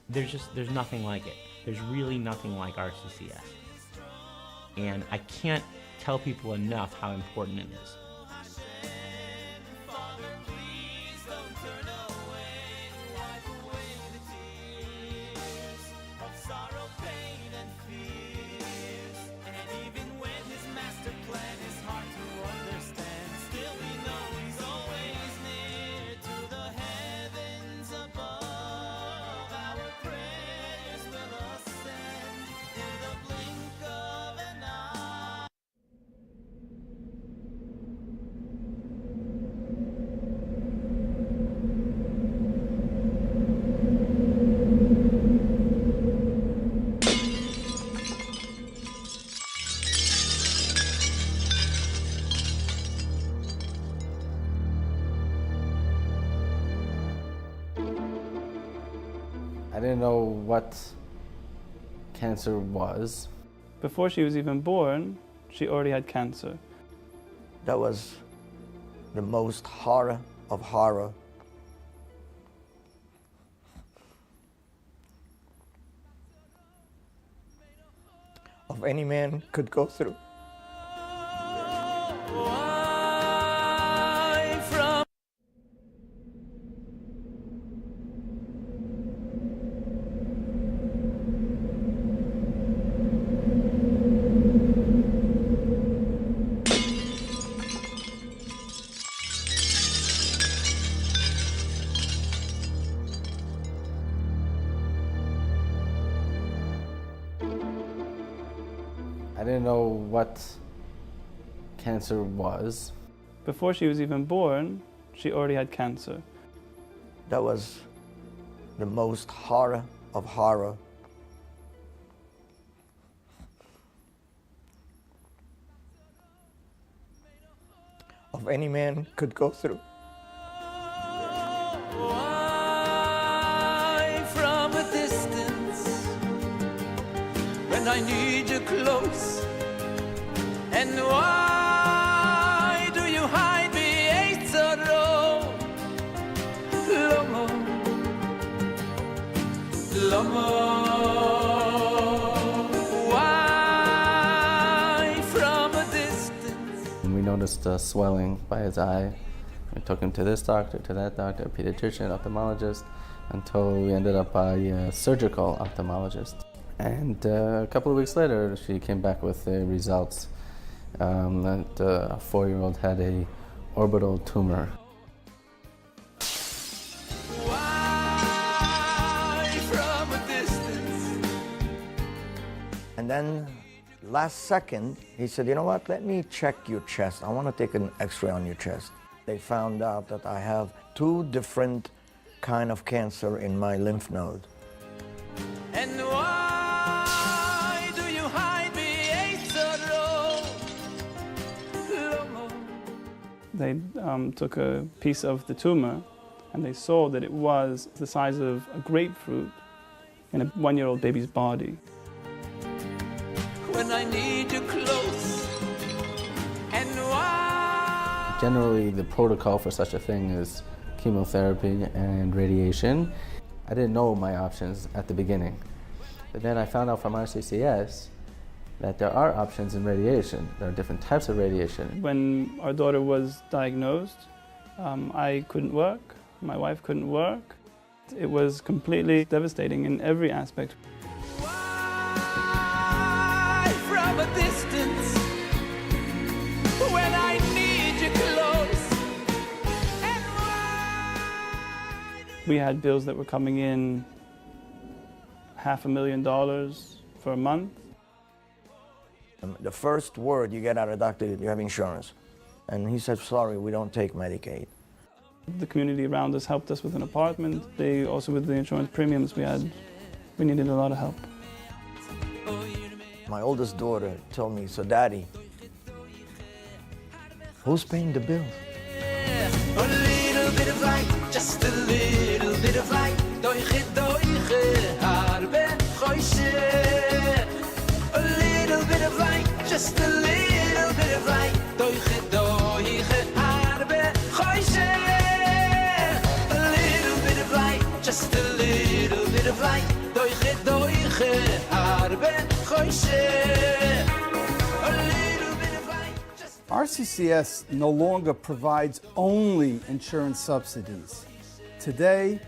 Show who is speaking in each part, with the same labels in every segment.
Speaker 1: There's nothing like it. There's really nothing like RCCS. And I can't tell people enough how important it is.
Speaker 2: I didn't know what cancer was.
Speaker 3: Before she was even born, she already had cancer.
Speaker 4: That was the most horror of horror. Of any man could go through.
Speaker 2: I didn't know what cancer was.
Speaker 3: Before she was even born, she already had cancer.
Speaker 4: That was the most horror of horror. Of any man could go through.
Speaker 5: From a distance, when I need you close, and why do you hide me, Eitzaro? Lomo, Lomo, why from a distance?
Speaker 2: And we noticed a swelling by his eye. We took him to this doctor, to that doctor, pediatrician, ophthalmologist, until we ended up by a surgical ophthalmologist. And a couple of weeks later, she came back with the results that a 4-year-old had a orbital tumor.
Speaker 5: Why from a distance?
Speaker 4: And then last second, he said, you know what, let me check your chest. I want to take an x-ray on your chest. They found out that I have 2 different kind of cancer in my lymph node.
Speaker 5: And why do you hide me, Eitzaro? Lomo.
Speaker 3: They took a piece of the tumor and they saw that it was the size of a grapefruit in a 1-year-old baby's body.
Speaker 5: When I need you close, and why?
Speaker 2: Generally, the protocol for such a thing is chemotherapy and radiation. I didn't know my options at the beginning. But then I found out from RCCS that there are options in radiation. There are different types of radiation.
Speaker 3: When our daughter was diagnosed, I couldn't work, my wife couldn't work. It was completely devastating in every aspect.
Speaker 5: Why from a distance, when I need you close, and why?
Speaker 3: We had bills that were coming in $500,000 for a month.
Speaker 4: The first word you get out of the doctor is you have insurance. And he said, sorry, we don't take Medicaid.
Speaker 3: The community around us helped us with an apartment. They also, with the insurance premiums we needed a lot of help.
Speaker 4: My oldest daughter told me, so Daddy, who's paying the bills?
Speaker 5: A little bit of light, just a little bit of light. Harbe choshech. A little bit of light, just a little bit of light. Harbe choshech. A little bit of light, just a little bit of of light, doiche, harbe, choishe. A little bit of light, just
Speaker 6: RCCS no longer provides only insurance subsidies. Today,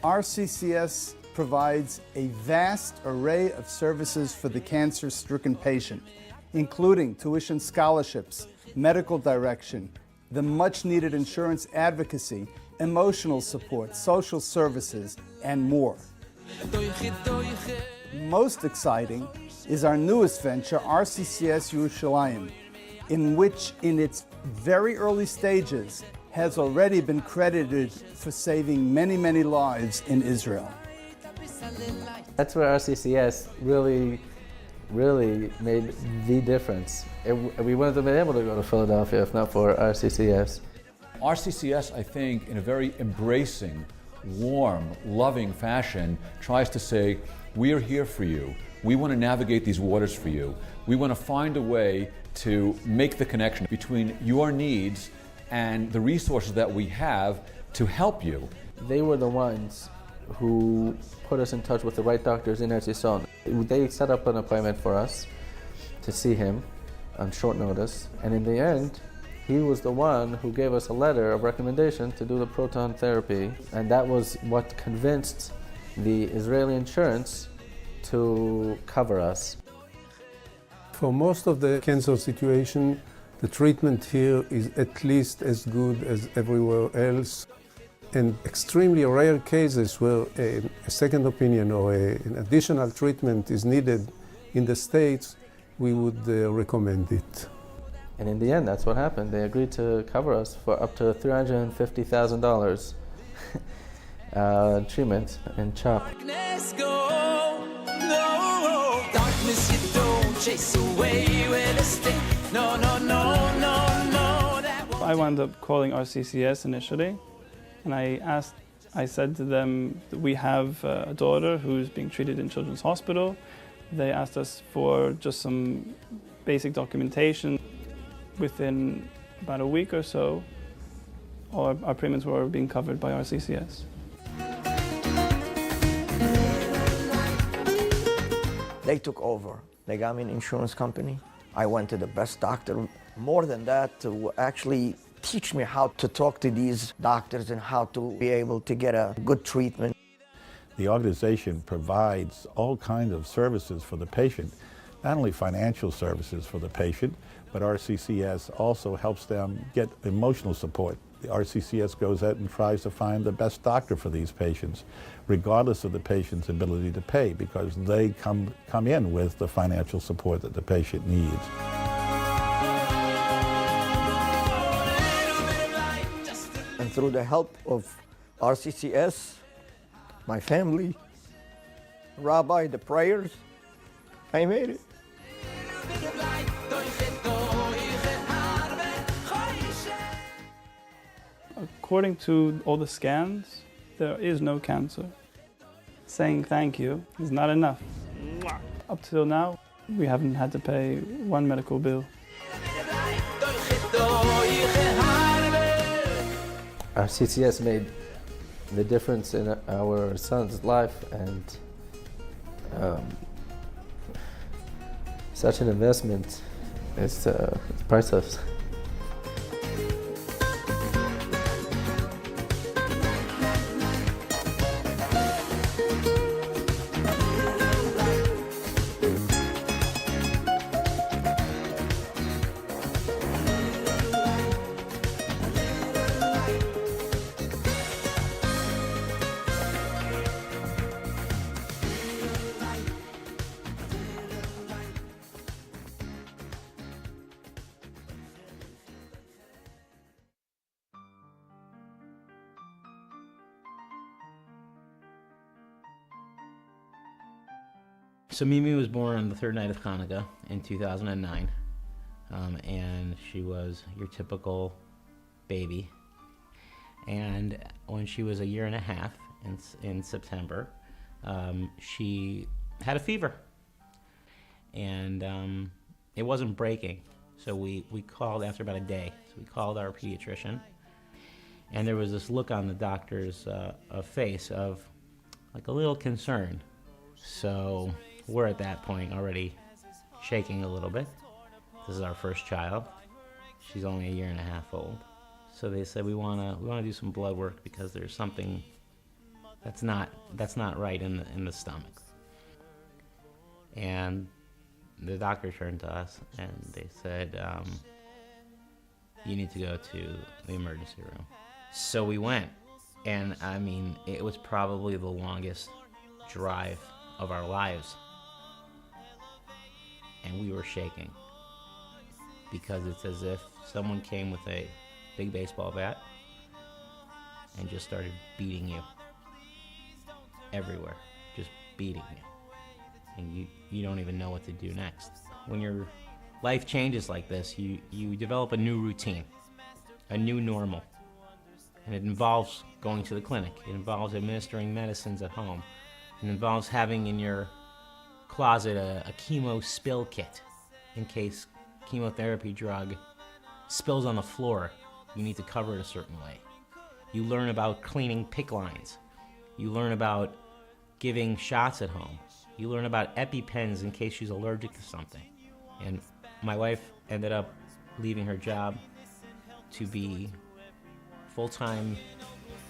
Speaker 6: RCCS provides a vast array of services for the cancer-stricken patient, including tuition scholarships, medical direction, the much-needed insurance advocacy, emotional support, social services, and more. Most exciting is our newest venture, RCCS Yerushalayim, in which, in its very early stages, has already been credited for saving many, many lives in Israel.
Speaker 2: That's where RCCS really made the difference. We wouldn't have been able to go to Philadelphia if not for RCCS.
Speaker 7: RCCS, I think, in a very embracing, warm, loving fashion, tries to say, we are here for you. We want to navigate these waters for you. We want to find a way to make the connection between your needs and the resources that we have to help you.
Speaker 2: They were the ones who put us in touch with the right doctors in Eretz Yisrael. They set up an appointment for us to see him on short notice, and in the end, he was the one who gave us a letter of recommendation to do the proton therapy, and that was what convinced the Israeli insurance to cover us.
Speaker 8: For most of the cancer situation, the treatment here is at least as good as everywhere else. In extremely rare cases where a second opinion or an additional treatment is needed in the States, we would recommend it.
Speaker 2: And in the end, that's what happened. They agreed to cover us for up to $350,000 treatment in CHOP.
Speaker 5: darkness go, no. Darkness you don't chase away with a stick. No, no, no, no, no. That won't
Speaker 3: I wound up calling RCCS initially, and I said to them that we have a daughter who's being treated in Children's Hospital. They asked us for just some basic documentation. Within about a week or so, all our premiums were being covered by RCCS.
Speaker 4: They took over. They got me an insurance company. I went to the best doctor. More than that, to actually teach me how to talk to these doctors and how to be able to get a good treatment.
Speaker 9: The organization provides all kinds of services for the patient, not only financial services for the patient, but RCCS also helps them get emotional support. The RCCS goes out and tries to find the best doctor for these patients, regardless of the patient's ability to pay, because they come in with the financial support that the patient needs.
Speaker 4: And through the help of RCCS, my family, Rabbi, the prayers, I made it.
Speaker 3: According to all the scans, there is no cancer. Saying thank you is not enough. Up till now, we haven't had to pay one medical bill.
Speaker 2: RCCS made the difference in our son's life, and such an investment is priceless.
Speaker 1: So Mimi was born on the third night of Hanukkah in 2009, and she was your typical baby. And when she was a year and a half in September, she had a fever, and it wasn't breaking. So we called after about a day. So we called our pediatrician, and there was this look on the doctor's face of, like a little concerned. So we're at that point already shaking a little bit. This is our first child. She's only 1.5 years old. So they said we wanna do some blood work because there's something that's not right in the stomach. And the doctor turned to us and they said, you need to go to the emergency room. So we went, and I mean, it was probably the longest drive of our lives. And we were shaking because it's as if someone came with a big baseball bat and just started beating you everywhere, just beating you. And you don't even know what to do next. When your life changes like this, you develop a new routine, a new normal. And it involves going to the clinic. It involves administering medicines at home. It involves having in your closet a chemo spill kit in case chemotherapy drug spills on the floor. You need to cover it a certain way. You learn about cleaning PICC lines. You learn about giving shots at home. You learn about EpiPens in case she's allergic to something. And my wife ended up leaving her job to be full-time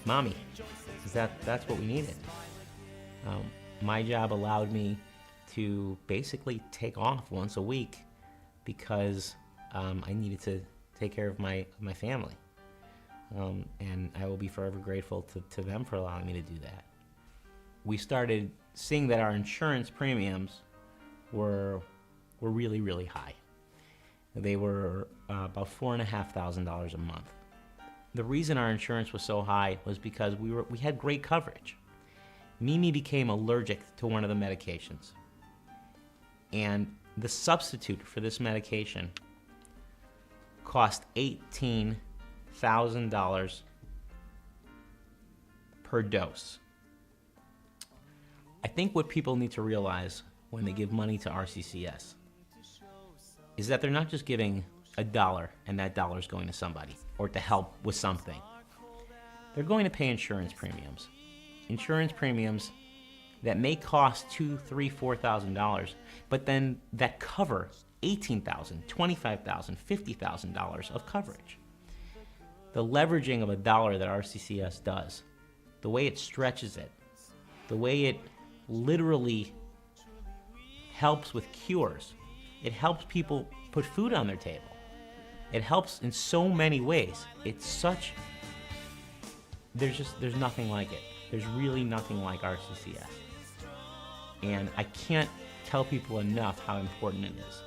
Speaker 1: mommy, because that's what we needed. My job allowed me to basically take off once a week because I needed to take care of my family. And I will be forever grateful to them for allowing me to do that. We started seeing that our insurance premiums were really, really high. They were about $4,500 a month. The reason our insurance was so high was because we had great coverage. Mimi became allergic to one of the medications. And the substitute for this medication cost $18,000 per dose. I think what people need to realize when they give money to RCCS is that they're not just giving $1 and that dollar is going to somebody or to help with something. They're going to pay insurance premiums. Insurance premiums that may cost $2,000, $3,000, $4,000, but then that cover $18,000, $25,000, $50,000 of coverage. The leveraging of $1 that RCCS does, the way it stretches it, the way it literally helps with cures, it helps people put food on their table. It helps in so many ways. It's such, there's nothing like it. There's really nothing like RCCS. And I can't tell people enough how important it is.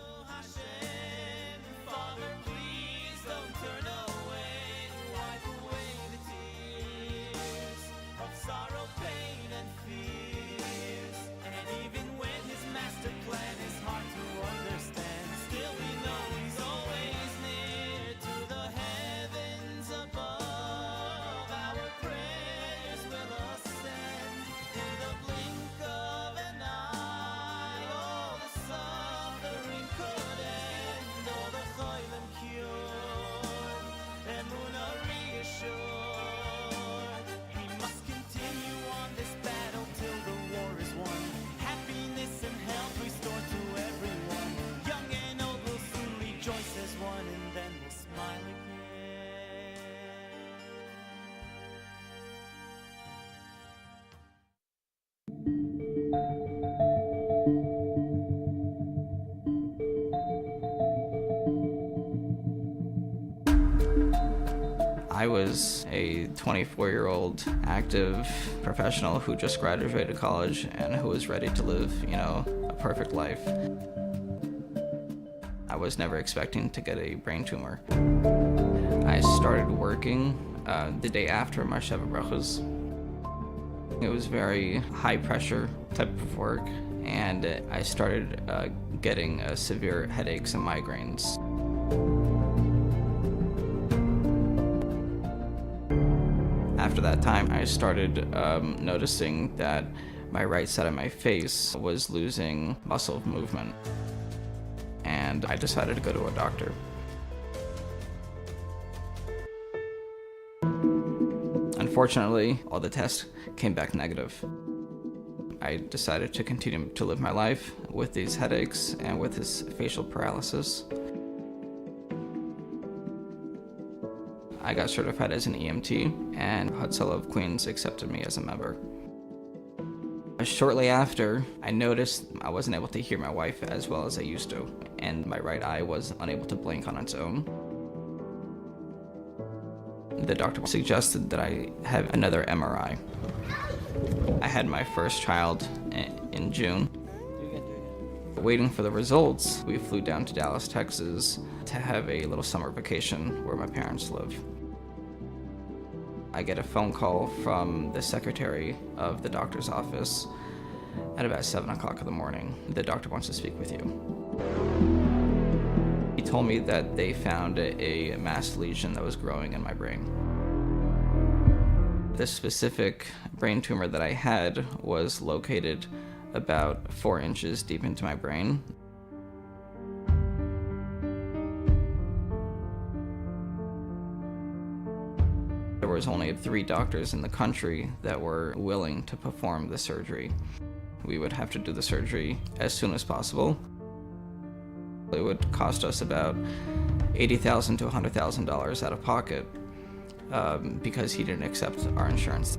Speaker 10: I was a 24-year-old active professional who just graduated college and who was ready to live, a perfect life. I was never expecting to get a brain tumor. I started working the day after my Sheva Brachos. It was very high pressure type of work, and I started getting severe headaches and migraines. After that time, I started noticing that my right side of my face was losing muscle movement. And I decided to go to a doctor. Unfortunately, all the tests came back negative. I decided to continue to live my life with these headaches and with this facial paralysis. I got certified as an EMT, and Hatzalah of Queens accepted me as a member. Shortly after, I noticed I wasn't able to hear my wife as well as I used to, and my right eye was unable to blink on its own. The doctor suggested that I have another MRI. I had my first child in June. Waiting for the results, we flew down to Dallas, Texas to have a little summer vacation where my parents live. I get a phone call from the secretary of the doctor's office at about 7 o'clock in the morning. The doctor wants to speak with you. He told me that they found a mass lesion that was growing in my brain. The specific brain tumor that I had was located about 4 inches deep into my brain. There was only 3 doctors in the country that were willing to perform the surgery. We would have to do the surgery as soon as possible. It would cost us about $80,000 to $100,000 out of pocket because he didn't accept our insurance.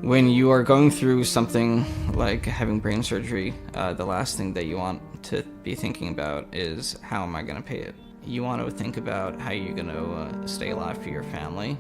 Speaker 10: When you are going through something like having brain surgery, the last thing that you want to be thinking about is, how am I going to pay it? You want to think about how you're going to stay alive for your family.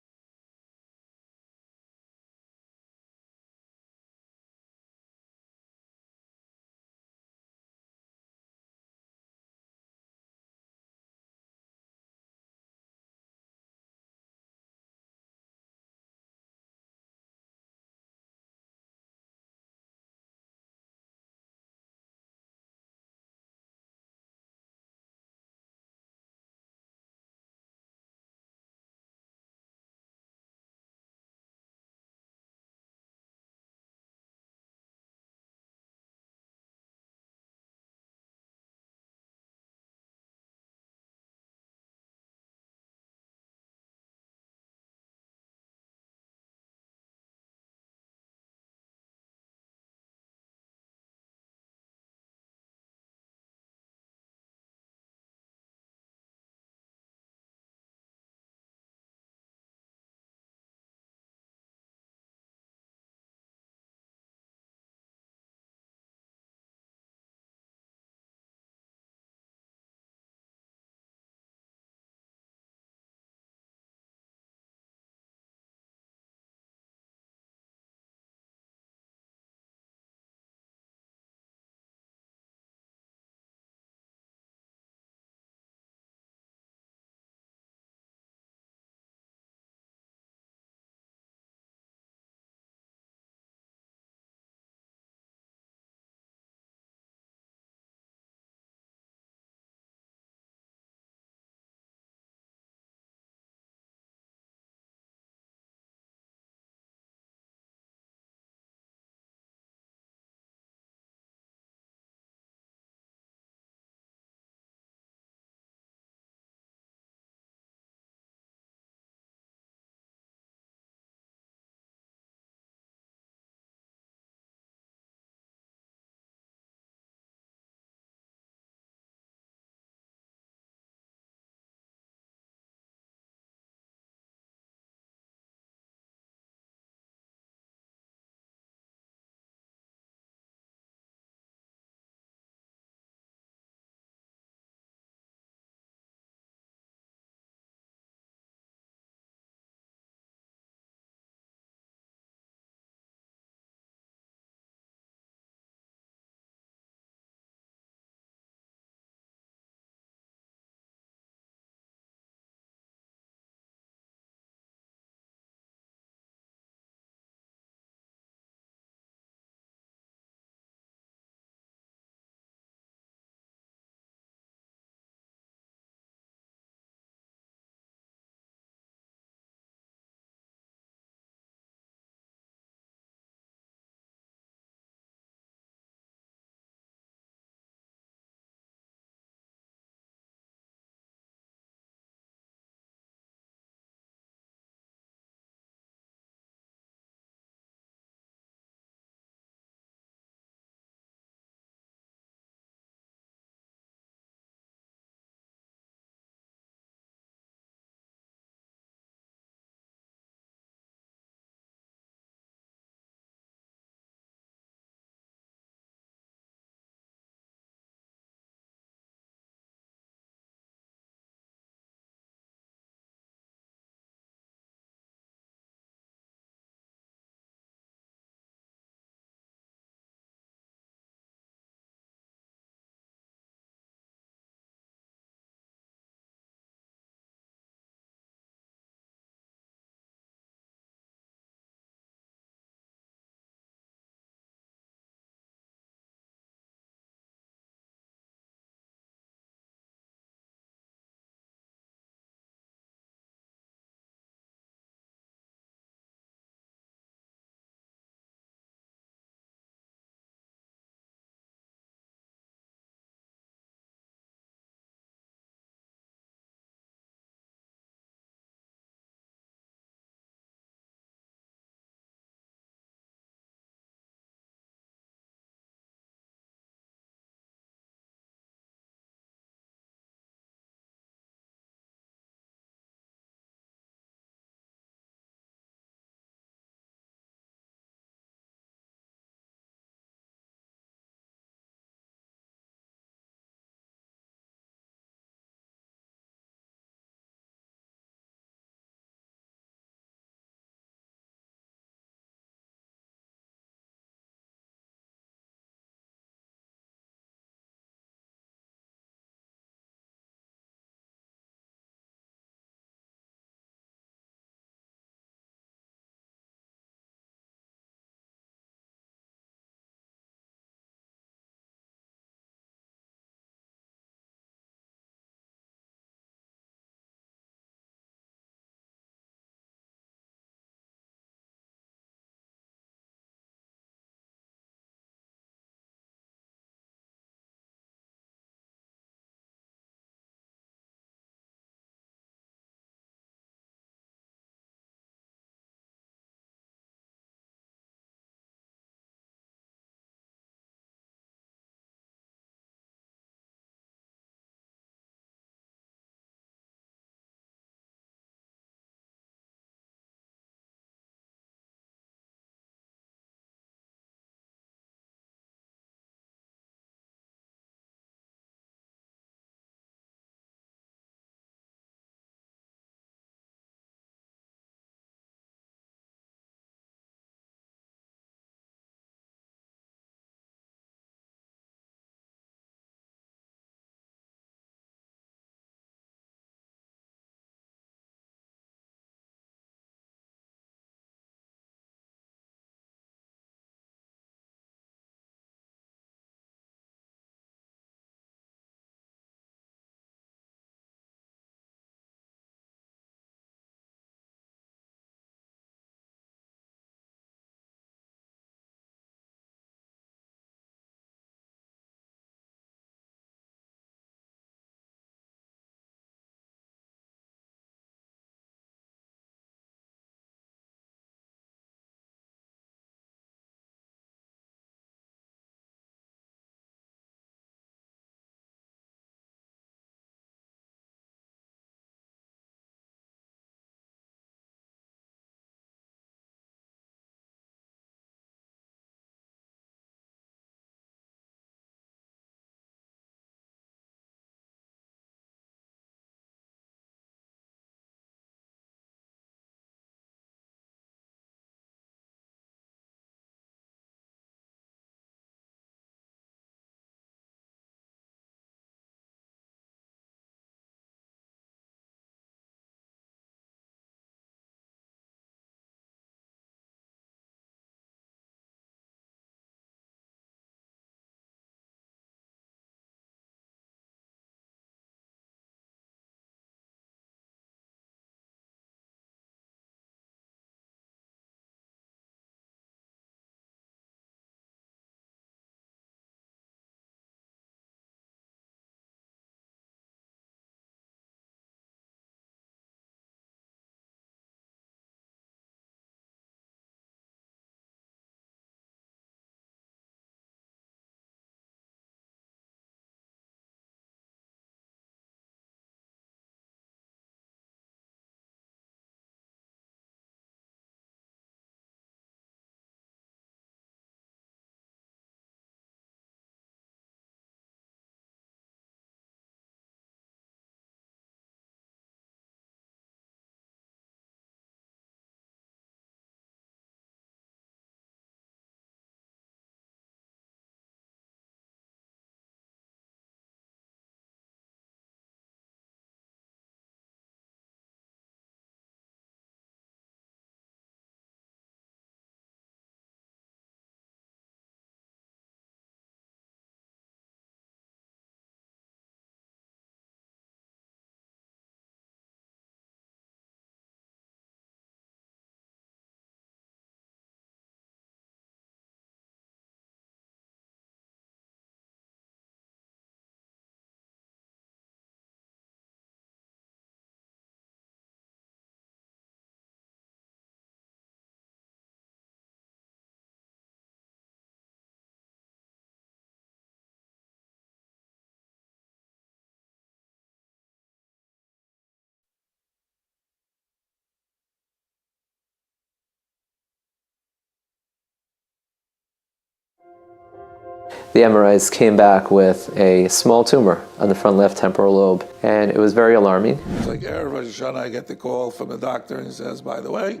Speaker 2: The MRIs came back with a small tumor on the front left temporal lobe, and it was very alarming.
Speaker 11: It's like Erev Rosh Hashanah, I get the call from the doctor and he says, by the way,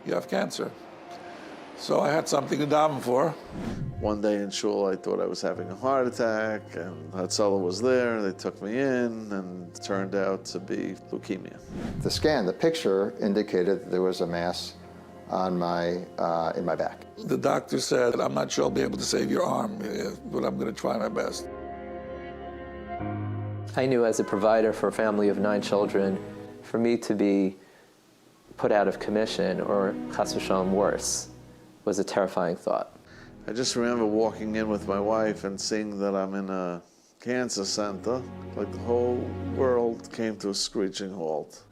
Speaker 11: you have cancer. So I had something to daven for.
Speaker 12: One day in shul, I thought I was having a heart attack, and Hatzalah was there. They took me in, and it turned out to be leukemia.
Speaker 13: The scan, the picture indicated that there was a mass on in my back.
Speaker 11: The doctor said, I'm not sure I'll be able to save your arm, but I'm going to try my best.
Speaker 2: I knew as a provider for a family of 9 children, for me to be put out of commission or chas v'shalom worse was a terrifying thought.
Speaker 12: I just remember walking in with my wife and seeing that I'm in a cancer center, like the whole world came to a screeching halt.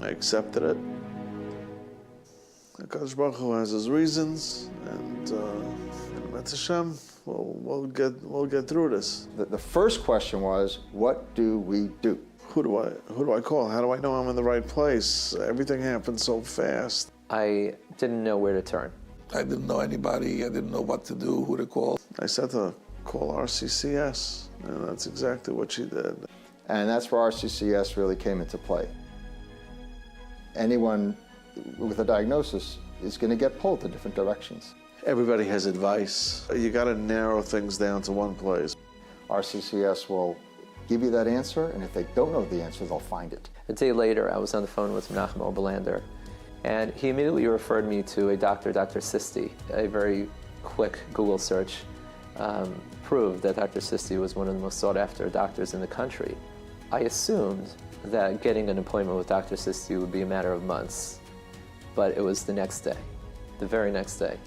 Speaker 12: I accepted it. HaKadosh Baruch Hu has his reasons, and B'ez Hashem, we'll get through this.
Speaker 13: The first question was, what do we do?
Speaker 12: Who do I call? How do I know I'm in the right place? Everything happened so fast.
Speaker 2: I didn't know where to turn.
Speaker 11: I didn't know anybody. I didn't know what to do, who to call.
Speaker 12: I said to call RCCS, and that's exactly what she did.
Speaker 13: And that's where RCCS really came into play. Anyone with a diagnosis is going to get pulled in different directions.
Speaker 12: Everybody has advice. You got to narrow things down to one place.
Speaker 13: RCCS will give you that answer, and if they don't know the answer, they'll find it.
Speaker 2: A day later, I was on the phone with Menachem Oberlander, and he immediately referred me to a doctor, Dr. Sisti. A very quick Google search proved that Dr. Sisti was one of the most sought-after doctors in the country. I assumed that getting an appointment with Dr. Sisti would be a matter of months, but it was the next day, the very next day.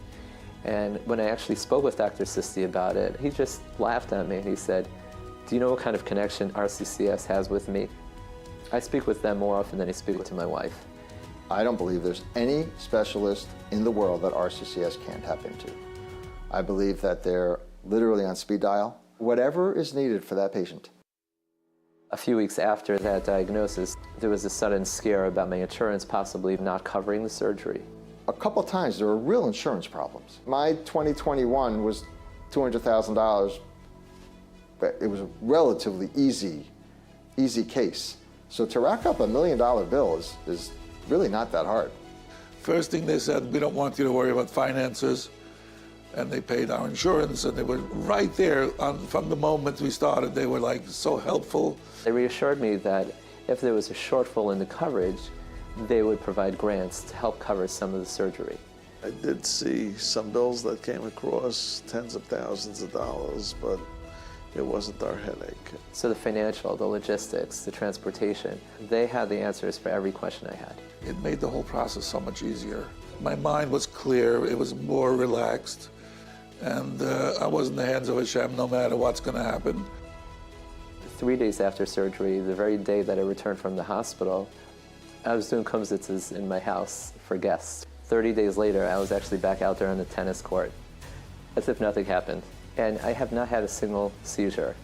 Speaker 2: And when I actually spoke with Dr. Sisti about it, he just laughed at me and he said, do you know what kind of connection RCCS has with me? I speak with them more often than I speak to my wife.
Speaker 13: I don't believe there's any specialist in the world that RCCS can't tap into. I believe that they're literally on speed dial, whatever is needed for that patient.
Speaker 2: A few weeks after that diagnosis, there was a sudden scare about my insurance possibly not covering the surgery.
Speaker 13: A couple of times there were real insurance problems. My 2021 was $200,000, but it was a relatively easy case. So to rack up $1 million bill is really not that hard.
Speaker 11: First thing they said, we don't want you to worry about finances. And they paid our insurance, and they were right there from the moment we started. They were like so helpful.
Speaker 2: They reassured me that if there was a shortfall in the coverage, they would provide grants to help cover some of the surgery.
Speaker 12: I did see some bills that came across tens of thousands of dollars, but it wasn't our headache.
Speaker 2: So the financial, the logistics, the transportation, they had the answers for every question I had.
Speaker 11: It made the whole process so much easier. My mind was clear, it was more relaxed, and I was in the hands of Hashem no matter what's going to happen.
Speaker 2: 3 days after surgery, the very day that I returned from the hospital, I was doing kumsitzes in my house for guests. 30 days later, I was actually back out there on the tennis court, as if nothing happened. And I have not had a single seizure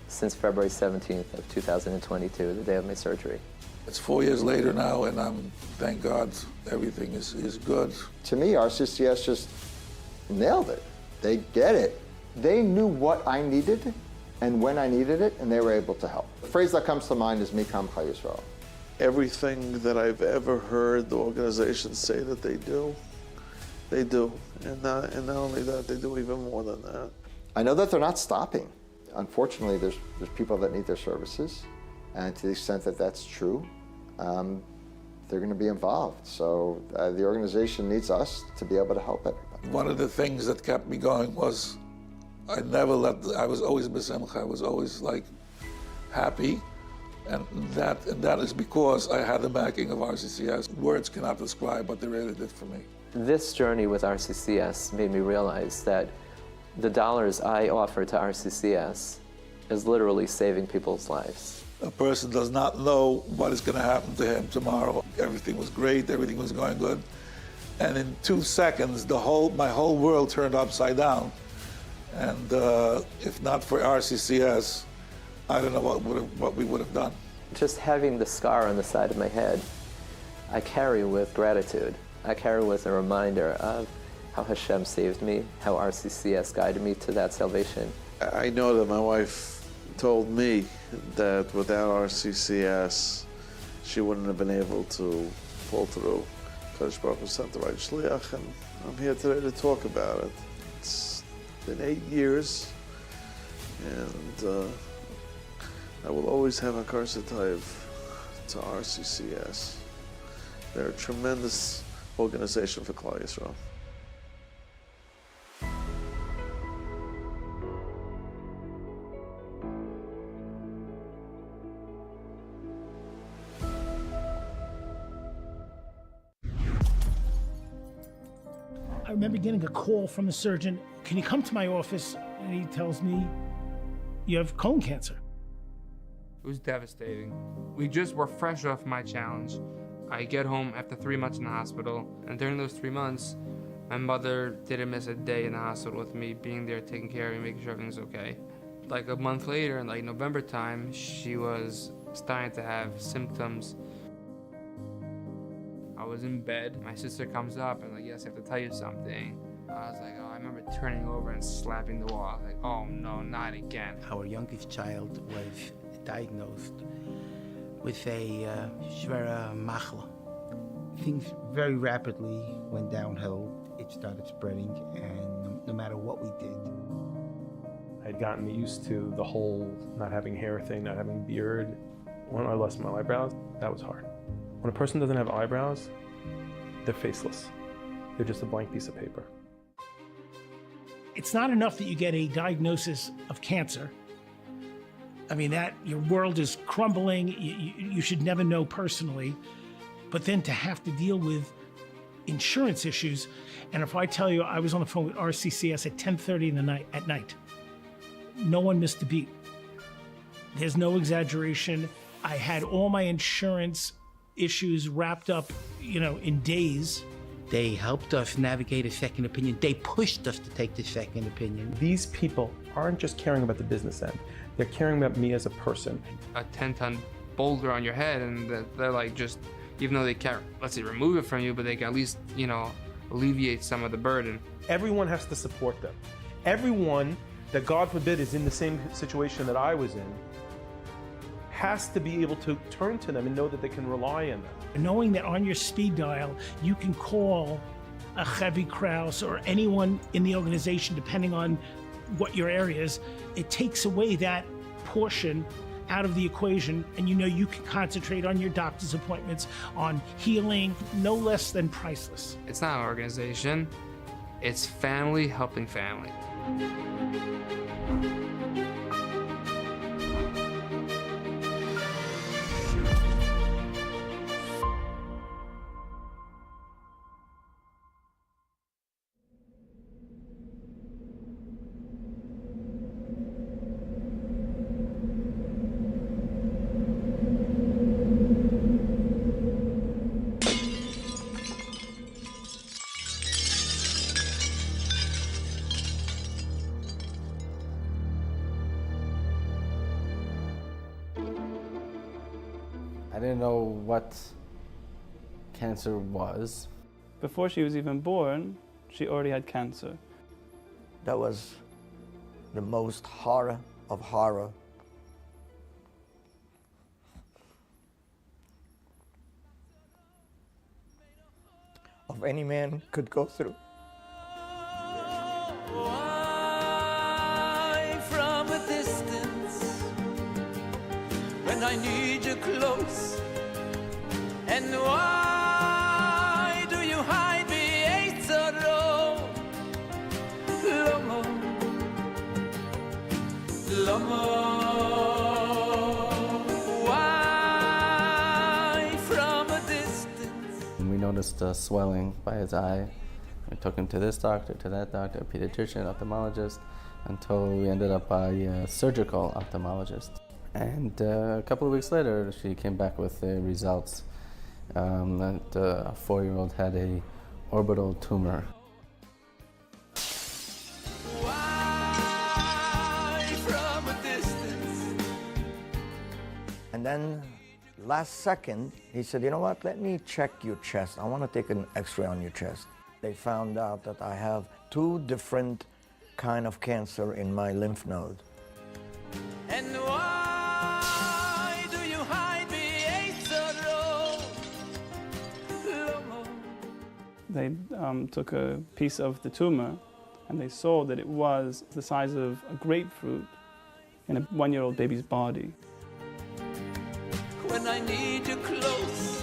Speaker 2: since February 17th of 2022, the day of my surgery.
Speaker 11: It's 4 years later now, and thank God, everything is good.
Speaker 13: To me, RCCS just nailed it. They get it. They knew what I needed and when I needed it, and they were able to help. The phrase that comes to mind is Mikam Cholei Yisroel.
Speaker 12: Everything that I've ever heard the organizations say that they do. And not only that, they do even more than that.
Speaker 13: I know that they're not stopping. Unfortunately, there's people that need their services, and to the extent that that's true, they're going to be involved. So the organization needs us to be able to help everybody.
Speaker 11: One of the things that kept me going was I was always b'simcha, I was always like happy, and that is because I had the backing of RCCS. Words cannot describe what they really did for me.
Speaker 2: This journey with RCCS made me realize that the dollars I offer to RCCS is literally saving people's lives.
Speaker 11: A person does not know what is going to happen to him tomorrow. Everything was great, everything was going good. And in 2 seconds, my whole world turned upside down. And if not for RCCS, I don't know what we would have done.
Speaker 2: Just having the scar on the side of my head, I carry with gratitude. I carry with a reminder of how Hashem saved me, how RCCS guided me to that salvation.
Speaker 12: I know that my wife told me that without RCCS, she wouldn't have been able to pull through. Kadosh Baruch Hu sent the right shliach, and I'm here today to talk about it. It's been 8 years, and I will always have a karsatayv to RCCS. They're a tremendous organization for Cholei Yisroel.
Speaker 14: I remember getting a call from the surgeon, can you come to my office? And he tells me, you have colon cancer.
Speaker 15: It was devastating. We just were fresh off my challenge. I get home after 3 months in the hospital, and during those 3 months, my mother didn't miss a day in the hospital with me, being there, taking care of me, making sure everything's okay. Like a month later, in like November time, she was starting to have symptoms. I was in bed, my sister comes up and like, yes, I have to tell you something. I was like, oh, I remember turning over and slapping the wall. Like, oh no, not again.
Speaker 16: Our youngest child was diagnosed with a schwere machla. Things very rapidly went downhill. It started spreading, and no matter what we did.
Speaker 17: I had gotten used to the whole not having hair thing, not having beard. When I lost my eyebrows, that was hard. When a person doesn't have eyebrows, they're faceless. They're just a blank piece of paper.
Speaker 14: It's not enough that you get a diagnosis of cancer. I mean, that your world is crumbling, you should never know personally, but then to have to deal with insurance issues. And if I tell you, I was on the phone with RCCS at 10:30 at night. No one missed a beat. There's no exaggeration. I had all my insurance issues wrapped up, in days.
Speaker 16: They helped us navigate a second opinion. They pushed us to take the second opinion.
Speaker 17: These people aren't just caring about the business end. They're caring about me as a person.
Speaker 15: A 10-ton boulder on your head, and they're like, just, even though they can't, let's say, remove it from you, but they can at least, alleviate some of the burden.
Speaker 17: Everyone has to support them. Everyone that, God forbid, is in the same situation that I was in has to be able to turn to them and know that they can rely on them.
Speaker 14: Knowing that on your speed dial, you can call a Chevy Kraus or anyone in the organization, depending on what your area is, it takes away that portion out of the equation, and you can concentrate on your doctor's appointments, on healing, no less than priceless.
Speaker 15: It's not an organization, it's family helping family.
Speaker 2: I didn't know what cancer was.
Speaker 3: Before she was even born, she already had cancer.
Speaker 4: That was the most horror of horror. Of any man could go through.
Speaker 5: Why from a distance when I need you close? And why do you hide me so low? Lomo, Lomo. Why from a distance?
Speaker 2: And we noticed a swelling by his eye. We took him to this doctor, to that doctor, pediatrician, ophthalmologist, until we ended up by a surgical ophthalmologist. And a couple of weeks later, she came back with the results that a 4-year-old had a orbital tumor.
Speaker 5: Why from a distance?
Speaker 4: And then last second, he said, you know what, let me check your chest. I want to take an x-ray on your chest. They found out that I have 2 different kind of cancer in my lymph node.
Speaker 5: And why do you hide me so low?
Speaker 3: They took a piece of the tumor and they saw that it was the size of a grapefruit in a 1-year-old baby's body.
Speaker 5: When I need you close,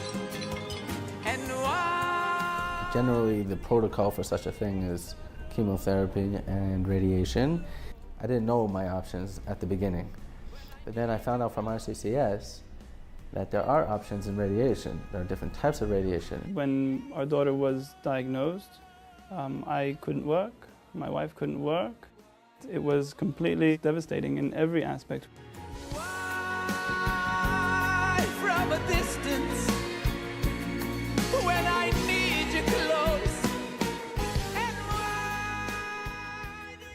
Speaker 5: and why?
Speaker 2: Generally, the protocol for such a thing is chemotherapy and radiation. I didn't know my options at the beginning, but then I found out from RCCS that there are options in radiation. There are different types of radiation.
Speaker 3: When our daughter was diagnosed, I couldn't work, my wife couldn't work. It was completely devastating in every aspect.
Speaker 5: From a distance, when I need you close, and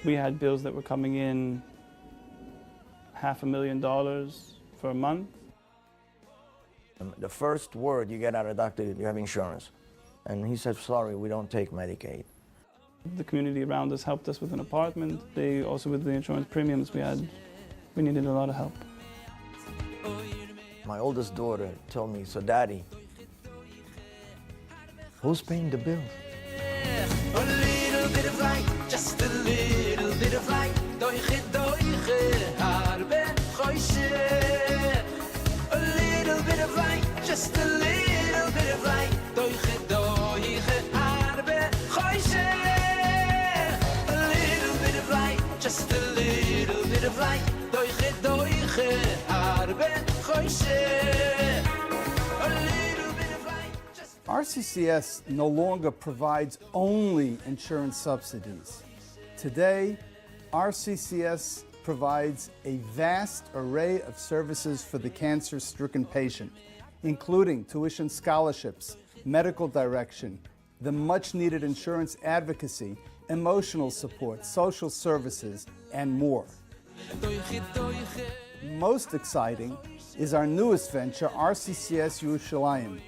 Speaker 3: We had bills that were coming in $500,000 for a month.
Speaker 4: The first word you get out of the doctor is you have insurance. And he said, sorry, we don't take Medicaid.
Speaker 3: The community around us helped us with an apartment. They also with the insurance premiums we needed a lot of help.
Speaker 4: My oldest daughter told me, so Daddy, who's paying the bills?
Speaker 5: a little bit of light, just a little bit of light. Doiche, doiche, harbe, choishe. A little bit of light, just a little bit of light. Doiche, doiche, harbe, choishe. A little bit of light, just a little bit of light. Doiche, doiche, harbe, choishe.
Speaker 6: RCCS no longer provides only insurance subsidies. Today, RCCS provides a vast array of services for the cancer-stricken patient, including tuition scholarships, medical direction, the much-needed insurance advocacy, emotional support, social services, and more. Most exciting is our newest venture, RCCS Yerushalayim,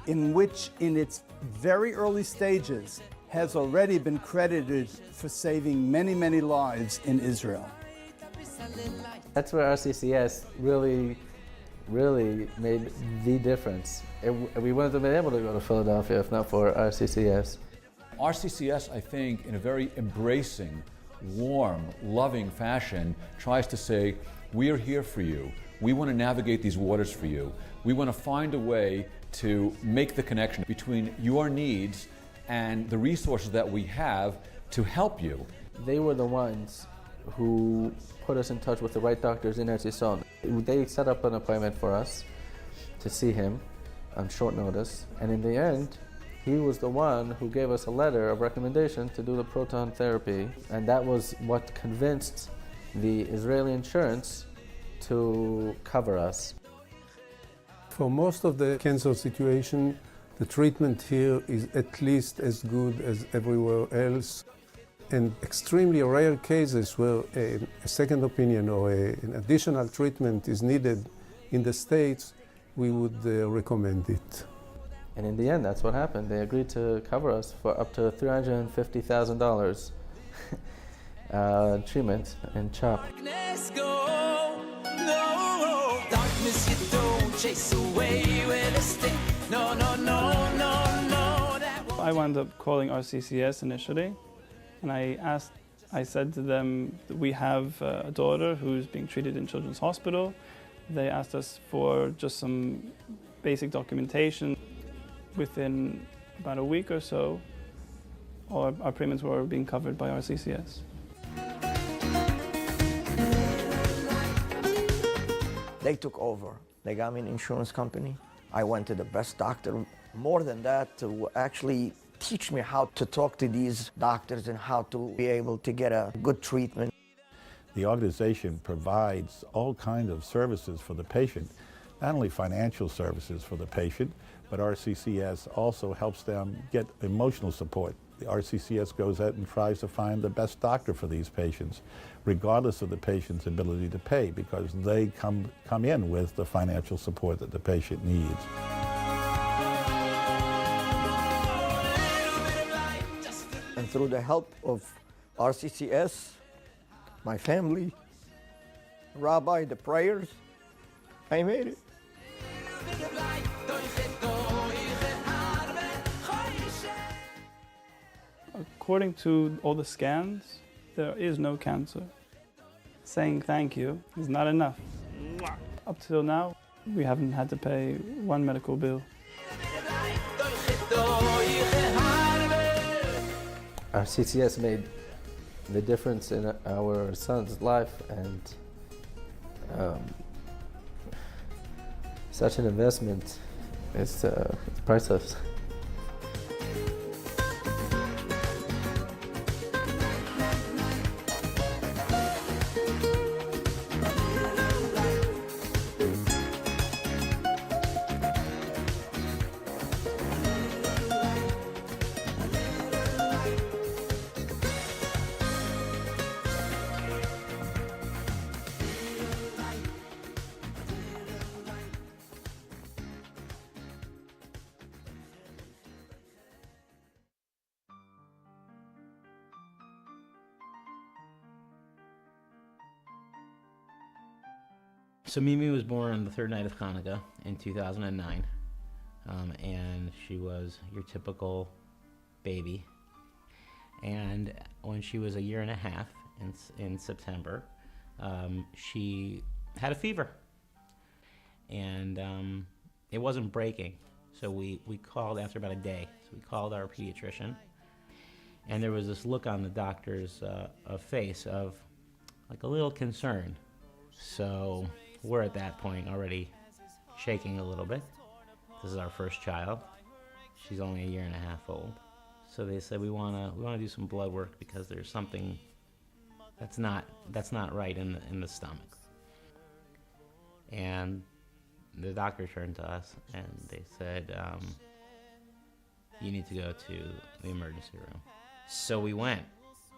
Speaker 6: in which, in its very early stages, has already been credited for saving many, many lives in Israel.
Speaker 2: That's where RCCS really made the difference. We wouldn't have been able to go to Philadelphia if not for RCCS.
Speaker 7: RCCS, I think, in a very embracing, warm, loving fashion, tries to say, we are here for you. We want to navigate these waters for you. We want to find a way to make the connection between your needs and the resources that we have to help you.
Speaker 2: They were the ones who put us in touch with the right doctors in Eretz Yisrael. They set up an appointment for us to see him on short notice, and in the end, he was the one who gave us a letter of recommendation to do the proton therapy, and that was what convinced the Israeli insurance to cover us.
Speaker 8: For most of the cancer situation, the treatment here is at least as good as everywhere else. And extremely rare cases where a second opinion or an additional treatment is needed in the States, we would recommend it.
Speaker 2: And in the end, that's what happened. They agreed to cover us for up to $350,000 treatment in CHOP.
Speaker 5: Darkness, you don't chase away with a stick. No, no, no, no, no.
Speaker 3: I wound up calling RCCS initially, and I said to them that we have a daughter who's being treated in Children's Hospital. They asked us for just some basic documentation. Within about a week or so, our premiums were being covered by RCCS.
Speaker 4: They took over. They got me an insurance company. I went to the best doctor. More than that, to actually teach me how to talk to these doctors and how to be able to get a good treatment.
Speaker 9: The organization provides all kinds of services for the patient, not only financial services for the patient, but RCCS also helps them get emotional support. The RCCS goes out and tries to find the best doctor for these patients, regardless of the patient's ability to pay, because they come in with the financial support that the patient needs.
Speaker 4: And through the help of RCCS, my family, Rabbi, the prayers, I made it.
Speaker 3: According to all the scans, there is no cancer. Saying thank you is not enough. Up till now, we haven't had to pay one medical bill.
Speaker 2: RCCS made the difference in our son's life, and such an investment is priceless.
Speaker 1: So Mimi was born on the third night of Hanukkah in 2009, and she was your typical baby. And when she was a year and a half in September, she had a fever, and it wasn't breaking. So we called after about a day. So we called our pediatrician, and there was this look on the doctor's face of like a little concern. So we're at that point already shaking a little bit. This is our first child. She's only a year and a half old. So they said we wanna do some blood work because there's something that's not right in the stomach. And the doctor turned to us and they said, you need to go to the emergency room. So we went,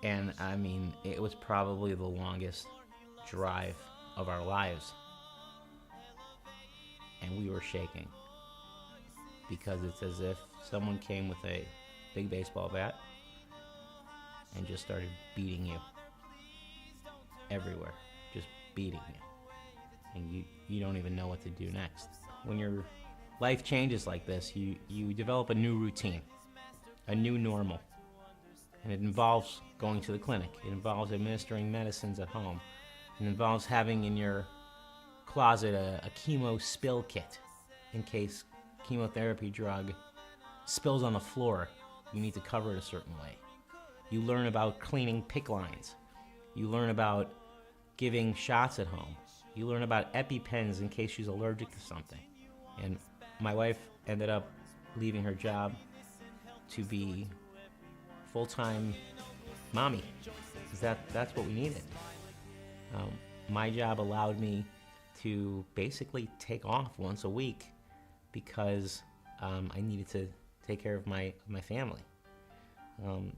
Speaker 1: and I mean, it was probably the longest drive of our lives. And we were shaking because it's as if someone came with a big baseball bat and just started beating you everywhere, just beating you. And you don't even know what to do next. When your life changes like this, you develop a new routine, a new normal. And it involves going to the clinic. It involves administering medicines at home. It involves having in your closet a chemo spill kit in case chemotherapy drug spills on the floor. You need to cover it a certain way. You learn about cleaning PICC lines. You learn about giving shots at home. You learn about EpiPens in case she's allergic to something. And my wife ended up leaving her job to be full-time mommy, because that's what we needed. My job allowed me to basically take off once a week because I needed to take care of my family.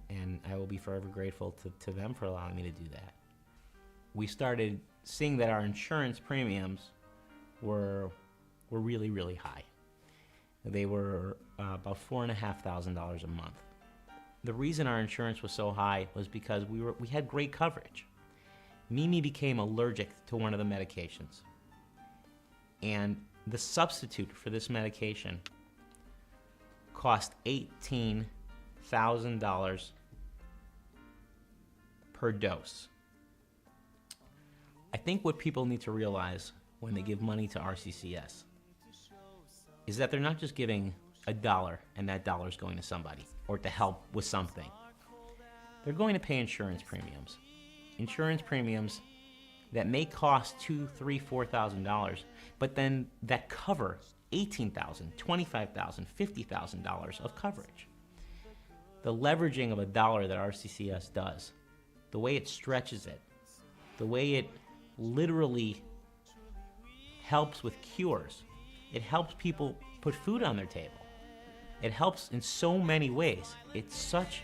Speaker 1: And I will be forever grateful to them for allowing me to do that. We started seeing that our insurance premiums were really, really high. They were about $4,500 a month. The reason our insurance was so high was because we had great coverage. Mimi became allergic to one of the medications. And the substitute for this medication cost $18,000 per dose. I think what people need to realize when they give money to RCCS is that they're not just giving $1 and that dollar is going to somebody or to help with something. They're going to pay insurance premiums. Insurance premiums that may cost $2,000, $3,000, $4,000, but then that cover $18,000, $25,000, $50,000 of coverage. The leveraging of a dollar that RCCS does, the way it stretches it, the way it literally helps with cures, it helps people put food on their table. It helps in so many ways. It's such,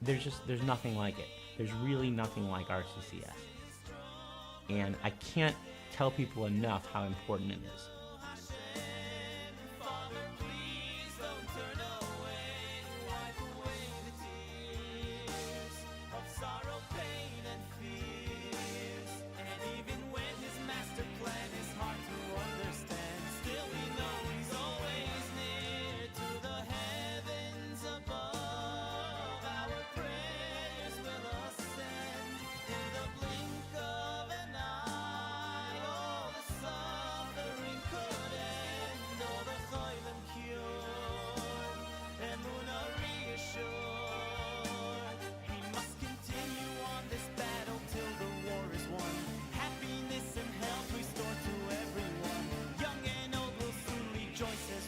Speaker 1: there's nothing like it. There's really nothing like RCCS. And I can't tell people enough how important it is.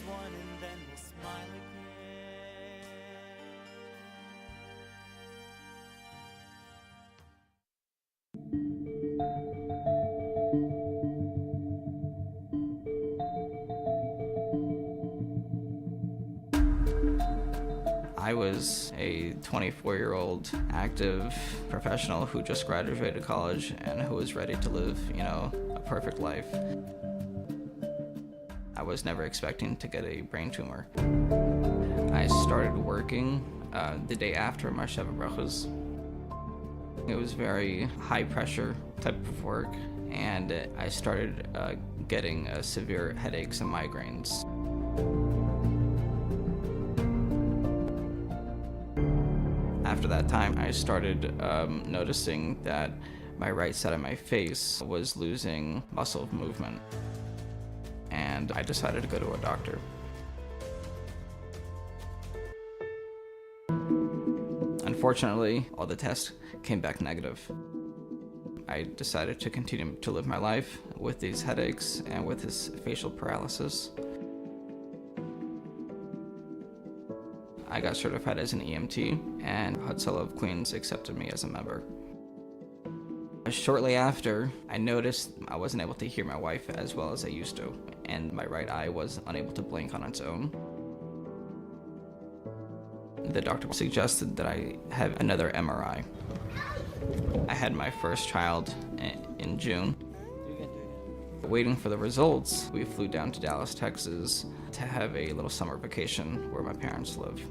Speaker 5: one and then we'll smile again.
Speaker 10: I was a 24-year-old active professional who just graduated college and who was ready to live, a perfect life. I was never expecting to get a brain tumor. I started working the day after my Sheva Brachos. It was very high pressure type of work, and I started getting severe headaches and migraines. After that time, I started noticing that my right side of my face was losing muscle movement, and I decided to go to a doctor. Unfortunately, all the tests came back negative. I decided to continue to live my life with these headaches and with this facial paralysis. I got certified as an EMT, and Hatzalah of Queens accepted me as a member. Shortly after, I noticed I wasn't able to hear my wife as well as I used to, and my right eye was unable to blink on its own. The doctor suggested that I have another MRI. I had my first child in June. Waiting for the results, we flew down to Dallas, Texas to have a little summer vacation where my parents live.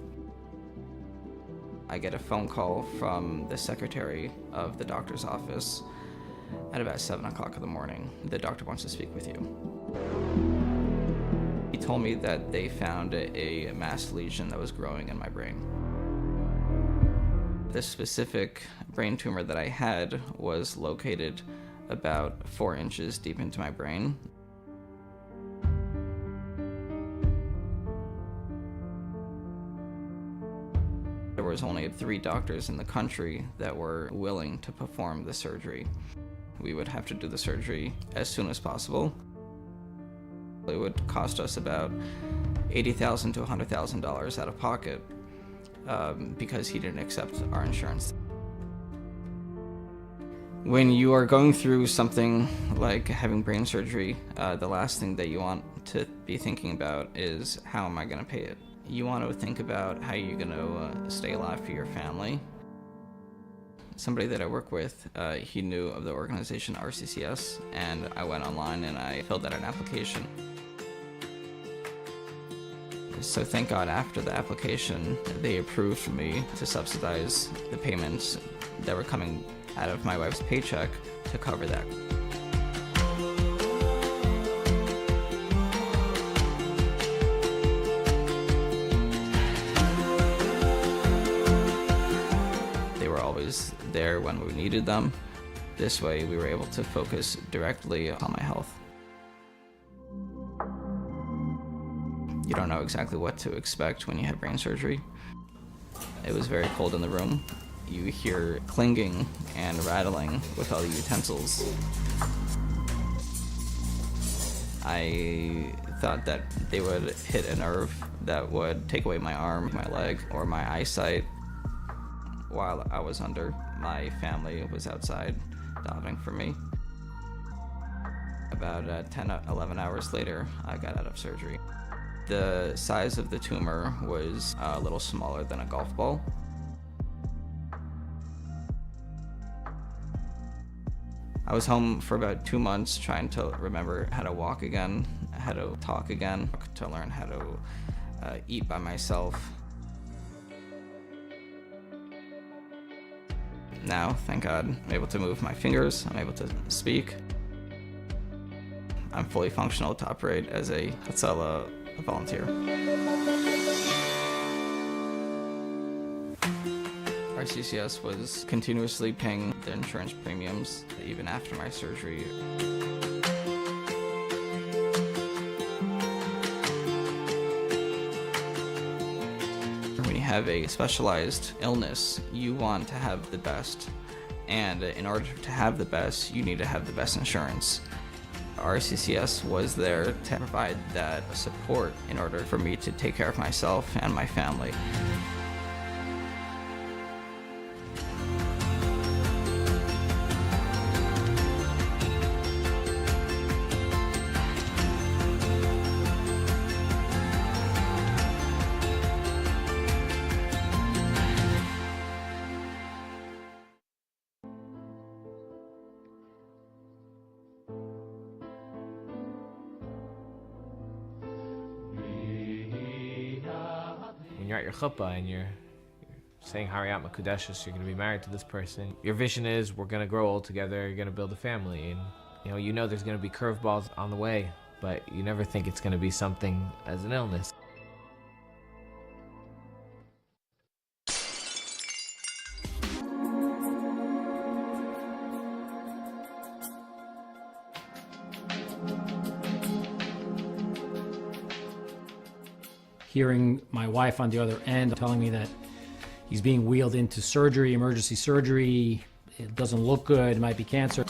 Speaker 10: I get a phone call from the secretary of the doctor's office at about 7 o'clock in the morning. The doctor wants to speak with you. He told me that they found a mass lesion that was growing in my brain. The specific brain tumor that I had was located about 4 inches deep into my brain. There was only 3 doctors in the country that were willing to perform the surgery. We would have to do the surgery as soon as possible. It would cost us about $80,000 to $100,000 out of pocket because he didn't accept our insurance. When you are going through something like having brain surgery, the last thing that you want to be thinking about is, how am I going to pay it? You want to think about how you're going to stay alive for your family. Somebody that I work with, he knew of the organization RCCS, and I went online and I filled out an application. So thank God, after the application, they approved for me to subsidize the payments that were coming out of my wife's paycheck to cover that. They were always there when we needed them. This way, we were able to focus directly on my health. You don't know exactly what to expect when you have brain surgery. It was very cold in the room. You hear clinging and rattling with all the utensils. I thought that they would hit a nerve that would take away my arm, my leg, or my eyesight. While I was under, my family was outside davening for me. About 10, 11 hours later, I got out of surgery. The size of the tumor was a little smaller than a golf ball. I was home for about 2 months trying to remember how to walk again, how to talk again, to learn how to eat by myself. Now, thank God, I'm able to move my fingers, I'm able to speak. I'm fully functional to operate as a Hatzalah volunteer. RCCS was continuously paying the insurance premiums even after my surgery. When you have a specialized illness, you want to have the best. And in order to have the best, you need to have the best insurance. RCCS was there to provide that support in order for me to take care of myself and my family.
Speaker 18: When you're at your chuppah and you're saying Hariyat Makudeshes, you're going to be married to this person. Your vision is we're going to grow old together, you're going to build a family. And you know there's going to be curveballs on the way, but you never think it's going to be something as an illness.
Speaker 19: Hearing my wife on the other end telling me that he's being wheeled into surgery, emergency surgery, it doesn't look good, it might be cancer.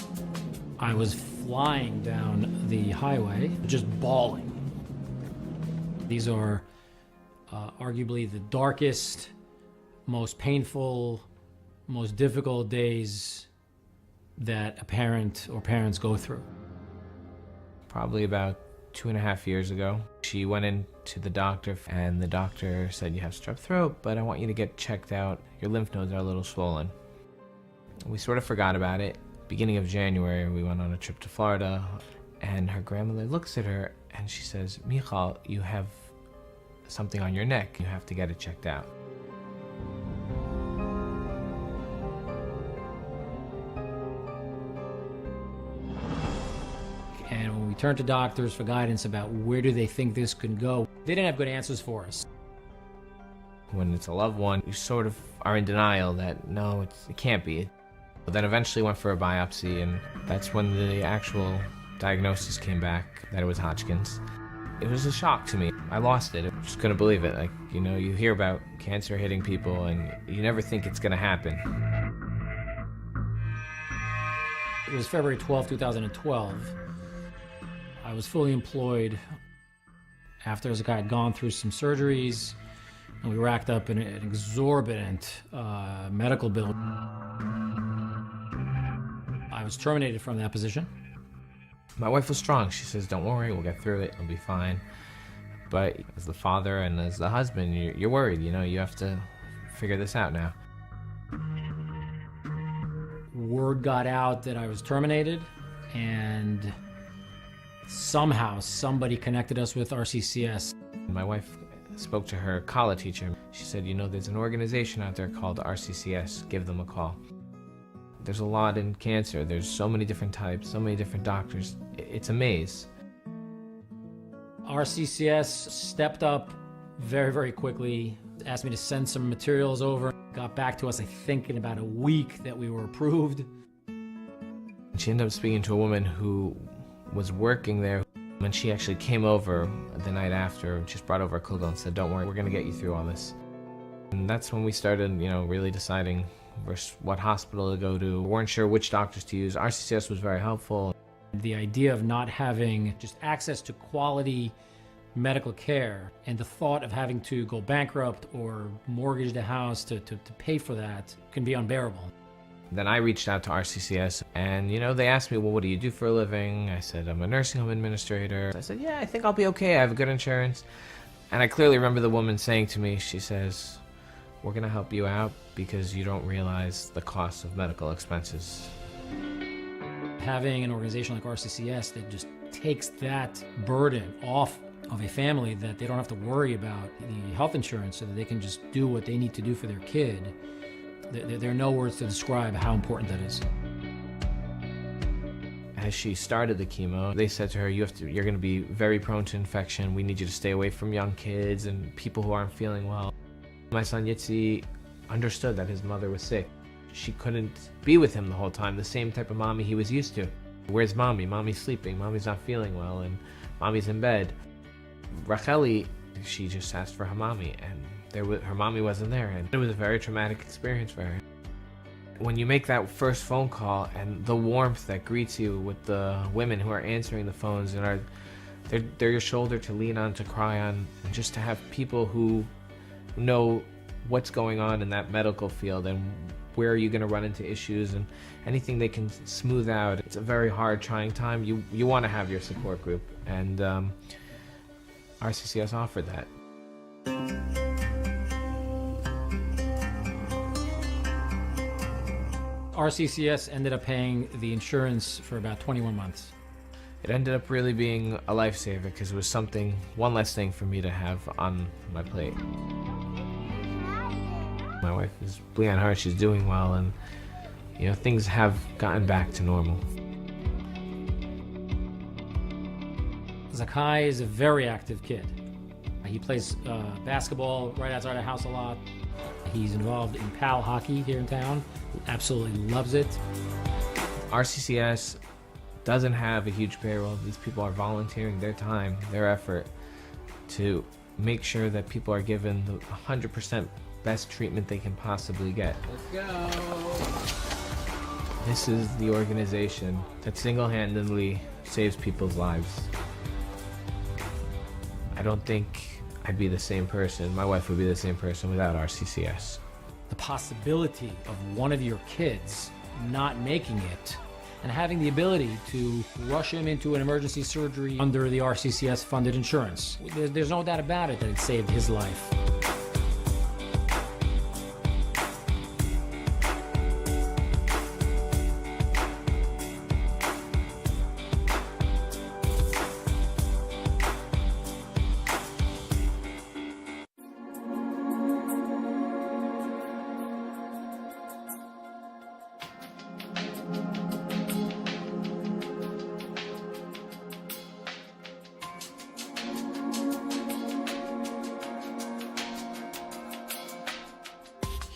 Speaker 19: I was flying down the highway, just bawling. These are arguably the darkest, most painful, most difficult days that a parent or parents go through.
Speaker 18: Probably about 2.5 years ago, she went into the doctor and the doctor said, you have strep throat, but I want you to get checked out. Your lymph nodes are a little swollen. We sort of forgot about it. Beginning of January, we went on a trip to Florida and her grandmother looks at her and she says, Michal, you have something on your neck. You have to get it checked out.
Speaker 19: And when we turned to doctors for guidance about where do they think this could go, they didn't have good answers for us.
Speaker 18: When it's a loved one, you sort of are in denial that, no, it can't be. But then eventually went for a biopsy, and that's when the actual diagnosis came back, that it was Hodgkin's. It was a shock to me. I lost it. I just couldn't believe it. Like, you hear about cancer hitting people, and you never think it's going to happen.
Speaker 19: It was February 12, 2012. I was fully employed after I had gone through some surgeries, and we racked up an exorbitant medical bill. I was terminated from that position.
Speaker 18: My wife was strong. She says, don't worry, we'll get through it, it'll be fine. But as the father and as the husband, you're worried, you have to figure this out now.
Speaker 19: Word got out that I was terminated, and somehow somebody connected us with RCCS.
Speaker 18: My wife spoke to her college teacher. She said, there's an organization out there called RCCS, give them a call. There's a lot in cancer. There's so many different types, so many different doctors. It's a maze.
Speaker 19: RCCS stepped up very, very quickly, asked me to send some materials over. Got back to us, I think, in about a week that we were approved.
Speaker 18: She ended up speaking to a woman who was working there. When she actually came over the night after, just brought over a kugel and said, don't worry, we're going to get you through all this. And that's when we started, really deciding what hospital to go to. We weren't sure which doctors to use. RCCS was very helpful.
Speaker 19: The idea of not having just access to quality medical care and the thought of having to go bankrupt or mortgage the house to pay for that can be unbearable.
Speaker 18: Then I reached out to RCCS and, they asked me, well, what do you do for a living? I said, I'm a nursing home administrator. I said, yeah, I think I'll be okay. I have good insurance. And I clearly remember the woman saying to me, she says, we're going to help you out because you don't realize the cost of medical expenses.
Speaker 19: Having an organization like RCCS that just takes that burden off of a family, that they don't have to worry about the health insurance, so that they can just do what they need to do for their kid. There are no words to describe how important that is.
Speaker 18: As she started the chemo, they said to her, you're going to be very prone to infection. We need you to stay away from young kids and people who aren't feeling well. My son Yitzi understood that his mother was sick. She couldn't be with him the whole time, the same type of mommy he was used to. Where's mommy? Mommy's sleeping, mommy's not feeling well, and mommy's in bed. Racheli, she just asked for her mommy, and her mommy wasn't there, and it was a very traumatic experience for her. when you make that first phone call and the warmth that greets you with the women who are answering the phones and they're your shoulder to lean on, to cry on, and just to have people who know what's going on in that medical field and where are you going to run into issues and anything they can smooth out. It's a very hard, trying time. You want to have your support group, and RCCS offered that.
Speaker 19: RCCS ended up paying the insurance for about 21 months.
Speaker 18: It ended up really being a lifesaver because it was one less thing for me to have on my plate. My wife is bleeding on her, she's doing well, and things have gotten back to normal.
Speaker 19: Zakai is a very active kid. He plays basketball right outside our house a lot. He's involved in PAL hockey here in town. Absolutely loves it.
Speaker 18: RCCS doesn't have a huge payroll. These people are volunteering their time, their effort to make sure that people are given the 100% best treatment they can possibly get.
Speaker 5: Let's go.
Speaker 18: This is the organization that single-handedly saves people's lives. I don't think I'd be the same person, my wife would be the same person without RCCS.
Speaker 19: The possibility of one of your kids not making it and having the ability to rush him into an emergency surgery under the RCCS funded insurance. There's no doubt about it that it saved his life.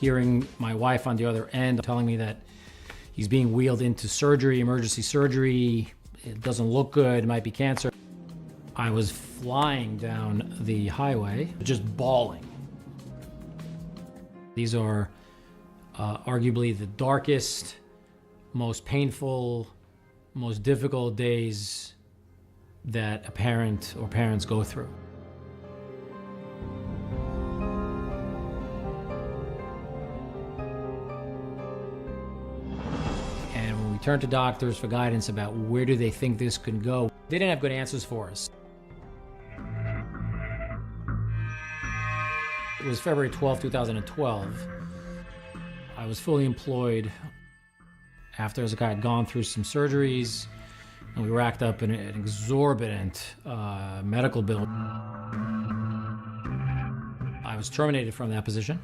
Speaker 19: Hearing my wife on the other end telling me that he's being wheeled into surgery, emergency surgery, it doesn't look good, it might be cancer. I was flying down the highway, just bawling. These are arguably the darkest, most painful, most difficult days that a parent or parents go through. Turned to doctors for guidance about where do they think this could go. They didn't have good answers for us. It was February 12, 2012. I was fully employed after Zakai had gone through some surgeries, and we racked up an exorbitant medical bill. I was terminated from that position.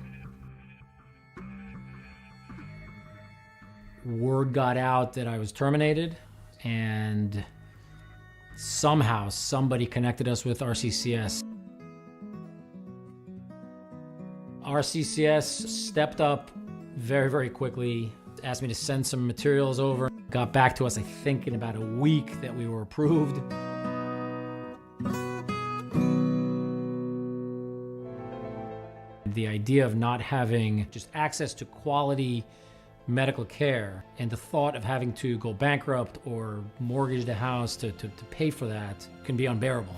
Speaker 19: Word got out that I was terminated, and somehow somebody connected us with RCCS. RCCS stepped up very, very quickly, asked me to send some materials over. Got back to us, I think, in about a week that we were approved. The idea of not having just access to quality medical care and the thought of having to go bankrupt or mortgage the house to pay for that can be unbearable.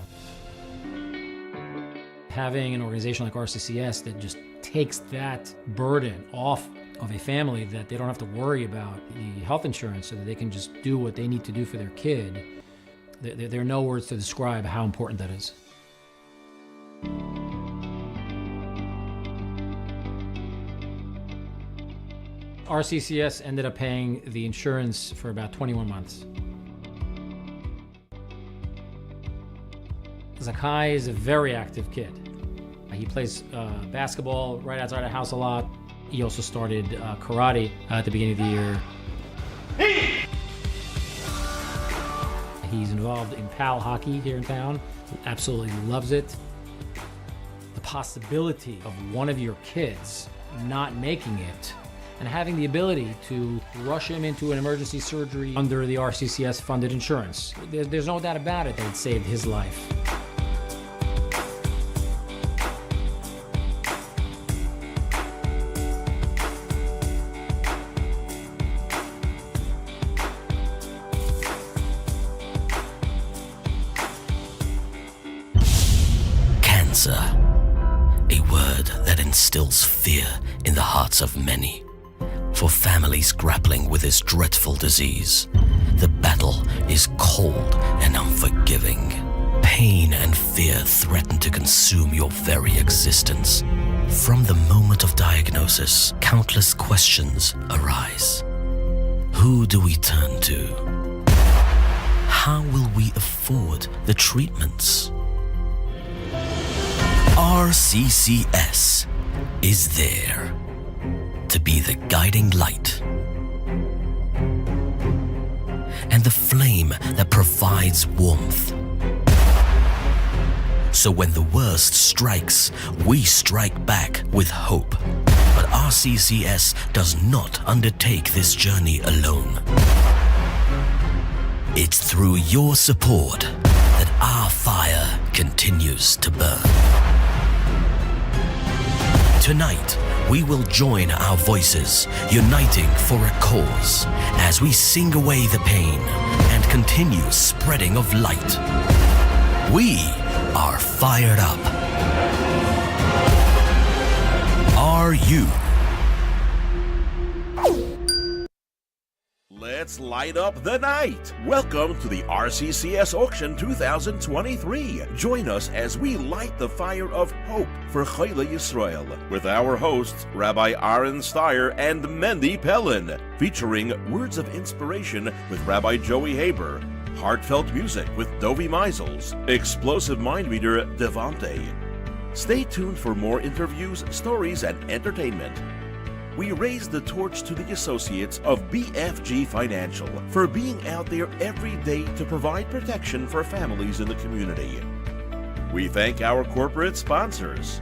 Speaker 19: Having an organization like RCCS that just takes that burden off of a family, that they don't have to worry about the health insurance, so that they can just do what they need to do for their kid, there are no words to describe how important that is. RCCS ended up paying the insurance for about 21 months. Zakai is a very active kid. He plays basketball right outside our house a lot. He also started karate at the beginning of the year. He's involved in PAL hockey here in town. Absolutely loves it. The possibility of one of your kids not making it and having the ability to rush him into an emergency surgery under the RCCS funded insurance. There's no doubt about it that it saved his life.
Speaker 20: A word that instills fear in the hearts of many. For families grappling with this dreadful disease, the battle is cold and unforgiving. Pain and fear threaten to consume your very existence. From the moment of diagnosis, countless questions arise. Who do we turn to? How will we afford the treatments? RCCS is there to be the guiding light and the flame that provides warmth. So when the worst strikes, we strike back with hope. But RCCS does not undertake this journey alone. It's through your support that our fire continues to burn. Tonight, we will join our voices, uniting for a cause, as we sing away the pain and continue spreading of light. We are fired up. Are you?
Speaker 21: Let's light up the night. Welcome to the RCCS Auction 2023. Join us as we light the fire of hope for Cholei Yisroel with our hosts, Rabbi Aaron Steyer and Mendy Pellin, featuring words of inspiration with Rabbi Joey Haber, heartfelt music with Dovi Meisels, explosive mind reader Devante. Stay tuned for more interviews, stories, and entertainment. We raise the torch to the associates of BFG Financial for being out there every day to provide protection for families in the community. We thank our corporate sponsors.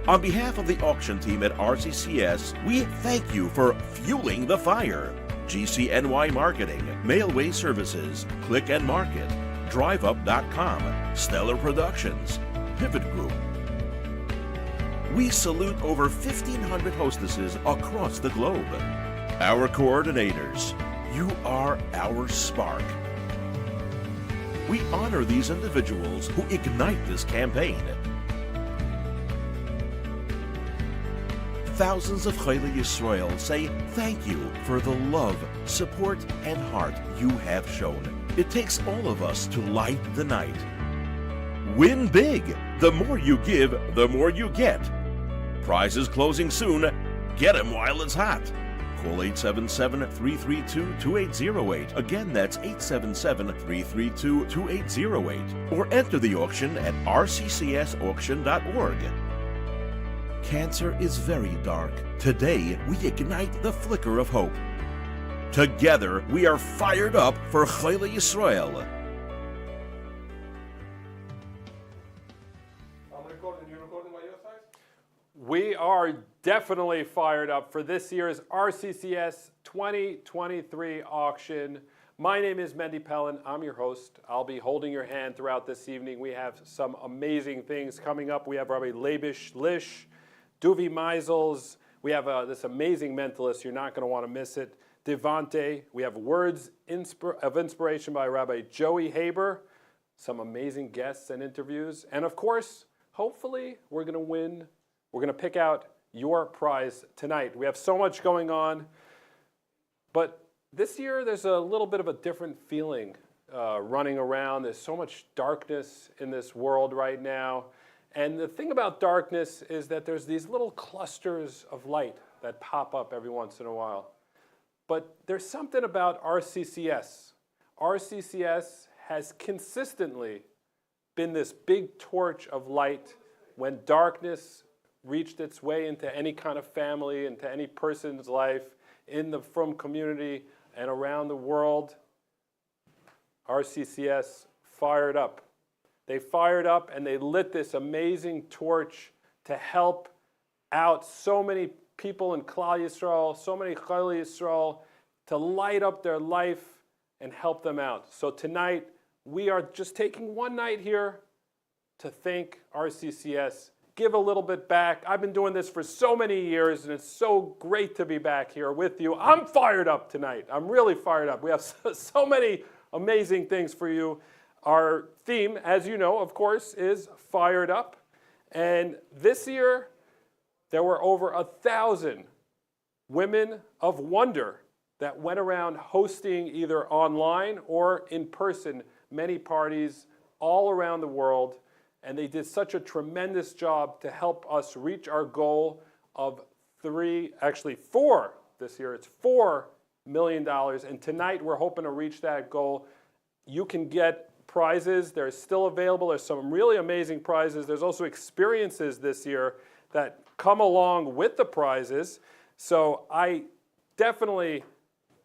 Speaker 21: On behalf of the auction team at RCCS, we thank you for fueling the fire. GCNY Marketing, Mailway Services, Click and Market, DriveUp.com, Stellar Productions, Pivot Group. We salute over 1,500 hostesses across the globe. Our coordinators, you are our spark. We honor these individuals who ignite this campaign. Thousands of Cholei Yisroel say thank you for the love, support, and heart you have shown. It takes all of us to light the night. Win big. The more you give, the more you get. Prizes closing soon. Get them while it's hot. Call 877-332-2808. Again, that's 877-332-2808. Or enter the auction at rccsauction.org. Cancer is very dark. Today, we ignite the flicker of hope. Together, we are fired up for Cholei Yisroel.
Speaker 22: We are definitely fired up for this year's RCCS 2023 auction. My name is Mendy Pellin. I'm your host. I'll be holding your hand throughout this evening. We have some amazing things coming up. We have Rabbi Leibish Lish, Dovi Meisels. We have this amazing mentalist. You're not going to want to miss it. Devante. We have words of inspiration by Rabbi Joey Haber. Some amazing guests and interviews. And of course, hopefully, we're going to win. We're going to pick out your prize tonight. We have so much going on, but this year there's a little bit of a different feeling running around. There's so much darkness in this world right now, and the thing about darkness is that there's these little clusters of light that pop up every once in a while. But there's something about RCCS. RCCS has consistently been this big torch of light when darkness reached its way into any kind of family, into any person's life, in the Frum community and around the world. RCCS fired up. They fired up and they lit this amazing torch to help out so many people in Klal Yisrael, so many Cholei Yisrael, to light up their life and help them out. So tonight, we are just taking one night here to thank RCCS, give a little bit back. I've been doing this for so many years, and it's so great to be back here with you. I'm fired up tonight. I'm really fired up. We have so many amazing things for you. Our theme, as you know, of course, is Fired Up. And this year, there were over 1,000 women of wonder that went around hosting either online or in person many parties all around the world. And they did such a tremendous job to help us reach our goal of four this year. It's $4 million. And tonight we're hoping to reach that goal. You can get prizes. They're still available. There's some really amazing prizes. There's also experiences this year that come along with the prizes. So I definitely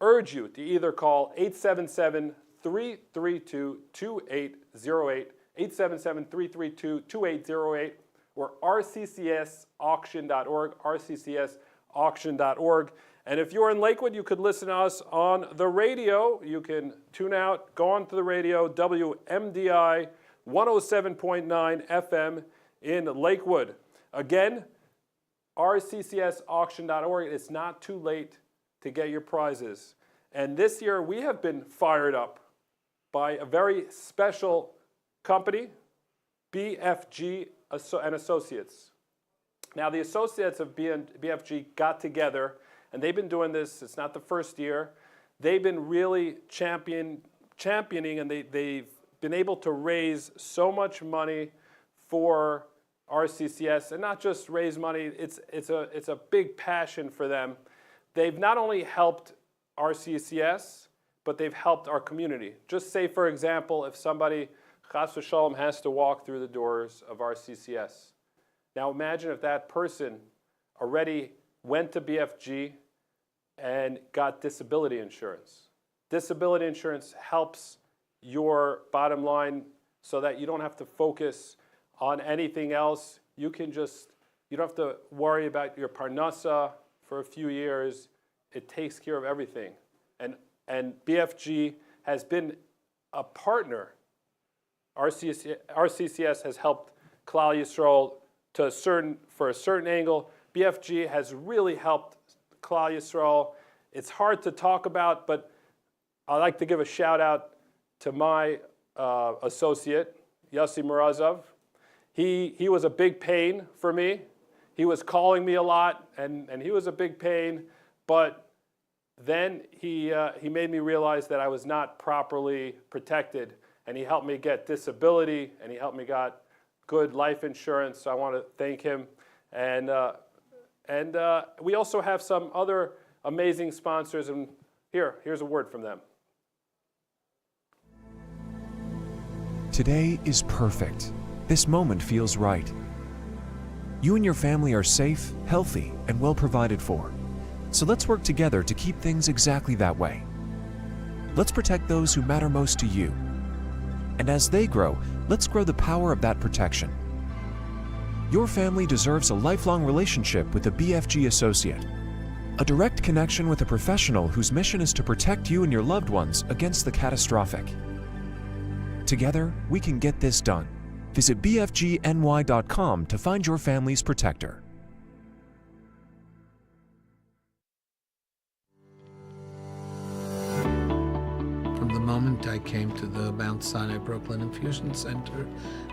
Speaker 22: urge you to either call 877-332-2808, 877-332-2808, or rccsauction.org, rccsauction.org. And if you're in Lakewood, you could listen to us on the radio. You can tune out, go on to the radio, WMDI 107.9 FM in Lakewood. Again, rccsauction.org. It's not too late to get your prizes. And this year, we have been fired up by a very special company, BFG and Associates. Now, the associates of BFG got together, and they've been doing this. It's not the first year. They've been really championing, and they've been able to raise so much money for RCCS, and not just raise money. It's a big passion for them. They've not only helped RCCS, but they've helped our community. Just say, for example, if somebody, chas v'shalom, has to walk through the doors of RCCS. Now imagine if that person already went to BFG and got disability insurance. Disability insurance helps your bottom line so that you don't have to focus on anything else. You don't have to worry about your parnasa for a few years. It takes care of everything. And BFG has been a partner. RCCS has helped Cholei Yisroel for a certain angle. BFG has really helped Cholei Yisroel. It's hard to talk about, but I'd like to give a shout out to my associate, Yossi Murazov. He was a big pain for me. He was calling me a lot, and he was a big pain, but then he made me realize that I was not properly protected, and he helped me get disability, and he helped me get good life insurance, so I want to thank him. And we also have some other amazing sponsors, and here's a word from them.
Speaker 11: Today is perfect. This moment feels right. You and your family are safe, healthy, and well provided for. So let's work together to keep things exactly that way. Let's protect those who matter most to you. And as they grow, let's grow the power of that protection. Your family deserves a lifelong relationship with a BFG associate. A direct connection with a professional whose mission is to protect you and your loved ones against the catastrophic. Together, we can get this done. Visit bfgny.com to find your family's protector.
Speaker 13: From the moment I came to the Mount Sinai Brooklyn Infusion Center,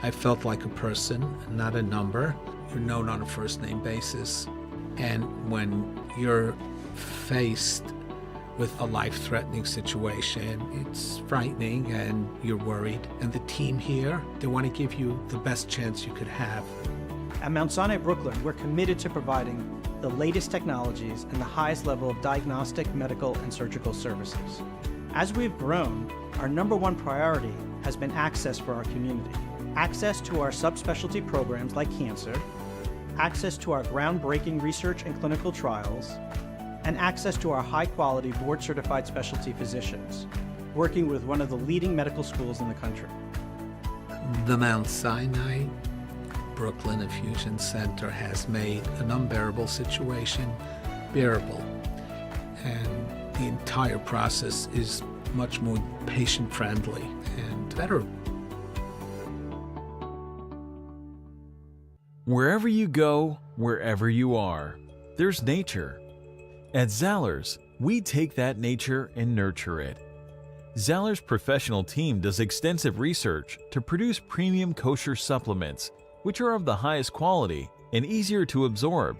Speaker 13: I felt like a person, not a number. You're known on a first-name basis. And when you're faced with a life-threatening situation, it's frightening and you're worried. And the team here, they want to give you the best chance you could have.
Speaker 23: At Mount Sinai Brooklyn, we're committed to providing the latest technologies and the highest level of diagnostic, medical, and surgical services. As we've grown, our number one priority has been access for our community. Access to our subspecialty programs like cancer, access to our groundbreaking research and clinical trials, and access to our high-quality board-certified specialty physicians, working with one of the leading medical schools in the country.
Speaker 13: The Mount Sinai Brooklyn Infusion Center has made an unbearable situation bearable, and the entire process is much more patient-friendly and better.
Speaker 24: Wherever you go, wherever you are, there's nature. At Zahler's, we take that nature and nurture it. Zahler's professional team does extensive research to produce premium kosher supplements which are of the highest quality and easier to absorb.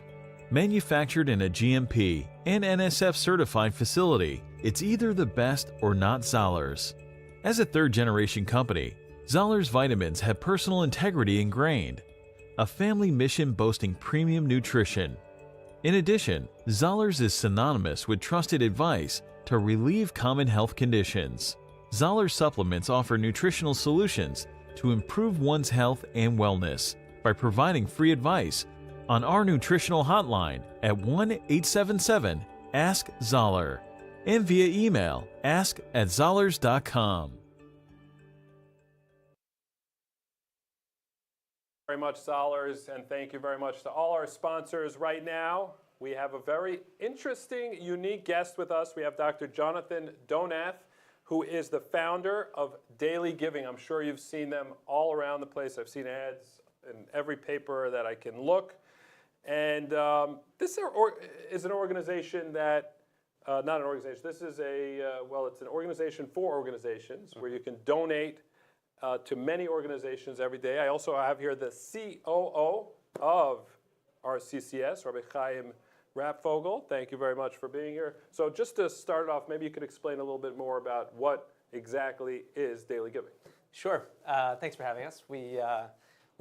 Speaker 24: Manufactured in a GMP and NSF certified facility, it's either the best or not Zahler's. As a third-generation company, Zahler's vitamins have personal integrity ingrained, a family mission boasting premium nutrition. In addition, Zahler's is synonymous with trusted advice to relieve common health conditions. Zahler's supplements offer nutritional solutions to improve one's health and wellness by providing free advice on our nutritional hotline at 1-877-ASK-ZAHLER and via email ask@zahlers.com.
Speaker 22: Very much, Zahlers, and thank you very much to all our sponsors. Right now, we have a very interesting, unique guest with us. We have Dr. Jonathan Donath, who is the founder of Daily Giving. I'm sure you've seen them all around the place. I've seen ads in every paper that I can look. And this is an organization that, not an organization, this is it's an organization for organizations where you can donate to many organizations every day. I also have here the COO of RCCS, Rabbi Chaim Rapfogel. Thank you very much for being here. So just to start off, maybe you could explain a little bit more about what exactly is Daily Giving.
Speaker 12: Sure. Thanks for having us. We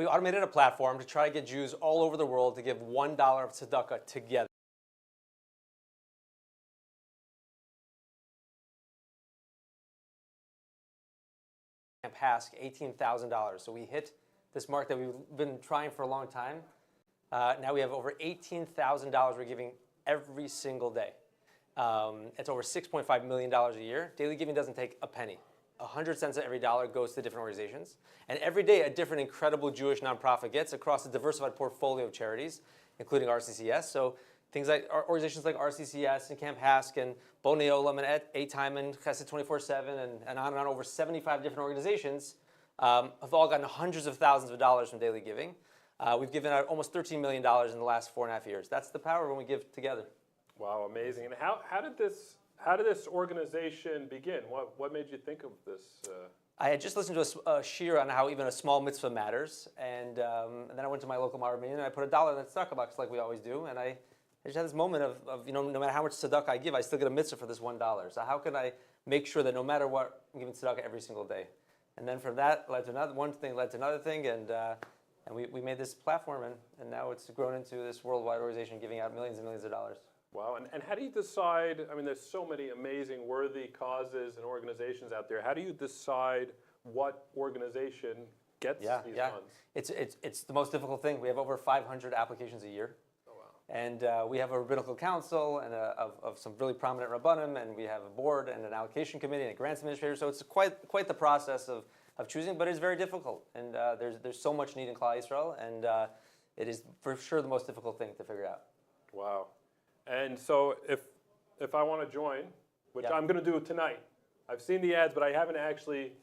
Speaker 12: automated a platform to try to get Jews all over the world to give $1 of tzedakah together. Past $18,000. So we hit this mark that we've been trying for a long time. Now we have over $18,000 we're giving every single day. It's over $6.5 million a year. Daily Giving doesn't take a penny. 100 cents of every dollar goes to different organizations. And every day a different incredible Jewish nonprofit gets across a diversified portfolio of charities, including RCCS. So things like organizations like RCCS and Camp Hask and Bonei Olam and A-Time and Chesed 24/7 and on, over 75 different organizations have all gotten hundreds of thousands of dollars from Daily Giving. We've given out almost $13 million in the last 4.5 years. That's the power when we give together.
Speaker 22: Wow, amazing. And how did this organization begin? What made you think of this?
Speaker 12: I had just listened to a shir on how even a small mitzvah matters, and then I went to my local Marabin and I put $1 in the tzedakah box like we always do, and I just had this moment of no matter how much tzedakah I give, I still get a mitzvah for this $1. So how can I make sure that no matter what, I'm giving tzedakah every single day? And then from that led to another one thing, led to another thing, and we made this platform, and now it's grown into this worldwide organization giving out millions and millions of dollars.
Speaker 22: Wow, and how do you decide, I mean, there's so many amazing, worthy causes and organizations out there. How do you decide what organization gets these funds?
Speaker 12: It's the most difficult thing. We have over 500 applications a year.
Speaker 22: Oh, wow.
Speaker 12: And we have a rabbinical council and of some really prominent rabbanim, and we have a board and an allocation committee and a grants administrator. So it's quite the process of choosing, but it's very difficult. And there's so much need in Cholei Yisroel, and it is for sure the most difficult thing to figure out.
Speaker 22: Wow. And so if I want to join, which I'm going to do tonight, I've seen the ads, but I haven't actually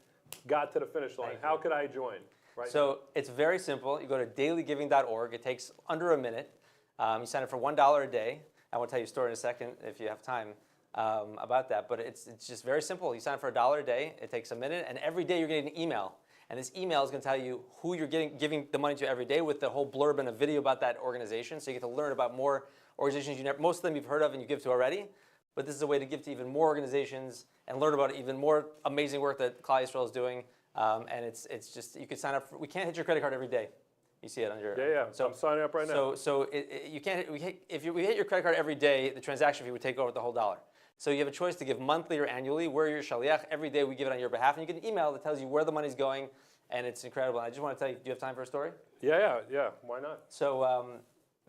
Speaker 22: got to the finish line. How could I join?
Speaker 12: So it's very simple. You go to dailygiving.org. It takes under a minute. You sign up for $1 a day. I will tell you a story in a second if you have time about that. But it's just very simple. You sign up for $1 a day. It takes a minute. And every day you're getting an email. And this email is going to tell you who you're giving the money to every day with the whole blurb and a video about that organization. So you get to learn about more organizations most of them you've heard of and you give to already. But this is a way to give to even more organizations and learn about even more amazing work that Cholei Yisroel is doing. And it's just, you can sign up we can't hit your credit card every day. You see it on your...
Speaker 22: Yeah. So I'm signing up right now.
Speaker 12: So you can't, if we hit your credit card every day, the transaction fee would take over the whole $1. So you have a choice to give monthly or annually. We're your shaliach. Every day we give it on your behalf. And you get an email that tells you where the money's going. And it's incredible. And I just want to tell you, do you have time for a story?
Speaker 22: Yeah. Why not?
Speaker 12: So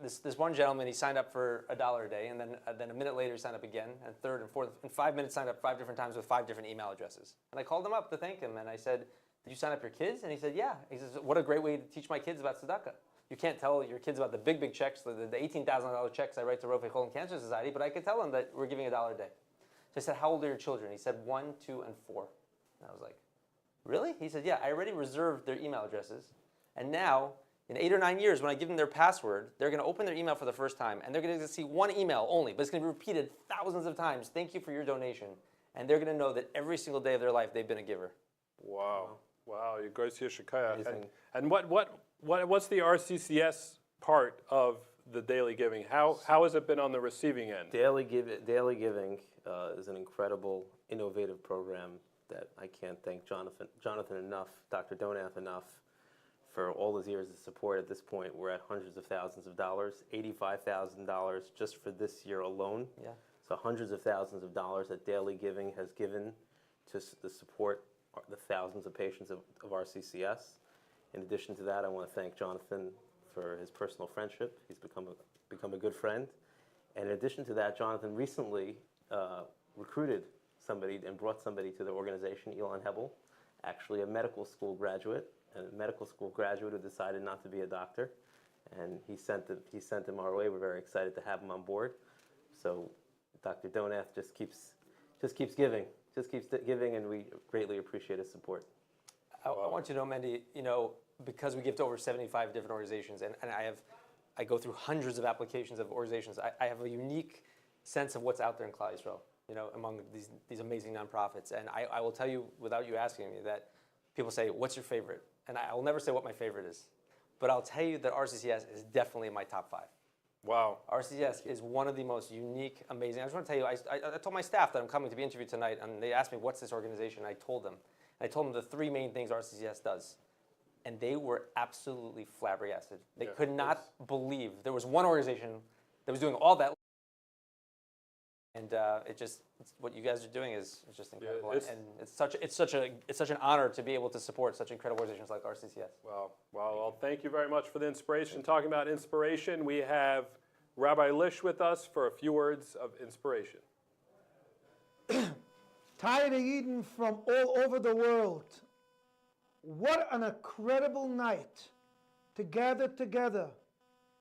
Speaker 12: this one gentleman, he signed up for $1 a day. And then a minute later, he signed up again. And third and fourth, in 5 minutes, signed up 5 different times with 5 different email addresses. And I called him up to thank him. And I said, did you sign up your kids? And he said, yeah. He says, what a great way to teach my kids about tzedakah. You can't tell your kids about the big checks, the $18,000 checks I write to Rofei Chol and Cancer Society, but I could tell them that we're giving $1 a day. So I said, how old are your children? He said, 1, 2, and 4. And I was like, really? He said, yeah, I already reserved their email addresses. And now, in 8 or 9 years, when I give them their password, they're going to open their email for the first time, and they're going to see one email only, but it's going to be repeated thousands of times. Thank you for your donation. And they're going to know that every single day of their life, they've been a giver.
Speaker 22: Wow. You guys here, Shikaya. And what What's the RCCS part of the daily giving? How has it been on the receiving end?
Speaker 14: Daily Giving is an incredible, innovative program that I can't thank Jonathan enough, Dr. Donath enough, for all his years of support. At this point, we're at hundreds of thousands of dollars, $85,000 just for this year alone.
Speaker 12: Yeah.
Speaker 14: So hundreds of thousands of dollars that Daily Giving has given to the support the thousands of patients of RCCS. In addition to that, I want to thank Jonathan for his personal friendship. He's become a good friend. And in addition to that, Jonathan recently recruited somebody and brought somebody to the organization, Elon Hebel, actually a medical school graduate who decided not to be a doctor. And he sent him our way. We're very excited to have him on board. So Dr. Donath just keeps giving, and we greatly appreciate his support.
Speaker 12: I want you to know, Mendy, because we give to over 75 different organizations, and I go through hundreds of applications of organizations, I have a unique sense of what's out there in Cholei Yisroel, among these amazing nonprofits. And I will tell you, without you asking me, that people say, what's your favorite? And I will never say what my favorite is. But I'll tell you that RCCS is definitely in my top 5.
Speaker 22: Wow.
Speaker 12: RCCS is one of the most unique, amazing. I just want to tell you, I told my staff that I'm coming to be interviewed tonight, and they asked me, what's this organization? I told them. I told them the 3 main things RCCS does. And they were absolutely flabbergasted. They could not believe there was one organization that was doing all that. And what you guys are doing is just incredible. And it's such an honor to be able to support such incredible organizations like RCCS.
Speaker 22: Well, thank you very much for the inspiration. Talking about inspiration, we have Rabbi Lish with us for a few words of inspiration.
Speaker 15: Tired of Eden from all over the world. What an incredible night to gather together.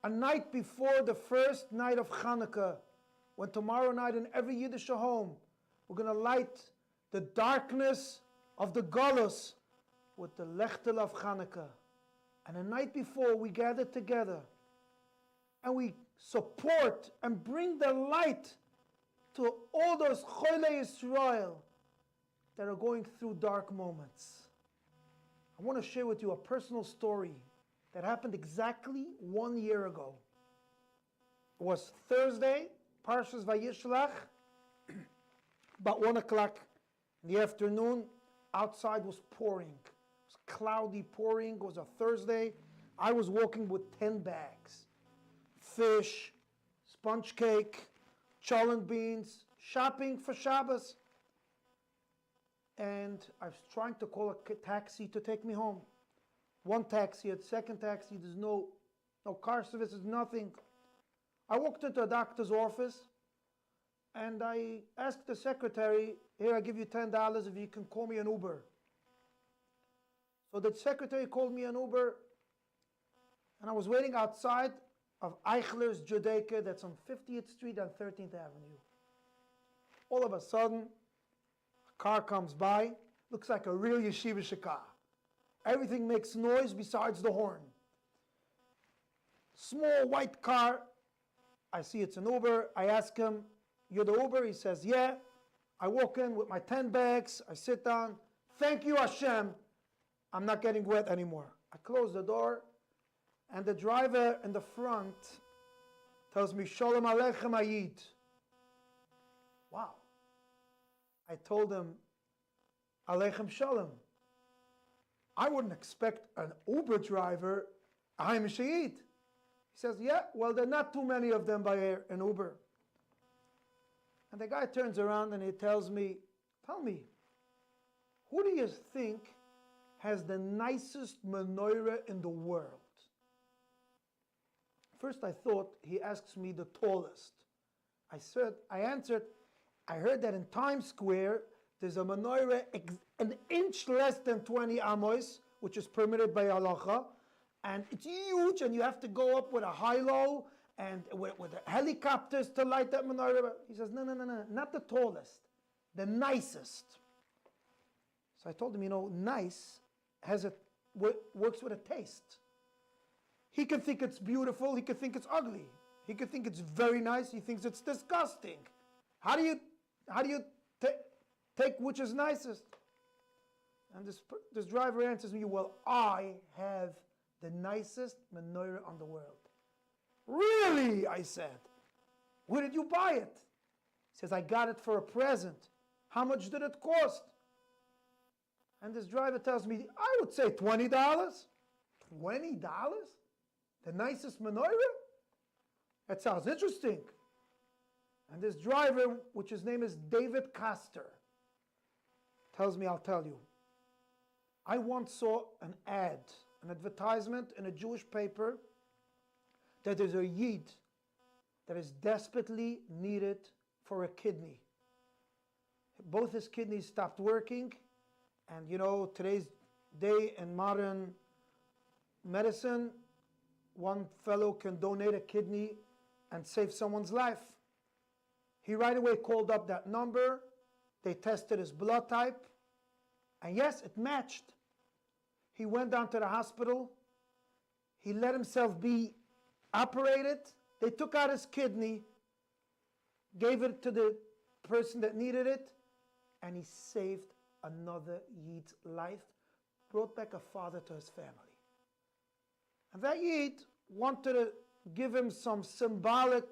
Speaker 15: A night before the first night of Hanukkah, when tomorrow night in every Yiddish home, we're going to light the darkness of the Golus with the Lechtel of Hanukkah. And the night before, we gather together and we support and bring the light to all those Cholei Yisroel that are going through dark moments. I want to share with you a personal story that happened exactly 1 year ago. It was Thursday, Parshas Vayishlach, about 1 o'clock in the afternoon. Outside was pouring. It was cloudy, pouring. It was a Thursday. I was walking with 10 bags. Fish, sponge cake, cholent beans, shopping for Shabbos. And I was trying to call a taxi to take me home. One taxi, a second taxi, there's no car service, there's nothing. I walked into a doctor's office and I asked the secretary, here, I give you $10 if you can call me an Uber. So the secretary called me an Uber and I was waiting outside of Eichler's Judaica, that's on 50th Street and 13th Avenue. All of a sudden, a car comes by, looks like a real yeshiva shakah. Everything makes noise besides the horn. Small white car. I see it's an Uber. I ask him, you're the Uber? He says, yeah. I walk in with my 10 bags. I sit down. Thank you, Hashem. I'm not getting wet anymore. I close the door, and the driver in the front tells me, Shalom Aleichem Ayid. Wow. I told him, Aleichem Shalom. I wouldn't expect an Uber driver, I'm a Shahid. He says, yeah, well, there are not too many of them by an Uber. And the guy turns around and he tells me, tell me, who do you think has the nicest menorah in the world? First I thought he asks me the tallest. I answered, I heard that in Times Square, there's a menorah an inch less than 20 amos, which is permitted by halacha, and it's huge, and you have to go up with a high-low and with the helicopters to light that menorah. He says, no, not the tallest, the nicest. So I told him, nice works with a taste. He could think it's beautiful, he could think it's ugly, he could think it's very nice, he thinks it's disgusting. How do you take which is nicest? And this driver answers me, well, I have The nicest menorah on the world. Really? I said. Where did you buy it? He says, I got it for a present. How much did it cost? And this driver tells me, I would say $20. $20? The nicest menorah? That sounds interesting. And this driver, which his name is David Castor, tells me, I'll tell you. I once saw an advertisement in a Jewish paper that there's a Yid that is desperately needed for a kidney. Both his kidneys stopped working, and you know, today's day in modern medicine, one fellow can donate a kidney and save someone's life. He right away called up that number, they tested his blood type, and yes, it matched. He went down to the hospital, he let himself be operated, they took out his kidney, gave it to the person that needed it, and he saved another Yid's life, brought back a father to his family. And that Yid wanted to give him some symbolic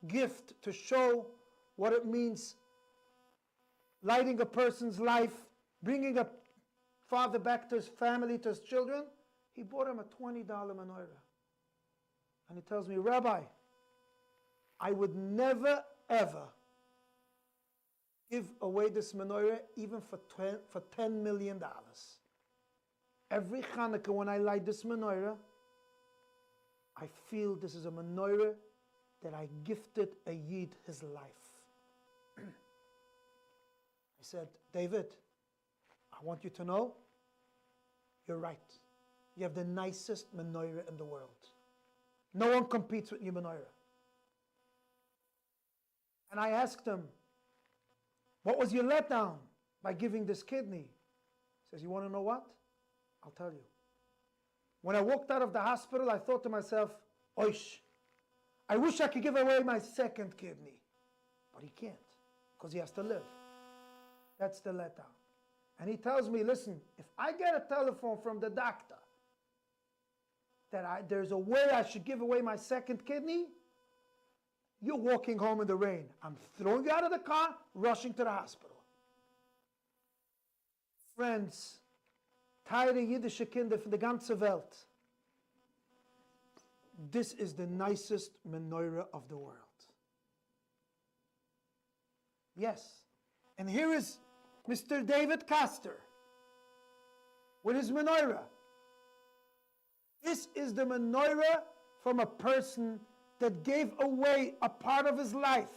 Speaker 15: gift to show what it means lighting a person's life, bringing a father back to his family, to his children. He bought him a $20 menorah. And he tells me, Rabbi, I would never ever give away this menorah even for $10 million. Every Hanukkah when I light this menorah, I feel this is a menorah that I gifted a Yid his life. I said, David, I want you to know, you're right. You have the nicest menorah in the world. No one competes with your menorah. And I asked him, what was your letdown by giving this kidney? He says, you want to know what? I'll tell you. When I walked out of the hospital, I thought to myself, oish, I wish I could give away my second kidney. But he can't, because he has to live. That's the letdown. And he tells me, listen, if I get a telephone from the doctor that there's a way I should give away my second kidney, you're walking home in the rain. I'm throwing you out of the car, rushing to the hospital. Friends, teure jüdische Kinder von der ganzen Welt. This is the nicest menorah of the world. Yes. And here is Mr. David Castor with his menorah. This is the menorah from a person that gave away a part of his life.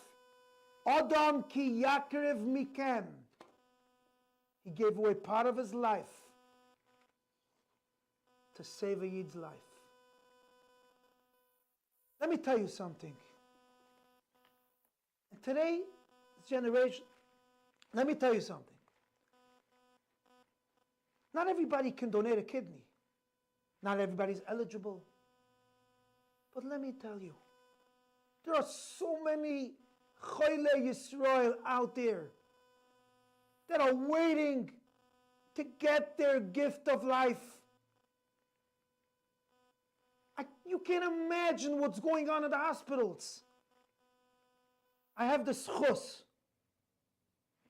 Speaker 15: Adam ki yakrev mikem. He gave away part of his life to save a Yid's life. Let me tell you something. In today's generation, let me tell you something. Not everybody can donate a kidney. Not everybody's eligible. But let me tell you, there are so many Cholei Yisroel out there that are waiting to get their gift of life. You can't imagine what's going on in the hospitals. I have the schus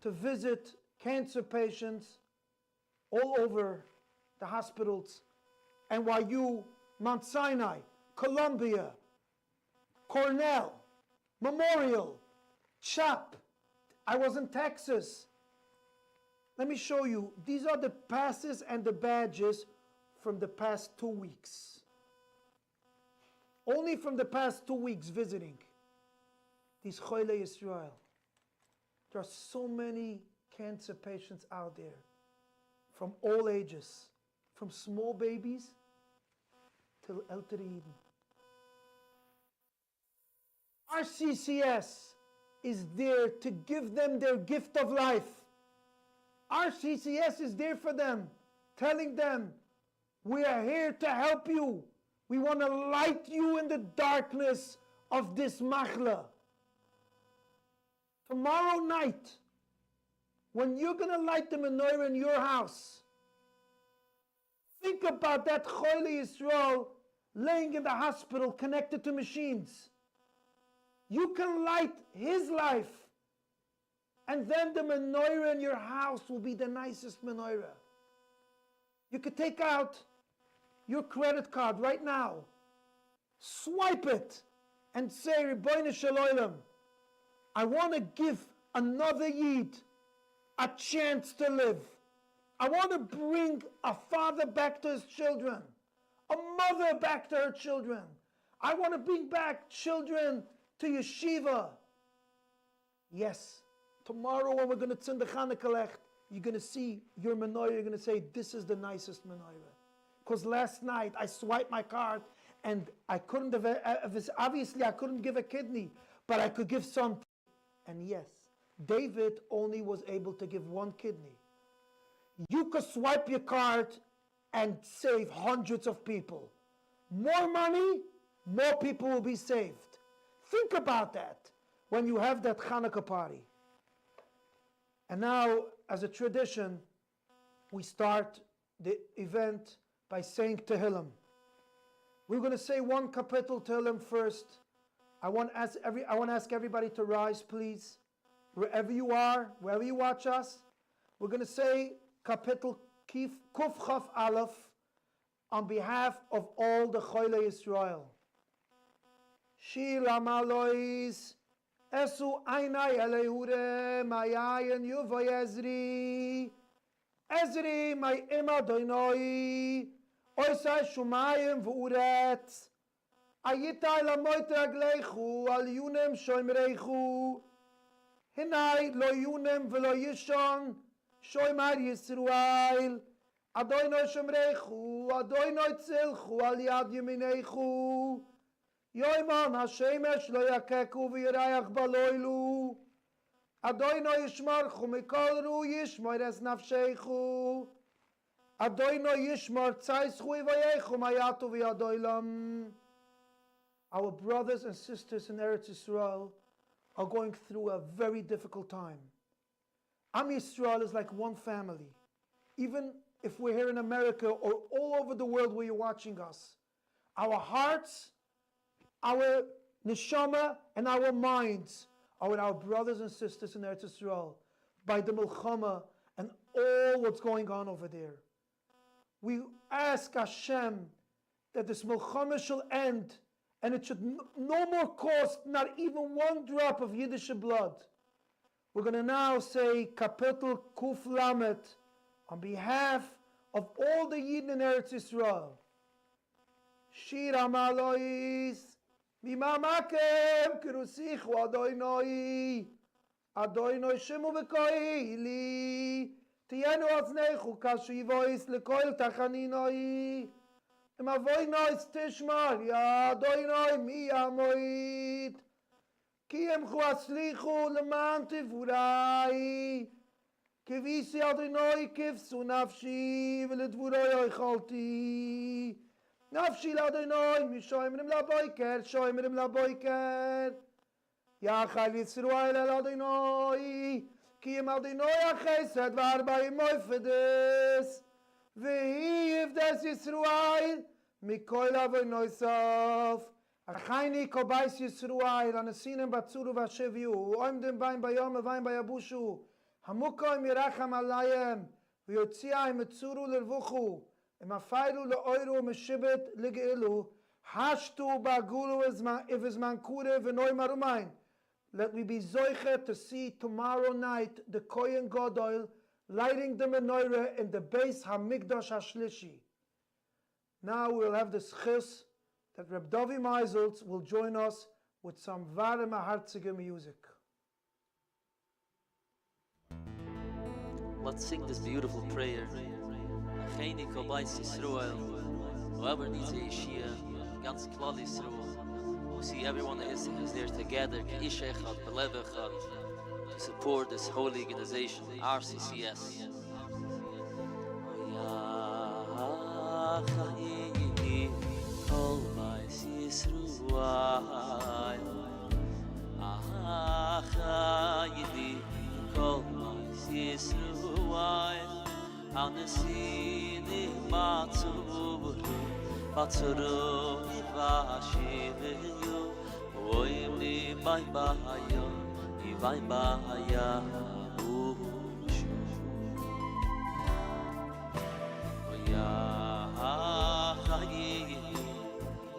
Speaker 15: to visit cancer patients all over the hospitals, NYU, Mount Sinai, Columbia, Cornell, Memorial, CHOP. I was in Texas. Let me show you. These are the passes and the badges from the past 2 weeks. Only from the past 2 weeks visiting these Cholei Yisroel. There are so many cancer patients out there from all ages, from small babies till elderly Eden. RCCS is there to give them their gift of life. RCCS is there for them, telling them, we are here to help you. We want to light you in the darkness of this machla. Tomorrow night, when you're going to light the menorah in your house, Think about that Cholei Yisroel laying in the hospital connected to machines. You can light his life, and then the menorah in your house will be the nicest menorah. You could take out your credit card right now, swipe it, and say, Ribono Shel Olam, I want to give another Yid a chance to live. I want to bring a father back to his children, a mother back to her children. I want to bring back children to yeshiva. Yes, tomorrow when we're going to tzin the Chanukah Lech, you're going to see your menorah, you're going to say, this is the nicest menorah. Because last night I swiped my card and I couldn't have, obviously I couldn't give a kidney, but I could give something. And yes, David only was able to give one kidney. You could swipe your card and save hundreds of people. More money, more people will be saved. Think about that when you have that Hanukkah party. And now, as a tradition, we start the event by saying tehillim. We're going to say one kapitel tehillim first. I want to ask everybody to rise, please. Wherever you are, wherever you watch us, we're going to say kapitel Kuf Chaf Aleph on behalf of all the Cholei Yisroel. Shir Amalois Esu Ainai Elehure Mayayan Yuvoy Ezri Ezri my Ema Doinoi Oisai Shumayim Vuret Ayitai Lamoite Agleichu Al Yunem Shoimreichu Hinai Lo Yunem Velo Yishon Shoimar Yisroel Adoinoi Shomreichu Adoinoi Tzilchu Al Yad Yemineichu Yoiman Hashemesh Lo Yakeku V'Yirayach Baloilu Adoinoi Yishmarchu Mikol Ru Yishmor Es Nafsheichu Adoinoi Yishmor Tzaischu Ivayechu Mayatu V'Yadoilam. Our brothers and sisters in Eretz Yisrael are going through a very difficult time. Am Yisrael is like one family. Even if we're here in America or all over the world where you're watching us, our hearts, our neshama, and our minds are with our brothers and sisters in Eretz Yisrael by the milchama and all what's going on over there. We ask Hashem that this milchama shall end and it should no more cost not even one drop of Yiddish blood. We're going to now say Kapitel Kuf Lamet on behalf of all the Yidden in Eretz Yisrael. Shir Amalois Mimamakem Kirusichu Adoinoi Adoinoi Shimu Bekoili Tienu Atznechu Kashivois Lekoil Tachaninoi Emavoinois Tishmar Ya Adoinoi Mi Amoit Ki Emchu Aslichu Leman Tivurai Kivisi Adonai Kivsu Nafshi V'ledvuroi Oicholti Nafshi L'Adonai Mishoimrim Laboiker Shoimrim Laboiker Yachal Yisroel El Adonai Ki Im Adonai HaChesed V'Arbaim Moifedes V'hi Yivdes Yisroel Mikol Adonai Sof Achayni Kobais Yisroel Anasinem Batzuru V'Sheviu Oimdim Baim Bayom V'Baim Bayabushu Hamukoim Yeracham Alayim V'Yotziaim Etzuru L'Rvuchu Emafailu L'Oiru Meshibet L'Geilu Hashtu Ba'Gulu Evizman Kure V'Noi Marumain. Let me be zoiche to see tomorrow night the Kohen Gadol lighting the menorah in the base Hamikdash Hashlishi. Now we'll have the schis that Reb Dovi Meisels will join us with some Vare Maharzige music.
Speaker 6: Let's sing this beautiful prayer. Acheni Kobais Yisroel. Whoever needs a Yeshia, ganz Klal Yisroel. We see everyone is there together, Ish Echad, Belev Echad, to support this holy organization, RCCS. Acheni Kobais Yisroel. Acheni Kobais Yisroel. Anasini man batzuru batzuru ivashivu oimni bye bye bye bye ya hayi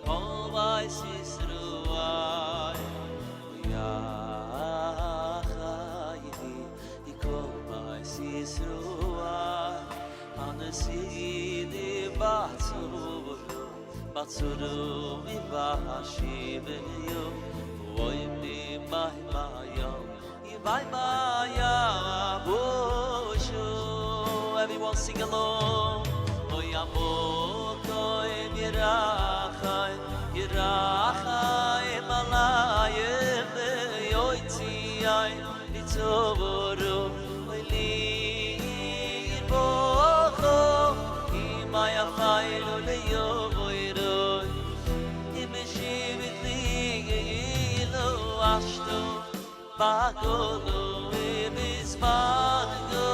Speaker 6: all I see through ya hayi all I see through anasidi batzuru batzuru ivashivu oimni bye bye bye everyone sing along oy amoko em yerachai yerachai malayem yoitzi ay nitzovoru oy li bocho imay afaylo leyovoiro imeshivit li lo ashto bagolo ibismago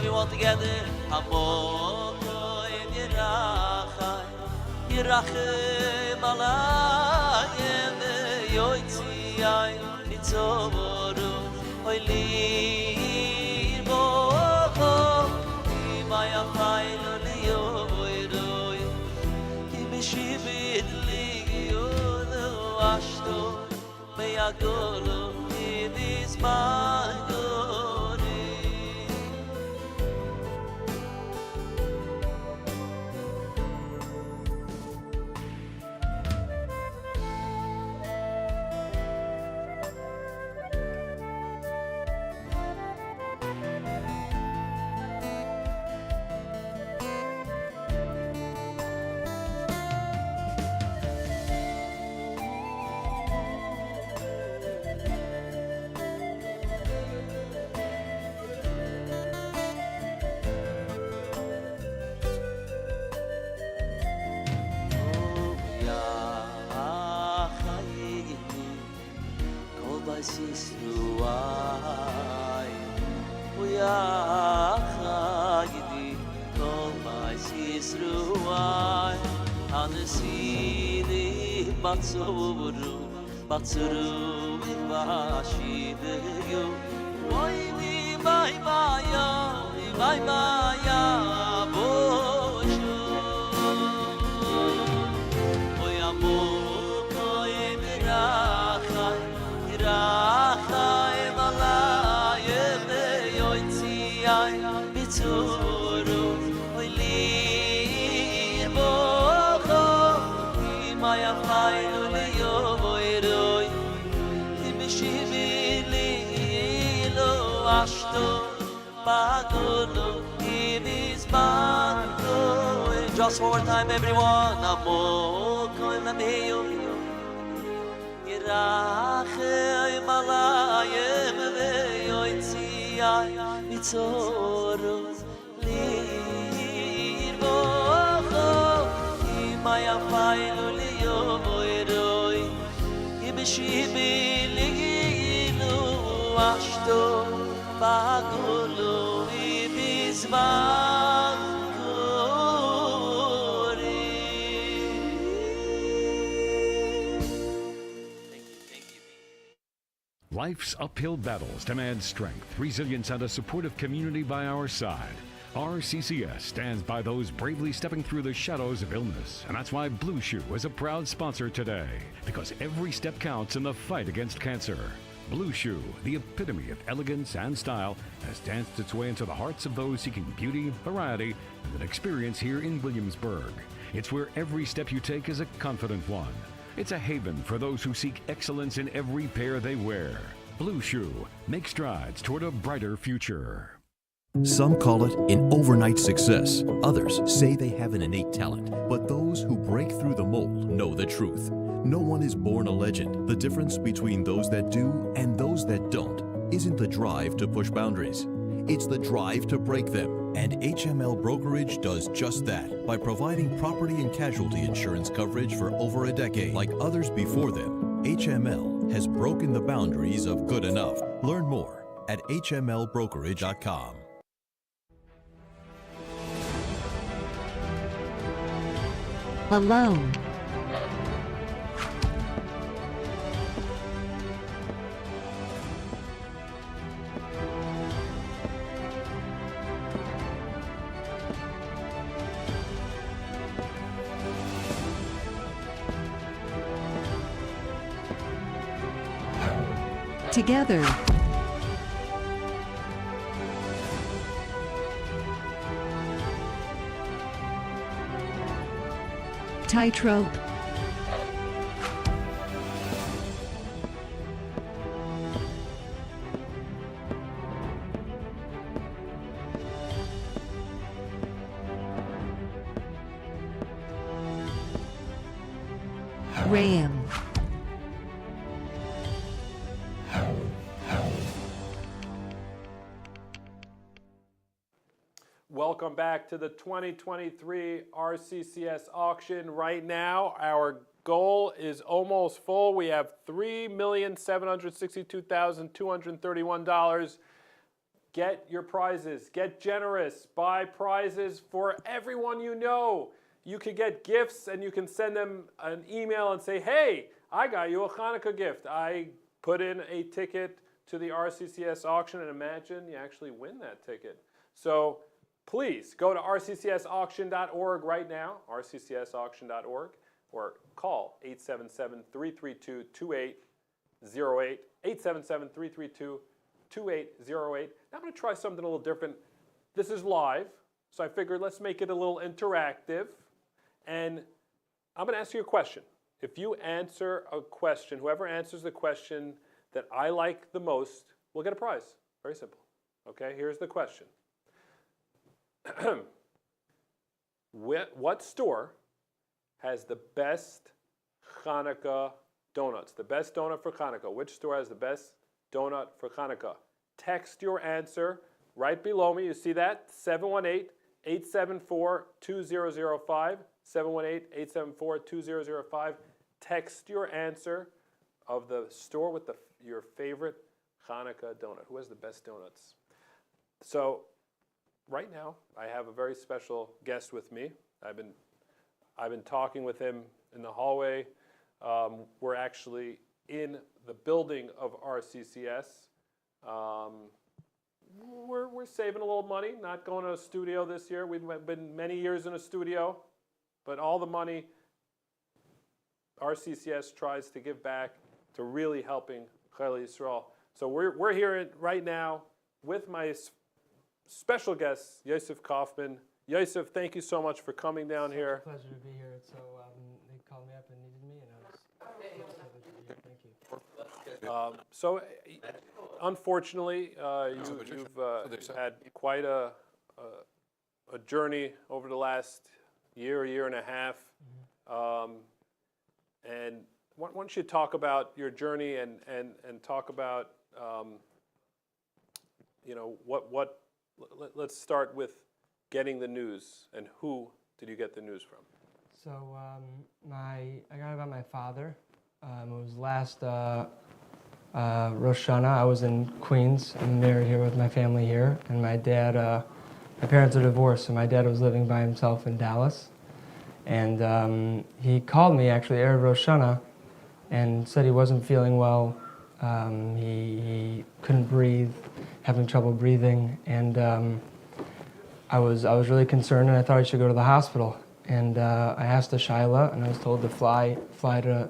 Speaker 6: everyone together amoko em yerachai yerachim alayem yoitzi ay nitzovoru oy li bocho imay afaylo leyovoiro imeshivit li yolo ashto meyagolo ibismago batzuru batzuru ivashivu oy mi bye bye bosho oy amoko em yerachai yerachai malayem yoitzi ay bitzuru oy li bocho imay afaylo leyovoiro imeshivit li lo ashto bagolo ibismago just one more time everyone amoko em yerachim alayem yoitzi ay nitzovoru li bocho imay afaylo leyovoiro imeshivit li lo ashto bagolo ibismago
Speaker 7: Life's uphill battles demand strength, resilience, and a supportive community by our side. RCCS stands by those bravely stepping through the shadows of illness, and that's why Blue Shoe is a proud sponsor today, because every step counts in the fight against cancer. Blue Shoe, the epitome of elegance and style, has danced its way into the hearts of those seeking beauty, variety, and an experience here in Williamsburg. It's where every step you take is a confident one. It's a haven for those who seek excellence in every pair they wear. Blue Shoe, make strides toward a brighter future.
Speaker 8: Some call it an overnight success. Others say they have an innate talent. But those who break through the mold know the truth. No one is born a legend. The difference between those that do and those that don't isn't the drive to push boundaries. It's the drive to break them. And HML Brokerage does just that by providing property and casualty insurance coverage for over a decade. Like others before them, HML has broken the boundaries of good enough. Learn more at hmlbrokerage.com.
Speaker 4: alone. Together. Tightrope. Ram.
Speaker 22: Welcome back to the 2023 RCCS auction. Right now, our goal is almost full. We have $3,762,231. Get your prizes. Get generous. Buy prizes for everyone you know. You can get gifts and you can send them an email and say, hey, I got you a Hanukkah gift. I put in a ticket to the RCCS auction, and imagine you actually win that ticket. So please go to rccsauction.org right now, rccsauction.org, or call 877-332-2808, 877-332-2808. Now I'm going to try something a little different. This is live, so I figured let's make it a little interactive. And I'm going to ask you a question. If you answer a question, whoever answers the question that I like the most will get a prize. Very simple. Okay, here's the question. What store has the best Hanukkah donuts? The best donut for Hanukkah. Which store has the best donut for Hanukkah? Text your answer right below me. You see that? 718-874-2005. 718-874-2005. Text your answer of the store with your favorite Hanukkah donut. Who has the best donuts? So right now, I have a very special guest with me. I've been talking with him in the hallway. We're actually in the building of RCCS. We're saving a little money, not going to a studio this year. We've been many years in a studio, but all the money RCCS tries to give back to really helping Cholei Yisroel. So we're here right now with my special guest, Yosef Kaufman. Yosef, thank you so much for coming down here.
Speaker 9: It's a pleasure to be here. So they called me up and needed me, and I was thank you.
Speaker 22: So, unfortunately, you've had quite a journey over the last year and a half. And why don't you talk about your journey and talk about, let's start with getting the news, and who did you get the news from?
Speaker 9: So I got it about my father. It was last Rosh Hashanah. I was in Queens. I'm married here with my family here, and my dad, my parents are divorced, so my dad was living by himself in Dallas. And he called me actually erev Rosh Hashanah and said he wasn't feeling well. He couldn't breathe, having trouble breathing, and I was really concerned, and I thought I should go to the hospital. And I asked a Shaila, and I was told to fly to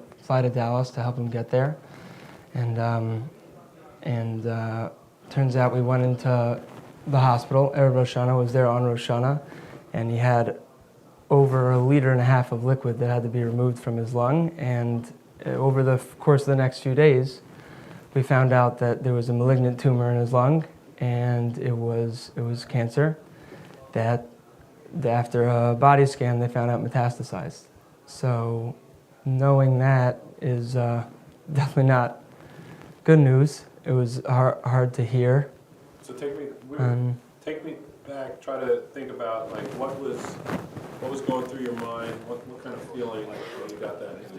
Speaker 9: Dallas to help him get there. And turns out we went into the hospital. erev Rosh Hashanah, was there on Rosh Hashanah, and he had over 1.5 liters of liquid that had to be removed from his lung. And over the course of the next few days, we found out that there was a malignant tumor in his lung, and it was cancer that after a body scan they found out metastasized. So knowing that is definitely not good news. It was hard to hear.
Speaker 22: So take me back. Try to think about like what was going through your mind. What kind of feeling when you got that news?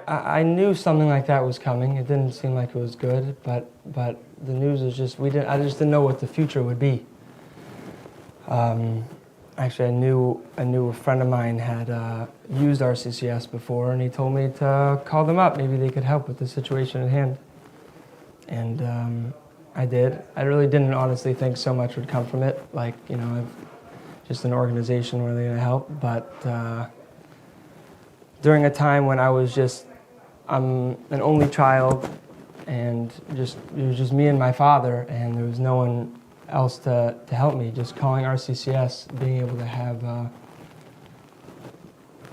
Speaker 9: I knew something like that was coming. It didn't seem like it was good, but the news was just I just didn't know what the future would be. Actually, I knew a friend of mine had used RCCS before, and he told me to call them up. Maybe they could help with the situation at hand. And I did. I really didn't honestly think so much would come from it. Like, just an organization where they're going to help. But during a time when I'm an only child, and it was just me and my father, and there was no one else to help me. Just calling RCCS, being able to have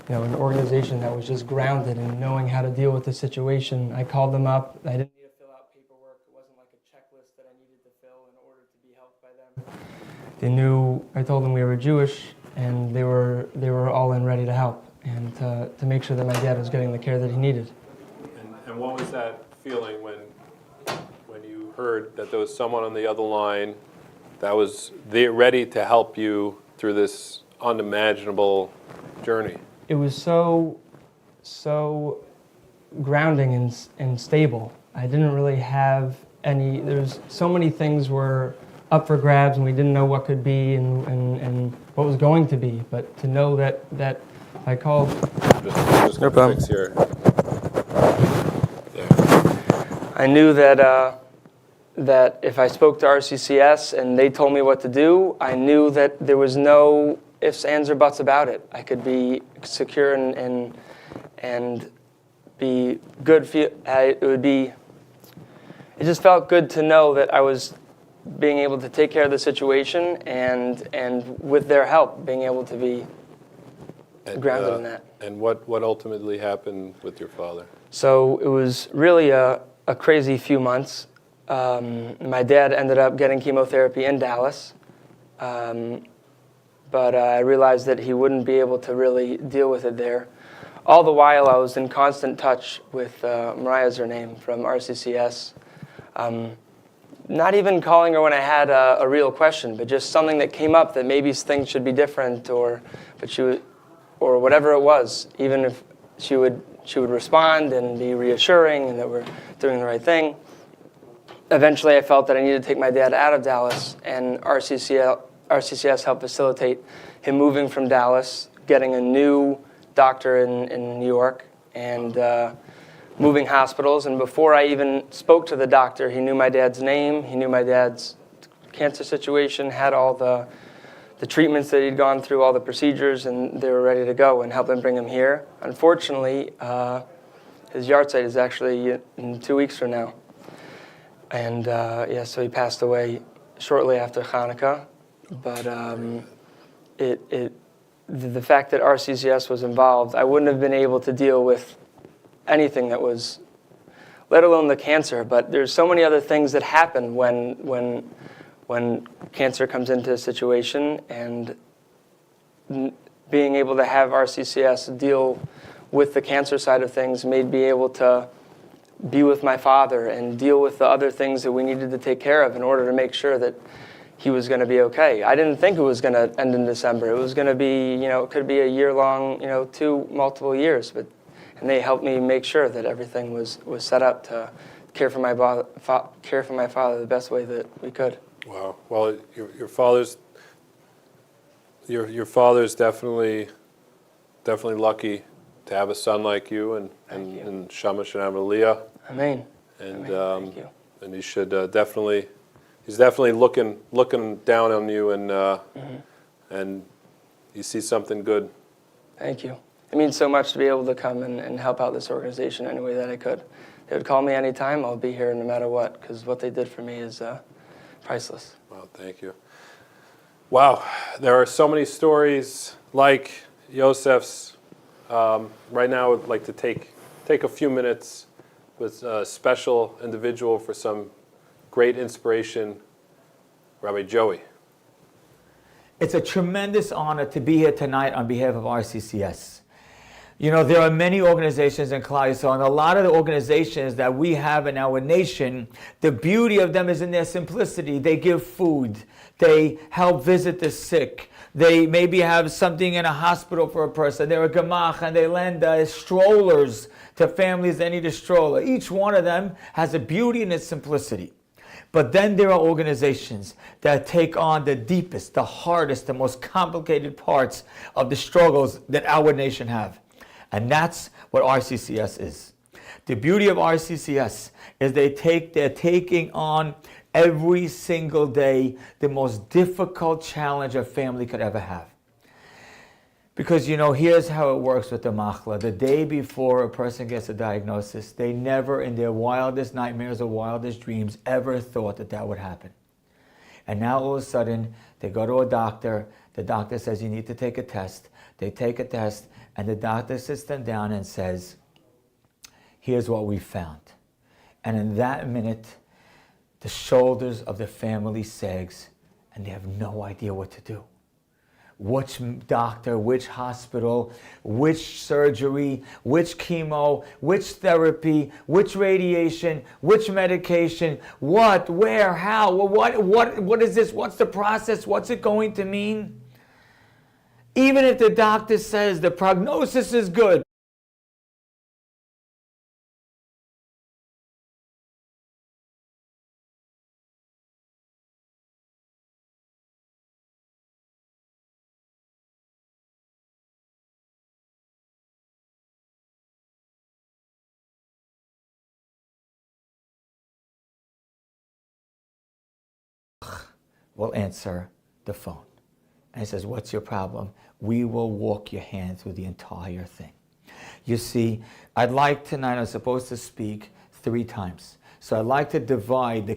Speaker 9: an organization that was just grounded and knowing how to deal with the situation. I called them up. I didn't need to fill out paperwork. It wasn't like a checklist that I needed to fill in order to be helped by them. They knew. I told them we were Jewish, and they were all in ready to help and to make sure that my dad was getting the care that he needed.
Speaker 22: And what was that feeling when you heard that there was someone on the other line that was there ready to help you through this unimaginable journey?
Speaker 9: It was so grounding and stable. I didn't really have any. There's so many things were up for grabs, and we didn't know what could be and what was going to be. But to know that I called.
Speaker 22: Just no problem. Fix here.
Speaker 9: I knew that if I spoke to RCCS and they told me what to do, I knew that there was no ifs, ands, or buts about it. I could be secure and be good. It just felt good to know that I was being able to take care of the situation and with their help, being able to be grounded in that.
Speaker 22: And what ultimately happened with your father? So
Speaker 9: it was really a crazy few months. My dad ended up getting chemotherapy in Dallas, but I realized that he wouldn't be able to really deal with it there. All the while, I was in constant touch with Mariah's her name from RCCS. Not even calling her when I had a real question, but just something that came up that maybe things should be different, or whatever it was. Even if she would respond and be reassuring and that we're doing the right thing. Eventually, I felt that I needed to take my dad out of Dallas, and RCCS helped facilitate him moving from Dallas, getting a new doctor in New York, and moving hospitals. And before I even spoke to the doctor, he knew my dad's name, he knew my dad's cancer situation, had all the treatments that he'd gone through, all the procedures, and they were ready to go and help him bring him here. Unfortunately, his yard site is actually in 2 weeks from now. And so he passed away shortly after Hanukkah. But the fact that RCCS was involved, I wouldn't have been able to deal with anything that was, let alone the cancer. But there's so many other things that happen when cancer comes into a situation, and being able to have RCCS deal with the cancer side of things made me able to be with my father and deal with the other things that we needed to take care of in order to make sure that he was going to be okay. I didn't think it was going to end in December. It was going to be, it could be a year long, multiple years. And they helped me make sure that everything was set up to care for my father the best way that we could.
Speaker 22: Wow. Well, your father's definitely lucky to have a son like you, and Shamash and Aliyah.
Speaker 9: Amen.
Speaker 22: And
Speaker 9: Thank you.
Speaker 22: And he should he's definitely looking down on you, and you see something good.
Speaker 9: Thank you. It means so much to be able to come and help out this organization any way that I could. They would call me anytime. I'll be here no matter what, because what they did for me is priceless.
Speaker 22: Well, thank you. Wow, there are so many stories like Yosef's. Right now, I'd like to take a few minutes with a special individual for some great inspiration, Rabbi Joey.
Speaker 3: It's a tremendous honor to be here tonight on behalf of RCCS. There are many organizations in Cholei Yisroel, and a lot of the organizations that we have in our nation, the beauty of them is in their simplicity. They give food. They help visit the sick. They maybe have something in a hospital for a person. They're a gemach, and they lend strollers to families that need a stroller. Each one of them has a beauty in its simplicity. But then there are organizations that take on the deepest, the hardest, the most complicated parts of the struggles that our nation have. And that's what RCCS is. The beauty of RCCS is they're taking on every single day the most difficult challenge a family could ever have. Because, here's how it works with the machla. The day before a person gets a diagnosis, they never in their wildest nightmares or wildest dreams ever thought that would happen. And now all of a sudden, they go to a doctor. The doctor says, you need to take a test. They take a test, and the doctor sits them down and says, here's what we found. And in that minute, the shoulders of the family sags, and they have no idea what to do. Which doctor, which hospital, which surgery, which chemo, which therapy, which radiation, which medication, what, where, how, what is this, what's the process, what's it going to mean? Even if the doctor says the prognosis is good, will answer the phone. And he says, what's your problem? We will walk your hand through the entire thing. You see, I'd like tonight, I'm supposed to speak 3 times. So I'd like to divide the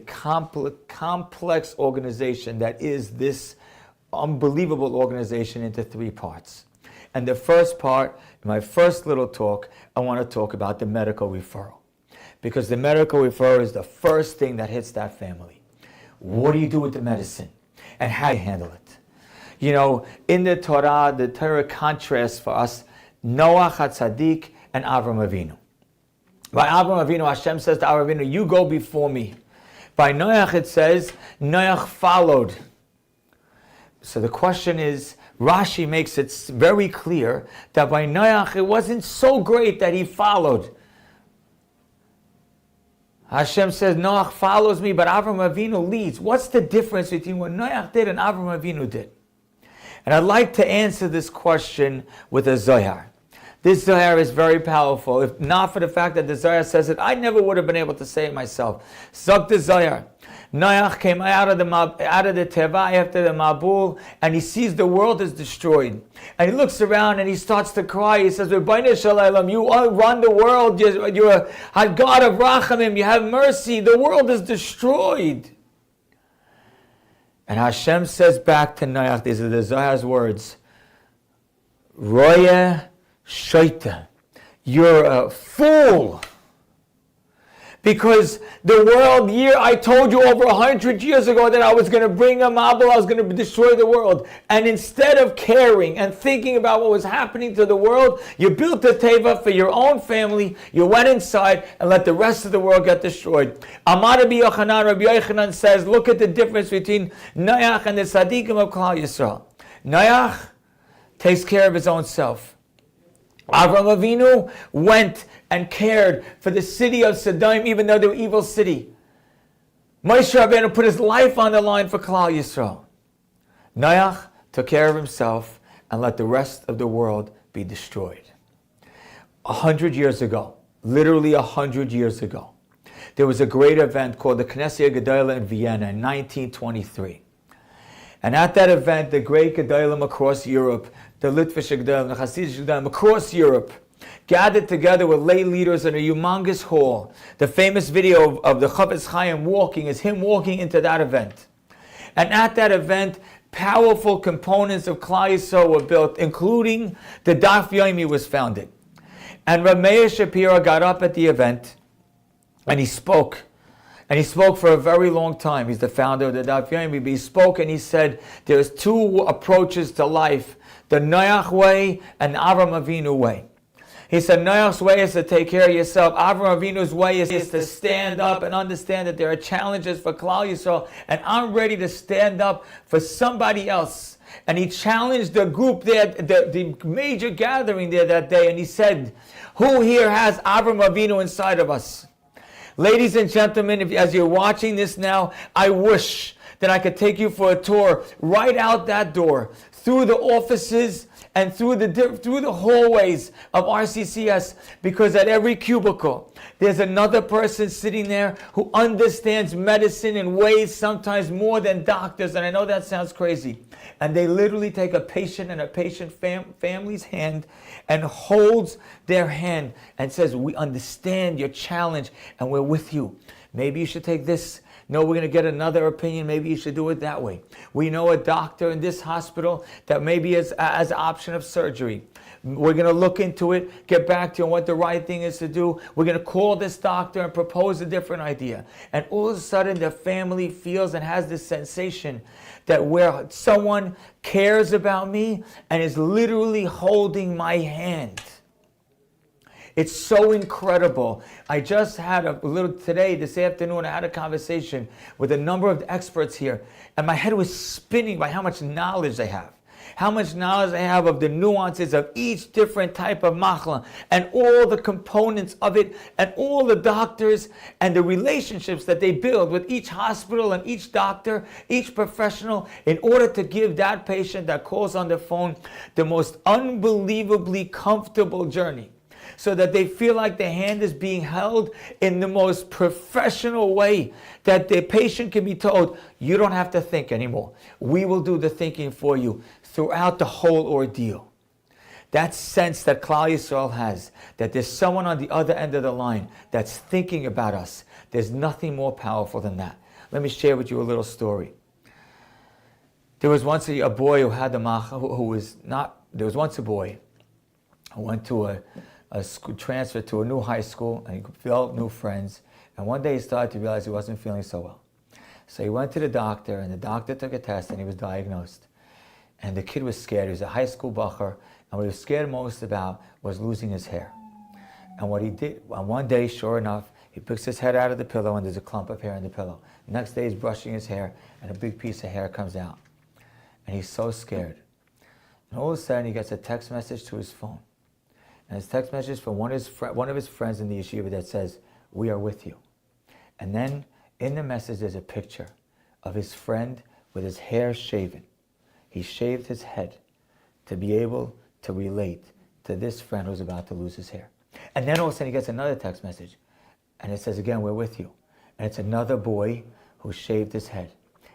Speaker 3: complex organization that is this unbelievable organization into 3 parts. And the first part, in my first little talk, I want to talk about the medical referral. Because the medical referral is the first thing that hits that family. What do you do with the medicine? And how you handle it? In the Torah contrasts for us Noach HaTzadik and Avram Avinu. By Avram Avinu, Hashem says to Avram Avinu, you go before me. By Noach it says, Noach followed. So the question is, Rashi makes it very clear that by Noach it wasn't so great that he followed. Hashem says, Noach follows me, but Avram Avinu leads. What's the difference between what Noach did and Avram Avinu did? And I'd like to answer this question with a Zohar. This Zohar is very powerful. If not for the fact that the Zohar says it, I never would have been able to say it myself. Zok the Zohar. Noach came out of the Teva after the Mabul, and he sees the world is destroyed. And he looks around and he starts to cry. He says, banish, you run the world. You're a God of Rachamim. You have mercy. The world is destroyed. And Hashem says back to Noach, these are the Zohar's words, Roya Shaita, you're a fool. Because the world I told you over 100 years ago that I was going to bring a Mabul, I was going to destroy the world. And instead of caring and thinking about what was happening to the world, you built a teva for your own family, you went inside and let the rest of the world get destroyed. Amar Rabbi Yochanan, Rabbi Yochanan says, look at the difference between Noach and the Tzaddikim of Cholei Yisroel. Noach takes care of his own self. Avram Avinu went and cared for the city of Sodom, even though they were evil city. Moshe Rabbeinu put his life on the line for Cholei Yisroel. Noach took care of himself and let the rest of the world be destroyed. 100 years ago, literally 100 years ago, there was a great event called the Knesset Gedolah in Vienna in 1923. And at that event, the great Gedolim across Europe, the Litvish Gedolim, the Hasidic Gedolim across Europe, gathered together with lay leaders in a humongous hall. The famous video of the Chavetz Chaim walking is him walking into that event. And at that event, powerful components of Cholei Yisroel were built, including the Daf Yomi was founded. And Rav Meir Shapiro got up at the event and he spoke. And he spoke for a very long time. He's the founder of the Daf Yomi. But he spoke and he said, there's 2 approaches to life, the Noach way and the Avram Avinu way. He said, Noach's way is to take care of yourself. Avram Avinu's way is to stand up and understand that there are challenges for Cholei Yisroel, and I'm ready to stand up for somebody else. And he challenged the group there, the major gathering there that day, and he said, who here has Avram Avinu inside of us? Ladies and gentlemen, as you're watching this now, I wish that I could take you for a tour right out that door, through the offices and through the hallways of RCCS, because at every cubicle, there's another person sitting there who understands medicine in ways sometimes more than doctors, and I know that sounds crazy. And they literally take a patient and a patient family's hand and holds their hand and says, we understand your challenge and we're with you. Maybe you should take this. No, we're going to get another opinion. Maybe you should do it that way. We know a doctor in this hospital that maybe has an option of surgery. We're going to look into it, get back to you on what the right thing is to do. We're going to call this doctor and propose a different idea. And all of a sudden, the family feels and has this sensation that where someone cares about me and is literally holding my hand. It's so incredible. I just had this afternoon, I had a conversation with a number of experts here, and my head was spinning by how much knowledge they have. How much knowledge they have of the nuances of each different type of machla and all the components of it and all the doctors and the relationships that they build with each hospital and each doctor, each professional, in order to give that patient that calls on the phone the most unbelievably comfortable journey, so that they feel like the hand is being held in the most professional way, that the patient can be told, you don't have to think anymore. We will do the thinking for you throughout the whole ordeal. That sense that Cholei Yisroel has, that there's someone on the other end of the line that's thinking about us, there's nothing more powerful than that. Let me share with you a little story. There was once a boy who had the there was once a boy who went to a school, transferred to a new high school, and he developed new friends. And one day he started to realize he wasn't feeling so well. So he went to the doctor, and the doctor took a test, and he was diagnosed. And the kid was scared. He was a high school bacher, and what he was scared most about was losing his hair. And what he did, one day, sure enough, he picks his head out of the pillow, and there's a clump of hair in the pillow. The next day, he's brushing his hair, and a big piece of hair comes out. And he's so scared. And all of a sudden, he gets a text message to his phone. And his text message from one of his friends in the yeshiva that says, we are with you. And then in the message there's a picture of his friend with his hair shaven. He shaved his head to be able to relate to this friend who's about to lose his hair. And then all of a sudden he gets another text message. And it says again, we're with you. And it's another boy who shaved his head.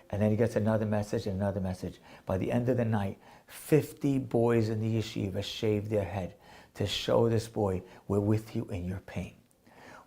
Speaker 3: And then he gets another message and another message. By the end of the night, 50 boys in the yeshiva shaved their head to show this boy, we're with you in your pain.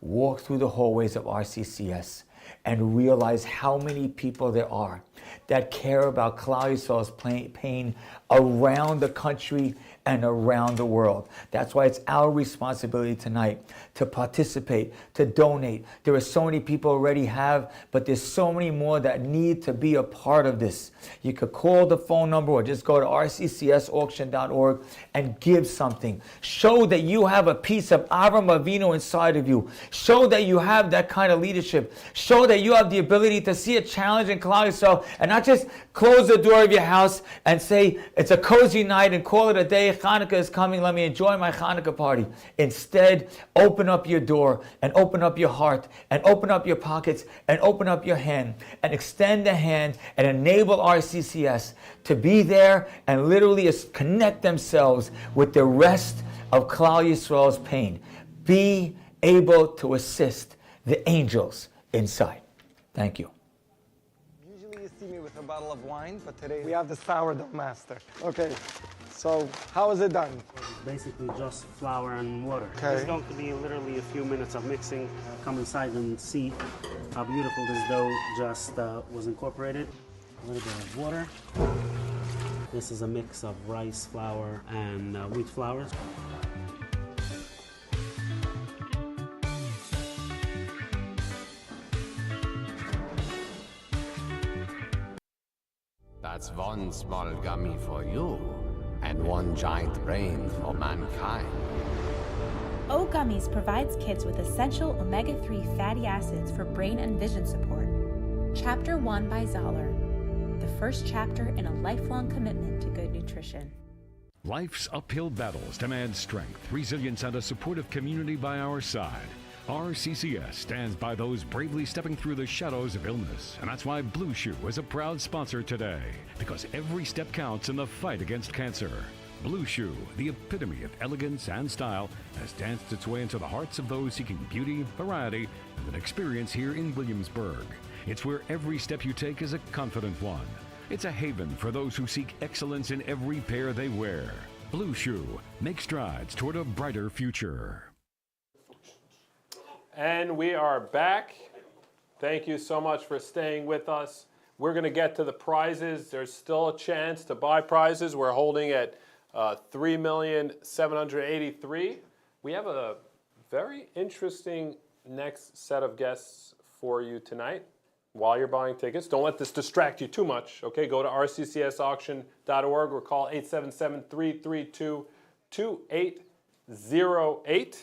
Speaker 3: Walk through the hallways of RCCS and realize how many people there are that care about Cholei Yisroel's pain around the country and around the world. That's why it's our responsibility tonight to participate, to donate. There are so many people already have, but there's so many more that need to be a part of this. You could call the phone number or just go to rccsauction.org and give something. Show that you have a piece of Avram Avinu inside of you. Show that you have that kind of leadership. Show that you have the ability to see a challenge in Cholei Yisroel and not just close the door of your house and say, it's a cozy night and call it a day. Hanukkah is coming. Let me enjoy my Hanukkah party. Instead, open up your door and open up your heart and open up your pockets and open up your hand and extend the hand and enable RCCS to be there and literally connect themselves with the rest of Cholei Yisroel's pain. Be able to assist the angels inside. Thank you.
Speaker 2: Usually you see me with a bottle of wine, but today we have the sourdough master. Okay, so how is it done?
Speaker 4: Basically just flour and water.
Speaker 2: Okay.
Speaker 4: It's going to be literally a few minutes of mixing. Come inside and see how beautiful this dough just was incorporated. A little bit of water. This is a mix of rice flour and wheat flour.
Speaker 16: That's one small gummy for you, and one giant brain for mankind.
Speaker 17: O Gummies provides kids with essential omega-3 fatty acids for brain and vision support. Chapter 1 by Zoller, the first chapter in a lifelong commitment to good nutrition.
Speaker 7: Life's uphill battles demand strength, resilience, and a supportive community by our side. RCCS stands by those bravely stepping through the shadows of illness, and that's why Blue Shoe is a proud sponsor today, because every step counts in the fight against cancer. Blue Shoe, the epitome of elegance and style, has danced its way into the hearts of those seeking beauty, variety, and an experience here in Williamsburg. It's where every step you take is a confident one. It's a haven for those who seek excellence in every pair they wear. Blue Shoe, make strides toward a brighter future.
Speaker 22: And we are back. Thank you so much for staying with us. We're going to get to the prizes. There's still a chance to buy prizes. We're holding at $3,783,000. We have a very interesting next set of guests for you tonight while you're buying tickets. Don't let this distract you too much. Okay, go to rccsauction.org or call 877-332-2808.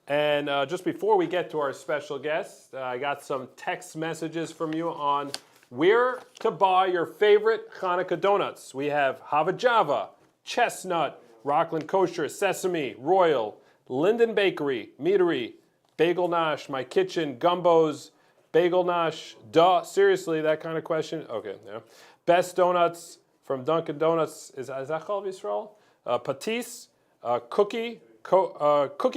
Speaker 22: And just before we get to our special guest, I got some text messages from you on where to buy your favorite Hanukkah donuts. We have Hava Java, Chestnut, Rockland Kosher, Sesame, Royal, Linden Bakery, Meadery, Bagel Nosh, My Kitchen, Gumbo's, Bagel Nosh, duh, seriously, that kind of question? Okay, yeah. Best Donuts from Dunkin' Donuts, is that Cholei Yisroel? Patisse, Cookie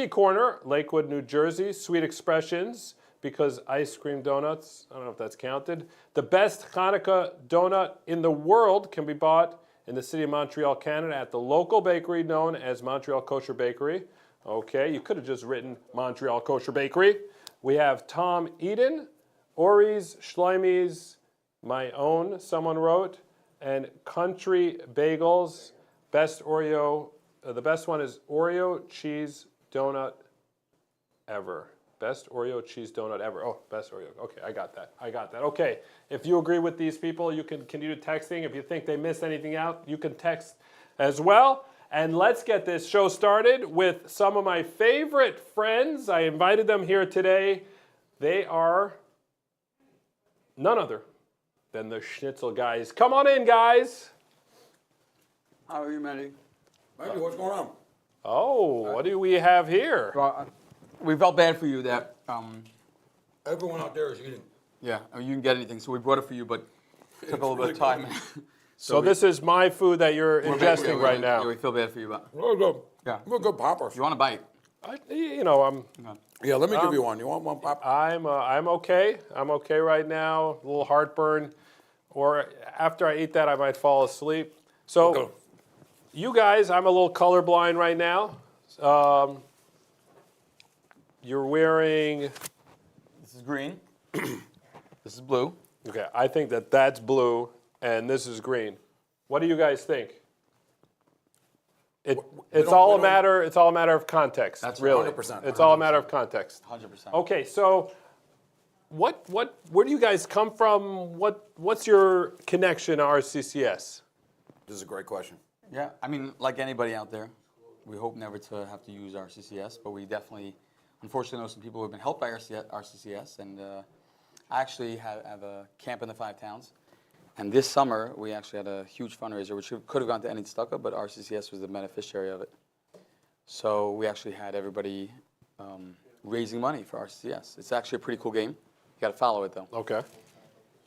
Speaker 22: Corner, Lakewood, New Jersey, Sweet Expressions, because ice cream donuts, I don't know if that's counted. The best Hanukkah donut in the world can be bought in the city of Montreal, Canada, at the local bakery known as Montreal Kosher Bakery. Okay, you could have just written Montreal Kosher Bakery. We have Tom Eden, Ori's, Schleimies, My Own, someone wrote, and Country Bagels. Best Oreo, the best one is Oreo Cheese Donut Ever. Best Oreo cheese donut ever. Oh, best Oreo. Okay, I got that. Okay, if you agree with these people, you can continue texting. If you think they missed anything out, you can text as well. And let's get this show started with some of my favorite friends. I invited them here today. They are none other than the Schnitzel guys. Come on in, guys.
Speaker 1: How are you, Manny? Manny, what's going on?
Speaker 22: Oh, what do we have here?
Speaker 1: Well, we felt bad for you that...
Speaker 5: Everyone out there is eating.
Speaker 1: Yeah, I mean, you didn't get anything, so we brought it for you, but it took a little bit of time.
Speaker 22: So this is my food that you're ingesting right now.
Speaker 1: Yeah, we feel bad for you, but...
Speaker 5: We're good.
Speaker 1: Yeah.
Speaker 5: We're good poppers.
Speaker 1: You want a bite?
Speaker 5: Yeah, let me give you one. You want one pop?
Speaker 22: I'm okay. I'm okay right now. A little heartburn. Or after I eat that, I might fall asleep. So, you guys, I'm a little colorblind right now. You're wearing...
Speaker 1: This is green. This is blue.
Speaker 22: Okay, I think that's blue, and this is green. What do you guys think? It's all a matter of context.
Speaker 1: That's
Speaker 22: really.
Speaker 1: 100%.
Speaker 22: It's all a matter of context.
Speaker 1: 100%.
Speaker 22: Okay, so where do you guys come from? What's your connection to RCCS?
Speaker 5: This is a great question.
Speaker 1: Yeah, I mean, like anybody out there, we hope never to have to use RCCS, but we definitely, unfortunately, know some people who have been helped by RCCS, and I actually have a camp in the 5 towns. And this summer, we actually had a huge fundraiser, which could have gone to any stucco, but RCCS was the beneficiary of it. So we actually had everybody raising money for RCCS. It's actually a pretty cool game. You got to follow it, though.
Speaker 22: Okay.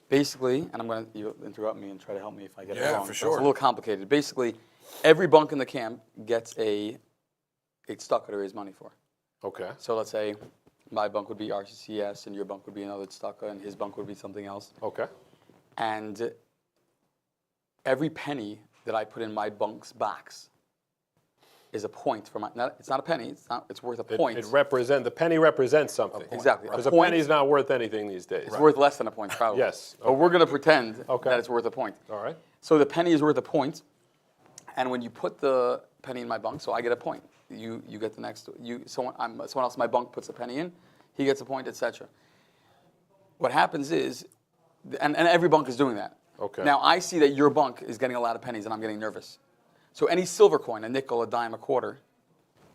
Speaker 1: Basically, and I'm going to interrupt me and try to help me if I get it wrong.
Speaker 5: Yeah, for sure.
Speaker 1: It's a little complicated. Basically, every bunk in the camp gets a stucco to raise money for.
Speaker 22: Okay.
Speaker 1: So let's say my bunk would be RCCS, and your bunk would be another stucco, and his bunk would be something else.
Speaker 22: Okay.
Speaker 1: And every penny that I put in my bunk's box is a point for my. It's not a penny. It's worth a point.
Speaker 22: The penny represents something.
Speaker 1: Exactly.
Speaker 22: Because a penny's not worth anything these days.
Speaker 1: It's worth less than a point, probably.
Speaker 22: Yes.
Speaker 1: But we're going to pretend that it's worth a point.
Speaker 22: All right.
Speaker 1: So the penny is worth a point, and when you put the penny in my bunk, so I get a point. You get the next. Someone else in my bunk puts a penny in, he gets a point, etc. What happens is, and every bunk is doing that.
Speaker 22: Okay.
Speaker 1: Now I see that your bunk is getting a lot of pennies, and I'm getting nervous. So any silver coin, a nickel, a dime, a quarter,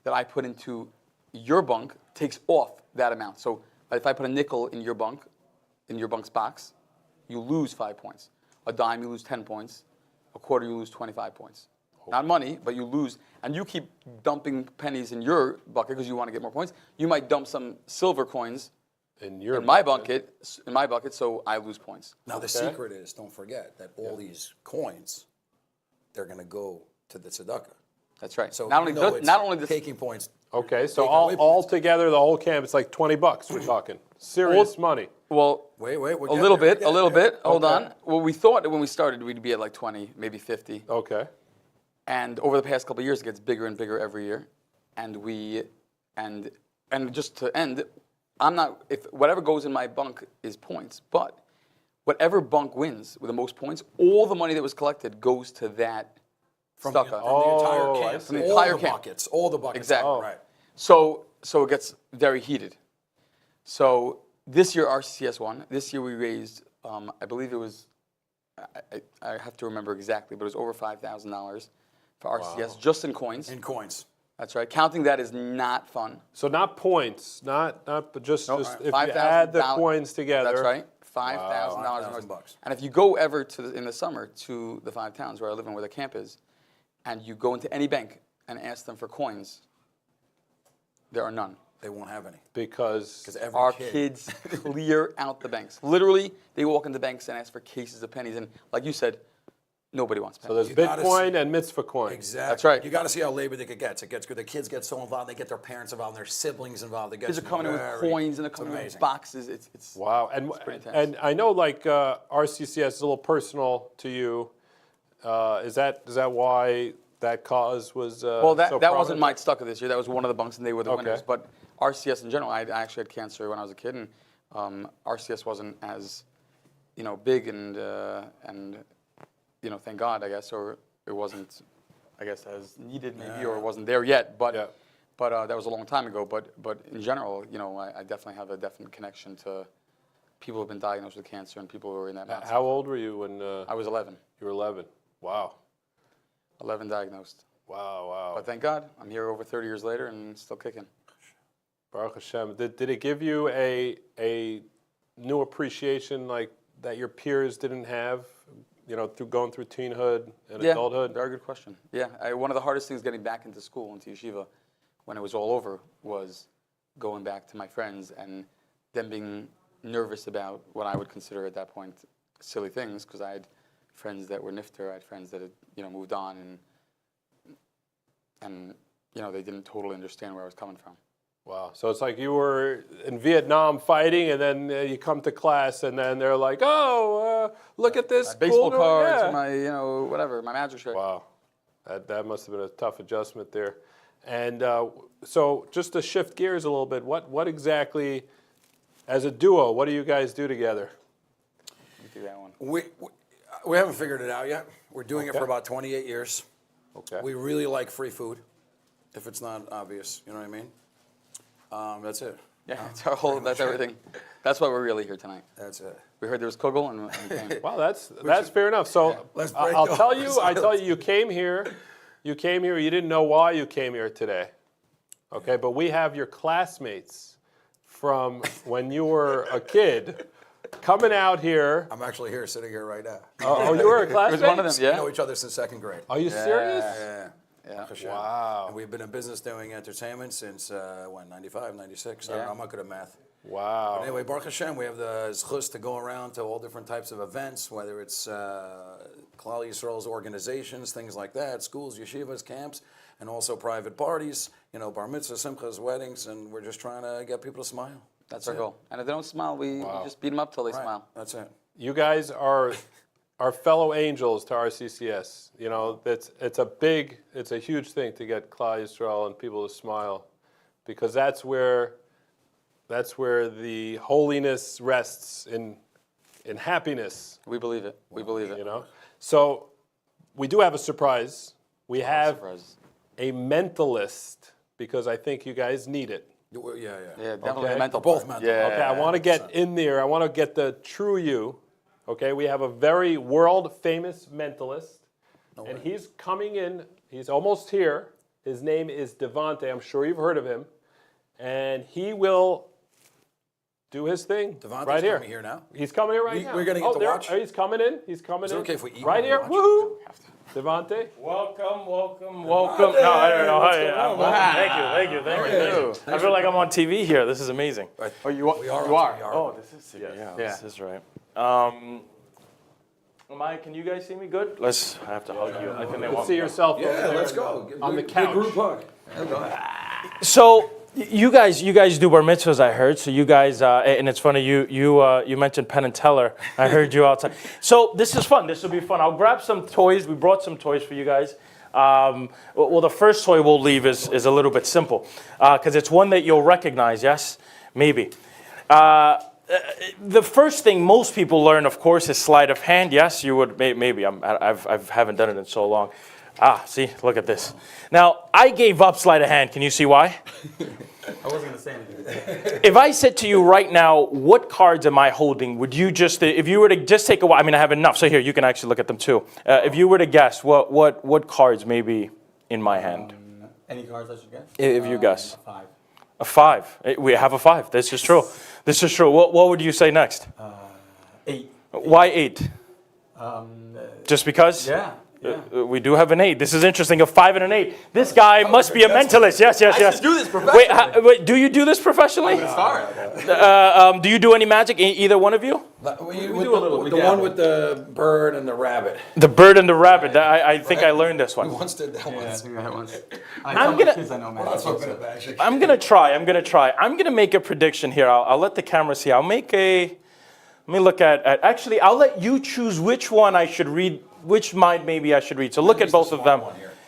Speaker 1: that I put into your bunk takes off that amount. So if I put a nickel in your bunk's box, you lose 5 points. A dime, you lose 10 points. A quarter, you lose 25 points. Not money, but you lose. And you keep dumping pennies in your bucket because you want to get more points. You might dump some silver coins in my bucket, so I lose points.
Speaker 5: Now the secret is, don't forget that all these coins, they're going to go to the tzedakah.
Speaker 1: That's right.
Speaker 5: So
Speaker 1: not only the
Speaker 5: taking points.
Speaker 22: Okay, so all together, the whole camp, it's like $20 we're talking. Serious money.
Speaker 1: Well,
Speaker 5: wait,
Speaker 1: a little bit. Hold on. Well, we thought that when we started, we'd be at like 20, maybe 50.
Speaker 22: Okay.
Speaker 1: And over the past couple of years, it gets bigger and bigger every year. And just to end, if whatever goes in my bunk is points, but whatever bunk wins with the most points, all the money that was collected goes to that
Speaker 5: From the entire camp.
Speaker 1: From the entire camp.
Speaker 5: Buckets, all the buckets.
Speaker 1: Exactly.
Speaker 5: Right.
Speaker 1: So it gets very heated. So this year RCCS won. This year we raised, I believe it was, I have to remember exactly, but it was over $5,000 for RCCS just in coins.
Speaker 5: In coins.
Speaker 1: That's right. Counting that is not fun.
Speaker 22: So not points, but just if you
Speaker 1: 5,000
Speaker 22: add the coins together.
Speaker 1: That's right. $5,000. And if you go ever in the summer to the 5 towns where I live and where the camp is, and you go into any bank and ask them for coins, there are none.
Speaker 5: They won't have any.
Speaker 22: Because
Speaker 1: our kids clear out the banks. Literally, they walk into banks and ask for cases of pennies. And like you said, nobody wants pennies.
Speaker 22: So there's Bitcoin and mitzvah coin.
Speaker 5: Exactly.
Speaker 1: That's right.
Speaker 5: You got to see how labor it gets. It gets good. The kids get so involved. They get their parents involved, their siblings involved.
Speaker 1: Kids are coming in with coins and they're coming in with boxes. It's
Speaker 22: wow.
Speaker 1: It's pretty intense.
Speaker 22: And I know like RCCS is a little personal to you. Is that why that cause was
Speaker 1: well, that
Speaker 22: so
Speaker 1: wasn't my tzedakah this year. That was one of the bunks, and they were the winners. But RCCS in general, I actually had cancer when I was a kid, and RCCS wasn't as big and thank God, I guess, or it wasn't, I guess, as needed maybe, or it wasn't there yet. But that was a long time ago. But in general, I definitely have a definite connection to people who have been diagnosed with cancer and people who are in that.
Speaker 22: How old were you when?
Speaker 1: I was 11.
Speaker 22: You were 11. Wow.
Speaker 1: 11 diagnosed.
Speaker 22: Wow.
Speaker 1: But thank God, I'm here over 30 years later and still kicking.
Speaker 22: Baruch Hashem. Did it give you a new appreciation like that your peers didn't have, through going through teenhood and adulthood?
Speaker 1: Very good question. Yeah, one of the hardest things getting back into school, into yeshiva, when it was all over, was going back to my friends and them being nervous about what I would consider at that point silly things, because I had friends that were nifter, I had friends that had moved on, and they didn't totally understand where I was coming from.
Speaker 22: Wow. So it's like you were in Vietnam fighting, and then you come to class, and then they're like, "Oh, look at this
Speaker 1: my baseball
Speaker 22: cool
Speaker 1: cards, my whatever, my magic trick."
Speaker 22: Wow, that must have been a tough adjustment there. And so just to shift gears a little bit, what exactly, as a duo, what do you guys do together?
Speaker 1: Do that one.
Speaker 5: We haven't figured it out yet. We're doing it for about 28 years.
Speaker 22: Okay.
Speaker 5: We really like free food, if it's not obvious. You know what I mean? That's it.
Speaker 1: Yeah, that's everything. That's why we're really here tonight.
Speaker 5: That's it.
Speaker 1: We heard there was kugel and we came.
Speaker 22: Well, that's fair enough. So I'll tell you, you came here. You didn't know why you came here today. Okay, but we have your classmates from when you were a kid coming out here.
Speaker 5: I'm actually here, sitting here right now.
Speaker 22: Oh, you were a classmate?
Speaker 1: It was one of them, yeah.
Speaker 5: We know each other since 2nd grade.
Speaker 22: Are you serious?
Speaker 5: Yeah.
Speaker 22: Wow.
Speaker 5: And we've been in business doing entertainment since, 95, 96.
Speaker 1: Yeah.
Speaker 5: I'm not good at math.
Speaker 22: Wow.
Speaker 5: But anyway, Baruch Hashem, we have the zchus to go around to all different types of events, whether it's Cholei Yisroel's organizations, things like that, schools, yeshivas, camps, and also private parties, bar mitzvahs, simchas, weddings, and we're just trying to get people to smile.
Speaker 1: That's our goal. And if they don't smile, we just beat them up till they smile.
Speaker 5: That's it.
Speaker 22: You guys are fellow angels to RCCS. It's a huge thing to get Cholei Yisroel and people to smile, because that's where the holiness rests in happiness.
Speaker 1: We believe it. We believe it.
Speaker 22: So we do have a surprise. We have a mentalist, because I think you guys need it.
Speaker 5: Yeah,
Speaker 1: definitely
Speaker 22: okay.
Speaker 1: mental.
Speaker 5: Both mental.
Speaker 22: Yeah. Okay, I want to get in there. I want to get the true you. Okay, we have a very world-famous mentalist, and he's coming in. He's almost here. His name is Devante. I'm sure you've heard of him. And he will do his thing.
Speaker 5: Devontae's
Speaker 22: right here.
Speaker 5: coming here now.
Speaker 22: He's coming in right now.
Speaker 5: We're gonna get to
Speaker 22: there,
Speaker 5: watch?
Speaker 22: He's coming in. He's coming
Speaker 5: Is it
Speaker 22: in.
Speaker 5: okay if we eat
Speaker 22: right
Speaker 5: while
Speaker 22: here?
Speaker 5: we
Speaker 22: Woohoo! Devontae.
Speaker 10: Welcome. No, I don't know. Thank you. I feel like I'm on TV here. This is amazing.
Speaker 1: Oh, you are.
Speaker 10: Oh, this is serious. Yeah. This is right. Can you guys see me good? I have to hug you. I think they want
Speaker 22: See
Speaker 10: me.
Speaker 22: yourself over
Speaker 5: Yeah,
Speaker 22: there
Speaker 5: let's go.
Speaker 22: on the
Speaker 5: Big
Speaker 22: couch.
Speaker 5: group hug.
Speaker 10: So you guys do bar mitzvahs, I heard. So you guys, and it's funny, you mentioned Penn and Teller. I heard you outside. So this is fun. This will be fun. I'll grab some toys. We brought some toys for you guys. Well, the first toy we'll leave is a little bit simple because it's one that you'll recognize. Yes, maybe. The first thing most people learn, of course, is sleight of hand. Yes, you would maybe. I haven't done it in so long. See, look at this. Now, I gave up sleight of hand. Can you see why?
Speaker 1: I wasn't going to say anything.
Speaker 10: If I said to you right now, what cards am I holding, would you just, if you were to just take a while, I mean, I have enough, so here, you can actually look at them too. If you were to guess, what cards may be in my hand?
Speaker 1: Any cards I should guess?
Speaker 10: If you guess.
Speaker 1: A 5.
Speaker 10: A 5. We have a 5. This is true. This is true. What would you say next?
Speaker 1: 8.
Speaker 10: Why 8? Just because?
Speaker 1: Yeah.
Speaker 10: We do have an 8. This is interesting. A 5 and an 8. This guy must be a mentalist. Yes.
Speaker 1: I should do this professionally.
Speaker 10: Wait, do you do this professionally? Do you do any magic? Either one of you?
Speaker 5: We do a little. The one with the bird and the rabbit.
Speaker 10: The bird and the rabbit. I think I learned this one.
Speaker 5: We once did that once.
Speaker 1: I think I had once.
Speaker 10: I'm gonna try. I'm gonna make a prediction here. I'll let the camera see. Let me look at. Actually, I'll let you choose which one I should read. Which mind maybe I should read. So look at both of them.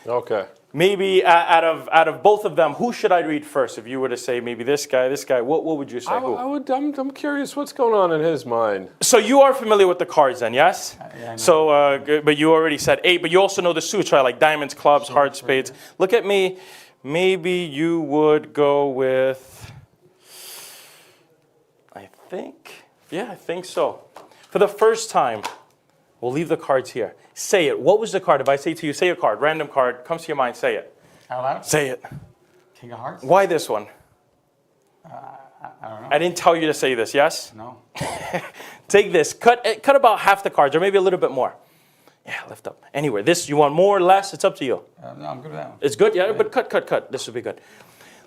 Speaker 22: Okay.
Speaker 10: Maybe out of both of them, who should I read first? If you were to say maybe this guy, what would you say?
Speaker 22: I'm curious what's going on in his mind.
Speaker 10: So you are familiar with the cards then, yes?
Speaker 1: Yeah, I know.
Speaker 10: So, but you already said 8, but you also know the suits, right? Like diamonds, clubs, hearts, spades. Look at me. Maybe you would go with, I think so. For the first time, we'll leave the cards here. Say it. What was the card? If I say to you, say a card, random card, comes to your mind, say it.
Speaker 1: Out loud?
Speaker 10: Say it.
Speaker 1: King of Hearts?
Speaker 10: Why this one?
Speaker 1: I don't know.
Speaker 10: I didn't tell you to say this, yes?
Speaker 1: No.
Speaker 10: Take this. Cut about half the cards, or maybe a little bit more. Yeah, lift up. Anyway, this, you want more or less? It's up to you.
Speaker 1: No, I'm good with that one.
Speaker 10: It's good? Yeah, but cut. This will be good.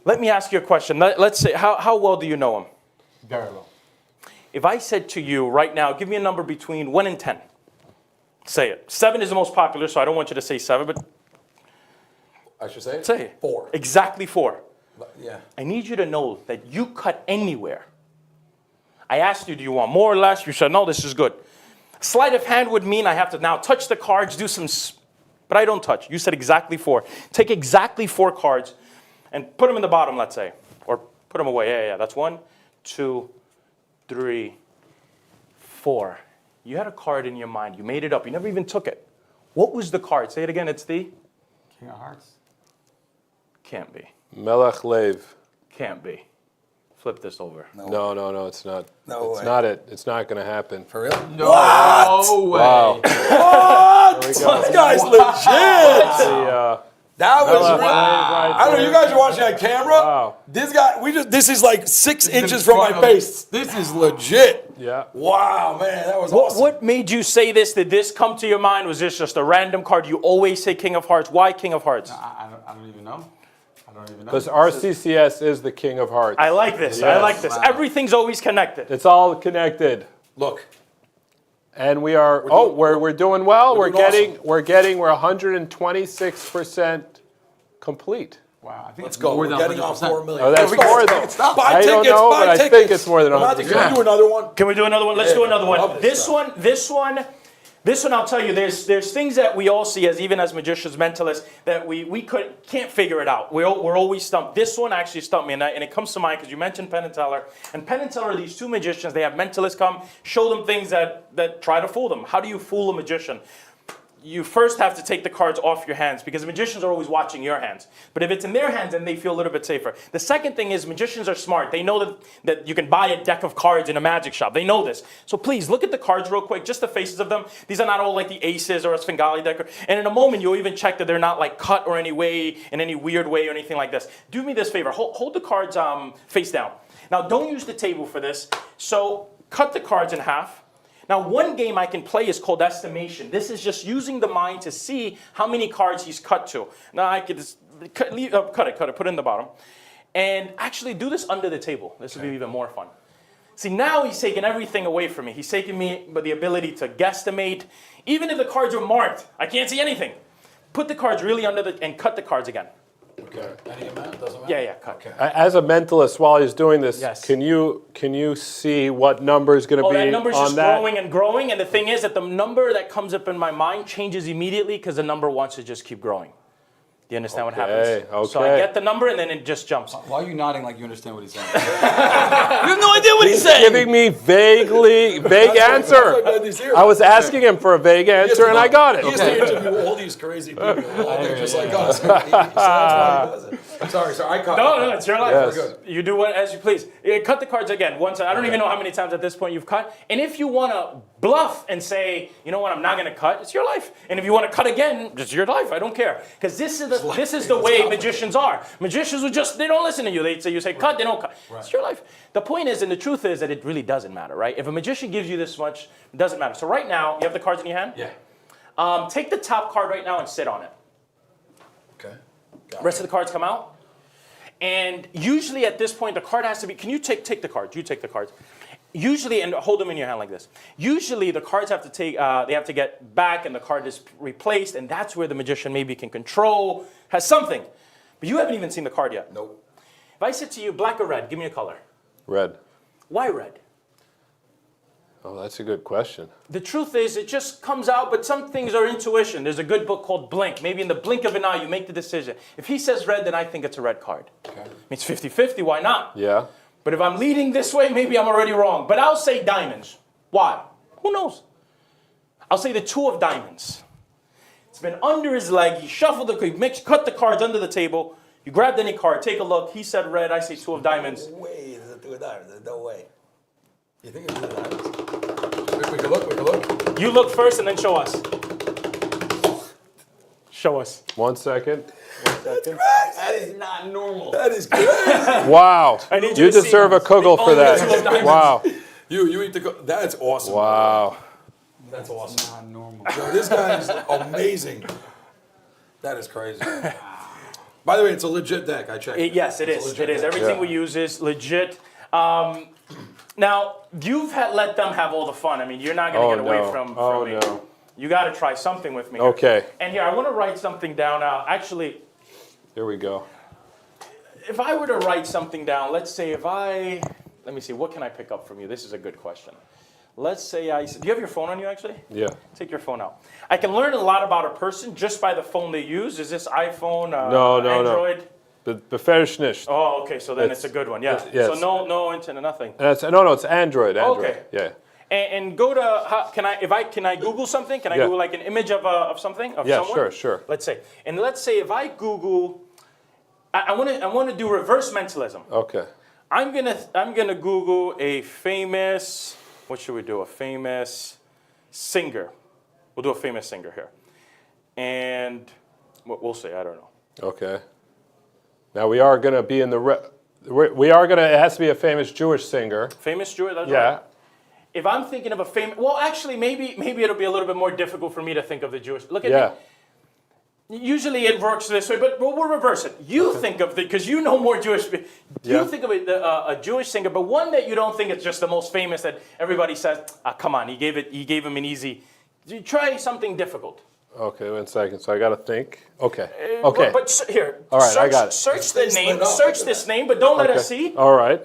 Speaker 10: Let me ask you a question. Let's say, how well do you know him?
Speaker 1: Very well.
Speaker 10: If I said to you right now, give me a number between 1 and 10. Say it. 7 is the most popular, so I don't want you to say 7, but
Speaker 5: I should say it?
Speaker 10: say it.
Speaker 5: 4.
Speaker 10: Exactly 4.
Speaker 5: Yeah.
Speaker 10: I need you to know that you cut anywhere. I asked you, do you want more or less? You said, no, this is good. Sleight of hand would mean I have to now touch the cards, do some, but I don't touch. You said exactly 4. Take exactly 4 cards and put them in the bottom, let's say, or put them away. Yeah. That's 1, 2, 3, 4. You had a card in your mind. You made it up. You never even took it. What was the card? Say it again. It's the?
Speaker 1: King of Hearts.
Speaker 22: Can't be. Melech Lev.
Speaker 10: Can't be. Flip this over.
Speaker 22: No, it's not.
Speaker 5: No
Speaker 22: it's
Speaker 5: way.
Speaker 22: not it. It's not going to happen.
Speaker 5: For real?
Speaker 1: No way.
Speaker 22: Wow.
Speaker 5: What? This guy's legit. That was real. I don't know. You guys are watching on camera.
Speaker 22: Wow.
Speaker 5: This guy, this is like 6 inches from my face. This is legit.
Speaker 22: Yeah.
Speaker 5: Wow, man, that was awesome.
Speaker 10: What made you say this? Did this come to your mind? Was this just a random card? You always say King of Hearts. Why King of Hearts?
Speaker 1: I don't even know.
Speaker 22: Because RCCS is the King of Hearts.
Speaker 10: I like this.
Speaker 22: Yes.
Speaker 10: I like this. Wow. Everything's always connected.
Speaker 22: It's all connected.
Speaker 5: Look.
Speaker 22: And we are. We're doing well. We're 126% complete.
Speaker 1: Wow. I think
Speaker 5: Let's go. We're getting off 4 million.
Speaker 22: Oh, that's more than.
Speaker 5: Buy tickets. Buy tickets.
Speaker 22: I think it's more than 100%.
Speaker 5: Can we do another one?
Speaker 10: Can we do another one? Let's do another one. This one, I'll tell you, there's things that we all see as even as magicians, mentalists, that we can't figure it out. We're always stumped. This one actually stumped me, and it comes to mind because you mentioned Penn and Teller. And Penn and Teller are these 2 magicians. They have mentalists come, show them things that try to fool them. How do you fool a magician? You first have to take the cards off your hands because magicians are always watching your hands. But if it's in their hands, then they feel a little bit safer. The second thing is magicians are smart. They know that you can buy a deck of cards in a magic shop. They know this. So please, look at the cards real quick, just the faces of them. These are not all like the aces or a Svengali deck. And in a moment, you'll even check that they're not like cut or in any weird way or anything like this. Do me this favor. Hold the cards face down. Now, don't use the table for this. So cut the cards in half. Now, one game I can play is called estimation. This is just using the mind to see how many cards he's cut to. Now, I could just cut it, put it in the bottom. And actually do this under the table. This will be even more fun. See, now he's taking everything away from me. He's taking me the ability to guesstimate. Even if the cards are marked, I can't see anything. Put the cards really under and cut the cards again.
Speaker 5: Okay. Any amount? Doesn't matter?
Speaker 10: Yeah, cut.
Speaker 5: Okay.
Speaker 22: As a mentalist, while he's doing this,
Speaker 10: Yes.
Speaker 22: can you see what number is going to be
Speaker 10: that number's
Speaker 22: on
Speaker 10: just
Speaker 22: that?
Speaker 10: growing and growing. And the thing is that the number that comes up in my mind changes immediately because the number wants to just keep growing. Do you understand what happens?
Speaker 22: Okay.
Speaker 10: So I get the number and then it just jumps.
Speaker 1: Why are you nodding like you understand what he's saying?
Speaker 10: You have no idea what he's saying.
Speaker 22: Giving me vague answer. I was asking him for a vague answer and I got it.
Speaker 5: He has to interview all these crazy people. They're just like us. So that's why he does it. Sorry, I caught
Speaker 10: No, it's your life.
Speaker 22: Yes.
Speaker 10: You do what as you please. Cut the cards again. Once I don't even know how many times at this point you've cut. And if you want to bluff and say, you know what, I'm not going to cut, it's your life. And if you want to cut again, it's your life. I don't care. Because this is the way magicians are. Magicians they don't listen to you. You say cut, they don't cut. Right. It's your life. The point is, and the truth is that it really doesn't matter, right? If a magician gives you this much, it doesn't matter. So right now, you have the cards in your hand?
Speaker 5: Yeah.
Speaker 10: Take the top card right now and sit on it.
Speaker 5: Okay.
Speaker 10: Rest of the cards come out. And usually at this point, the card has to be, can you take the cards? You take the cards. Usually, and hold them in your hand like this. Usually the cards have to they have to get back and the card is replaced, and that's where the magician maybe can control, has something. But you haven't even seen the card yet.
Speaker 5: Nope.
Speaker 10: If I said to you, black or red, give me a color.
Speaker 22: Red.
Speaker 10: Why red?
Speaker 22: Oh, that's a good question.
Speaker 10: The truth is, it just comes out, but some things are intuition. There's a good book called Blink. Maybe in the blink of an eye, you make the decision. If he says red, then I think it's a red card. Okay. It's 50-50, why not?
Speaker 22: Yeah.
Speaker 10: But if I'm leading this way, maybe I'm already wrong. But I'll say diamonds. Why? Who knows? I'll say the 2 of diamonds. It's been under his leg. He shuffled cut the cards under the table. You grabbed any card, take a look. He said red, I say 2 of diamonds.
Speaker 5: No way, there's a 2 of diamonds. There's no way. You think it's 2 of diamonds? We can look.
Speaker 10: You look first and then show us. Show us.
Speaker 22: 1 second.
Speaker 5: That is not normal. That is crazy.
Speaker 22: Wow. You deserve a kugel for that. Wow.
Speaker 5: You eat the That's awesome.
Speaker 22: Wow.
Speaker 5: That's awesome.
Speaker 1: Not normal.
Speaker 5: Yo, this guy is amazing. That is crazy. By the way, it's a legit deck. I checked.
Speaker 10: Yes, it is. It is. Everything we use is legit. Now, you've let them have all the fun. I mean, you're not going to get away from me.
Speaker 22: No.
Speaker 10: You got to try something with me.
Speaker 22: Okay.
Speaker 10: And here, I want to write something down. Actually,
Speaker 22: here we go.
Speaker 10: If I were to write something down, let's say let me see, what can I pick up from you? This is a good question. Let's say do you have your phone on you actually?
Speaker 22: Yeah.
Speaker 10: Take your phone out. I can learn a lot about a person just by the phone they use. Is this iPhone,
Speaker 22: No.
Speaker 10: Android?
Speaker 22: Beferish nicht.
Speaker 10: Oh, okay, so then it's a good one, yeah.
Speaker 22: Yes.
Speaker 10: So no internet, nothing.
Speaker 22: It's Android.
Speaker 10: Okay.
Speaker 22: Yeah.
Speaker 10: And go to, can I Google something? Can I Google like an image of something, of someone?
Speaker 22: Yeah, sure.
Speaker 10: Let's say if I Google, I want to do reverse mentalism.
Speaker 22: Okay.
Speaker 10: I'm gonna Google a famous, what should we do? A famous singer. We'll do a famous singer here. And we'll see, I don't know.
Speaker 22: Okay. Now we are gonna be in it has to be a famous Jewish singer.
Speaker 10: Famous Jewish, that's
Speaker 22: yeah.
Speaker 10: right. If I'm thinking of a famous, well, actually, maybe it'll be a little bit more difficult for me to think of the Jewish. Look at me. Usually it works this way, but we'll reverse it. You think of because you know more Jewish. You think of a Jewish singer, but one that you don't think is just the most famous that everybody says, come on, he gave him an easy. You try something difficult.
Speaker 22: Okay, 1 second. So I got to think. Okay. Okay.
Speaker 10: But here,
Speaker 22: all right, I got it.
Speaker 10: Search the name. Search this name, but don't let us see.
Speaker 22: All right.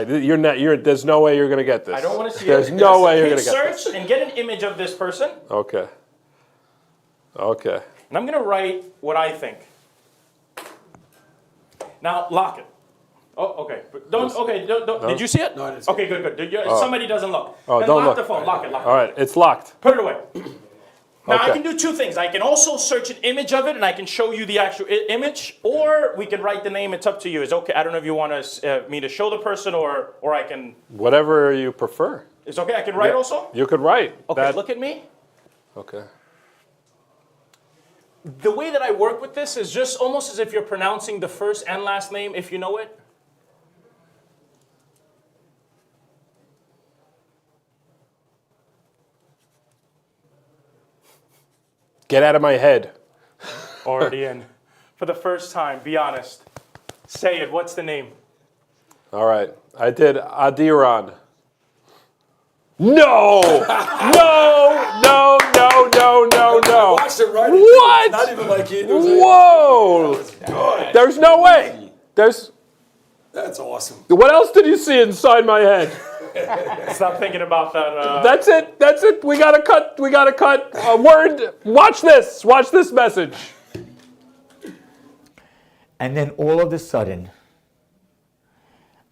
Speaker 22: There's no way you're gonna get this.
Speaker 10: I don't want to see it.
Speaker 22: There's no way you're gonna get this.
Speaker 10: Search and get an image of this person.
Speaker 22: Okay.
Speaker 10: And I'm gonna write what I think. Now lock it. Oh, okay. Don't.
Speaker 22: No.
Speaker 10: Did you see it?
Speaker 5: No, I didn't see
Speaker 10: it. Okay, good. Somebody doesn't look.
Speaker 22: Oh,
Speaker 10: then
Speaker 22: don't
Speaker 10: lock
Speaker 22: look.
Speaker 10: the phone. Lock it.
Speaker 22: All right, it's locked.
Speaker 10: Put it away. Now
Speaker 22: Okay.
Speaker 10: I can do 2 things. I can also search an image of it, and I can show you the actual image, or we can write the name. It's up to you. It's okay. I don't know if you want me to show the person, or I can.
Speaker 22: Whatever you prefer.
Speaker 10: It's okay. I can write also.
Speaker 22: You could write.
Speaker 10: Okay. Look at me.
Speaker 22: Okay.
Speaker 10: The way that I work with this is just almost as if you're pronouncing the first and last name, if you know it.
Speaker 22: Get out of my head.
Speaker 10: Already in. For the first time, be honest. Say it. What's the name?
Speaker 22: All right. I did Adiran. No! No!
Speaker 5: Watched it right.
Speaker 22: What?
Speaker 5: Not even like it.
Speaker 22: Whoa! There's no way. That's
Speaker 5: awesome.
Speaker 22: What else did you see inside my head?
Speaker 10: Stop thinking about that.
Speaker 22: That's it. We gotta cut. A word. Watch this message.
Speaker 3: And then all of a sudden,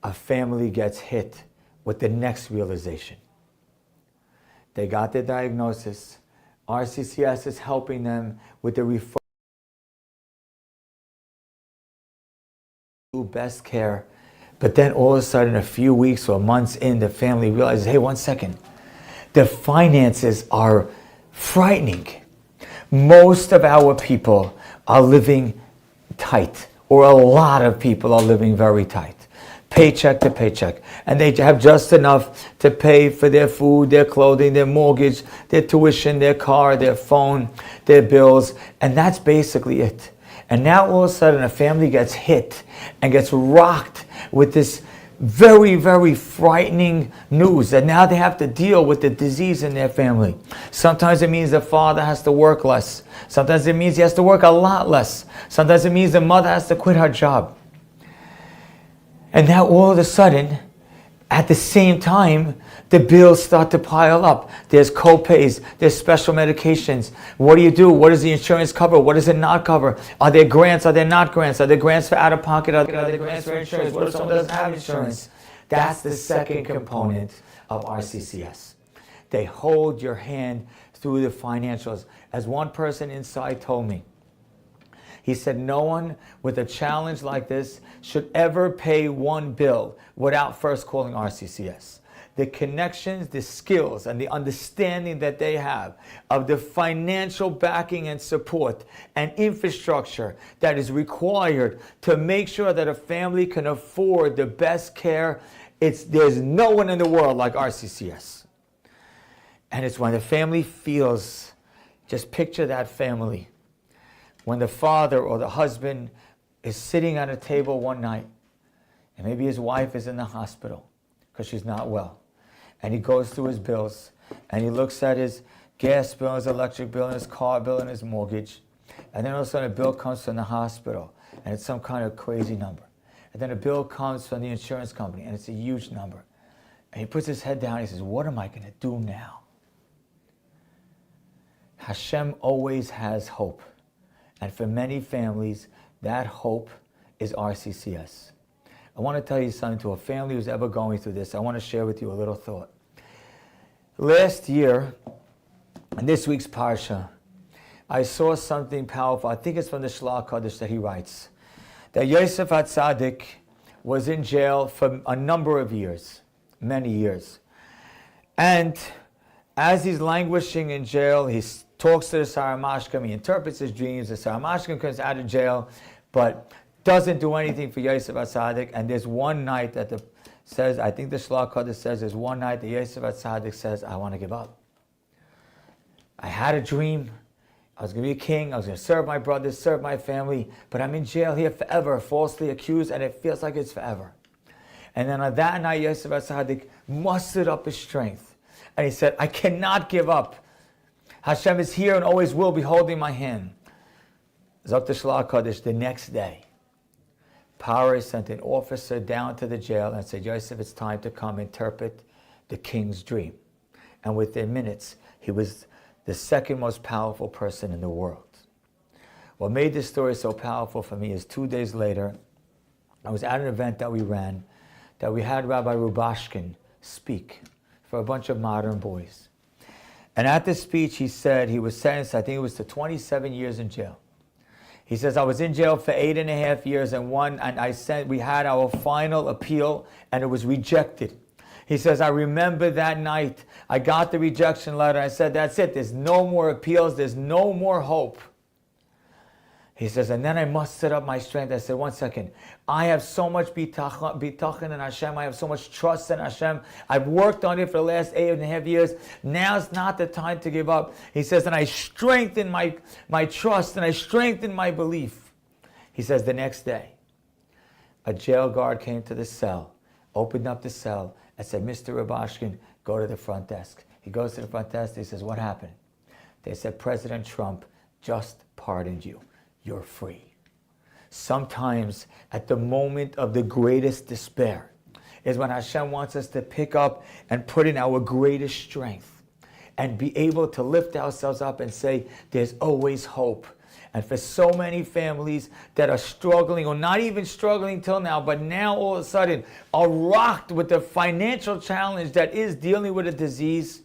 Speaker 3: a family gets hit with the next realization. They got the diagnosis. RCCS is helping them with the referral. Best care. But then all of a sudden, a few weeks or months in, the family realizes, hey, 1 second. The finances are frightening. Most of our people are living tight, or a lot of people are living very tight. Paycheck to paycheck. And they have just enough to pay for their food, their clothing, their mortgage, their tuition, their car, their phone, their bills. And that's basically it. And now all of a sudden a family gets hit and gets rocked with this very, very frightening news that now they have to deal with the disease in their family. Sometimes it means the father has to work less. Sometimes it means he has to work a lot less. Sometimes it means the mother has to quit her job. And now all of a sudden, at the same time, the bills start to pile up. There's co-pays, there's special medications. What do you do? What does the insurance cover? What does it not cover? Are there grants? Are there not grants? Are there grants for out-of-pocket? Are there grants for insurance? What if someone doesn't have insurance? That's the second component of RCCS. They hold your hand through the financials. As one person inside told me, he said, no one with a challenge like this should ever pay one bill without first calling RCCS. The connections, the skills, and the understanding that they have of the financial backing and support and infrastructure that is required to make sure that a family can afford the best care, there's no one in the world like RCCS. And it's when the family feels, just picture that family, when the father or the husband is sitting at a table one night, and maybe his wife is in the hospital because she's not well, and he goes through his bills, and he looks at his gas bill, his electric bill, and his car bill, and his mortgage, and then all of a sudden a bill comes from the hospital, and it's some kind of crazy number. And then a bill comes from the insurance company, and it's a huge number. And he puts his head down, and he says, what am I going to do now? Hashem always has hope. And for many families, that hope is RCCS. I want to tell you something to a family who's ever going through this. I want to share with you a little thought. Last year, in this week's Parsha, I saw something powerful. I think it's from the Shlach Kodesh that he writes, that Yosef HaTzadik was in jail for a number of years, many years. And as he's languishing in jail, he talks to the Saramashkim, he interprets his dreams. The Saramashkim comes out of jail, but doesn't do anything for Yosef HaTzadik. And there's one night that says, I think the Shlach Kodesh says, there's one night that Yosef HaTzadik says, I want to give up. I had a dream. I was going to be a king. I was going to serve my brothers, serve my family, but I'm in jail here forever, falsely accused, and it feels like it's forever. And then on that night, Yosef HaTzadik mustered up his strength. And he said, I cannot give up. Hashem is here and always will be holding my hand. Zok the Shlach Kodesh, the next day, Paro sent an officer down to the jail and said, Yosef, it's time to come interpret the king's dream. And within minutes, he was the second most powerful person in the world. What made this story so powerful for me is 2 days later, I was at an event that we ran, that we had Rabbi Rubashkin speak for a bunch of modern boys. And at this speech, he said he was sentenced, I think it was to 27 years in jail. He says, I was in jail for 8.5 years and we had our final appeal and it was rejected. He says, I remember that night, I got the rejection letter. I said, that's it. There's no more appeals. There's no more hope. He says, and then I mustered up my strength. I said, one second. I have so much bitachon in Hashem. I have so much trust in Hashem. I've worked on it for the last 8.5 years. Now's not the time to give up. He says, and I strengthened my trust and I strengthened my belief. He says, the next day, a jail guard came to the cell, opened up the cell, and said, Mr. Rabashkin, go to the front desk. He goes to the front desk. He says, what happened? They said, President Trump just pardoned you. You're free. Sometimes at the moment of the greatest despair is when Hashem wants us to pick up and put in our greatest strength and be able to lift ourselves up and say, there's always hope. And for so many families that are struggling, or not even struggling till now, but now all of a sudden are rocked with the financial challenge that is dealing with a disease,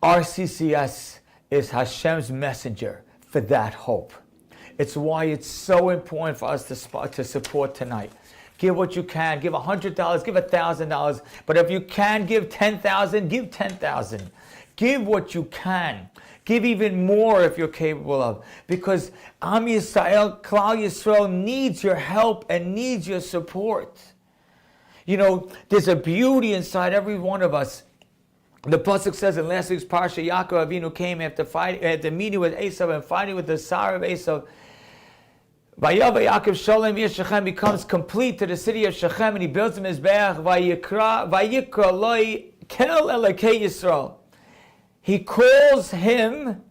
Speaker 3: RCCS is Hashem's messenger for that hope. It's why it's so important for us to support tonight. Give what you can. Give $100. Give $1,000. But if you can give 10,000, give 10,000. Give what you can. Give even more if you're capable of. Because Am Yisrael, Klal Yisrael needs your help and needs your support. You know, there's a beauty inside every one of us. The pasuk says in last week's parsha, Yaakov Avinu came after meeting with Esav and fighting with the Sar of Esav. Vayava Yaakov Sholem Shechem becomes complete to the city of Shechem, and he builds him his Mizbeach. Vayikra Loi Kel Elokei Yisrael. He calls him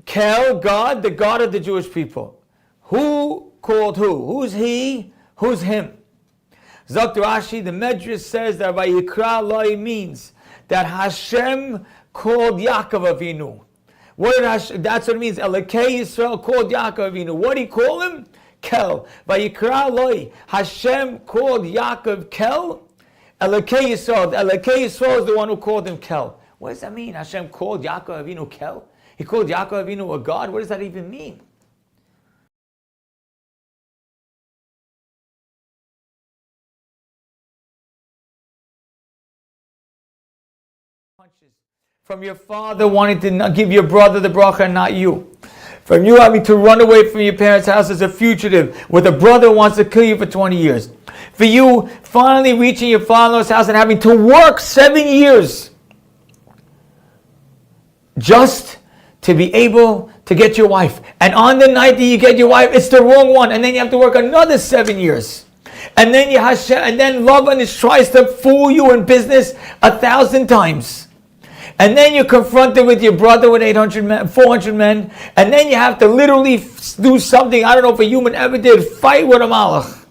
Speaker 3: Kel, God, the God of the Jewish people. Who called who? Who's he? Who's him? Zok Rashi, the Medrash says that Vayikra Loi means that Hashem called Yaakov Avinu. That's what it means. Elokei Yisrael called Yaakov Avinu. What did he call him? Kel. Vayikra Loi. Hashem called Yaakov Kel. Elokei Yisrael. Elokei Yisrael is the one who called him Kel. What does that mean? Hashem called Yaakov Avinu Kel? He called Yaakov Avinu a God? What does that even mean? From your father wanting to give your brother the bracha and not you. From you having to run away from your parents' house as a fugitive with a brother who wants to kill you for 20 years. For you finally reaching your father-in-law's house and having to work 7 years just to be able to get your wife. And on the night that you get your wife, it's the wrong one. And then you have to work another 7 years. And then Lavan tries to fool you in business 1,000 times. And then you're confronted with your brother with 400 men, and then you have to literally do something I don't know if a human ever did, fight with a malach.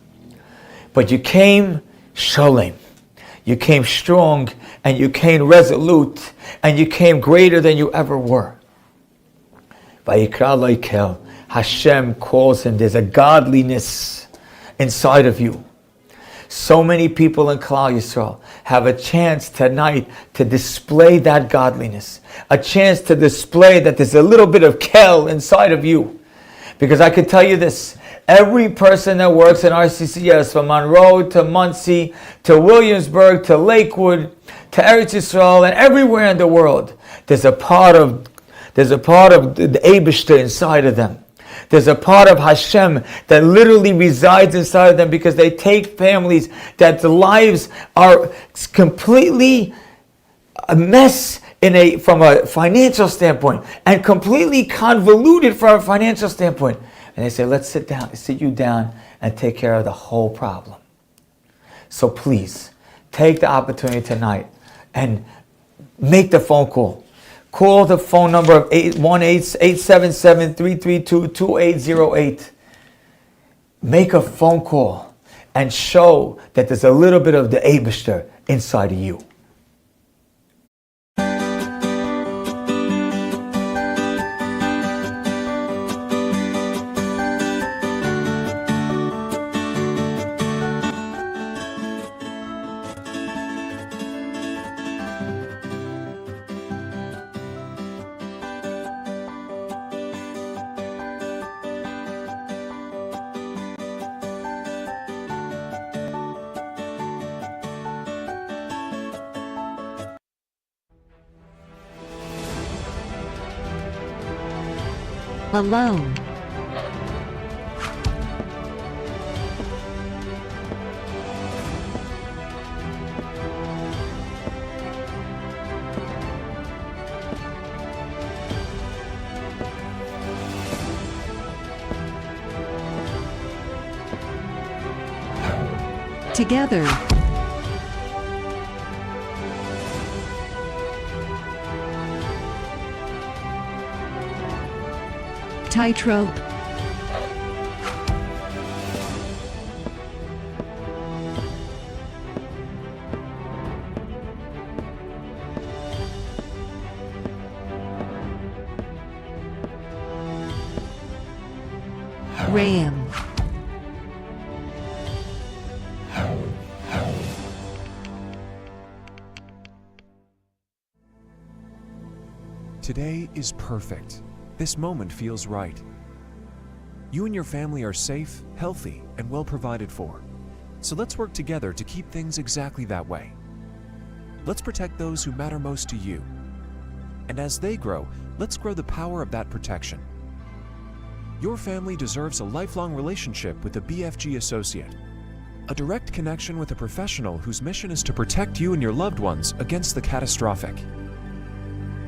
Speaker 3: But you came sholem. You came strong, and you came resolute, and you came greater than you ever were. Vayikra Lo Kel. Hashem calls him. There's a godliness inside of you. So many people in Klal Yisrael have a chance tonight to display that godliness. A chance to display that there's a little bit of Kel inside of you. Because I can tell you this, every person that works in RCCS, from Monroe to Muncie, to Williamsburg, to Lakewood, to Eretz Yisrael, and everywhere in the world, there's a part of the Eibishter inside of them. There's a part of Hashem that literally resides inside of them because they take families that the lives are completely a mess from a financial standpoint and completely convoluted from a financial standpoint. And they say, let's sit you down and take care of the whole problem. So please, take the opportunity tonight and make the phone call. Call the phone number of 1-877-332-2808. Make a phone call and show that there's a little bit of the Eibishter inside of you.
Speaker 18: alone. Together. Tightrope. Ram.
Speaker 11: Today is perfect. This moment feels right. You and your family are safe, healthy, and well provided for. So let's work together to keep things exactly that way. Let's protect those who matter most to you. And as they grow, let's grow the power of that protection. Your family deserves a lifelong relationship with a BFG associate. A direct connection with a professional whose mission is to protect you and your loved ones against the catastrophic.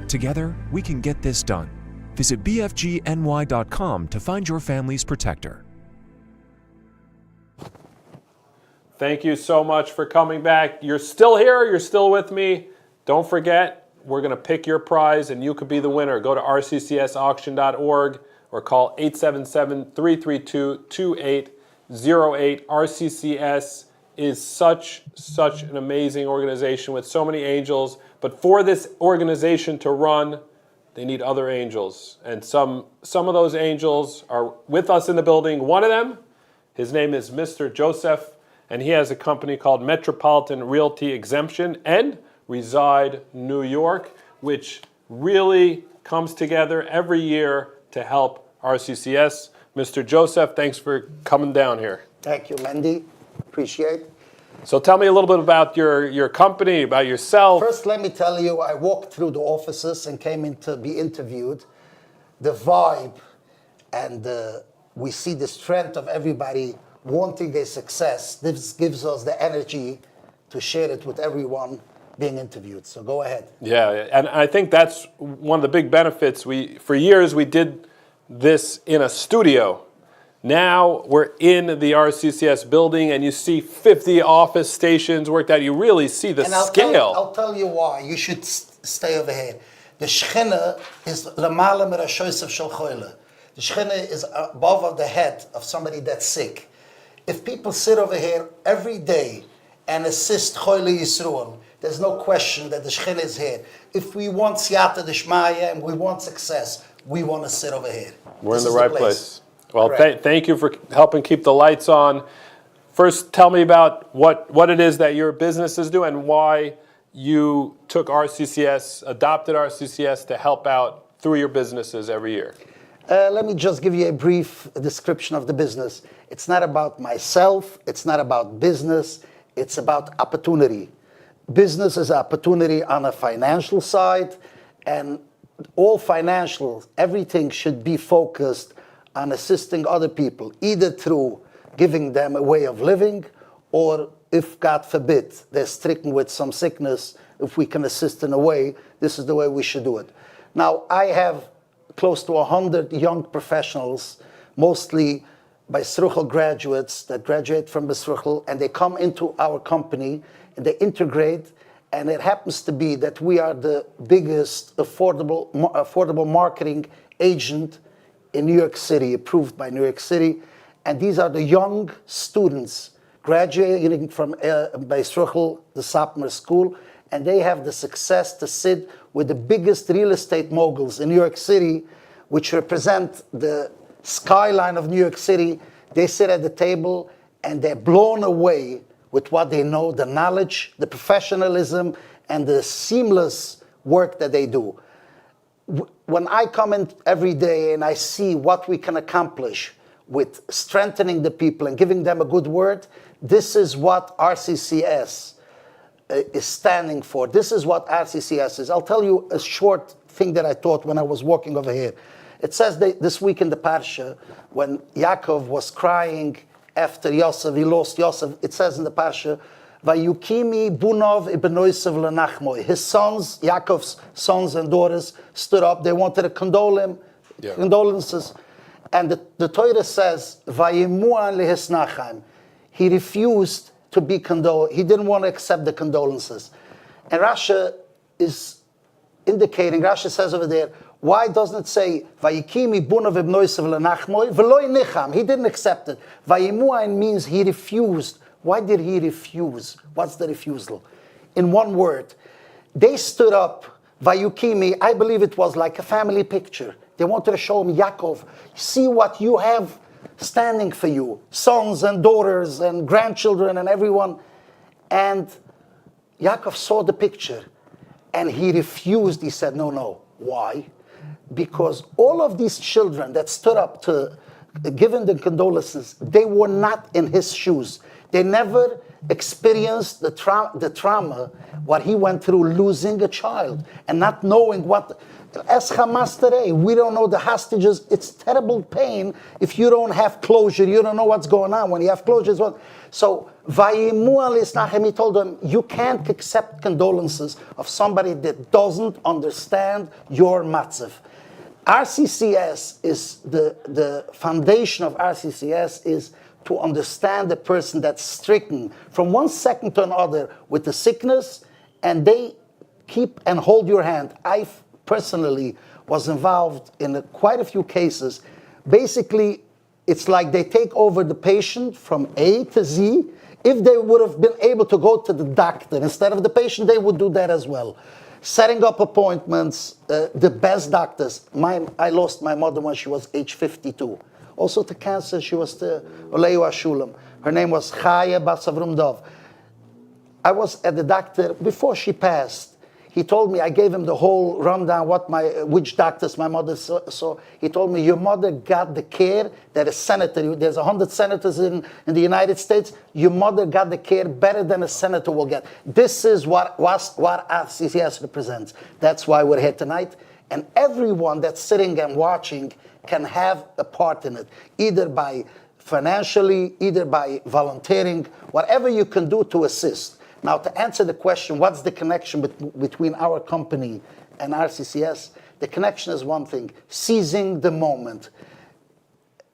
Speaker 11: Together, we can get this done. Visit bfgny.com to find your family's protector.
Speaker 22: Thank you so much for coming back. You're still here. You're still with me. Don't forget, we're going to pick your prize and you could be the winner. Go to rccsauction.org or call 877-332-2808. RCCS is such an amazing organization with so many angels. But for this organization to run, they need other angels. And some of those angels are with us in the building. One of them, his name is Mr. Joseph, and he has a company called Metropolitan Realty Exemption and Reside New York, which really comes together every year to help RCCS. Mr. Joseph, thanks for coming down here.
Speaker 19: Thank you, Mendy. Appreciate it.
Speaker 22: So tell me a little bit about your company, about yourself.
Speaker 19: First, let me tell you, I walked through the offices and came in to be interviewed. The vibe and we see the strength of everybody wanting a success. This gives us the energy to share it with everyone being interviewed. So go ahead.
Speaker 22: Yeah, and I think that's one of the big benefits. For years, we did this in a studio. Now we're in the RCCS building and you see 50 office stations worked out. You really see the scale.
Speaker 19: I'll tell you why. You should stay over here. The Shechina is lamala mirashosav shel choile. The Shechina is above of the head of somebody that's sick. If people sit over here every day and assist Cholei Yisroel, there's no question that the Shechina is here. If we want siyata d'shmaya and we want success, we want to sit over here.
Speaker 22: We're in the right place. Well, thank you for helping keep the lights on. First, tell me about what it is that your businesses do and why you took RCCS, adopted RCCS to help out through your businesses every year.
Speaker 19: Let me just give you a brief description of the business. It's not about myself. It's not about business. It's about opportunity. Business is opportunity on a financial side, and all financial, everything should be focused on assisting other people, either through giving them a way of living, or if, God forbid, they're stricken with some sickness, if we can assist in a way, this is the way we should do it. Now, I have close to 100 young professionals, mostly by Sruchel graduates that graduate from Sruchel, and they come into our company, and they integrate, and it happens to be that we are the biggest affordable marketing agent in New York City, approved by New York City, and these are the young students graduating from by Sruchel, the Sapmer School, and they have the success to sit with the biggest real estate moguls in New York City, which represent the skyline of New York City. They sit at the table and they're blown away with what they know, the knowledge, the professionalism, and the seamless work that they do. When I come in every day and I see what we can accomplish with strengthening the people and giving them a good word, this is what RCCS is standing for. This is what RCCS is. I'll tell you a short thing that I thought when I was walking over here. It says this week in the Parsha, when Yaakov was crying after Yosef, he lost Yosef, it says in the Parsha, Vayukimi bunov ibn Yosef lenachmoi. His sons, Yaakov's sons and daughters, stood up. They wanted to condole him, condolences. And the Torah says, Vayimuan lehisnachem. He refused to be condoled. He didn't want to accept the condolences. And Rashi is indicating, Rashi says over there, why doesn't it say, Vayikimi bunov ibn Yosef lenachmoi, v'loi nicham? He didn't accept it. Vayimuan means he refused. Why did he refuse? What's the refusal? In one word, they stood up, Vayukimi, I believe it was like a family picture. They wanted to show him, Yaakov, see what you have standing for you. Sons and daughters and grandchildren and everyone. And Yaakov saw the picture and he refused. He said, no. Why? Because all of these children that stood up to give him the condolences, they were not in his shoes. They never experienced the trauma, what he went through losing a child and not knowing what. As Hamas today, we don't know the hostages. It's terrible pain if you don't have closure. You don't know what's going on. When you have closure, it's what. So, Vayimu al-Isnachem, he told them, you can't accept condolences of somebody that doesn't understand your matzav. RCCS is the foundation of RCCS is to understand the person that's stricken from one second to another with the sickness, and they keep and hold your hand. I personally was involved in quite a few cases. Basically, it's like they take over the patient from A to Z. If they would have been able to go to the doctor instead of the patient, they would do that as well. Setting up appointments, the best doctors. I lost my mother when she was age 52. Also to cancer, she was to Cholei Yisroel. Her name was Chaya Bas Avram Dov. I was at the doctor before she passed. He told me, I gave him the whole rundown, which doctors my mother saw. He told me, your mother got the care that a senator, there's 100 senators in the United States, your mother got the care better than a senator will get. This is what RCCS represents. That's why we're here tonight. And everyone that's sitting and watching can have a part in it, either by financially, either by volunteering, whatever you can do to assist. Now, to answer the question, what's the connection between our company and RCCS? The connection is one thing, seizing the moment.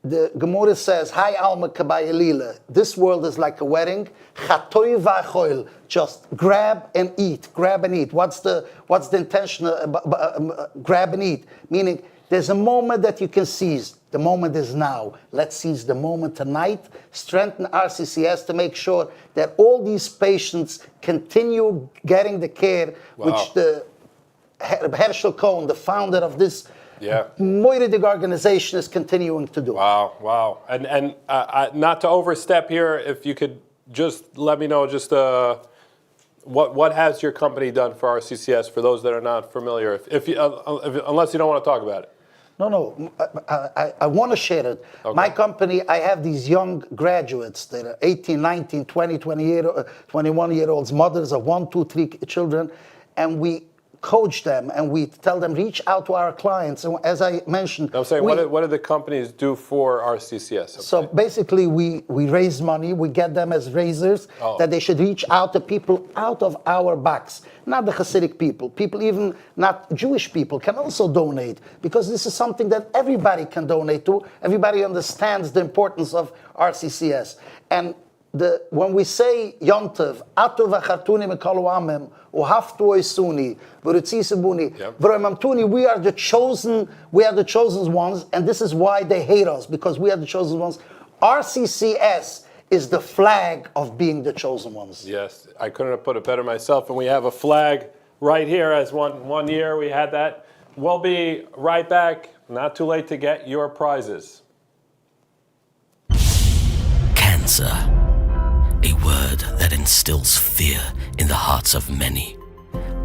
Speaker 19: The Gemara says, Hi Alma Kabayalila, this world is like a wedding. Chatoy v'achoil, just grab and eat, grab and eat. What's the intention of grab and eat? Meaning, there's a moment that you can seize. The moment is now. Let's seize the moment tonight. Strengthen RCCS to make sure that all these patients continue getting the care which the Herschel Cohen, the founder of this moiridig organization, is continuing to do.
Speaker 22: Wow. And not to overstep here, if you could just let me know just what has your company done for RCCS for those that are not familiar, unless you don't want to talk about it.
Speaker 19: No, I want to share it. Okay. My company, I have these young graduates that are 18, 19, 20, 21-year-olds, mothers of 1, 2, 3 children, and we coach them and we tell them, reach out to our clients. And as I mentioned...
Speaker 22: I'm saying, what do the companies do for RCCS?
Speaker 19: So basically, we raise money, we get them as raisers, that they should reach out to people out of our box. Not the Hasidic people even not Jewish people can also donate, because this is something that everybody can donate to. Everybody understands the importance of RCCS. And when we say Yontav, Atu v'chartuni mekalu amem, uhaftu oisuni, v'rutzisabuni, v'roimamtuni, we are the chosen ones, and this is why they hate us, because we are the chosen ones. RCCS is the flag of being the chosen ones.
Speaker 22: Yes, I couldn't have put it better myself, and we have a flag right here as one year we had that. We'll be right back, not too late to get your prizes.
Speaker 18: Cancer. A word that instills fear in the hearts of many.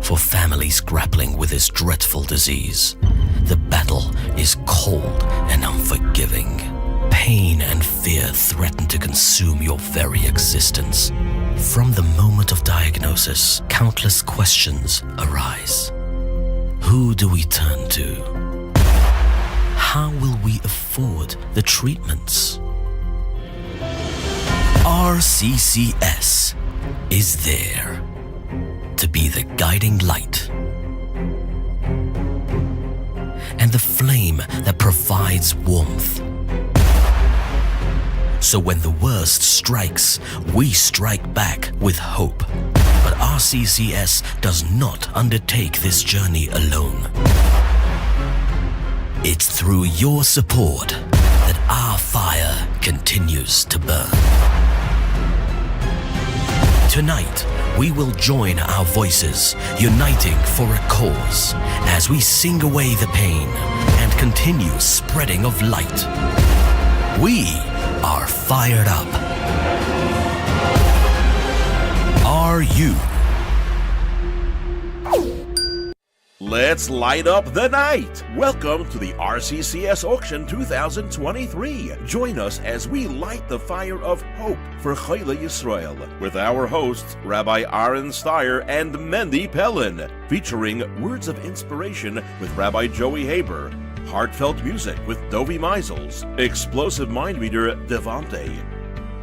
Speaker 18: For families grappling with this dreadful disease, the battle is cold and unforgiving. Pain and fear threaten to consume your very existence. From the moment of diagnosis, countless questions arise. Who do we turn to? how will we afford the treatments? RCCS is there to be the guiding light and the flame that provides warmth. So when the worst strikes, we strike back with hope. But RCCS does not undertake this journey alone. It's through your support that our fire continues to burn. Tonight, we will join our voices, uniting for a cause, as we sing away the pain and continue spreading of light. We are fired up. Are you?
Speaker 13: Let's light up the night! Welcome to the RCCS Auction 2023. Join us as we light the fire of hope for Cholei Yisroel with our hosts, Rabbi Aaron Steyer and Mendy Pellin, featuring words of inspiration with Rabbi Joey Haber, heartfelt music with Dovi Meisels, explosive mind reader Devante.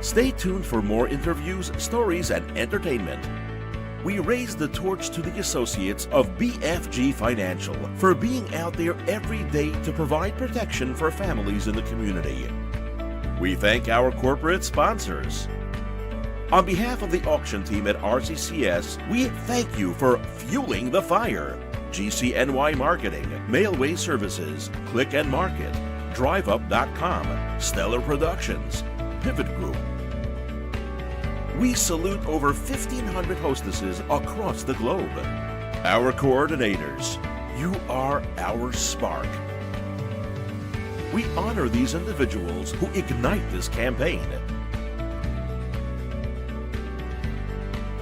Speaker 13: Stay tuned for more interviews, stories, and entertainment. We raise the torch to the associates of BFG Financial for being out there every day to provide protection for families in the community. We thank our corporate sponsors. On behalf of the auction team at RCCS, we thank you for fueling the fire. GCNY Marketing, Mailway Services, Click and Market, DriveUp.com, Stellar Productions, Pivot Group. We salute over 1,500 hostesses across the globe. Our coordinators, you are our spark. We honor these individuals who ignite this campaign.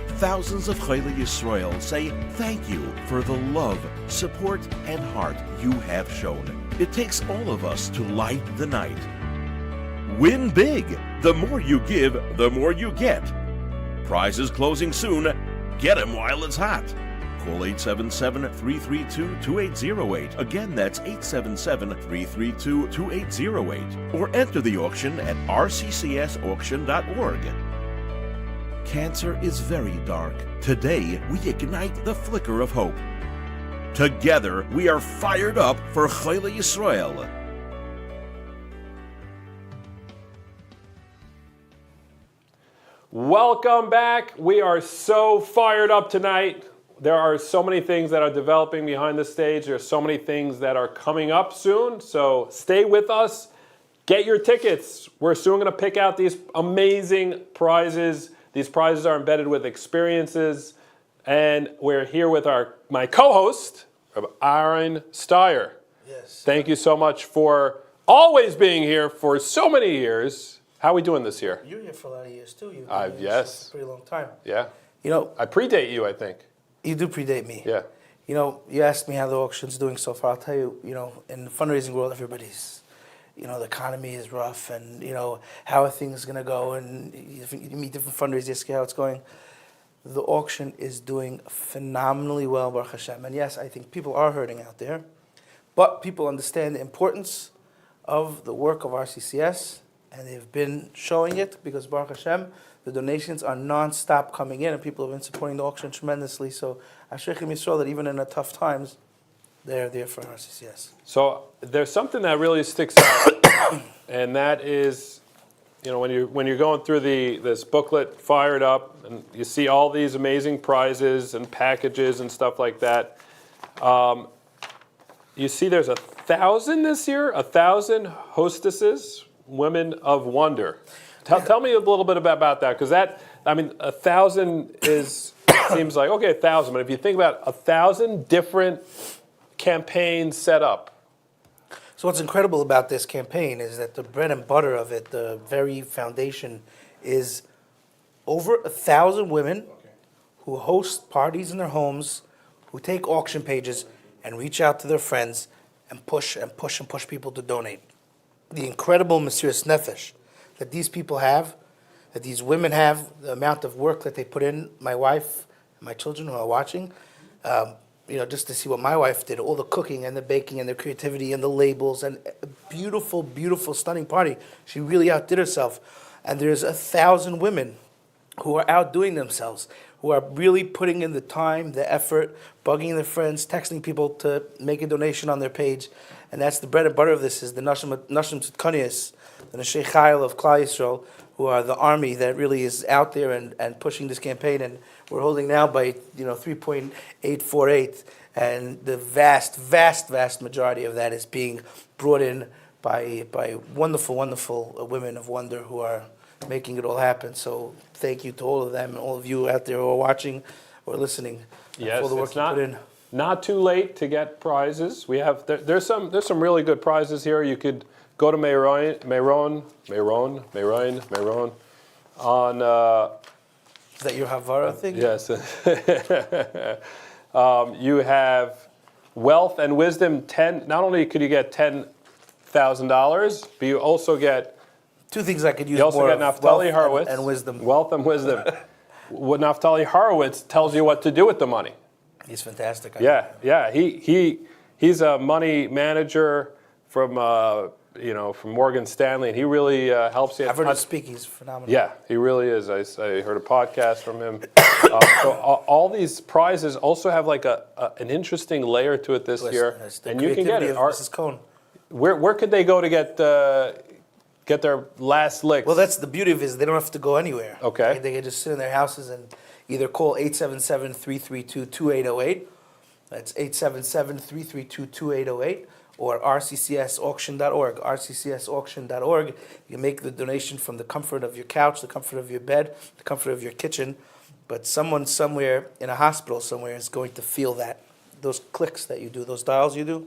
Speaker 13: Thousands of Cholei Yisroel say thank you for the love, support, and heart you have shown. It takes all of us to light the night. Win big! The more you give, the more you get. Prizes closing soon. Get them while it's hot. Call 877-332-2808. Again, that's 877-332-2808. Or enter the auction at rccsauction.org. Cancer is very dark. Today, we ignite the flicker of hope. Together, we are fired up for Cholei Yisroel.
Speaker 22: Welcome back. We are so fired up tonight. There are so many things that are developing behind the stage. There are so many things that are coming up soon. So stay with us. Get your tickets. We're soon going to pick out these amazing prizes. These prizes are embedded with experiences. And we're here with my co-host, Aaron Steyer.
Speaker 20: Yes.
Speaker 22: Thank you so much for always being here for so many years. How are we doing this year?
Speaker 20: You're here for a lot of years too. You've
Speaker 22: Yes.
Speaker 20: been here for a pretty long time.
Speaker 22: Yeah.
Speaker 20: You know,
Speaker 22: I predate you, I think.
Speaker 20: You do predate me.
Speaker 22: Yeah.
Speaker 20: You know, you asked me how the auction's doing so far. I'll tell you, you know, in the fundraising world, everybody's, you know, the economy is rough and, you know, how are things going to go? And you meet different fundraisers, you ask how it's going. The auction is doing phenomenally well, Baruch Hashem. And yes, I think people are hurting out there, but people understand the importance of the work of RCCS, and they've been showing it because Baruch Hashem, the donations are non-stop coming in, and people have been supporting the auction tremendously. So Ashrechem Yisrael, that even in the tough times, they're there for RCCS.
Speaker 22: So there's something that really sticks out, and that is, you know, when you're going through this booklet, Fired Up, and you see all these amazing prizes and packages and stuff like that. You see there's 1,000 this year, 1,000 hostesses, women of wonder. Tell me a little bit about that, because that, I mean, 1,000 seems like, okay, 1,000, but if you think about 1,000 different campaigns set up.
Speaker 20: So what's incredible about this campaign is that the bread and butter of it, the very foundation, is over 1,000 women who host parties in their homes, who take auction pages and reach out to their friends and push people to donate. The incredible Mesiras Nefesh that these people have, that these women have, the amount of work that they put in, my wife and my children who are watching, just to see what my wife did, all the cooking and the baking and the creativity and the labels and a beautiful, beautiful, stunning party. She really outdid herself. And there's 1,000 women who are outdoing themselves, who are really putting in the time, the effort, bugging their friends, texting people to make a donation on their page. And that's the bread and butter of this, is the Nashim Tzidkanias, the Neshei Chayil of Cholei Yisroel, who are the army that really is out there and pushing this campaign. And we're holding now by 3.848, and the vast majority of that is being brought in by wonderful, wonderful women of wonder who are making it all happen. So thank you to all of them and all of you out there who are watching or listening for the work you put in.
Speaker 22: Not too late to get prizes. We have there's some really good prizes here. You could go to Meron on.
Speaker 20: Is that your Havara thing?
Speaker 22: Yes. You have wealth and wisdom. Not only could you get $10,000, but you also get
Speaker 20: two things I could use.
Speaker 22: You also
Speaker 20: more
Speaker 22: get Naftali Horowitz
Speaker 20: and wisdom.
Speaker 22: Wealth and wisdom. What Naftali Horowitz tells you what to do with the money.
Speaker 20: He's fantastic.
Speaker 22: He's a money manager from Morgan Stanley, and he really helps you.
Speaker 20: I've heard him speak. He's phenomenal.
Speaker 22: Yeah, he really is. I heard a podcast from him. So all these prizes also have like an interesting layer to it this year, and you can get it.
Speaker 20: Mrs. Cohn.
Speaker 22: Where could they go to get their last licks?
Speaker 20: Well, that's the beauty of it, is they don't have to go anywhere.
Speaker 22: Okay.
Speaker 20: They can just sit in their houses and either call 877-332-2808. That's 877-332-2808. Or rccsauction.org, rccsauction.org. You can make the donation from the comfort of your couch, the comfort of your bed, the comfort of your kitchen. But someone somewhere in a hospital somewhere is going to feel that. Those clicks that you do, those dials you do,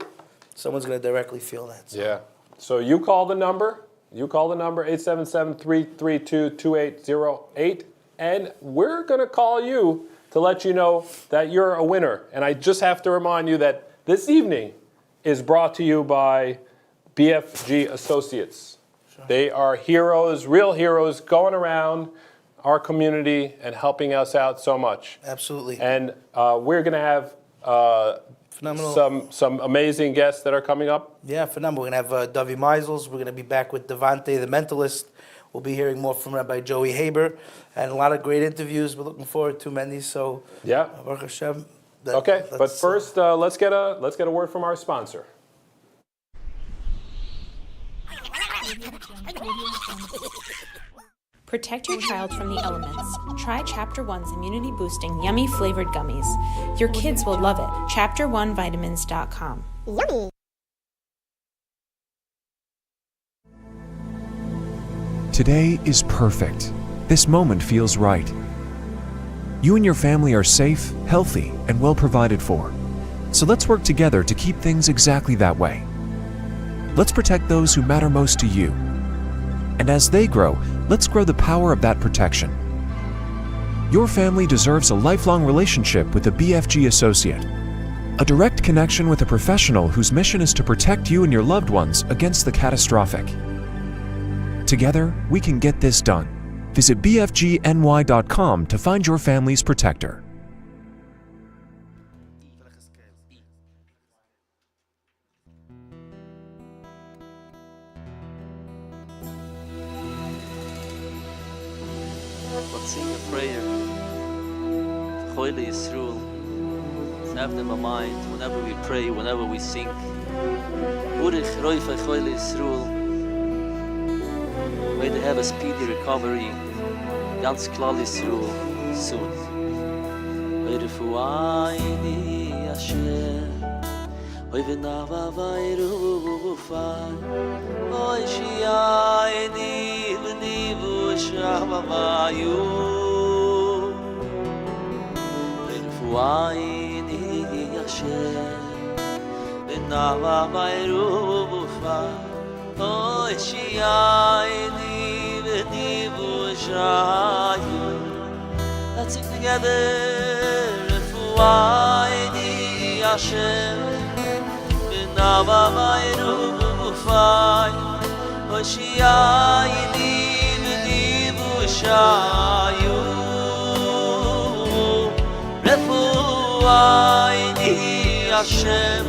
Speaker 20: someone's going to directly feel that. So.
Speaker 22: Yeah. So you call the number. 877-332-2808. And we're going to call you to let you know that you're a winner. And I just have to remind you that this evening is brought to you by BFG Associates. Sure. They are heroes, real heroes, going around our community and helping us out so much.
Speaker 20: Absolutely.
Speaker 22: And we're going to have some amazing guests that are coming up.
Speaker 20: Yeah, phenomenal. We're going to have Davi Meisels. We're going to be back with Devante, the mentalist. We'll be hearing more from Rabbi Joey Haber, and a lot of great interviews. We're looking forward to Mendy. So,
Speaker 22: yeah.
Speaker 20: Baruch Hashem.
Speaker 22: Okay, but first, let's get a word from our sponsor.
Speaker 17: Protect your child from the elements. Try Chapter 1's immunity-boosting, yummy flavored gummies. Your kids will love it. Chapter1vitamins.com. Yummy.
Speaker 11: Today is perfect. This moment feels right. You and your family are safe, healthy, and well provided for. So let's work together to keep things exactly that way. Let's protect those who matter most to you. And as they grow, let's grow the power of that protection. Your family deserves a lifelong relationship with a BFG associate. A direct connection with a professional whose mission is to protect you and your loved ones against the catastrophic. Together, we can get this done. Visit bfgny.com to find your family's protector.
Speaker 6: Let's sing a prayer. Cholei Yisroel. Let's have them in mind whenever we pray, whenever we sing. Urich roifa Cholei Yisroel. May they have a speedy recovery. Ganz Cholei Yisroel soon. Refuaini Asher. Oy v'nava v'ayru v'fay. Oy shi'ayni v'nivu sh'ava v'ayu. Refuaini Asher. V'nava v'ayru v'fay. Oy shi'ayni v'nivu sh'ava v'ayu. Let's sing together. Refuaini Asher. Nava vayru v'fay Hoshiayini v'nivu shayu Refuayini Hashem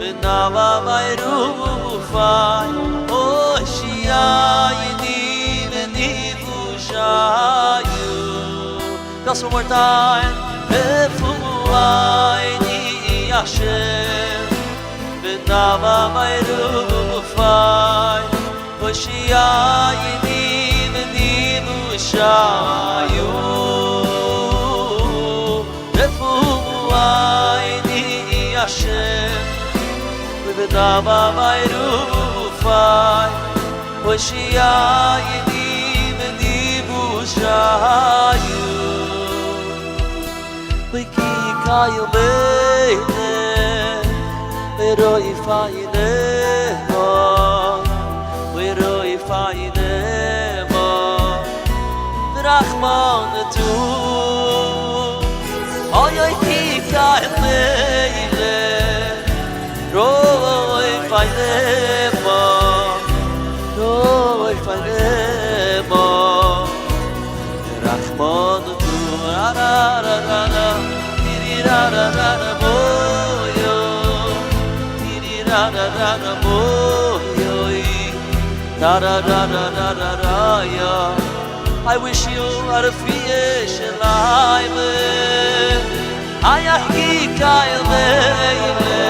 Speaker 6: V'nava v'irufai Oshiyayini v'nivushayu. Just one more time. Refuayini Hashem V'nava v'irufai Oshiyayini v'nivushayu. Refuayini Hashem V'nava v'irufai Oshiyayini v'nivushayu. V'kikayu beine V'roi fa'inema V'roi fa'inema V'rachman tu Oyoy kikayu beine Roi fa'inema Roi fa'inema V'rachman tu Ra-ra-ra-ra-ra Tiri-ra-ra-ra-ra Moyo Tiri-ra-ra-ra-ra Moyo Ta-ra-ra-ra-ra-ra-ra-ya. I wish you a refuah shalayim Hayahika el-meile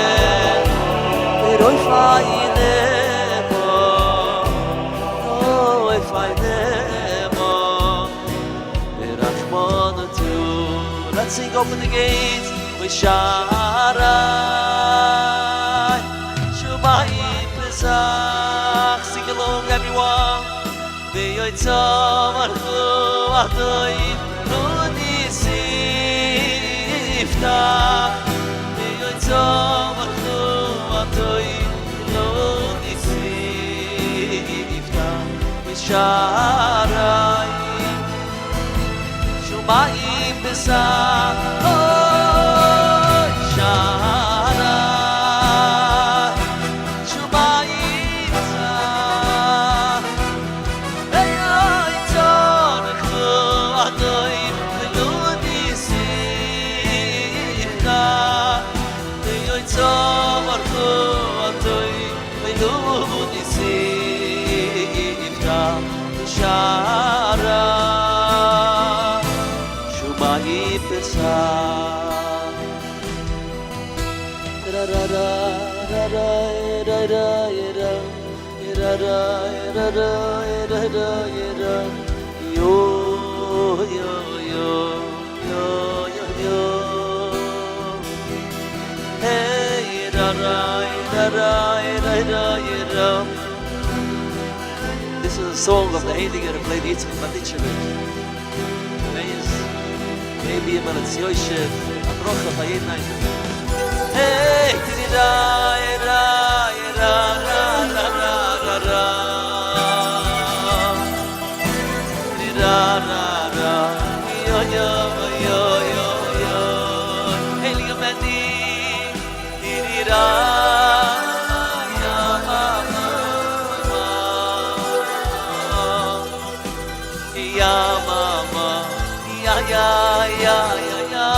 Speaker 6: Eroi fa'inemo Eroi fa'inemo Erachmanatu. Let's sing Open the Gates with Sharai Shumai Pesach. Sing along everyone. V'yotzam archu atoim Nifta. V'yotzam archu atoim Nifta. V'sharai Shumai Pesach. Oh, Sharai Shumai Pesach. V'yotzam archu atoim Nifta. V'yotzam archu atoim Nifta. V'sharai Shumai Pesach. Yo, yo, yo, yo, yo, yo. Hey, this is a song of the Heiliger who played Yitzchak Banish. Maybe a minute, Yosef, a brocha by Yed Night. Hey, da da da da da da da da da yo yo yo yo yo. Hey, Ligamenti, da ya mama, ya mama. Ya ya ya ya ya.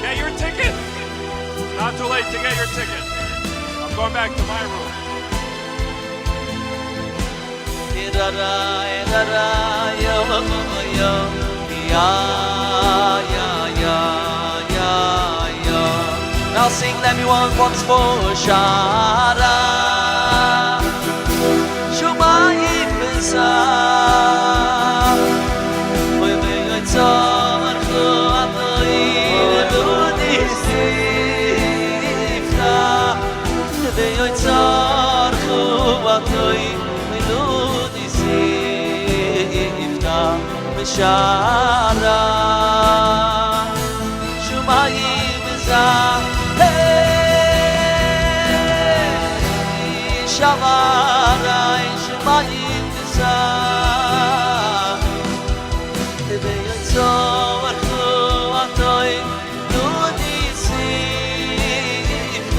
Speaker 22: Get your ticket. Not too late to get your ticket. I'm going back to my room.
Speaker 6: Now sing everyone once more. Shara Shumai Pesach. Oy v'yotzam archu atoim Nifta. V'yotzam archu atoim Nifta. V'shara Shumai Pesach. Shavarai Shumai Pesach. V'yotzam archu atoim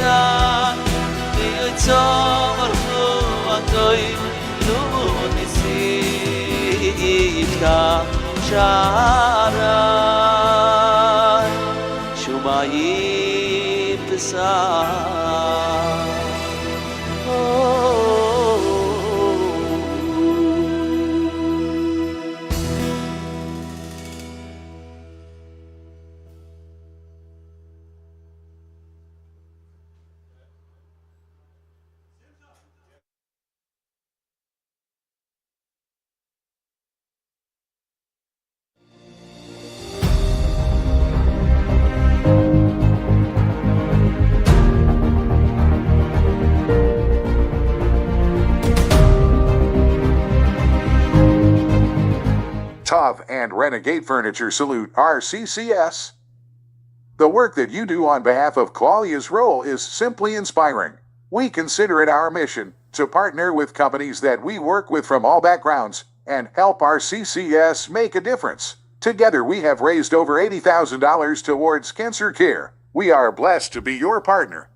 Speaker 6: Nifta. יפתח שערי שמיים תשא
Speaker 14: Tov and Renegade Furniture salute RCCS. The work that you do on behalf of Cholei Yisroel is simply inspiring. We consider it our mission to partner with companies that we work with from all backgrounds and help RCCS make a difference. Together we have raised over $80,000 towards cancer care. We are blessed to be your partner.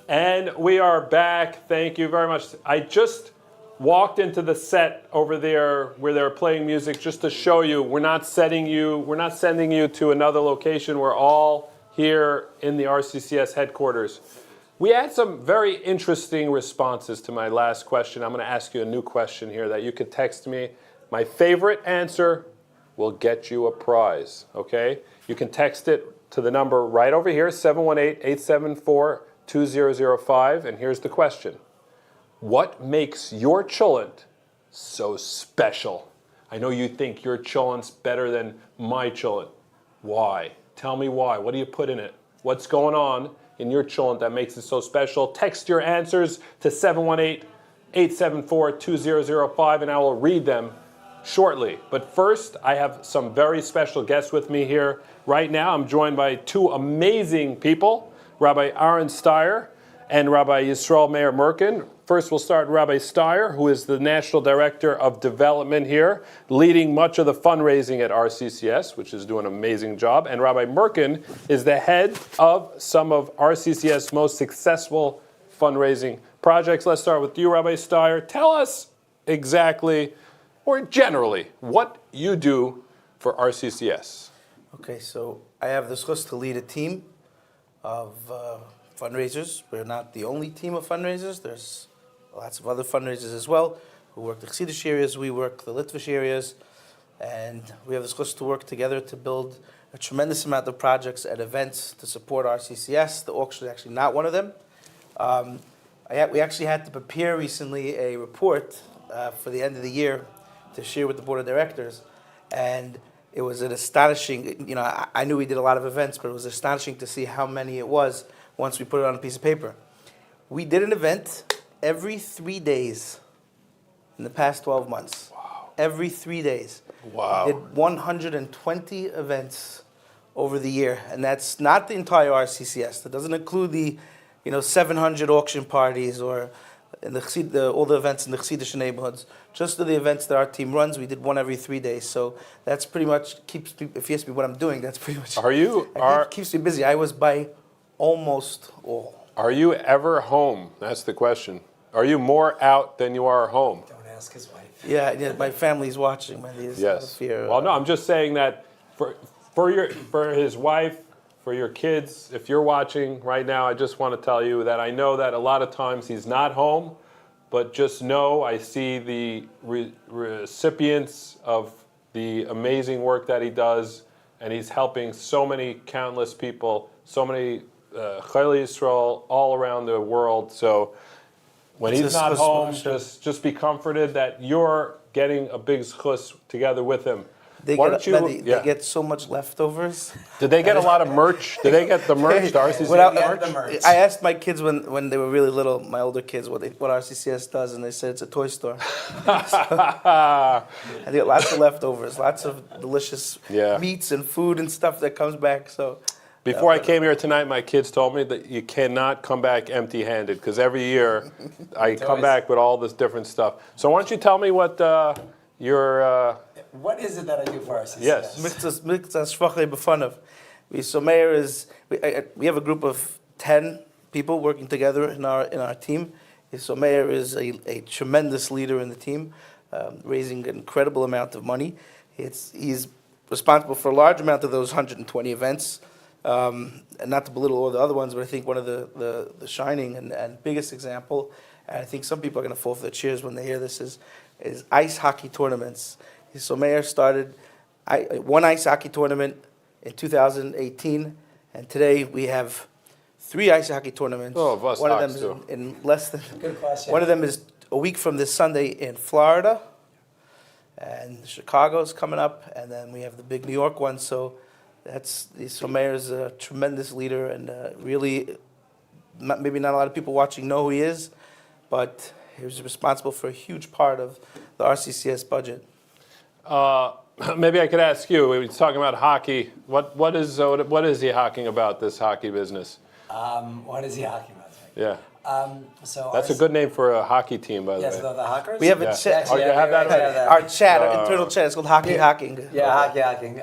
Speaker 22: And we are back. Thank you very much. I just walked into the set over there where they're playing music just to show you we're not sending you to another location. We're all here in the RCCS headquarters. We had some very interesting responses to my last question. I'm going to ask you a new question here that you could text me. My favorite answer will get you a prize, okay? You can text it to the number right over here, 718-874-2005, and here's the question. What makes your cholent so special? I know you think your cholent's better than my cholent. Why? Tell me why. What do you put in it? What's going on in your cholent that makes it so special? Text your answers to 718-874-2005, and I will read them shortly. But first, I have some very special guests with me here right now. I'm joined by two amazing people, Rabbi Aaron Steyer and Rabbi Yisroel Meir Merkin. First, we'll start with Rabbi Steyer, who is the National Director of Development here, leading much of the fundraising at RCCS, which is doing an amazing job. And Rabbi Merkin is the head of some of RCCS' most successful fundraising projects. Let's start with you, Rabbi Steyer. Tell us exactly, or generally, what you do for RCCS.
Speaker 20: Okay, so I have the chus to lead a team of fundraisers. We're not the only team of fundraisers. There's lots of other fundraisers as well who work the Chassidish areas, we work the Litvish areas, and we have the chus to work together to build a tremendous amount of projects and events to support RCCS. The auction is actually not one of them. We actually had to prepare recently a report for the end of the year to share with the board of directors, and it was an astonishing, I knew we did a lot of events, but it was astonishing to see how many it was once we put it on a piece of paper. We did an event every 3 days in the past 12 months. Wow. Every 3 days.
Speaker 22: Wow.
Speaker 20: We did 120 events over the year, and that's not the entire RCCS. That doesn't include the 700 auction parties or all the events in the Chassidish neighborhoods. Just the events that our team runs, we did one every 3 days. So that's pretty much keeps me, if you ask me what I'm doing, that's pretty much keeps me busy. I was by almost all.
Speaker 22: Are you ever home? That's the question. Are you more out than you are home?
Speaker 20: Don't ask his wife. Yeah, my family's watching.
Speaker 22: Yes. Well, no, I'm just saying that for his wife, for your kids, if you're watching right now, I just want to tell you that I know that a lot of times he's not home, but just know I see the recipients of the amazing work that he does, and he's helping so many countless people, so many Cholei Yisroel all around the world. So when he's not home, just be comforted that you're getting a big zchus together with him.
Speaker 20: They get so much leftovers.
Speaker 22: Did they get a lot of merch? Did they get the merch, the RCCS merch?
Speaker 20: I asked my kids when they were really little, my older kids, what RCCS does, and they said it's a toy store. I get lots of leftovers, lots of delicious meats and food and stuff that comes back. So.
Speaker 22: Before I came here tonight, my kids told me that you cannot come back empty-handed because every year I come back with all this different stuff. So why don't you tell me what your...
Speaker 12: What is it that I do for RCCS?
Speaker 20: Yes. We have a group of 10 people working together in our team. So Meir is a tremendous leader in the team, raising an incredible amount of money. He's responsible for a large amount of those 120 events. And not to belittle all the other ones, but I think one of the shining and biggest example, and I think some people are going to fall for their cheers when they hear this, is ice hockey tournaments. So Meir started one ice hockey tournament in 2018, and today we have 3 ice hockey tournaments. One of them is in less than.
Speaker 12: Good question.
Speaker 20: One of them is a week from this Sunday in Florida, and Chicago's coming up, and then we have the big New York one. So Meir's a tremendous leader, and really, maybe not a lot of people watching know who he is, but he was responsible for a huge part of the RCCS budget.
Speaker 22: Maybe I could ask you. We were talking about hockey. What is he hawking about, this hockey business?
Speaker 12: What is he hawking about?
Speaker 22: Yeah.
Speaker 12: So
Speaker 22: that's a good name for a hockey team, by the way.
Speaker 12: Yes, the Hawkers?
Speaker 20: We have a chat.
Speaker 12: Oh, you have that already?
Speaker 20: Our chat, our internal chat, it's called Hockey Hawking.
Speaker 12: Yeah, Hockey Hawking.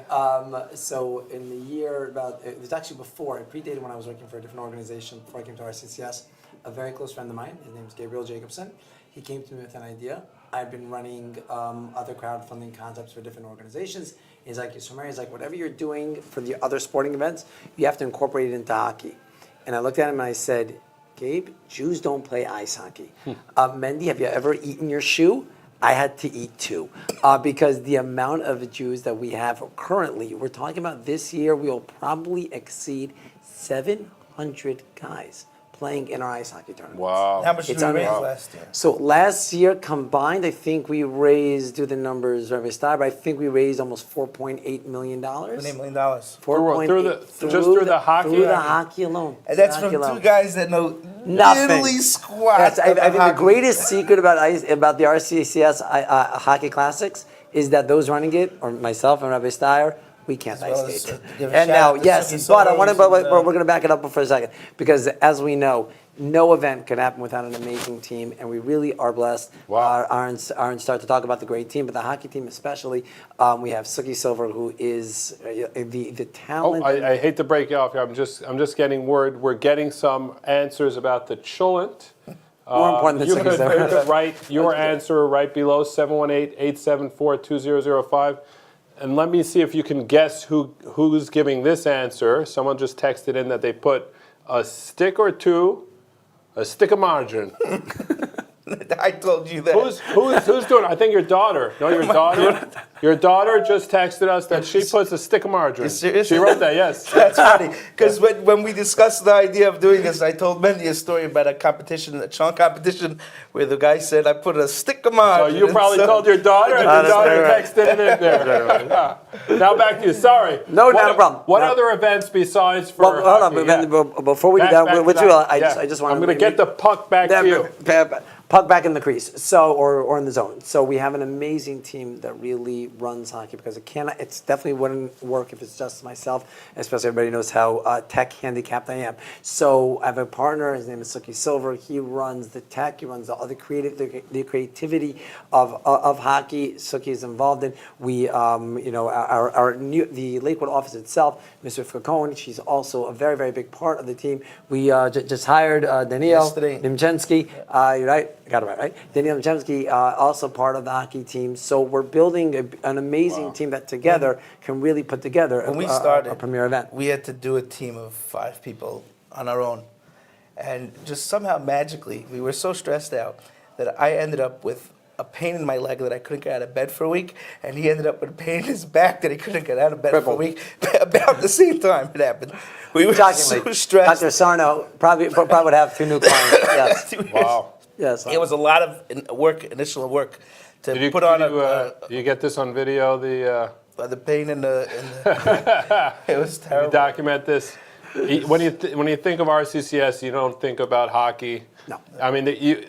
Speaker 12: So in the year it was actually before, it predated when I was working for a different organization before I came to RCCS. A very close friend of mine, his name is Gabriel Jacobson. He came to me with an idea. I've been running other crowdfunding concepts for different organizations. He's like, he's like, whatever you're doing for the other sporting events, you have to incorporate it into hockey. And I looked at him and I said, Gabe, Jews don't play ice hockey. Mendy, have you ever eaten your shoe? I had to eat 2 because the amount of Jews that we have currently, we're talking about this year, we will probably exceed 700 guys playing in our ice hockey tournament.
Speaker 22: Wow.
Speaker 20: How much did we raise last year?
Speaker 12: So last year combined, I think we raised, do the numbers, Rabbi Star, but I think we raised almost $4.8 million.
Speaker 20: $8 million.
Speaker 12: Just
Speaker 22: through the hockey?
Speaker 12: Through the hockey alone.
Speaker 20: And that's from 2 guys that know
Speaker 12: nothing.
Speaker 20: Literally squat.
Speaker 12: Yes, I think the greatest secret about the RCCS Hockey Classics is that those running it, or myself and Rabbi Steyer, we can't ice skate. And now, yes, but we're going to back it up for a second, because as we know, no event could happen without an amazing team, and we really are blessed.
Speaker 22: Wow.
Speaker 12: Aaron start to talk about the great team, but the hockey team especially. We have Suki Silver, who is the talent.
Speaker 22: I hate to break you off here. I'm just getting word. We're getting some answers about the Cholent.
Speaker 12: More important than
Speaker 22: you
Speaker 12: Suki Silver.
Speaker 22: You could write your answer right below 718-874-2005. And let me see if you can guess who's giving this answer. Someone just texted in that they put a stick or 2, a stick of margarine.
Speaker 20: I told you that.
Speaker 22: Who's doing it? I think your daughter. No, your daughter. Your daughter just texted us that she puts a stick of margarine. She wrote that, yes.
Speaker 20: That's funny. Because when we discussed the idea of doing this, I told Mendy a story about a competition, a chunk competition, where the guy said, I put a stick of margarine.
Speaker 22: So you probably told your daughter, and your daughter texted it in there. Now back to you. Sorry.
Speaker 12: No, not a problem.
Speaker 22: What other events besides for
Speaker 12: hold on, before we do that, with you, I just want to...
Speaker 22: I'm going to get the puck back to you.
Speaker 12: Puck back in the crease, or in the zone. So we have an amazing team that really runs hockey, because it's definitely wouldn't work if it's just myself, especially everybody knows how tech handicapped I am. So I have a partner, his name is Suki Silver. He runs the tech, he runs the creativity of hockey. Suki is involved in. We, the Lakewood office itself, Mr. Cohen, she's also a very, very big part of the team. We just hired Daniel Nimchensky. You're right. I got it right? Daniel Nimchensky, also part of the hockey team. So we're building an amazing team that together can really put together a premier event.
Speaker 20: We had to do a team of 5 people on our own. And just somehow magically, we were so stressed out that I ended up with a pain in my leg that I couldn't get out of bed for a week, and he ended up with a pain in his back that he couldn't get out of bed for a week. About the same time it happened. We were so stressed.
Speaker 12: Dr. Sarno probably would have 2 new clients. Yes.
Speaker 22: Wow.
Speaker 12: Yes.
Speaker 20: It was a lot of initial work to put on
Speaker 22: do you get this on video?
Speaker 20: the pain and the it was terrible.
Speaker 22: You document this. When you think of RCCS, you don't think about hockey.
Speaker 12: No.
Speaker 22: I mean, it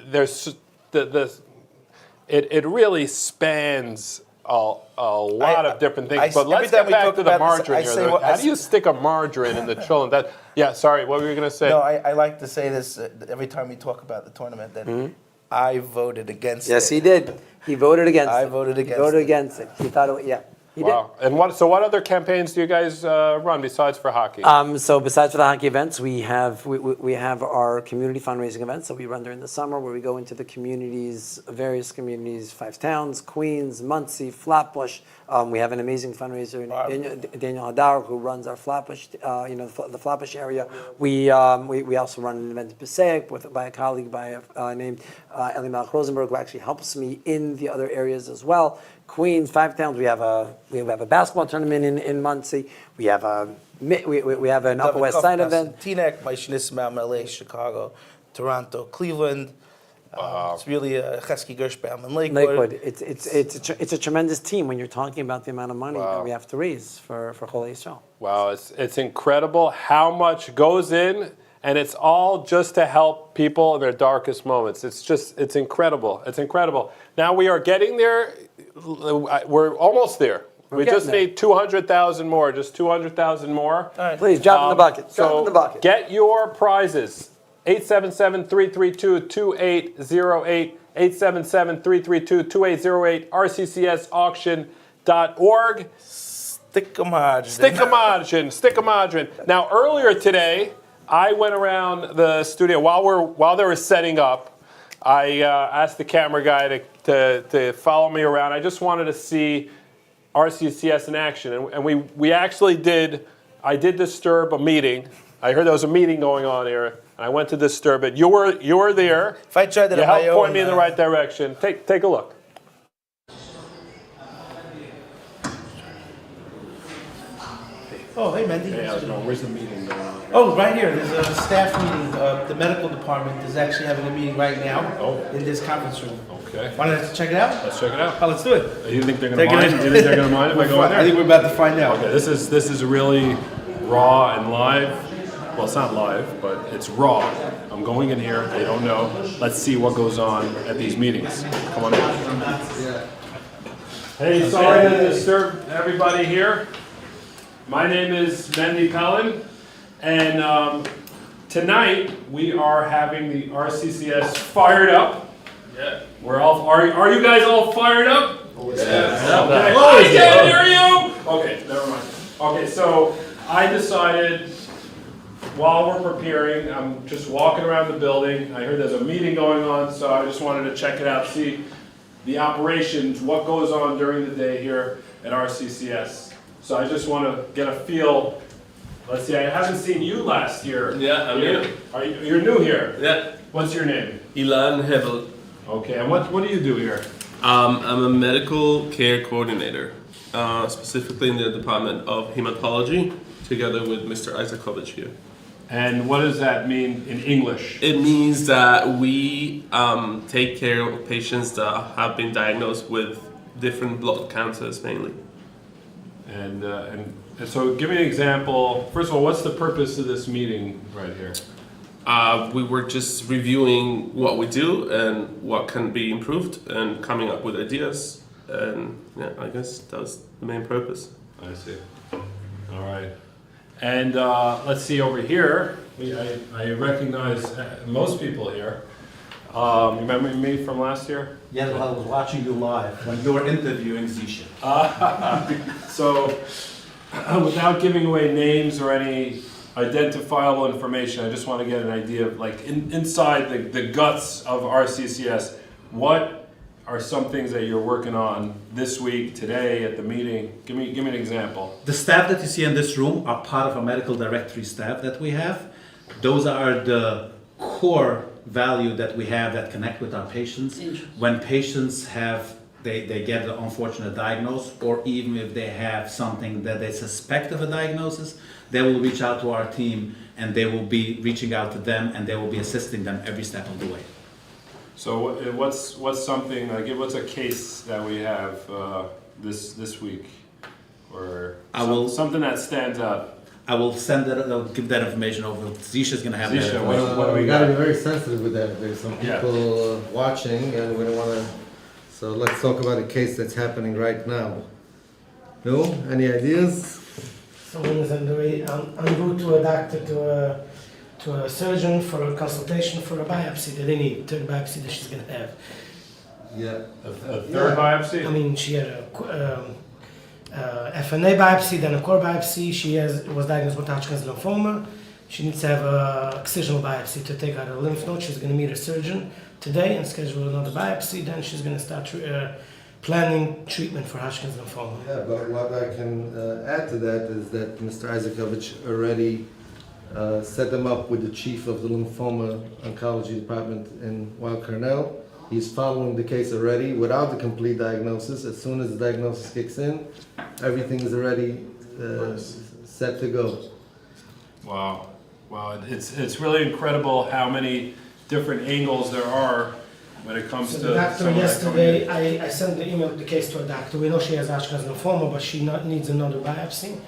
Speaker 22: really spans a lot of different things. But let's get back to the margarine here. How do you stick a margarine in the children? Sorry, what were you going to say?
Speaker 20: No, I like to say this every time we talk about the tournament, that I voted against it.
Speaker 12: Yes, he did. He voted against it.
Speaker 20: I voted against it.
Speaker 12: He voted against it. He thought it, yeah.
Speaker 22: Wow. And what other campaigns do you guys run besides for hockey?
Speaker 12: So besides for the hockey events, we have our community fundraising events that we run during the summer, where we go into the communities, various communities, 5 towns, Queens, Muncie, Flatbush. We have an amazing fundraiser, Daniel Hadar, who runs our Flatbush, the Flatbush area. We also run an event in Bespoke by a colleague named Eli Malach Rosenberg, who actually helps me in the other areas as well. Queens, 5 towns. We have a basketball tournament in Muncie. We have an Upper West Side event.
Speaker 20: Teaneck, Mount LA, Chicago, Toronto, Cleveland. It's really a Chesky Gershbaum in Lakewood.
Speaker 12: It's a tremendous team when you're talking about the amount of money that we have to raise for Cholei Yisroel.
Speaker 22: Wow, it's incredible how much goes in, and it's all just to help people in their darkest moments. It's incredible. It's incredible. Now we are getting there. We're almost there. We just need 200,000 more, just 200,000 more.
Speaker 12: Right. Please, drop in the bucket. Drop in the bucket.
Speaker 22: Get your prizes. 877-332-2808, 877-332-2808, rccsauction.org.
Speaker 20: Stick a margin.
Speaker 22: Stick a margin. Now, earlier today, I went around the studio while they were setting up. I asked the camera guy to follow me around. I just wanted to see RCCS in action, and we actually did. I did disturb a meeting. I heard there was a meeting going on here, and I went to disturb it. You were there.
Speaker 20: If I tried to,
Speaker 22: you helped point me in the right direction. Take a look.
Speaker 15: Oh, hey, Mendy.
Speaker 22: Hey, how's it going? Where's the meeting going on?
Speaker 15: Oh, right here. There's a staff meeting. The medical department is actually having a meeting right now in this conference room.
Speaker 22: Okay.
Speaker 15: Want to check it out?
Speaker 22: Let's check it out.
Speaker 15: Oh, let's do it.
Speaker 22: You think they're going to mind? You think they're going to mind if I go in there?
Speaker 15: I think we're about to find out.
Speaker 22: Okay, this is really raw and live. Well, it's not live, but it's raw. I'm going in here. They don't know. Let's see what goes on at these meetings. Come on in. Hey, sorry to disturb everybody here. My name is Mendy Pellin, and tonight we are having the RCCS fired up. Yeah. We're all. Are you guys all fired up? Yeah. Okay. I can't hear you. Okay, never mind. Okay, so I decided while we're preparing, I'm just walking around the building. I heard there's a meeting going on, so I just wanted to check it out, see the operations, what goes on during the day here at RCCS. So I just want to get a feel. Let's see, I haven't seen you last year.
Speaker 21: Yeah, I'm new.
Speaker 22: You're new here?
Speaker 21: Yeah.
Speaker 22: What's your name?
Speaker 21: Ilan Hevel.
Speaker 22: Okay, and what do you do here?
Speaker 21: I'm a medical care coordinator, specifically in the Department of Hematology, together with Mr. Isakovich here.
Speaker 22: And what does that mean in English?
Speaker 21: It means that we take care of patients that have been diagnosed with different blood cancers mainly.
Speaker 22: And so give me an example. First of all, what's the purpose of this meeting right here?
Speaker 21: We were just reviewing what we do and what can be improved and coming up with ideas. And yeah, I guess that was the main purpose.
Speaker 22: I see. All right. And let's see over here. I recognize most people here. You remember me from last year?
Speaker 15: Yeah, I was watching you live when you were interviewing Zisha.
Speaker 22: So, without giving away names or any identifiable information, I just want to get an idea of, like, inside the guts of RCCS, what are some things that you're working on this week, today, at the meeting? Give me an example.
Speaker 15: The staff that you see in this room are part of a medical directory staff that we have. Those are the core value that we have that connect with our patients. When patients they get an unfortunate diagnosis, or even if they have something that they suspect of a diagnosis, they will reach out to our team, and they will be reaching out to them, and they will be assisting them every step of the way.
Speaker 22: So what's something, like, what's a case that we have this week? or
Speaker 15: something
Speaker 22: that stands out?
Speaker 15: I will send that. I'll give that information over. Zisha's going to have that.
Speaker 22: Zisha, what do we
Speaker 8: we
Speaker 22: got?
Speaker 8: got to be very sensitive with that. There's some
Speaker 22: Yeah.
Speaker 8: people watching, and we don't want to. So let's talk about a case that's happening right now. No? Any ideas?
Speaker 9: Someone is on the way en route to a doctor, to a surgeon for a consultation for a biopsy that they need, third biopsy that she's going to have.
Speaker 8: Yeah.
Speaker 22: A third biopsy?
Speaker 9: I mean, she had a FNA biopsy, then a core biopsy. She was diagnosed with Hodgkin's lymphoma. She needs to have a excisional biopsy to take out her lymph node. She's going to meet her surgeon today and schedule another biopsy. Then she's going to start planning treatment for Hodgkin's lymphoma.
Speaker 8: Yeah, but what I can add to that is that Mr. Isaacovich already set them up with the chief of the lymphoma oncology department in Weill Cornell. He's following the case already without the complete diagnosis. As soon as the diagnosis kicks in, everything is already set to go.
Speaker 22: Wow. Wow, it's really incredible how many different angles there are when it comes
Speaker 9: So
Speaker 22: to
Speaker 9: the doctor
Speaker 22: someone that
Speaker 9: yesterday,
Speaker 22: coming in.
Speaker 9: I sent the email, the case to a doctor. We know she has Hodgkin's lymphoma, but she needs another biopsy.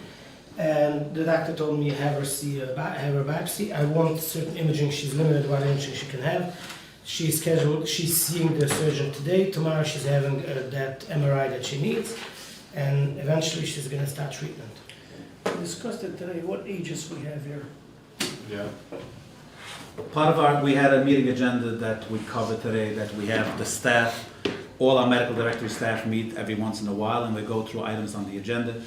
Speaker 9: And the doctor told me have her biopsy. I want certain imaging. She's limited what imaging she can have. She's scheduled. She's seeing the surgeon today. Tomorrow she's having that MRI that she needs, and eventually she's going to start treatment.
Speaker 23: We discussed it today. What ages we have here?
Speaker 22: Yeah.
Speaker 15: Part of we had a meeting agenda that we covered today, that we have the staff, all our medical directory staff meet every once in a while, and we go through items on the agenda.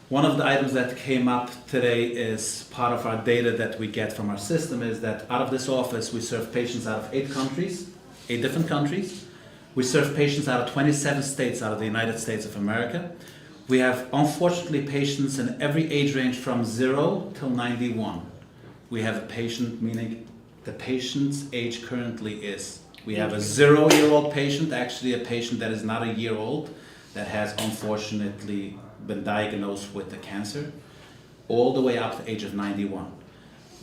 Speaker 15: One of the items that came up today is part of our data that we get from our system is that out of this office we serve patients out of 8 different countries. We serve patients out of 27 states out of the United States of America. We have unfortunately patients in every age range from 0 till 91. We have a patient, meaning the patient's age currently is. We have a 0-year-old patient, actually a patient that is not a year old, that has unfortunately been diagnosed with the cancer, all the way up to the age of 91.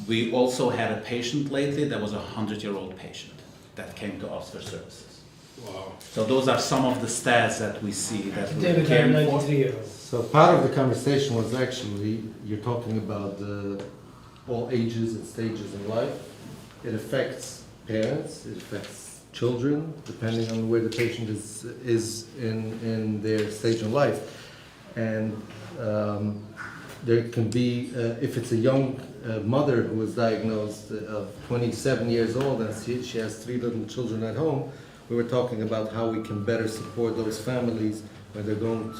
Speaker 15: We also had a patient lately that was a 100-year-old patient that came to us for services.
Speaker 22: Wow.
Speaker 15: So those are some of the stats that we see that we're
Speaker 9: David,
Speaker 15: caring
Speaker 9: I'm
Speaker 15: for.
Speaker 9: 93-year-old.
Speaker 8: So part of the conversation was actually, you're talking about all ages and stages in life. It affects parents, it affects children, depending on where the patient is in their stage of life. And there can be, if it's a young mother who was diagnosed of 27 years old and she has 3 little children at home, we were talking about how we can better support those families when they're going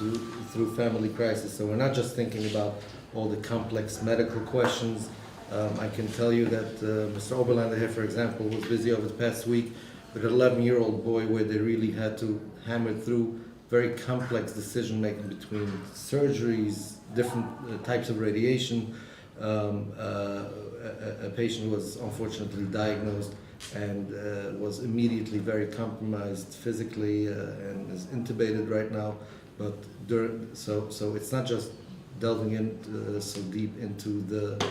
Speaker 8: through family crisis. So we're not just thinking about all the complex medical questions. I can tell you that Mr. Oberlander here, for example, was busy over the past week with an 11-year-old boy where they really had to hammer through very complex decision-making between surgeries, different types of radiation. A patient was unfortunately diagnosed and was immediately very compromised physically and is intubated right now. But so it's not just delving in so deep into the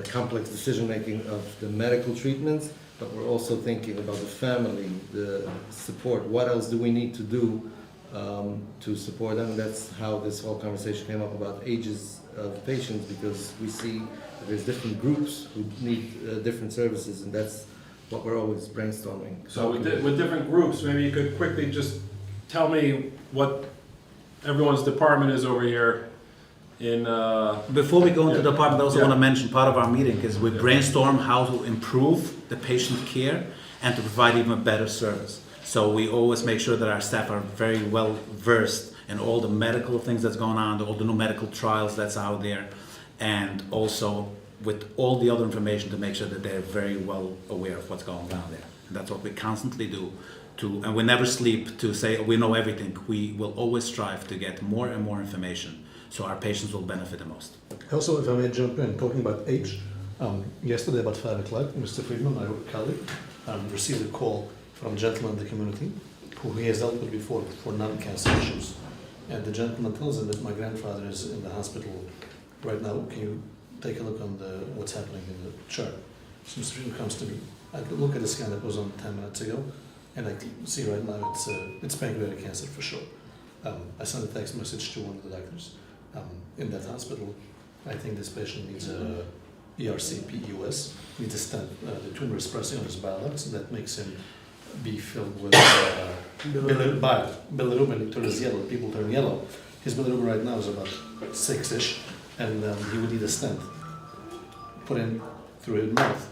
Speaker 8: complex decision-making of the medical treatments, but we're also thinking about the family, the support. What else do we need to do to support them? And that's how this whole conversation came up about ages of patients, because we see that there's different groups who need different services, and that's what we're always brainstorming.
Speaker 22: So with different groups, maybe you could quickly just tell me what everyone's department is over here.
Speaker 15: Before we go into the department, I also want to mention part of our meeting is we brainstorm how to improve the patient care and to provide even a better service. So we always make sure that our staff are very well versed in all the medical things that's going on, all the new medical trials that's out there, and also with all the other information to make sure that they're very well aware of what's going on there. And that's what we constantly do. And we never sleep to say we know everything. We will always strive to get more and more information so our patients will benefit the most.
Speaker 24: Also, if I may jump in, talking about age, yesterday about 5 o'clock, Mr. Friedman, my colleague, received a call from a gentleman in the community who he has dealt with before for non-cancer issues. And the gentleman tells him that my grandfather is in the hospital right now. Can you take a look on what's happening in the chart? So Mr. Friedman comes to me. I look at the scan that was on 10 minutes ago, and I see right now it's pancreatic cancer for sure. I sent a text message to one of the doctors. in that hospital. I think this patient needs a ERCP-US, needs a stent. The tumor is pressing on his bile ducts, and that makes him be filled with bilirubin turns yellow. People turn yellow. His bilirubin right now is about 6-ish, and he would need a stent put in through his mouth.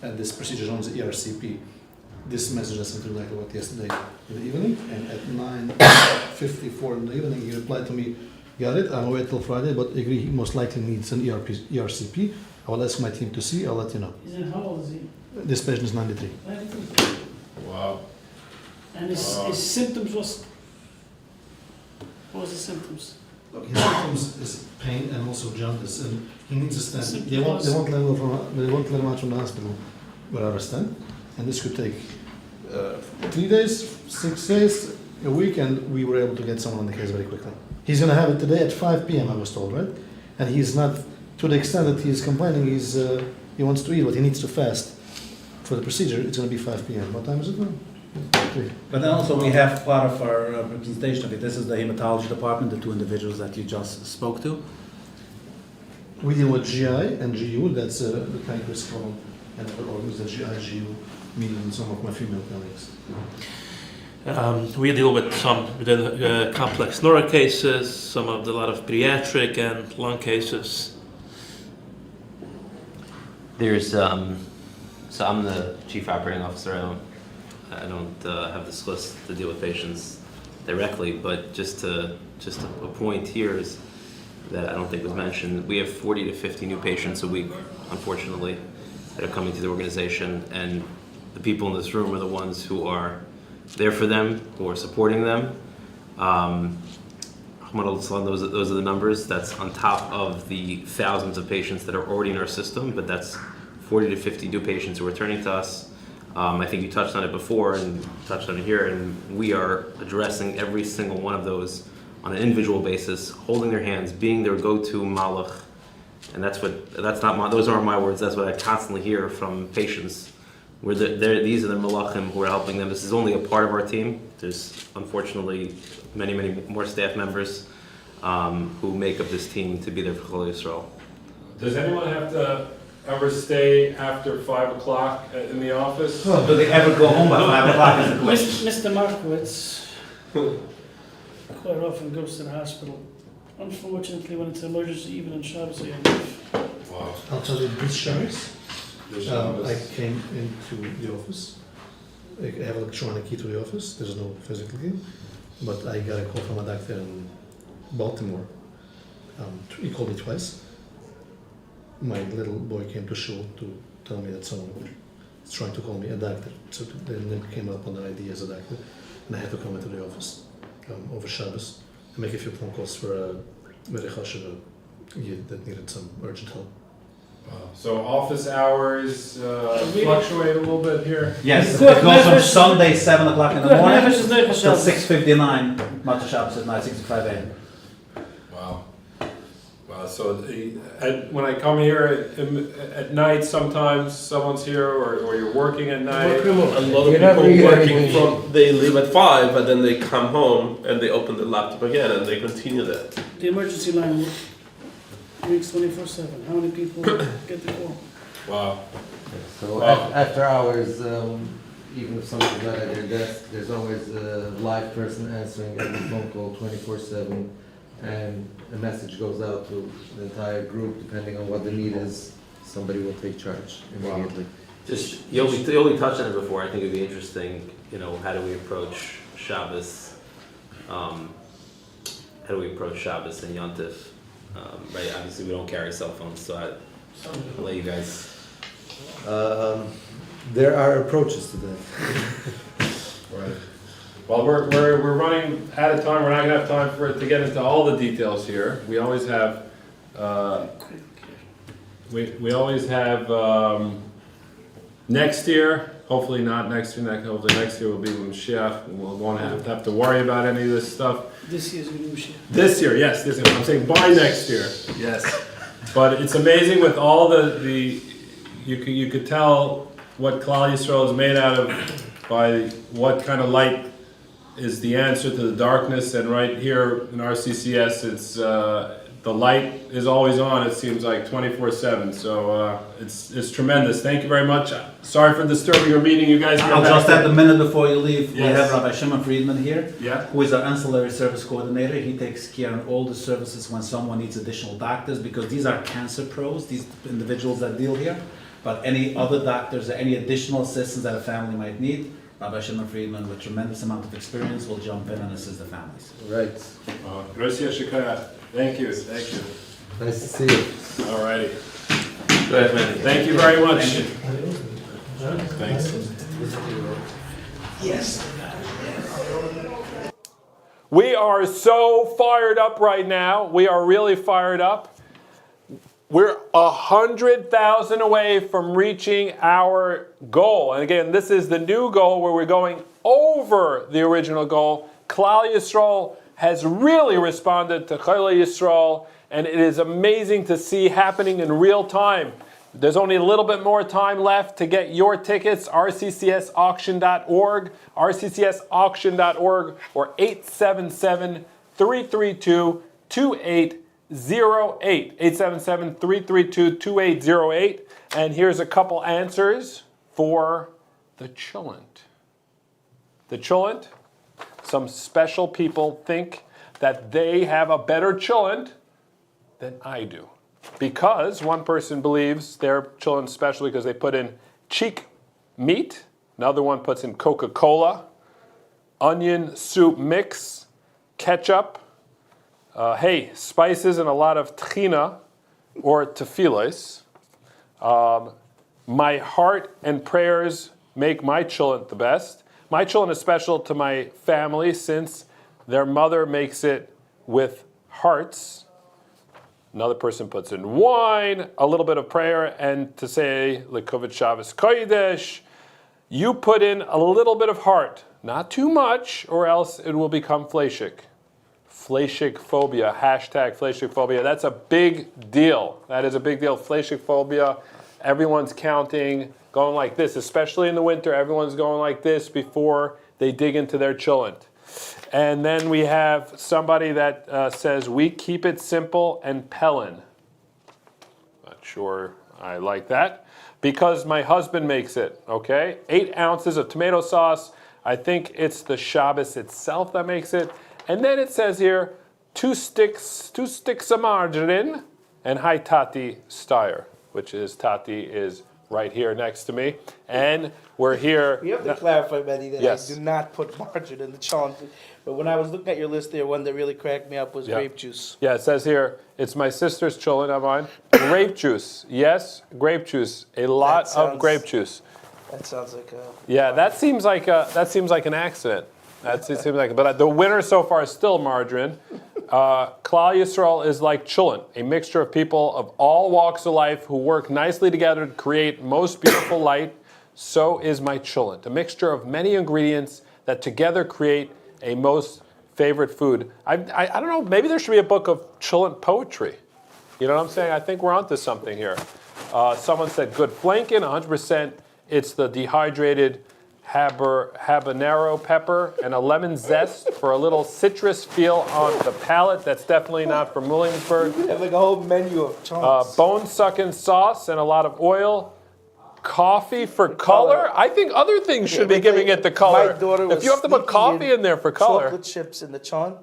Speaker 24: And this procedure is known as ERCP. This message I sent to Dr. Watt yesterday in the evening, and at 9:54 in the evening, he replied to me, "Got it, I'm away till Friday, but agree he most likely needs an ERCP. I will ask my team to see, I'll let you know."
Speaker 23: How old is he?
Speaker 24: This patient is 93.
Speaker 23: 93.
Speaker 21: Wow.
Speaker 23: And his symptoms what was the symptoms?
Speaker 24: Look, his symptoms is pain and also jaundice, and he needs a stent. They won't let him out from the hospital without a stent, and this could take 3 days, 6 days, a week, and we were able to get someone on the case very quickly. He's going to have it today at 5 p.m., I was told, right? And he's not, to the extent that he's complaining, he wants to eat, but he needs to fast. For the procedure, it's going to be 5 p.m. What time is it now? 3.
Speaker 15: But then also we have part of our representation of it. This is the hematology department, the 2 individuals that you just spoke to.
Speaker 24: We deal with GI and GU, that's the pancreas, colon, and other organs, the GI, GU, me and some of my female colleagues.
Speaker 2: We deal with some complex neuro cases, some of a lot of pediatric and lung cases.
Speaker 4: There's so I'm the chief operating officer. I don't have this list to deal with patients directly, but just a point here is that I don't think was mentioned. We have 40 to 50 new patients a week, unfortunately, that are coming to the organization, and the people in this room are the ones who are there for them, who are supporting them. Those are the numbers. That's on top of the thousands of patients that are already in our system, but that's 40 to 50 new patients who are turning to us. I think you touched on it before and touched on it here, and we are addressing every single one of those on an individual basis, holding their hands, being their go-to malach. And those aren't my words, that's what I constantly hear from patients. These are the malachim who are helping them. This is only a part of our team. There's unfortunately many, many more staff members who make up this team to be there for Cholei Yisroel.
Speaker 22: Does anyone have to ever stay after 5 o'clock in the office?
Speaker 15: Oh, do they ever go home by 5 o'clock is the question.
Speaker 23: Mr. Markowitz quite often goes to the hospital. Unfortunately, when it's an emergency, even on Shabbos, I leave.
Speaker 24: Wow. I'll tell you this, Shabbos. I came into the office. I have an electronic key to the office. There's no physical key. But I got a call from a doctor in Baltimore. He called me twice. My little boy came to shul to tell me that someone was trying to call me a doctor. So the name came up on the ID as a doctor. And I had to come into the office over Shabbos and make a few phone calls for a very chashuv yid that needed some urgent help.
Speaker 22: Wow. So office hours fluctuate a little bit here?
Speaker 15: Yes, it goes from Sunday 7 o'clock in the morning till 6:59, Mata Shabbos at night, 6:05 a.m.
Speaker 22: Wow. Wow. So when I come here at night, sometimes someone's here, or you're working at night.
Speaker 2: A lot of people working they leave at 5 and then they come home and they open the laptop again and they continue that.
Speaker 23: The emergency line works 24/7. How many people get the call?
Speaker 22: Wow.
Speaker 8: So after hours, even if someone's not at their desk, there's always a live person answering every phone call 24/7, and a message goes out to the entire group depending on what the need is. Somebody will take charge immediately.
Speaker 4: You only touched on it before. I think it'd be interesting. How do we approach Shabbos? How do we approach Shabbos and Yom Tov? Right. Obviously, we don't carry cell phones, so I'll let you guys.
Speaker 8: There are approaches to that.
Speaker 22: Right. Well, we're running out of time. We're not gonna have time to get into all the details here. We always have. We always have next year. Hopefully not next year. Hopefully next year will be with Mashiach. We won't have to worry about any of this stuff.
Speaker 23: This year's going to be Mashiach.
Speaker 22: This year, yes. This year. I'm saying by next year. Yes. But it's amazing with all the you could tell what Cholei Yisroel is made out of by what kind of light is the answer to the darkness, and right here in RCCS, it's the light is always on. It seems like 24/7. So it's tremendous. Thank you very much. Sorry for disturbing your meeting. You guys.
Speaker 15: I'll just add a minute before you leave. We
Speaker 22: Yes.
Speaker 15: have Rabbi Shimon Friedman here,
Speaker 22: Yeah.
Speaker 15: who is our ancillary service coordinator. He takes care of all the services when someone needs additional doctors, because these are cancer pros, these individuals that deal here. But any other doctors or any additional assistance that a family might need, Rabbi Shimon Friedman, with tremendous amount of experience, will jump in and assist the families.
Speaker 8: Right.
Speaker 22: Thank you. Thank you.
Speaker 8: Nice to see you.
Speaker 22: All righty. Thank you very much. Thanks.
Speaker 20: Yes.
Speaker 22: We are so fired up right now. We are really fired up. We're 100,000 away from reaching our goal. And again, this is the new goal where we're going over the original goal. Cholei Yisroel has really responded to Cholei Yisroel, and it is amazing to see happening in real time. There's only a little bit more time left to get your tickets, rccsauction.org, rccsauction.org, or 877-332-2808, 877-332-2808. And here's a couple answers for the chulent. The chulent, some special people think that they have a better chulent than I do. Because one person believes their chulent special because they put in cheek meat. Another one puts in Coca-Cola, onion soup mix, ketchup, spices and a lot of tahina or tefillos. My heart and prayers make my chulent the best. My chulent is special to my family since their mother makes it with hearts. Another person puts in wine, a little bit of prayer, and to say Lekuvit Shabbos Kodesh. You put in a little bit of heart, not too much, or else it will become fleshik. Fleshik phobia, hashtag fleshik phobia. That's a big deal. That is a big deal. Fleshik phobia. Everyone's counting, going like this, especially in the winter. Everyone's going like this before they dig into their chulent. And then we have somebody that says, we keep it simple and Pellin. Not sure I like that. Because my husband makes it, okay? 8 ounces of tomato sauce. I think it's the Shabbos itself that makes it. And then it says here, 2 sticks of margarine, and hi Tati Steyer, which is, Tati is right here next to me. And we're here.
Speaker 20: You have to clarify, Betty, that
Speaker 22: Yes.
Speaker 20: I do not put margarine in the chant. But when I was looking at your list there, one that really cracked me up was grape juice.
Speaker 22: Yeah, it says here, it's my sister's chulent, not mine. Grape juice. Yes, grape juice. A lot of grape juice.
Speaker 20: That sounds like a...
Speaker 22: Yeah, that seems like an accident. It seems like, but the winner so far is still margarine. Cholei Yisroel is like chulent, a mixture of people of all walks of life who work nicely together to create most beautiful light. So is my chulent, a mixture of many ingredients that together create a most favorite food. I don't know, maybe there should be a book of chulent poetry. You know what I'm saying? I think we're onto something here. Someone said good flankin, 100%. It's the dehydrated habanero pepper and a lemon zest for a little citrus feel on the palate. That's definitely not from Williamsburg.
Speaker 20: You have like a whole menu of chants.
Speaker 22: Bone-sucking sauce and a lot of oil. Coffee for color? I think other things should be giving it the color.
Speaker 20: My daughter was
Speaker 22: if you have to put coffee in there for color.
Speaker 20: Chocolate chips in the chant.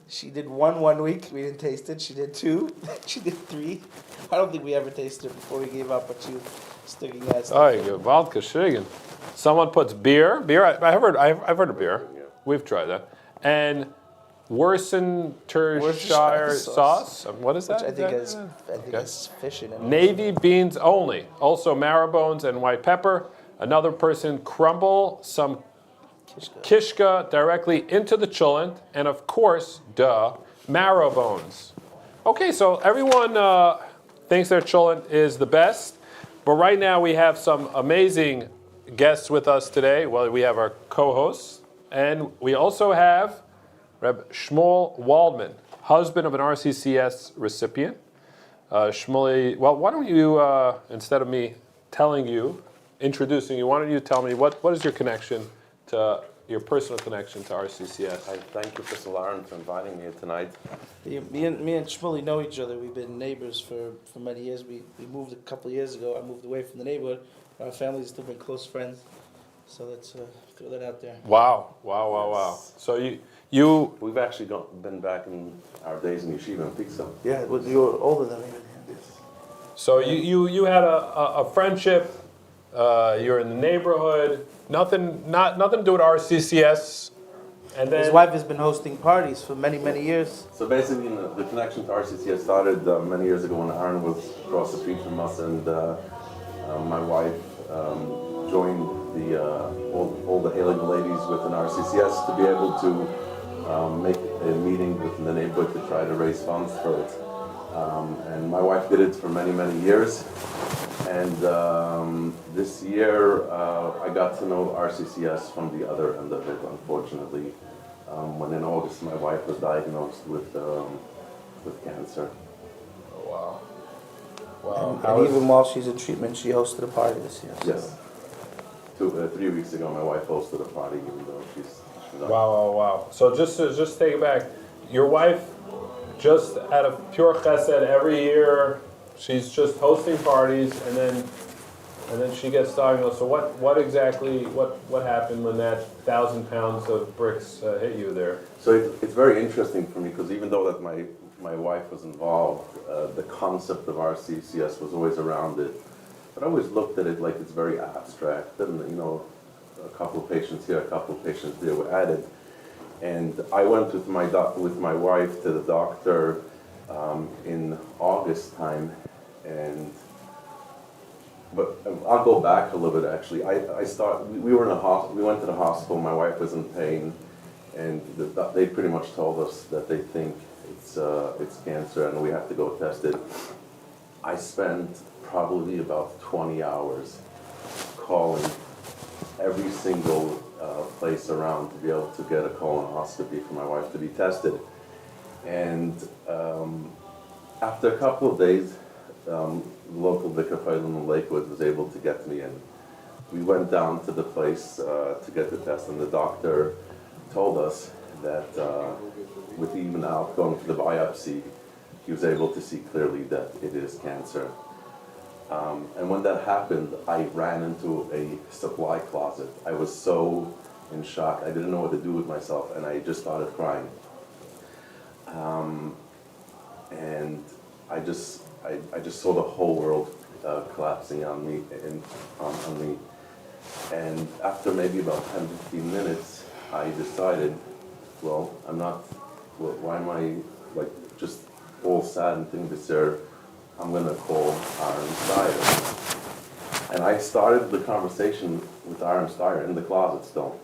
Speaker 20: She did one week. We didn't taste it. She did 2. She did 3. I don't think we ever tasted it before we gave up, but she was sticking that stuff.
Speaker 22: Oh, you go, vodka shiggin. Someone puts beer. I've heard of beer. We've tried that. And Worcestershire sauce. What is that?
Speaker 20: Which I think is fish in it.
Speaker 22: Navy beans only. Also marrow bones and white pepper. Another person crumble some kishka directly into the chulent. And of course, marrow bones. Okay, so everyone thinks their chulent is the best. But right now we have some amazing guests with us today. Well, we have our co-hosts. And we also have Reb Shmuel Waldman, husband of an RCCS recipient. Shmuel, well, why don't you, instead of me introducing you, why don't you tell me what is your connection to your personal connection to RCCS.
Speaker 1: I thank you, Mr. Lauren, for inviting me here tonight.
Speaker 20: Me and Shmuley know each other. We've been neighbors for many years. We moved a couple of years ago. I moved away from the neighborhood. Our families still been close friends. So let's throw that out there.
Speaker 22: Wow. So you
Speaker 1: We've actually been back in our days in yeshiva in Pizza.
Speaker 20: Yeah, you're older than me.
Speaker 22: So you had a friendship. You're in the neighborhood. Nothing to do with RCCS. And then
Speaker 20: his wife has been hosting parties for many years.
Speaker 1: So basically, the connection to RCCS started many years ago when Aaron was across the street from us, and my wife joined all the hailing ladies within RCCS to be able to make a meeting within the neighborhood to try to raise funds for it. And my wife did it for many years. And this year, I got to know RCCS from the other end of it, unfortunately, when in August my wife was diagnosed with cancer.
Speaker 22: Wow.
Speaker 20: And even while she's in treatment, she hosted a party this year.
Speaker 1: Yes. 3 weeks ago, my wife hosted a party, even though she's
Speaker 22: Wow. So just take it back. Your wife, just out of pure chesed, every year she's just hosting parties, and then she gets diagnosed. So what exactly happened when that 1,000 pounds of bricks hit you there?
Speaker 1: So it's very interesting for me, because even though that my wife was involved, the concept of RCCS was always around it. But I always looked at it like it's very abstract, and a couple of patients here, a couple of patients there were added. And I went with my wife to the doctor in August time, but I'll go back a little bit actually. We were in we went to the hospital, my wife was in pain, and they pretty much told us that they think it's cancer and we have to go test it. I spent probably about 20 hours calling every single place around to be able to get a colonoscopy for my wife to be tested. And after a couple of days, the local vicar in Lakewood was able to get me in. We went down to the place to get the test, and the doctor told us that with even out going for the biopsy, he was able to see clearly that it is cancer. And when that happened, I ran into a supply closet. I was so in shock. I didn't know what to do with myself, and I just started crying. And I just saw the whole world collapsing on me. And after maybe about 10-15 minutes, I decided, well, why am I just all sad and think this here? I'm going to call Aaron Steyer. And I started the conversation with Aaron Steyer in the closet still.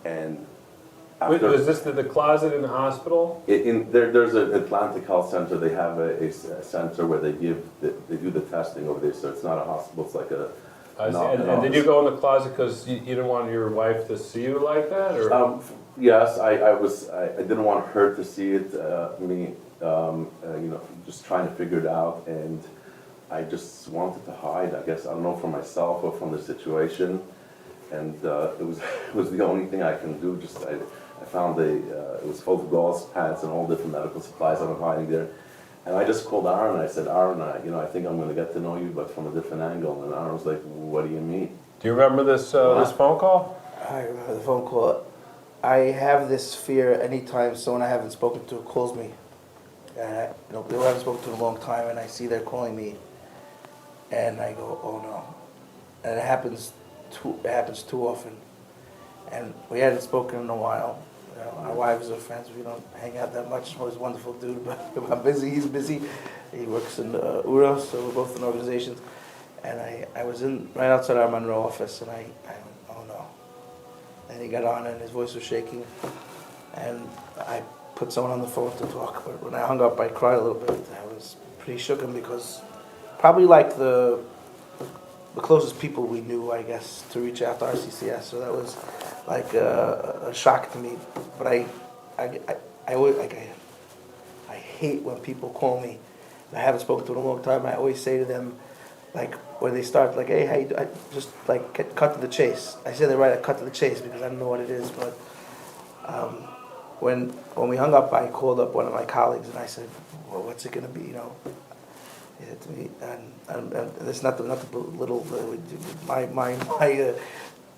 Speaker 1: And after,
Speaker 22: was this the closet in the hospital?
Speaker 1: There's an Atlantic Health Center. They have a center where they do the testing over there. So it's not a hospital. It's like a.
Speaker 22: And did you go in the closet because you didn't want your wife to see you like that, or?
Speaker 1: Yes, I didn't want her to see it. Just trying to figure it out, and I just wanted to hide. I guess I don't know, from myself or from the situation, and it was the only thing I can do. I found it was full of gauze pads and all different medical supplies. I'm hiding there, and I just called Aaron. And I said, Aaron, I think I'm going to get to know you, but from a different angle. And Aaron was like, what do you mean?
Speaker 22: Do you remember this phone call?
Speaker 20: I remember the phone call. I have this fear anytime someone I haven't spoken to calls me. People I haven't spoken to in a long time, and I see they're calling me, and I go, oh no. And it happens too often. And we hadn't spoken in a while. Our wives are friends. We don't hang out that much. He's a wonderful dude, but I'm busy. He's busy. He works in URA, so we're both in organizations. And I was right outside our Monroe office, and I went, oh no. And he got on, and his voice was shaking. And I put someone on the phone to talk, but when I hung up, I cried a little bit. I was pretty shooken because probably like the closest people we knew, I guess, to reach out to RCCS. So that was like a shock to me. But I hate when people call me and I haven't spoken to them in a long time. I always say to them, like, where they start like, hey, how you do? I just like cut to the chase. I say they're right at cut to the chase because I don't know what it is, but when we hung up, I called up one of my colleagues and I said, well, what's it going to be, you know? He said to me, and it's not the little, my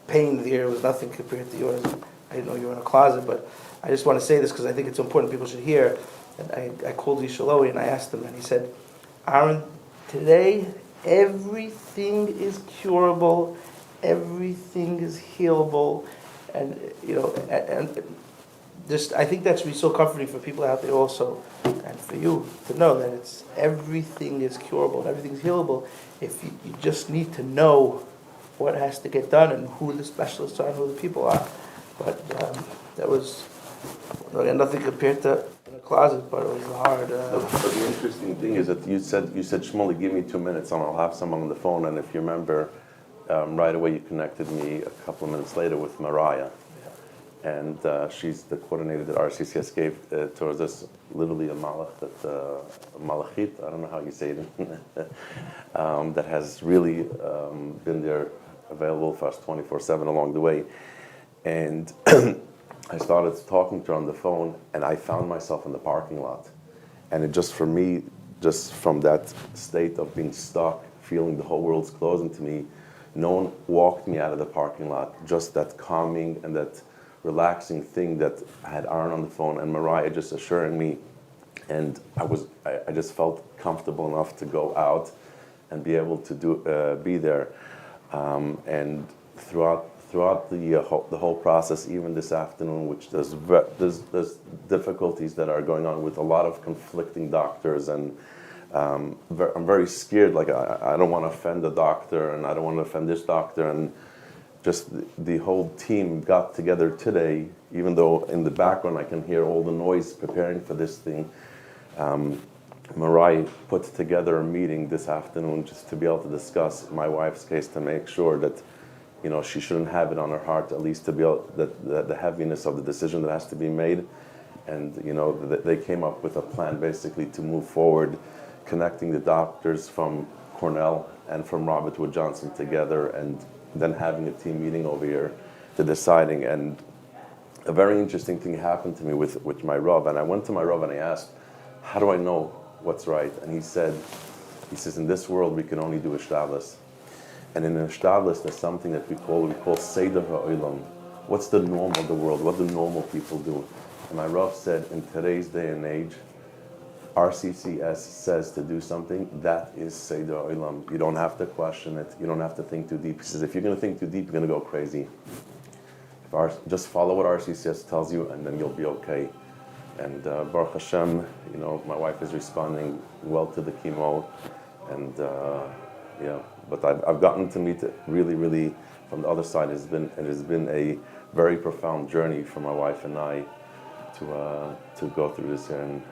Speaker 20: pain here was nothing compared to yours. I didn't know you were in a closet, but I just want to say this because I think it's important people should hear. And I called Cholei and I asked him, and he said, Aaron, today everything is curable, everything is healable, and you know, and just I think that's be so comforting for people out there also, and for you to know that it's everything is curable and everything's healable. If you just need to know what has to get done and who the specialists are and who the people are. But that was nothing compared to in a closet, but it was hard.
Speaker 1: But the interesting thing is that you said Shmuley, give me 2 minutes and I'll have someone on the phone. And if you remember, right away you connected me a couple of minutes later with Mariah. And she's the coordinator that RCCS gave towards us, literally a malach, malachit, I don't know how you say it, that has really been there available for us 24/7 along the way. And I started talking to her on the phone, and I found myself in the parking lot. And it just, for me, just from that state of being stuck, feeling the whole world's closing to me, no one walked me out of the parking lot. Just that calming and that relaxing thing that I had Aaron on the phone and Mariah just assuring me, and I just felt comfortable enough to go out and be able to be there. And throughout the whole process, even this afternoon, which there's difficulties that are going on with a lot of conflicting doctors, and I'm very scared. Like I don't want to offend the doctor, and I don't want to offend this doctor, and just the whole team got together today, even though in the background I can hear all the noise preparing for this thing. Mariah put together a meeting this afternoon just to be able to discuss my wife's case, to make sure that, you know, she shouldn't have it on her heart, at least to be able, that the heaviness of the decision that has to be made. And, you know, they came up with a plan basically to move forward, connecting the doctors from Cornell and from Robert Wood Johnson together, and then having a team meeting over here to deciding. And a very interesting thing happened to me with my Rav, and I went to my Rav and I asked, how do I know what's right? And he says, in this world we can only do ishtadlus. And in ishtadlus there's something that we call Seder ha'olam. What's the norm of the world? What do normal people do? And my Rav said, in today's day and age, RCCS says to do something, that is Seder ha'olam. You don't have to question it. You don't have to think too deep. He says, if you're going to think too deep, you're going to go crazy. Just follow what RCCS tells you, and then you'll be okay. And Baruch Hashem, you know, my wife is responding well to the chemo, and yeah. But I've gotten to meet it really, really from the other side. It has been a very profound journey for my wife and I to go through this here. And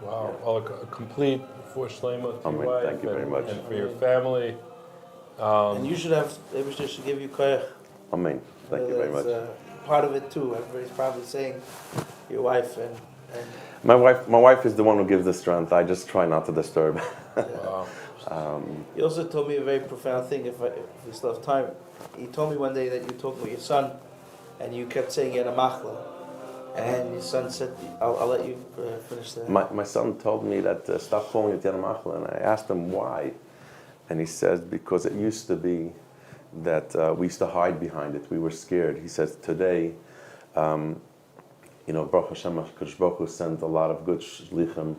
Speaker 22: wow, well, a complete refuah shlema to your wife.
Speaker 1: Thank you very much.
Speaker 22: And for your family.
Speaker 20: And you should have, everybody should give you koyach.
Speaker 1: Amen. Thank you very much.
Speaker 20: Part of it too. Everybody's probably saying your wife and
Speaker 1: my wife is the one who gives the strength. I just try not to disturb.
Speaker 22: Wow.
Speaker 20: You also told me a very profound thing, if we still have time. You told me one day that you talked with your son, and you kept saying you had a machla, and your son said, I'll let you finish that.
Speaker 1: My son told me that stop calling it Yana Machla, and I asked him why. And he says, because it used to be that we used to hide behind it. We were scared. He says, today, you know, Baruch Hashem, Kadosh Baruch Hu sent a lot of good shlichim,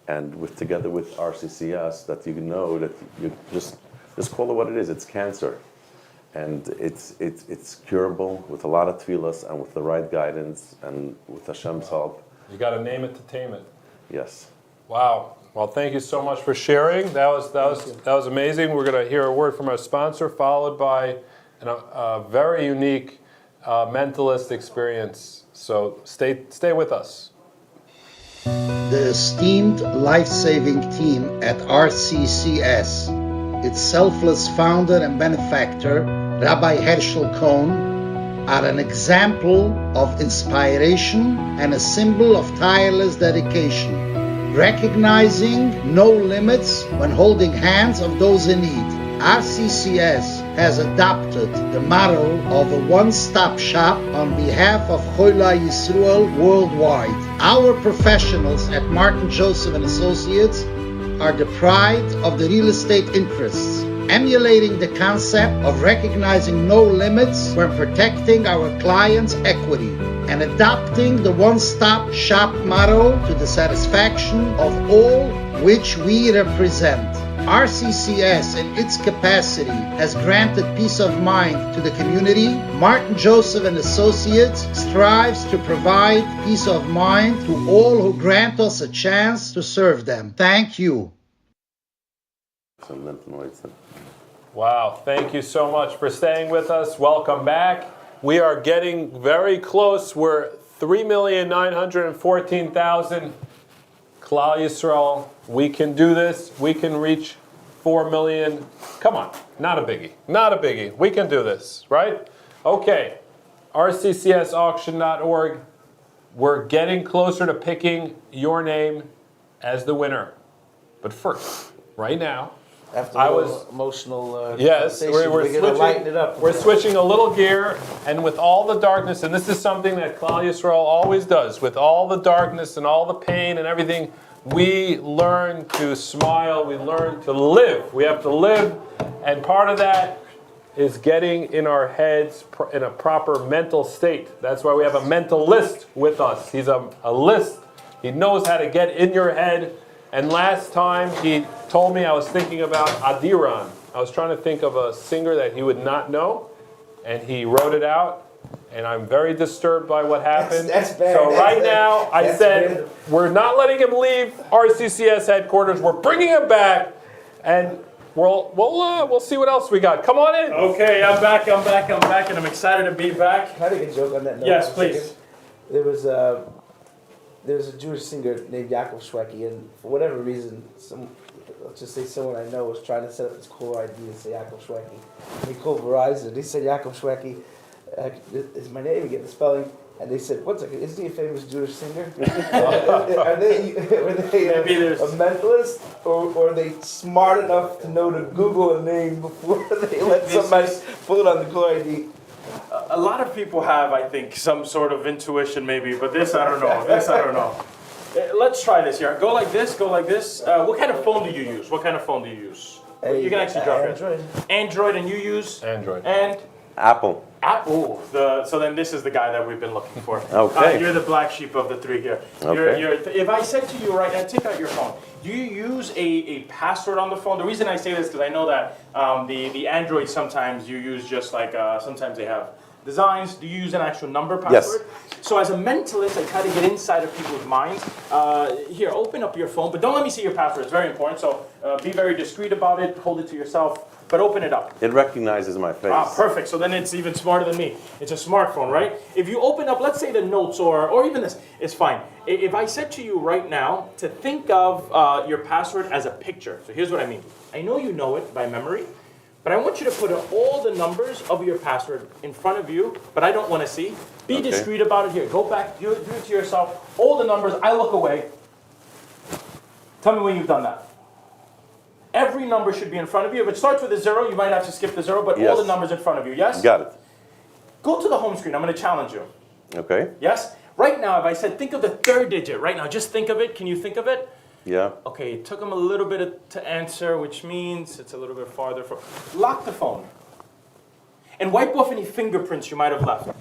Speaker 1: and together with RCCS, that you know that you just call it what it is. It's cancer, and it's curable with a lot of tefillas and with the right guidance and with Hashem's help.
Speaker 22: You got to name it to tame it.
Speaker 1: Yes.
Speaker 22: Wow. Well, thank you so much for sharing. That was amazing. We're going to hear a word from our sponsor, followed by a very unique mentalist experience. So stay with us.
Speaker 19: The esteemed life-saving team at RCCS, its selfless founder and benefactor, Rabbi Herschel Cohn, are an example of inspiration and a symbol of tireless dedication, recognizing no limits when holding hands of those in need. RCCS has adopted the motto of a one-stop shop on behalf of Cholei Yisroel worldwide. Our professionals at Martin Joseph and Associates are the pride of the real estate interests, emulating the concept of recognizing no limits when protecting our clients' equity and adopting the one-stop shop motto to the satisfaction of all which we represent. RCCS in its capacity has granted peace of mind to the community. Martin Joseph and Associates strives to provide peace of mind to all who grant us a chance to serve them. Thank you.
Speaker 22: Wow, thank you so much for staying with us. Welcome back. We are getting very close. We're 3,914,000. Cholei Yisroel, we can do this. We can reach 4 million. Come on, not a biggie. Not a biggie. We can do this, right? Okay, rccsauction.org. We're getting closer to picking your name as the winner. But first, right now,
Speaker 20: After
Speaker 22: I
Speaker 20: a
Speaker 22: was
Speaker 20: little emotional
Speaker 22: yes,
Speaker 20: conversation, we're going to lighten it up.
Speaker 22: We're switching a little gear, and with all the darkness, and this is something that Cholei Yisroel always does, with all the darkness and all the pain and everything, we learn to smile, we learn to live. We have to live, and part of that is getting in our heads in a proper mental state. That's why we have a mental list with us. He's a list. He knows how to get in your head. And last time he told me, I was thinking about Adiran. I was trying to think of a singer that he would not know, and he wrote it out, and I'm very disturbed by what happened.
Speaker 20: That's bad.
Speaker 22: So right now, I said,
Speaker 20: bad.
Speaker 22: We're not letting him leave RCCS headquarters. We're bringing him back, and we'll see what else we got. Come on in.
Speaker 5: Okay, I'm back, and I'm excited to be back.
Speaker 20: Can I make a joke on that note?
Speaker 5: Yes, please.
Speaker 20: There was a Jewish singer named Yaakov Shweki, and for whatever reason, let's just say someone I know was trying to set up this cool idea to say Yaakov Shweki. And he called Verizon. He said, Yaakov Shweki is my name, get the spelling. And they said, one second, isn't he a famous Jewish singer? Were they a mentalist, or are they smart enough to know to Google a name before they let somebody pull it on the caller ID?
Speaker 5: A lot of people have, I think, some sort of intuition maybe, but this I don't know. Let's try this here. Go like this, go like this. What kind of phone do you use? You can actually drop
Speaker 20: Android.
Speaker 5: it. Android, and you use?
Speaker 22: Android.
Speaker 5: And?
Speaker 1: Apple.
Speaker 5: Apple. So then this is the guy that we've been looking for.
Speaker 1: Okay.
Speaker 5: You're the black sheep of the three here.
Speaker 1: Okay.
Speaker 5: If I said to you right now, take out your phone. Do you use a password on the phone? The reason I say this is because I know that the Android sometimes you use just like, sometimes they have designs. Do you use an actual number password?
Speaker 1: Yes.
Speaker 5: So as a mentalist, I try to get inside of people's minds. Here, open up your phone, but don't let me see your password. It's very important. So be very discreet about it. Hold it to yourself, but open it up.
Speaker 1: It recognizes my face.
Speaker 5: Perfect. So then it's even smarter than me. It's a smartphone, right? If you open up, let's say the notes or even this, it's fine. If I said to you right now to think of your password as a picture. So here's what I mean. I know you know it by memory, but I want you to put all the numbers of your password in front of you, but I don't want to see. Be discreet about it. Here, go back, do it to yourself. All the numbers, I look away. Tell me when you've done that. Every number should be in front of you. If it starts with a 0, you might have to skip the 0, but all the numbers in front of you, yes?
Speaker 1: Got it.
Speaker 5: Go to the home screen. I'm going to challenge you.
Speaker 1: Okay.
Speaker 5: Yes? Right now, if I said think of the third digit, right now, just think of it. Can you think of it?
Speaker 1: Yeah.
Speaker 5: Okay, it took them a little bit to answer, which means it's a little bit farther. Lock the phone. And wipe off any fingerprints you might have left.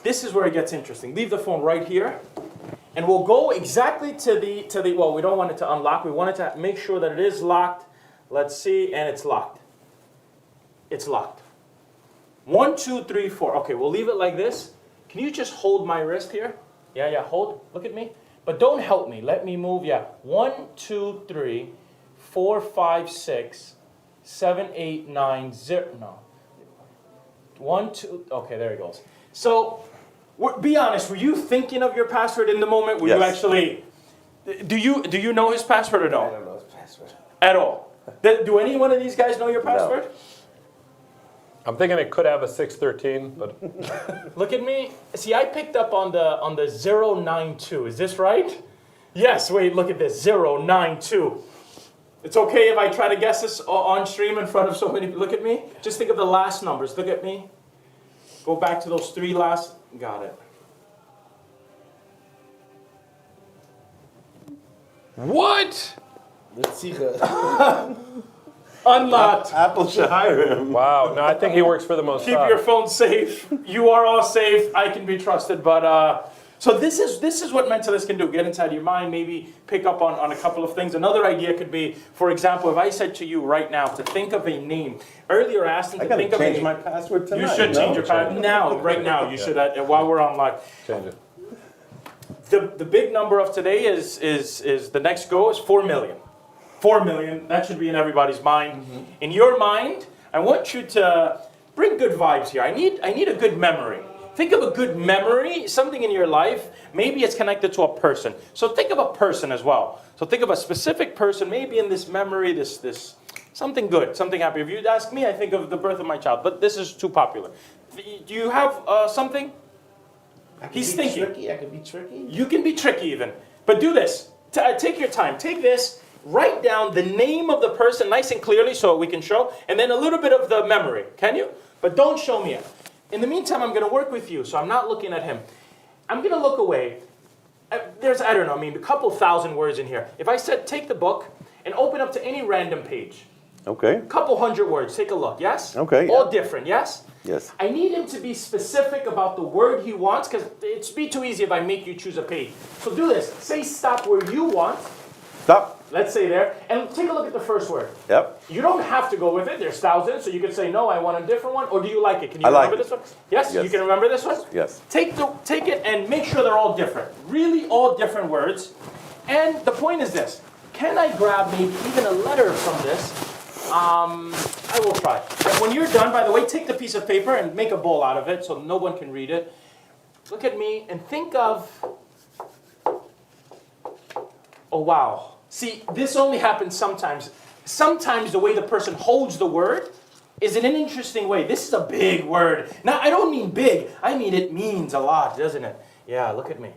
Speaker 5: This is where it gets interesting. Leave the phone right here. And we'll go exactly to the well, we don't want it to unlock. We want it to make sure that it is locked. Let's see, and it's locked. It's locked. 1, 2, 3, 4. Okay, we'll leave it like this. Can you just hold my wrist here? Yeah, hold. Look at me. But don't help me. Let me move. Yeah. 1, 2, 3, 4, 5, 6, 7, 8, 9, 0. No. 1, 2. Okay, there it goes. So, be honest. Were you thinking of your password in the moment? Were you actually? Do you know his password or no?
Speaker 20: I don't know his password
Speaker 5: At all. Do any one of these guys know your password?
Speaker 22: No. I'm thinking it could have a 613, but
Speaker 5: look at me. See, I picked up on the 092. Is this right? Yes. Wait, look at this. 092. It's okay if I try to guess this on stream in front of so many people. Look at me. Just think of the last numbers. Look at me. Go back to those 3 last. Got it.
Speaker 22: What?
Speaker 5: Unlocked.
Speaker 1: Apple should hire him.
Speaker 22: Wow. No, I think he works for the Mossad.
Speaker 5: Keep your phone safe. You are all safe. I can be trusted. But so this is what mentalists can do. Get inside your mind. Maybe pick up on a couple of things. Another idea could be, for example, if I said to you right now to think of a name. Earlier, I asked him to think of a name.
Speaker 1: Change my password tonight.
Speaker 5: You should change your password now. Right now, you should. While we're on live.
Speaker 22: Change it.
Speaker 5: The big number of today is the next go is 4 million. 4 million, that should be in everybody's mind. In your mind, I want you to bring good vibes here. I need a good memory. Think of a good memory, something in your life. Maybe it's connected to a person. So think of a person as well. So think of a specific person, maybe in this memory, this something good, something happy. If you'd ask me, I think of the birth of my child, but this is too popular. Do you have something? He's thinking.
Speaker 20: Tricky. I could be tricky.
Speaker 5: You can be tricky even. But do this. Take your time. Take this. Write down the name of the person nice and clearly so we can show, and then a little bit of the memory. Can you? But don't show me it. In the meantime, I'm going to work with you, so I'm not looking at him. I'm going to look away. There's, I don't know, a couple thousand words in here. If I said take the book and open up to any random page.
Speaker 1: Okay.
Speaker 5: A couple hundred words. Take a look. Yes?
Speaker 1: Okay.
Speaker 5: All different. Yes?
Speaker 1: Yes.
Speaker 5: I need him to be specific about the word he wants, because it'd be too easy if I make you choose a page. So do this. Say stop where you want.
Speaker 1: Stop.
Speaker 5: Let's say there. And take a look at the first word.
Speaker 1: Yep.
Speaker 5: You don't have to go with it. There's thousands, so you could say, no, I want a different one. Or do you like it? Can you
Speaker 1: I like
Speaker 5: remember this one? Yes?
Speaker 1: Yes.
Speaker 5: You can remember this one?
Speaker 1: Yes.
Speaker 5: Take it and make sure they're all different. Really all different words. And the point is this. Can I grab maybe even a letter from this? I will try. And when you're done, by the way, take the piece of paper and make a bowl out of it so no one can read it. Look at me and think of, oh wow. See, this only happens sometimes. Sometimes the way the person holds the word is in an interesting way. This is a big word. Now, I don't mean big. I mean it means a lot, doesn't it? Yeah, look at me.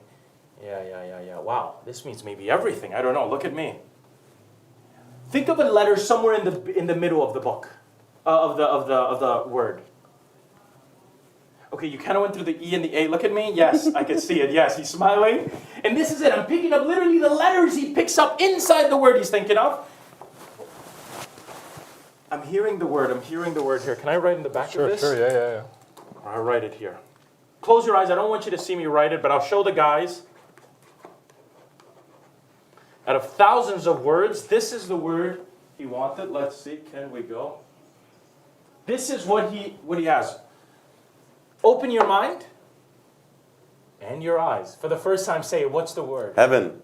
Speaker 5: Yeah. Wow, this means maybe everything. I don't know. Look at me. Think of a letter somewhere in the middle of the book, of the word. Okay, you kind of went through the E and the A. Look at me. Yes, I can see it. Yes, he's smiling. And this is it. I'm picking up literally the letters he picks up inside the word he's thinking of. I'm hearing the word. I'm hearing the word here. Can I write in the back of this?
Speaker 22: Sure, yeah.
Speaker 5: I'll write it here. Close your eyes. I don't want you to see me write it, but I'll show the guys. Out of thousands of words, this is the word he wanted. Let's see. Can we go? This is what he has. Open your mind and your eyes. For the first time, say, what's the word?
Speaker 1: Heaven.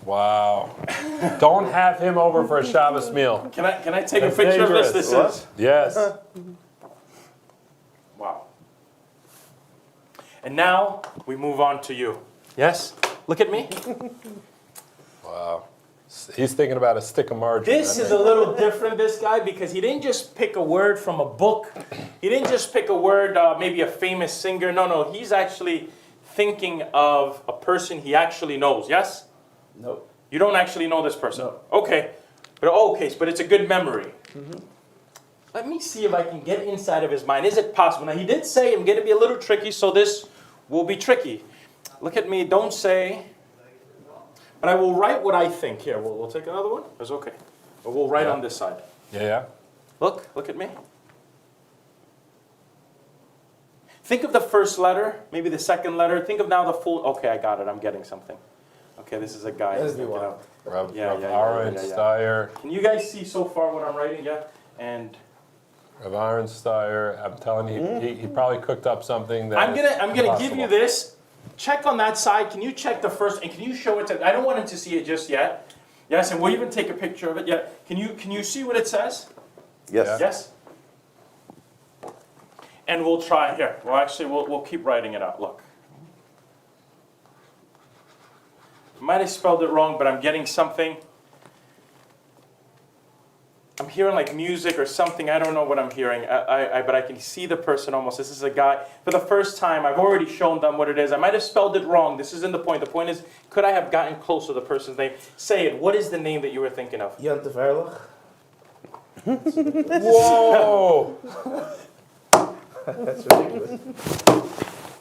Speaker 22: Wow. Don't have him over for a Shabbos meal.
Speaker 5: Can I take a picture of this? This is.
Speaker 22: Yes.
Speaker 5: Wow. And now we move on to you. Yes? Look at me.
Speaker 22: Wow. He's thinking about a stick of margarine.
Speaker 5: This is a little different, this guy, because he didn't just pick a word from a book. He didn't just pick a word, maybe a famous singer. No. He's actually thinking of a person he actually knows. Yes?
Speaker 1: No.
Speaker 5: You don't actually know this person?
Speaker 1: No.
Speaker 5: Okay. But it's a good memory. Mm-hmm. Let me see if I can get inside of his mind. Is it possible? Now, he did say I'm going to be a little tricky, so this will be tricky. Look at me. Don't say... But I will write what I think. Here, we'll take another one. It's okay. But we'll write on this side.
Speaker 22: Yeah.
Speaker 5: Look at me. Think of the first letter, maybe the second letter. Think of now the full. Okay, I got it. I'm getting something. Okay, this is a guy.
Speaker 22: Rav Aaron Steyer.
Speaker 5: Can you guys see so far what I'm writing? Yeah. And
Speaker 22: Rav Aaron Steyer. I'm telling you, he probably cooked up something that.
Speaker 5: I'm gonna give you this. Check on that side. Can you check the first, and can you show it to, I don't want him to see it just yet. Yes, and we'll even take a picture of it. Yeah. Can you see what it says?
Speaker 1: Yes.
Speaker 5: Yes? And we'll try here. Well, actually, we'll keep writing it out. Look. I might have spelled it wrong, but I'm getting something. I'm I'm hearing like music or something. I don't know what I'm hearing. But I can see the person almost. This is a guy. For the first time, I've already shown them what it is. I might have spelled it wrong. This isn't the point. The point is, could I have gotten close to the person's name? Say it. What is the name that you were thinking of?
Speaker 20: Yontif Erlich.
Speaker 22: Whoa!
Speaker 20: That's ridiculous.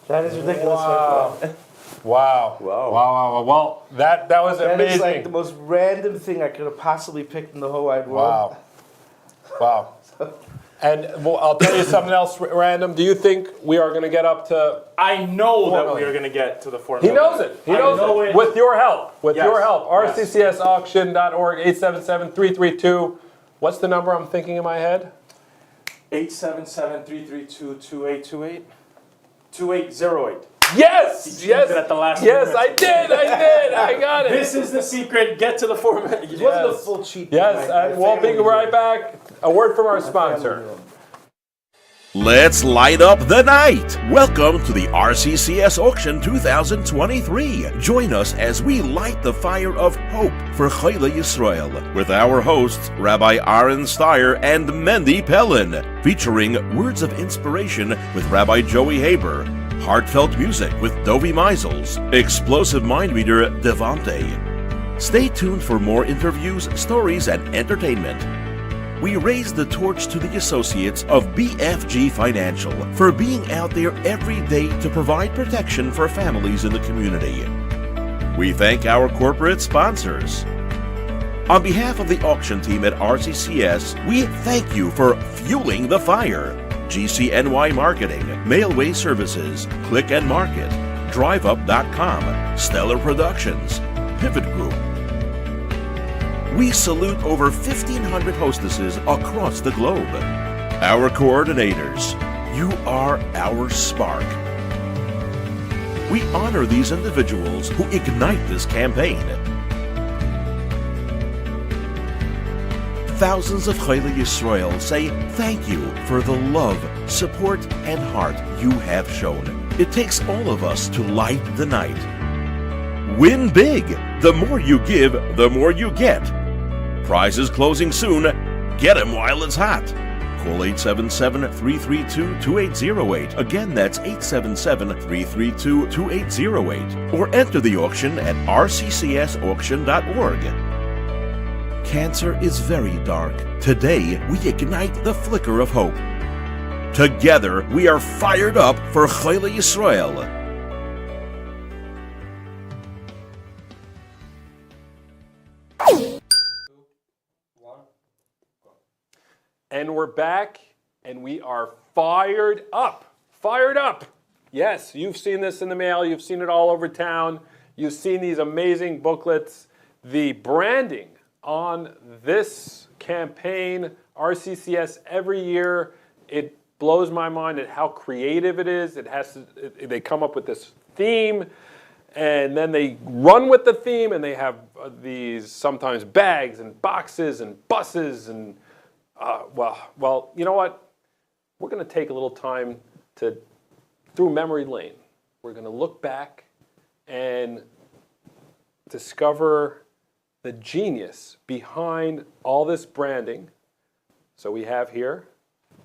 Speaker 20: That is ridiculous.
Speaker 22: Wow. Wow. Wow. Well, that was
Speaker 20: That
Speaker 22: amazing.
Speaker 20: is like the most random thing I could have possibly picked in the whole wide world.
Speaker 22: Wow. And I'll tell you something else random. Do you think we are going to get up to...
Speaker 5: I know that we
Speaker 22: million?
Speaker 5: are going to get to the 4
Speaker 22: He
Speaker 5: million.
Speaker 22: knows it. He knows it. With your help. With your help. RCCSauction.org, 877-332. What's the number I'm thinking in my head?
Speaker 5: 877-332-2828? 2808.
Speaker 22: Yes!
Speaker 5: Yes! At the last
Speaker 22: Yes,
Speaker 5: minute.
Speaker 22: I did. I got it.
Speaker 5: This is the secret. Get to the 4 million.
Speaker 20: It wasn't a full cheat.
Speaker 22: Yes, and we'll be right back. A word from our sponsor.
Speaker 13: Let's light up the night. Welcome to the RCCS Auction 2023. Join us as we light the fire of hope for Cholei Yisroel with our hosts, Rabbi Aaron Steyer and Mendy Pellin, featuring words of inspiration with Rabbi Joey Haber, heartfelt music with Dovi Meisels, explosive mind reader Devante. Stay tuned for more interviews, stories, and entertainment. We raise the torch to the associates of BFG Financial for being out there every day to provide protection for families in the community. We thank our corporate sponsors. On behalf of the auction team at RCCS, we thank you for fueling the fire. GCNY Marketing, Mailway Services, Click and Market, DriveUp.com, Stellar Productions, Pivot Group. We salute over 1,500 hostesses across the globe. Our coordinators, you are our spark. We honor these individuals who ignite this campaign. Thousands of Cholei Yisroel say thank you for the love, support, and heart you have shown. It takes all of us to light the night. Win big! The more you give, the more you get. Prizes closing soon. Get them while it's hot. Call 877-332-2808. Again, that's 877-332-2808. Or enter the auction at rccsauction.org. Cancer is very dark. Today, we ignite the flicker of hope. Together, we are fired up for Cholei Yisroel.
Speaker 22: And we're back, and we are fired up. Fired up. Yes, you've seen this in the mail. You've seen it all over town. You've seen these amazing booklets. The branding on this campaign, RCCS, every year, it blows my mind at how creative it is. They come up with this theme, and then they run with the theme, and they have these sometimes bags and boxes and buses and well, you know what? We're going to take a little time through memory lane. We're going to look back and discover the genius behind all this branding. So we have here,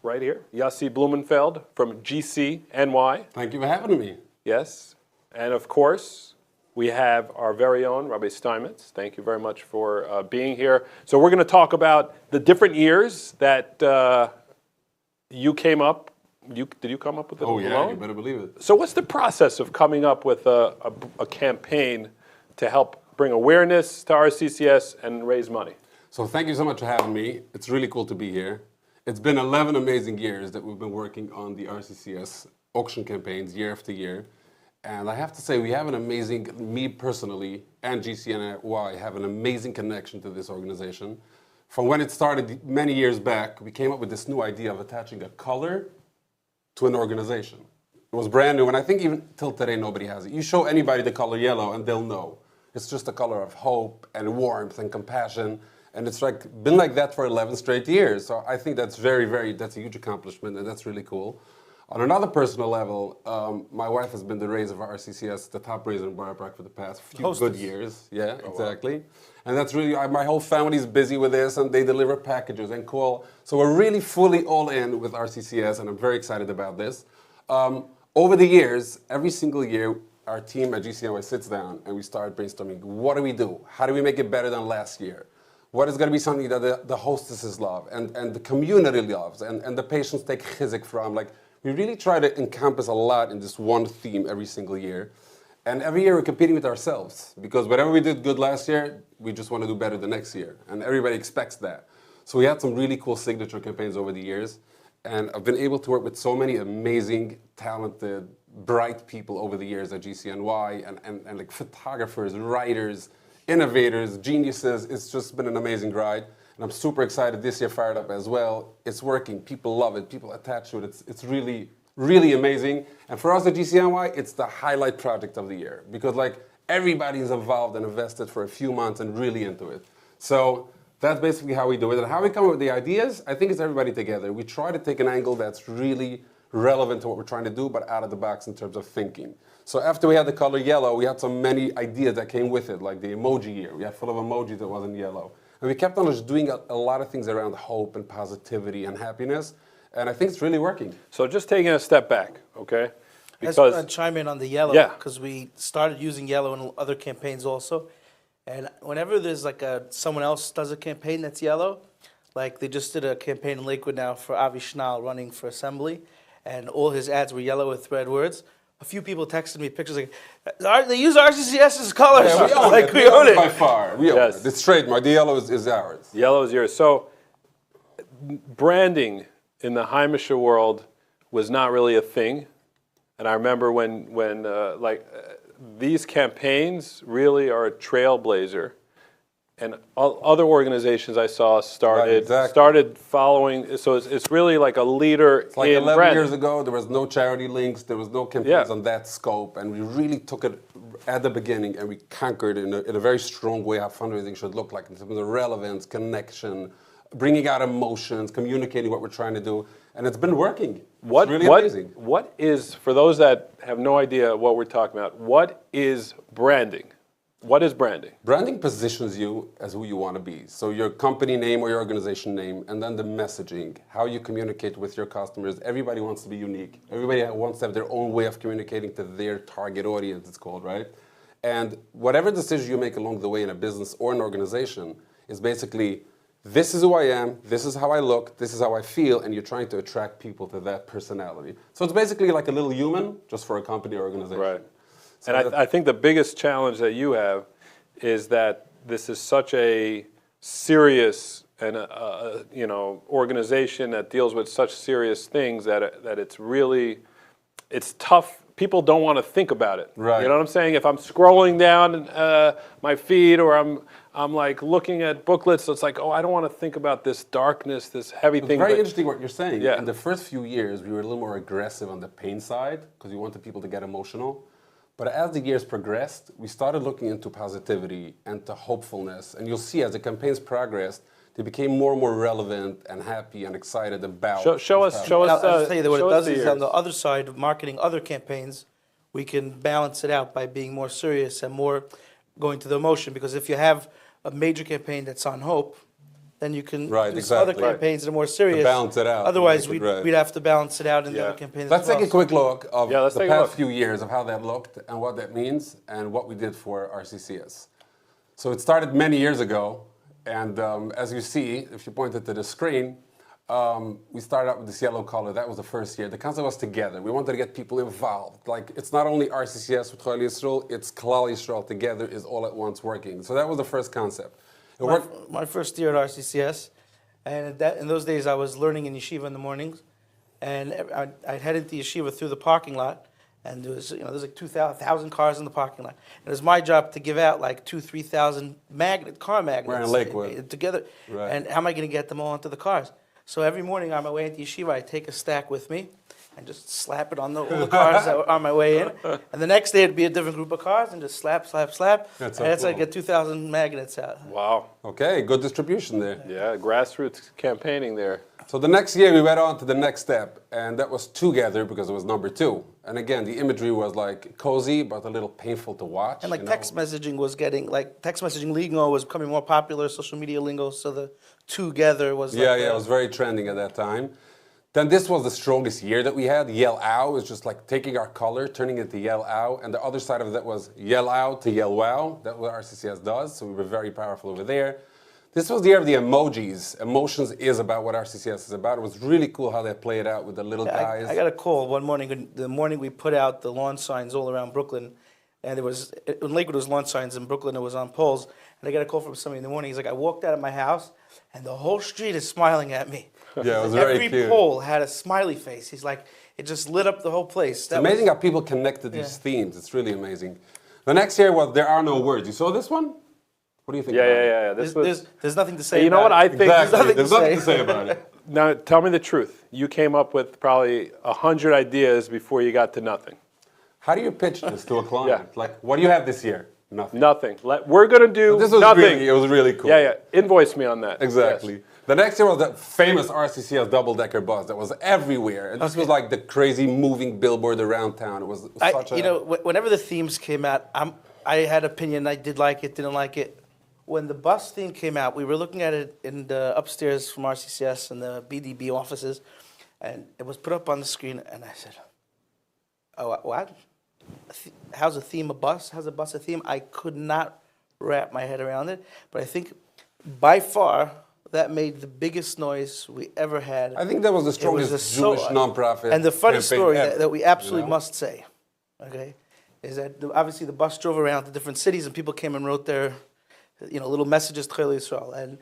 Speaker 22: right here, Yossi Blumenfeld from GCNY.
Speaker 3: Thank you for having me.
Speaker 22: Yes. And of course, we have our very own Rabbi Steinmetz. Thank you very much for being here. So we're going to talk about the different years that you came up. Did you come up with it alone?
Speaker 3: Yeah, you better believe it.
Speaker 22: So what's the process of coming up with a campaign to help bring awareness to RCCS and raise money?
Speaker 3: So thank you so much for having me. It's really cool to be here. It's been 11 amazing years that we've been working on the RCCS auction campaigns year after year. And I have to say, we have an amazing, me personally, and GCNY have an amazing connection to this organization. From when it started many years back, we came up with this new idea of attaching a color to an organization. It was brand new, and I think even till today, nobody has it. You show anybody the color yellow, and they'll know. It's just a color of hope and warmth and compassion, and it's been like that for 11 straight years. So I think that's that's a huge accomplishment, and that's really cool. On another personal level, my wife has been the raise of RCCS, the top raiser in Borough Park for the past few good years. Yeah, exactly. Wow. And that's really, my whole family's busy with this, and they deliver packages and call. So we're really fully all in with RCCS, and I'm very excited about this. Over the years, every single year, our team at GCNY sits down and we start brainstorming. What do we do? How do we make it better than last year? What is going to be something that the hostesses love and the community loves and the patients take chizuk from? Like, we really try to encompass a lot in this one theme every single year. And every year we're competing with ourselves because whatever we did good last year, we just want to do better the next year. And everybody expects that. So we had some really cool signature campaigns over the years. And I've been able to work with so many amazing, talented, bright people over the years at GCNY and like photographers, writers, innovators, geniuses. It's just been an amazing ride. And I'm super excited this year, fired up as well. It's working. People love it. People attach to it. It's really, really amazing. And for us at GCNY, it's the highlight project of the year because like everybody's involved and invested for a few months and really into it. So that's basically how we do it. And how we come up with the ideas, I think it's everybody together. We try to take an angle that's really relevant to what we're trying to do, but out of the box in terms of thinking. So after we had the color yellow, we had so many ideas that came with it, like the emoji year. We had full of emojis that wasn't yellow. And we kept on just doing a lot of things around hope and positivity and happiness. And I think it's really working.
Speaker 22: So just taking a step back, okay?
Speaker 20: Because I just want to chime in on the yellow,
Speaker 22: yeah,
Speaker 20: because we started using yellow in other campaigns also. And whenever there's like someone else does a campaign that's yellow, like they just did a campaign in Lakewood now for Avi Schnall running for assembly, and all his ads were yellow with red words. A few people texted me pictures like, they use RCCS's colors.
Speaker 3: Yeah, we own
Speaker 20: like,
Speaker 3: it.
Speaker 20: we own it.
Speaker 3: By far. We own it. It's trademark. The yellow is ours.
Speaker 22: Yellow is yours. So branding in the Heimische world was not really a thing. And I remember when these campaigns really are a trailblazer. And other organizations I saw started following. So it's really like a leader
Speaker 3: it's like
Speaker 22: in
Speaker 3: 11
Speaker 22: branding.
Speaker 3: years ago, there was no charity links, there was no campaigns on that scope, and we really took it at the beginning and we conquered in a very strong way how fundraising should look like in terms of relevance, connection, bringing out emotions, communicating what we're trying to do, and it's been working. It's really amazing.
Speaker 22: What is, for those that have no idea what we're talking about, what is branding? What is branding?
Speaker 3: Branding positions you as who you want to be. So your company name or your organization name, and then the messaging, how you communicate with your customers. Everybody wants to be unique. Everybody wants to have their own way of communicating to their target audience, it's called, right? And whatever decision you make along the way in a business or an organization is basically, this is who I am, this is how I look, this is how I feel, and you're trying to attract people to that personality. So it's basically like a little human, just for a company or organization.
Speaker 22: Right.
Speaker 3: So
Speaker 22: and I think the biggest challenge that you have is that this is such a serious and organization that deals with such serious things that it's tough. People don't want to think about it.
Speaker 3: Right.
Speaker 22: You know what I'm saying? If I'm scrolling down my feed or I'm like looking at booklets, it's like, oh, I don't want to think about this darkness, this heavy thing.
Speaker 3: It's very interesting what you're saying.
Speaker 22: Yeah.
Speaker 3: In the first few years, we were a little more aggressive on the pain side because we wanted people to get emotional. But as the years progressed, we started looking into positivity and to hopefulness. And you'll see as the campaigns progressed, they became more and more relevant and happy and excited about.
Speaker 22: Show us.
Speaker 20: I'll tell you that what it does is on the other side of marketing other campaigns, we can balance it out by being more serious and more going to the emotion. Because if you have a major campaign that's on hope, then you can do other campaigns that are more serious.
Speaker 3: To balance it out.
Speaker 20: Otherwise, we'd have to balance it out in the other campaigns.
Speaker 3: Let's take a quick look of the past
Speaker 22: few
Speaker 3: years of how that looked and what that means and what we did for RCCS. So it started many years ago, and as you see, if you pointed to the screen, we started out with this yellow color. That was the first year. The concept was together. We wanted to get people involved. Like, it's not only RCCS with Cholei Yisroel, it's Cholei Yisroel together is all at once working. So that was the first concept.
Speaker 20: My first year at RCCS, and in those days I was learning in yeshiva in the mornings, and I'd head into yeshiva through the parking lot, and there's like 2,000 cars in the parking lot. And it was my job to give out like 2,000-3,000 car magnets.
Speaker 3: We're in Lakewood.
Speaker 20: Together. Right. And how am I going to get them all into the cars? So every morning on my way into yeshiva, I take a stack with me, and just slap it on all the cars that were on my way in. And the next day it'd be a different group of cars and just slap, slap, slap.
Speaker 3: That's
Speaker 20: and
Speaker 3: so
Speaker 20: that's
Speaker 3: cool.
Speaker 20: like get 2,000 magnets out.
Speaker 22: Wow.
Speaker 3: Okay, good distribution there.
Speaker 22: Yeah, grassroots campaigning there.
Speaker 3: So the next year we went on to the next step, and that was together because it was number 2. And again, the imagery was like cozy, but a little painful to watch.
Speaker 20: And like text messaging was getting, like text messaging lingo was becoming more popular, social media lingo, so the together was like
Speaker 3: Yeah, it was very trending at that time. Then this was the strongest year that we had. Yell out was just like taking our color, turning it to yell out. And the other side of that was yell out to yell wow. That's what RCCS does, so we were very powerful over there. This was the year of the emojis. Emotions is about what RCCS is about. It was really cool how they played out with the little guys.
Speaker 20: I got a call one morning, the morning we put out the lawn signs all around Brooklyn, and it was, in Lakewood it was lawn signs, in Brooklyn it was on poles, and I got a call from somebody in the morning, he's like, I walked out of my house, and the whole street is smiling at me.
Speaker 3: Yeah, it was very
Speaker 20: Every
Speaker 3: cute.
Speaker 20: pole had a smiley face. He's like, it just lit up the whole place.
Speaker 3: It's amazing how people connect to these themes. It's really amazing. The next year was There Are No Words. You saw this one? What do you think about it?
Speaker 22: Yeah. This was,
Speaker 20: there's nothing to say
Speaker 22: you know
Speaker 20: about
Speaker 22: what I
Speaker 20: it.
Speaker 22: think?
Speaker 3: Exactly. There's nothing to say about it.
Speaker 22: Now, tell me the truth. You came up with probably 100 ideas before you got to nothing.
Speaker 3: How do you pitch this to a client? Like, what do you have this year? Nothing.
Speaker 22: Nothing. We're going to do
Speaker 3: This was
Speaker 22: nothing.
Speaker 3: it was really cool.
Speaker 22: Yeah. Invoice me on that.
Speaker 3: Exactly.
Speaker 22: Yes.
Speaker 3: The next year was that famous RCCS double-decker bus that was everywhere. And this was like the crazy moving billboard around town. It was such a...
Speaker 20: You know, whenever the themes came out, I had opinion. I did like it, didn't like it. When the bus theme came out, we were looking at it in the upstairs from RCCS and the BDB offices, and it was put up on the screen, and I said, "Oh, what? How's a theme a bus? How's a bus a theme?" I could not wrap my head around it, but I think by far that made the biggest noise we ever had.
Speaker 3: I think that was the strongest Jewish nonprofit.
Speaker 20: And the funny
Speaker 3: campaign
Speaker 20: story
Speaker 3: ever,
Speaker 20: that we absolutely
Speaker 3: you know?
Speaker 20: must say, okay, is that obviously the bus drove around to different cities, and people came and wrote their, little messages to Cholei Yisroel, and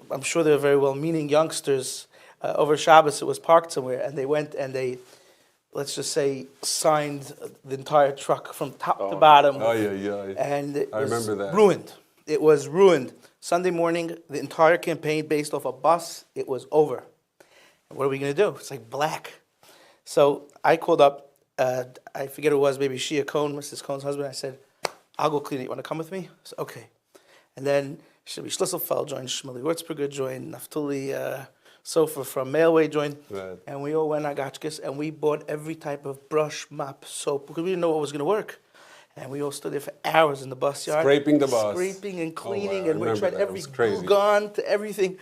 Speaker 20: I'm sure they were very well-meaning youngsters. Over Shabbos, it was parked somewhere, and they went and they, let's just say, signed the entire truck from top to bottom.
Speaker 3: Oh, yeah.
Speaker 20: And it
Speaker 3: I
Speaker 20: was
Speaker 3: remember that.
Speaker 20: ruined. It was ruined. Sunday morning, the entire campaign based off a bus, it was over. What are we going to do? It's like black. So I called up, I forget who it was, maybe Shia Cohn, Mrs. Cohn's husband. I said, I'll go clean it. You want to come with me? So, okay. And then Shimmy Schlisselfeld joined, Shmuley Wurzberger joined, Naftuli Sofa from Mailway joined.
Speaker 3: Right.
Speaker 20: And we all went on Gachkis, and we bought every type of brush, mop, soap, because we didn't know what was going to work. And we all stood there for hours in the bus yard.
Speaker 3: Scraping the bus.
Speaker 20: Scraping and cleaning,
Speaker 3: wow,
Speaker 20: and we
Speaker 3: remember
Speaker 20: tried
Speaker 3: that. It
Speaker 20: every
Speaker 3: was crazy.
Speaker 20: glue gun to everything.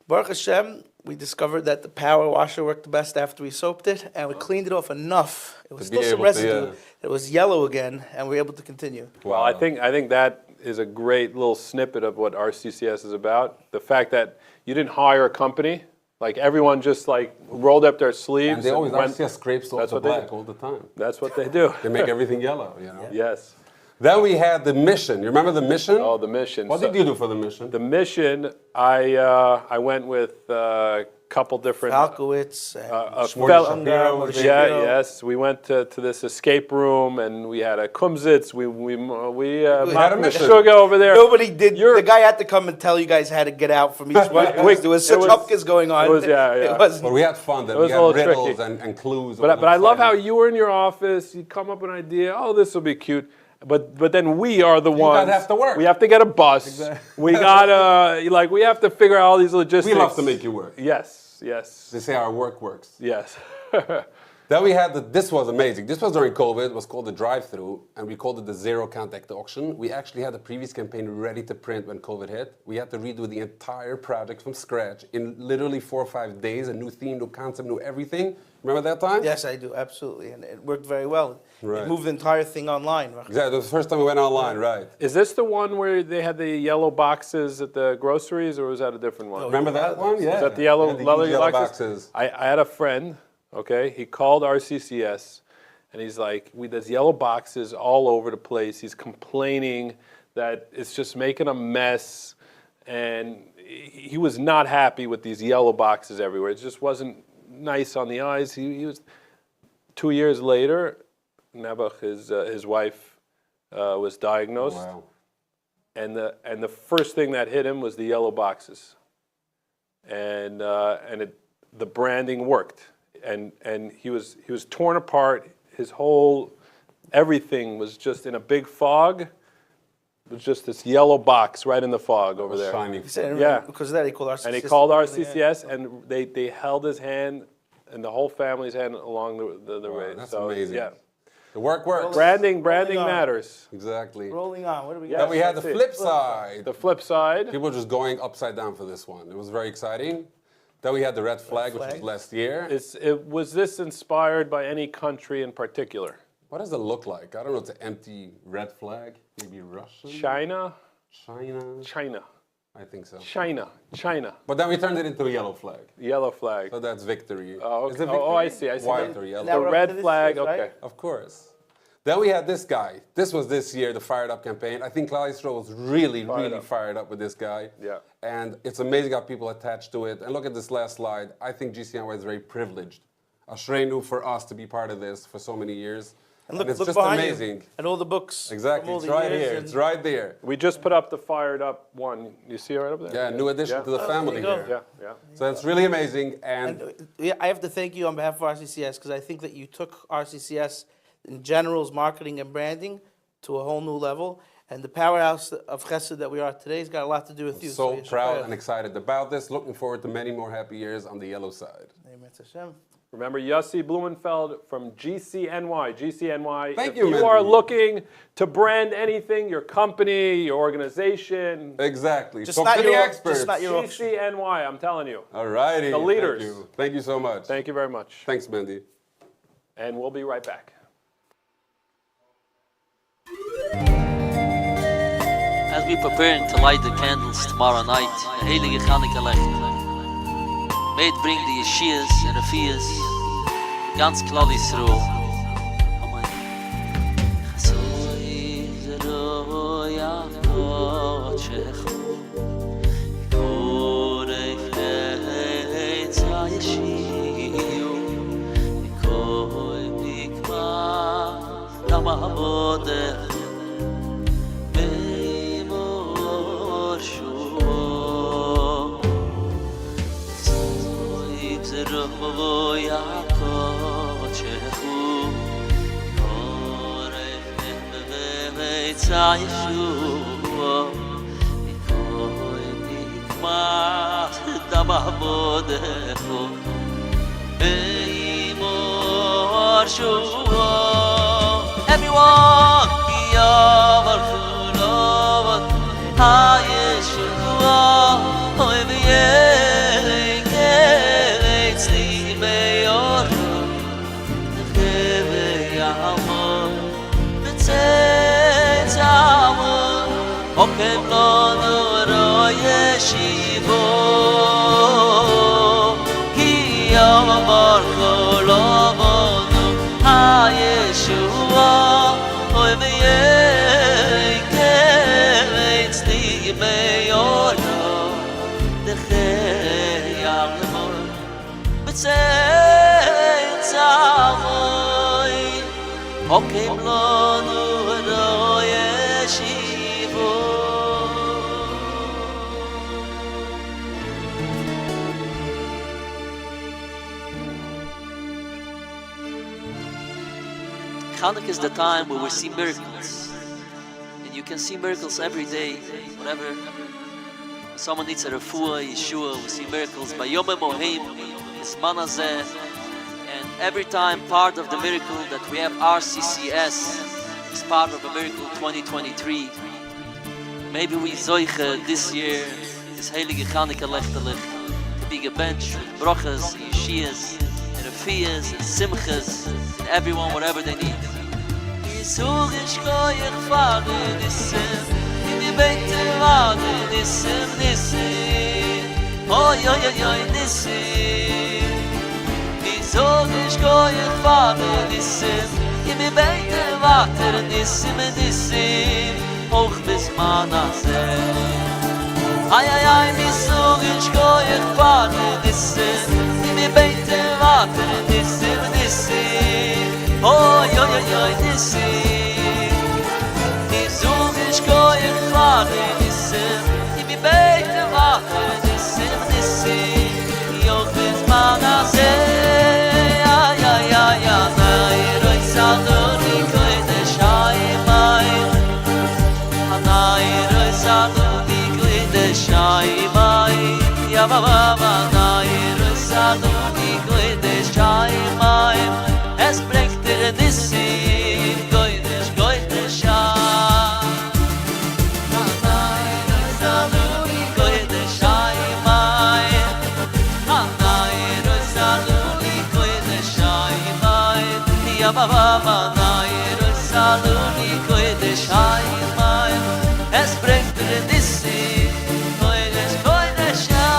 Speaker 20: Baruch Hashem, we discovered that the power washer worked the best after we soaped it, and we cleaned it off enough. It was
Speaker 3: To be
Speaker 20: still some
Speaker 3: able to,
Speaker 20: residue.
Speaker 3: yeah.
Speaker 20: It was yellow again, and we were able to continue.
Speaker 22: Well, I think that is a great little snippet of what RCCS is about. The fact that you didn't hire a company, like everyone just like rolled up their sleeves.
Speaker 3: And they always
Speaker 22: went,
Speaker 3: RCCS scrapes off
Speaker 22: that's
Speaker 3: the
Speaker 22: what they
Speaker 3: black
Speaker 22: do.
Speaker 3: all the time.
Speaker 22: That's what they do.
Speaker 3: They make everything yellow, you know?
Speaker 22: Yes.
Speaker 3: Then we had the mission. You remember the mission?
Speaker 22: Oh, the mission.
Speaker 3: What did you do for the mission?
Speaker 22: The mission, I went with a couple different...
Speaker 20: Falkowitz,
Speaker 22: Shapiro was there. Yes. We went to this escape room, and we had a kumsitz. We
Speaker 3: had a mission.
Speaker 22: Sugar over there.
Speaker 20: Nobody did. The guy had to come and tell you guys how to get out from each one. There was such upkis going on.
Speaker 22: It was, yeah.
Speaker 20: It was,
Speaker 3: But we had fun. Then
Speaker 22: It was
Speaker 3: we
Speaker 22: a
Speaker 3: had
Speaker 22: little
Speaker 3: riddles
Speaker 22: tricky.
Speaker 3: and clues.
Speaker 22: But I love how you were in your office. You come up with an idea. Oh, this will be cute. But then we are the ones.
Speaker 3: gotta have to work.
Speaker 22: We have to get a bus.
Speaker 3: Exactly.
Speaker 22: We gotta we have to figure out all these logistics.
Speaker 3: We love to make you work.
Speaker 22: Yes.
Speaker 3: They say our work works.
Speaker 22: Yes.
Speaker 3: Then we had this was amazing. This was during COVID. It was called the drive-through, and we called it the zero contact auction. We actually had the previous campaign ready to print when COVID hit. We had to redo the entire project from scratch in literally 4 or 5 days. A new theme, new concept, new everything. Remember that time?
Speaker 20: Yes, I do, absolutely. And it worked very well.
Speaker 3: Right.
Speaker 20: It moved the entire thing online.
Speaker 3: Exactly. It was the first time we went online, right?
Speaker 22: Is this the one where they had the yellow boxes at the groceries, or was that a different one?
Speaker 3: Remember that one? Yeah.
Speaker 22: Was that the yellow,
Speaker 3: Yeah, the huge yellow
Speaker 22: boxes? I had a friend, okay, he called RCCS, and he's like, there's yellow boxes all over the place. He's complaining that it's just making a mess, and he was not happy with these yellow boxes everywhere. It just wasn't nice on the eyes. He was 2 years later, Nebuch, his wife, was diagnosed.
Speaker 3: Wow.
Speaker 22: And the first thing that hit him was the yellow boxes. And the branding worked. and he was torn apart. His whole everything was just in a big fog. It was just this yellow box right in the fog over there.
Speaker 3: Shining.
Speaker 22: Yeah.
Speaker 20: Because of that he called RCCS.
Speaker 22: And he called RCCS, and they held his hand and the whole family's hand along the way.
Speaker 3: That's
Speaker 22: so,
Speaker 3: amazing.
Speaker 22: Yeah.
Speaker 3: The work works.
Speaker 22: Branding
Speaker 20: on.
Speaker 22: matters.
Speaker 3: Exactly.
Speaker 20: Rolling on. What do we got?
Speaker 3: Then we had the flip side.
Speaker 22: The flip side.
Speaker 3: People were just going upside down for this one. It was very exciting. Then we had the red flag, which was last year.
Speaker 22: Was this inspired by any country in particular?
Speaker 3: What does it look like? I don't know. It's an empty red flag. Maybe Russian?
Speaker 22: China?
Speaker 3: China. I think so.
Speaker 22: China.
Speaker 3: But then we turned it into a yellow flag.
Speaker 22: Yellow flag.
Speaker 3: So that's victory.
Speaker 22: Oh, okay.
Speaker 3: Is it victory?
Speaker 22: Oh, I see.
Speaker 3: White or yellow?
Speaker 22: The red flag, okay.
Speaker 3: Of course. Then we had this guy. This was this year, the Fired Up campaign. I think Cholei Yisroel was really fired up with this guy.
Speaker 22: Yeah.
Speaker 3: And it's amazing how people attached to it. And look at this last slide. I think GCNY is very privileged. Ashreinu for us to be part of this for so many years.
Speaker 20: And look,
Speaker 3: it's
Speaker 20: look
Speaker 3: just
Speaker 20: behind
Speaker 3: amazing.
Speaker 20: You, and all the books.
Speaker 3: Exactly,
Speaker 20: all
Speaker 3: it's
Speaker 20: the
Speaker 3: right
Speaker 20: years
Speaker 3: here.
Speaker 20: and-
Speaker 3: It's right there.
Speaker 22: We just put up the fired up one. You see it right up there?
Speaker 3: Yeah, new addition to the family
Speaker 20: there you
Speaker 3: here.
Speaker 20: go.
Speaker 22: Yeah.
Speaker 3: So it's really amazing. And
Speaker 20: Yeah, I have to thank you on behalf of RCCS because I think that you took RCCS in general's marketing and branding to a whole new level. And the powerhouse of Chesed that we are today has got a lot to do with you.
Speaker 3: so
Speaker 20: you're
Speaker 3: proud
Speaker 20: shukayach.
Speaker 3: and excited about this. Looking forward to many more happy years on the yellow side.
Speaker 20: Amen. Hashem.
Speaker 22: Remember, Yossi Blumenfeld from GCNY. GCNY,
Speaker 3: Thank
Speaker 22: if
Speaker 3: you,
Speaker 22: you
Speaker 3: Mendy.
Speaker 22: are looking to brand anything, your company, your organization.
Speaker 3: Exactly.
Speaker 20: Just
Speaker 3: Talk
Speaker 20: not
Speaker 3: to the
Speaker 20: your-
Speaker 3: experts.
Speaker 20: just not your auction.
Speaker 22: GCNY, I'm telling you.
Speaker 3: All righty.
Speaker 22: The leaders.
Speaker 3: Thank you. Thank you so much.
Speaker 22: Thank you very much.
Speaker 3: Thanks, Mendy.
Speaker 22: And we'll be right back.
Speaker 6: As we preparing to light the candles tomorrow night, the Heilige Chanukah Licht. May it bring the Yeshias and Refias, ganz Cholei Yisroel. Amen. Cholei Yisroel Yakochechu, Korech Eitza Yeshiu, Koi Mikma Ramah Yeshua, Ikoi Mikmas Damabodecho, Eimor Shua. Everyone, Yavar Chulovat, HaYeshua, Oy V'yei Kelei Tzli Meyor, Necheve Yamor, B'tzei Tzamor, Okem Lo Nuro Yeshivo, Ki Yavar Chulovonu, HaYeshua, Oy V'yei Kelei Tzli Meyor, Necheve Yamor, B'tzei Tzamor, Okem Lo Nuro Yeshivo. Chanukah is the time where we see miracles. And you can see miracles every day, whatever. Someone needs a refuah, Yeshua, we see miracles. By Yom Mohim, Zman Hazeh. And every time part of the miracle that we have RCCS is part of a miracle 2023. Maybe we zoiche this year, this Heilige Chanukah Lechtelich, to be gebenched with brochas, yeshias, and refias, and simchas, and everyone whatever they need. Yisur ishkoyach fare nisim, in the beite vare nisim, nisim, oy oy oy oy nisim. Yisur ishkoyach fare nisim, in the beite vare nisim, nisim, hoch bizman hazeh. Ay ay ay, yisur ishkoyach fare nisim, in the beite vare nisim, nisim. Oy oy oy oy nisim, nizug ish koyach fare nisim, mi beite vare nisim, nisim, yoch bizman hazeh. nairo saluni koide shaimai ya baba nairo saluni koide shaimai es bringt dir nisim koide shai nairo saluni koide shaimai nairo saluni koide shaimai ya baba nairo saluni koide shaimai es bringt dir nisim koide shai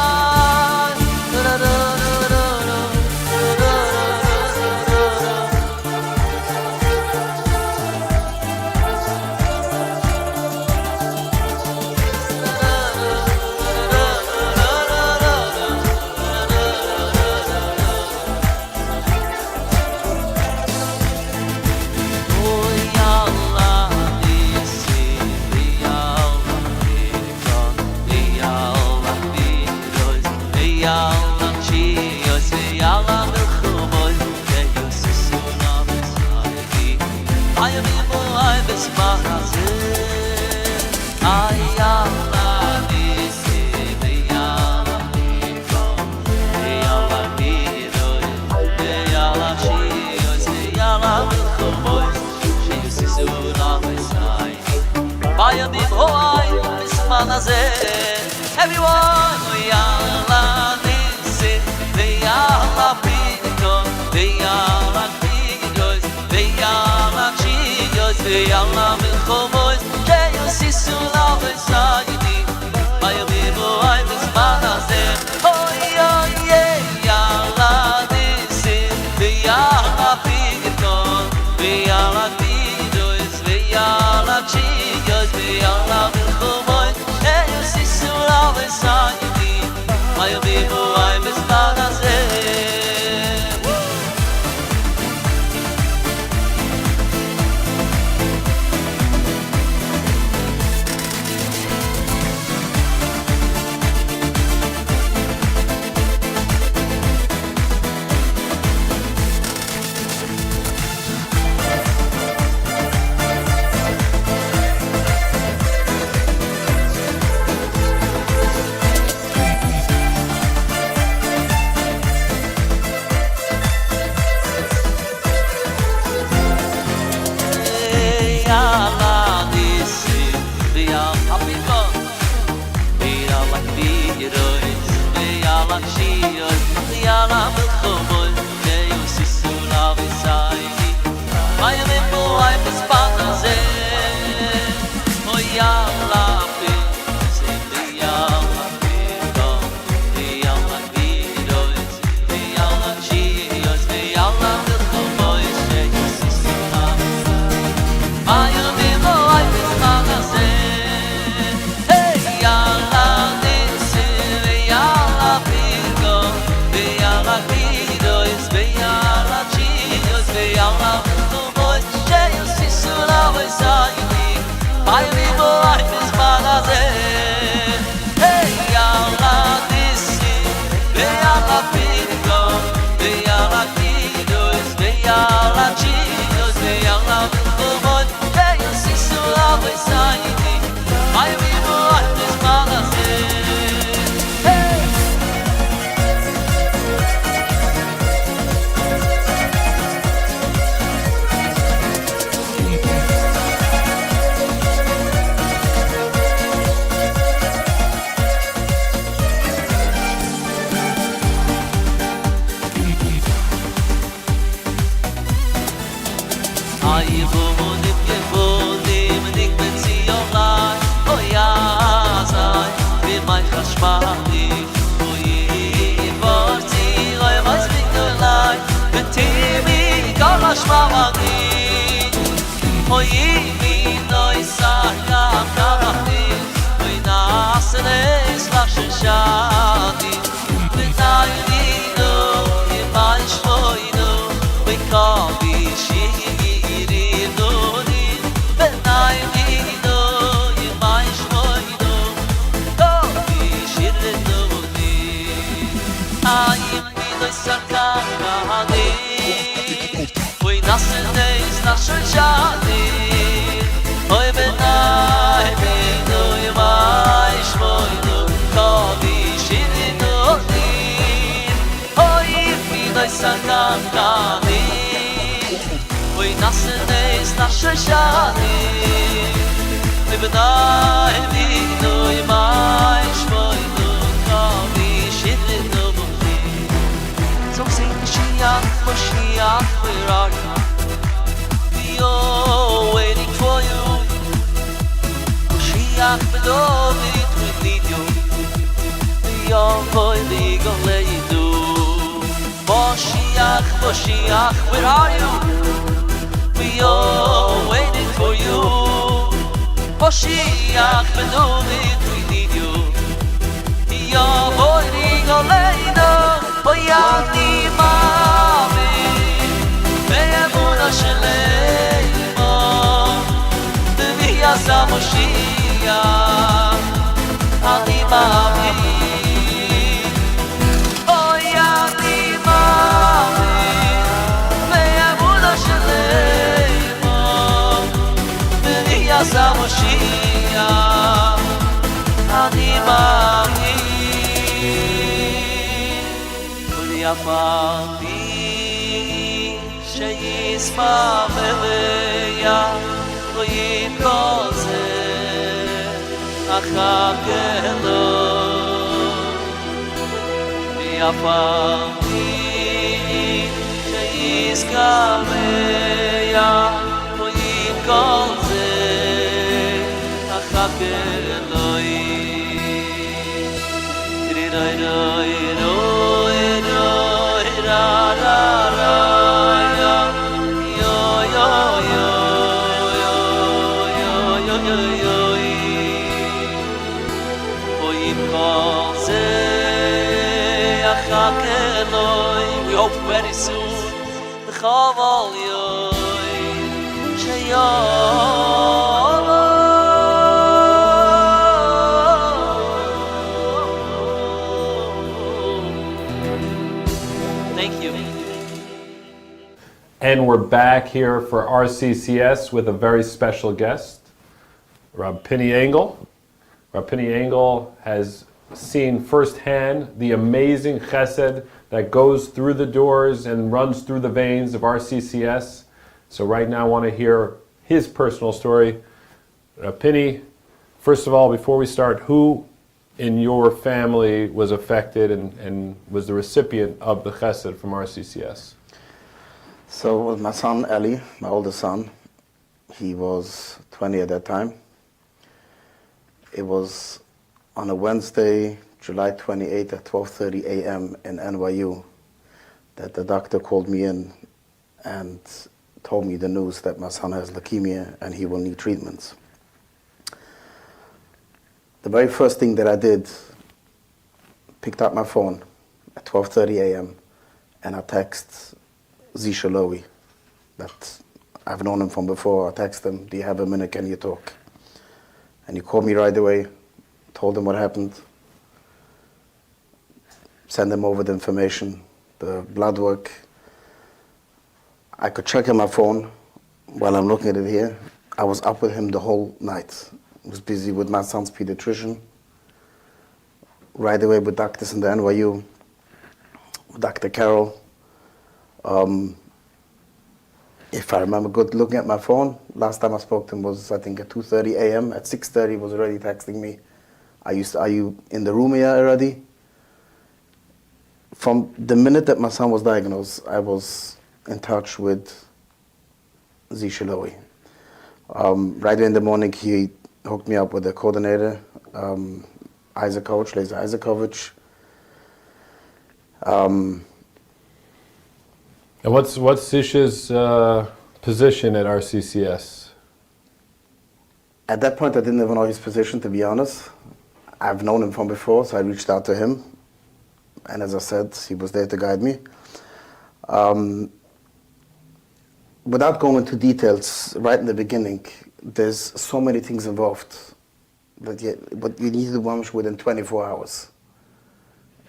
Speaker 6: Everyone, we are dancing, they are people, they are amigos, they are chicos, they are milchomos, they are sisula besaydi, my people, I miss Manazer. Oh yeah, dancing, they are people, they are amigos, they are chicos, they are milchomos. My people, I miss Nasıl neyiz, nasıl şadi, oy ben ay ben. Nasenes nashashani Libnai vino imai shmoinu Kami shivinu muhi So sing Mashiach, where are you? We are waiting for you Mashiach, David, we need you We are waiting on you Mashiach, where are you? We are waiting for you Mashiach, David, we need you We are waiting on you Oyani mami Me'emuna sheleima B'viyasa Moshiach Ani mami Oyani mami Me'emuna sheleima B'viyasa Moshiach Ani mami Yafavi sheyisma meleya lo yimkoze achakelo Yafavi sheyisma meleya lo yimkoze achakelo We hope very soon the Chaval Yoy Thank you.
Speaker 22: And we're back here for RCCS with a very special guest, Rab Penny Engel. Rab Penny Engel has seen firsthand the amazing chesed that goes through the doors and runs through the veins of RCCS. So right now I want to hear his personal story. Penny, first of all, before we start, who in your family was affected and was the recipient of the chesed from RCCS?
Speaker 7: So it was my son Eli, my oldest son. He was 20 at that time. It was on a Wednesday, July 28th at 12:30 a.m. in NYU that the doctor called me in and told me the news that my son has leukemia and he will need treatments. The very first thing that I did, picked up my phone at 12:30 a.m. and I text Cholei, that I've known him from before. I text him, do you have a minute, can you talk? And he called me right away, told him what happened, send him over the information, the blood work. I could check on my phone while I'm looking at it here. I was up with him the whole night. I was busy with my son's pediatrician, right away with doctors in the NYU, with Dr. Carroll. If I remember good, looking at my phone, last time I spoke to him was, I think, at 2:30 a.m. At 6:30 he was already texting me. Are you in the room here already? From the minute that my son was diagnosed, I was in touch with Cholei. Right away in the morning, he hooked me up with the coordinator, Cholei Yisroel.
Speaker 22: And what's Zisha's position at RCCS?
Speaker 7: At that point, I didn't even know his position, to be honest. I've known him from before, so I reached out to him. And as I said, he was there to guide me. Without going into details, right in the beginning, there's so many things involved. But you need to do within 24 hours.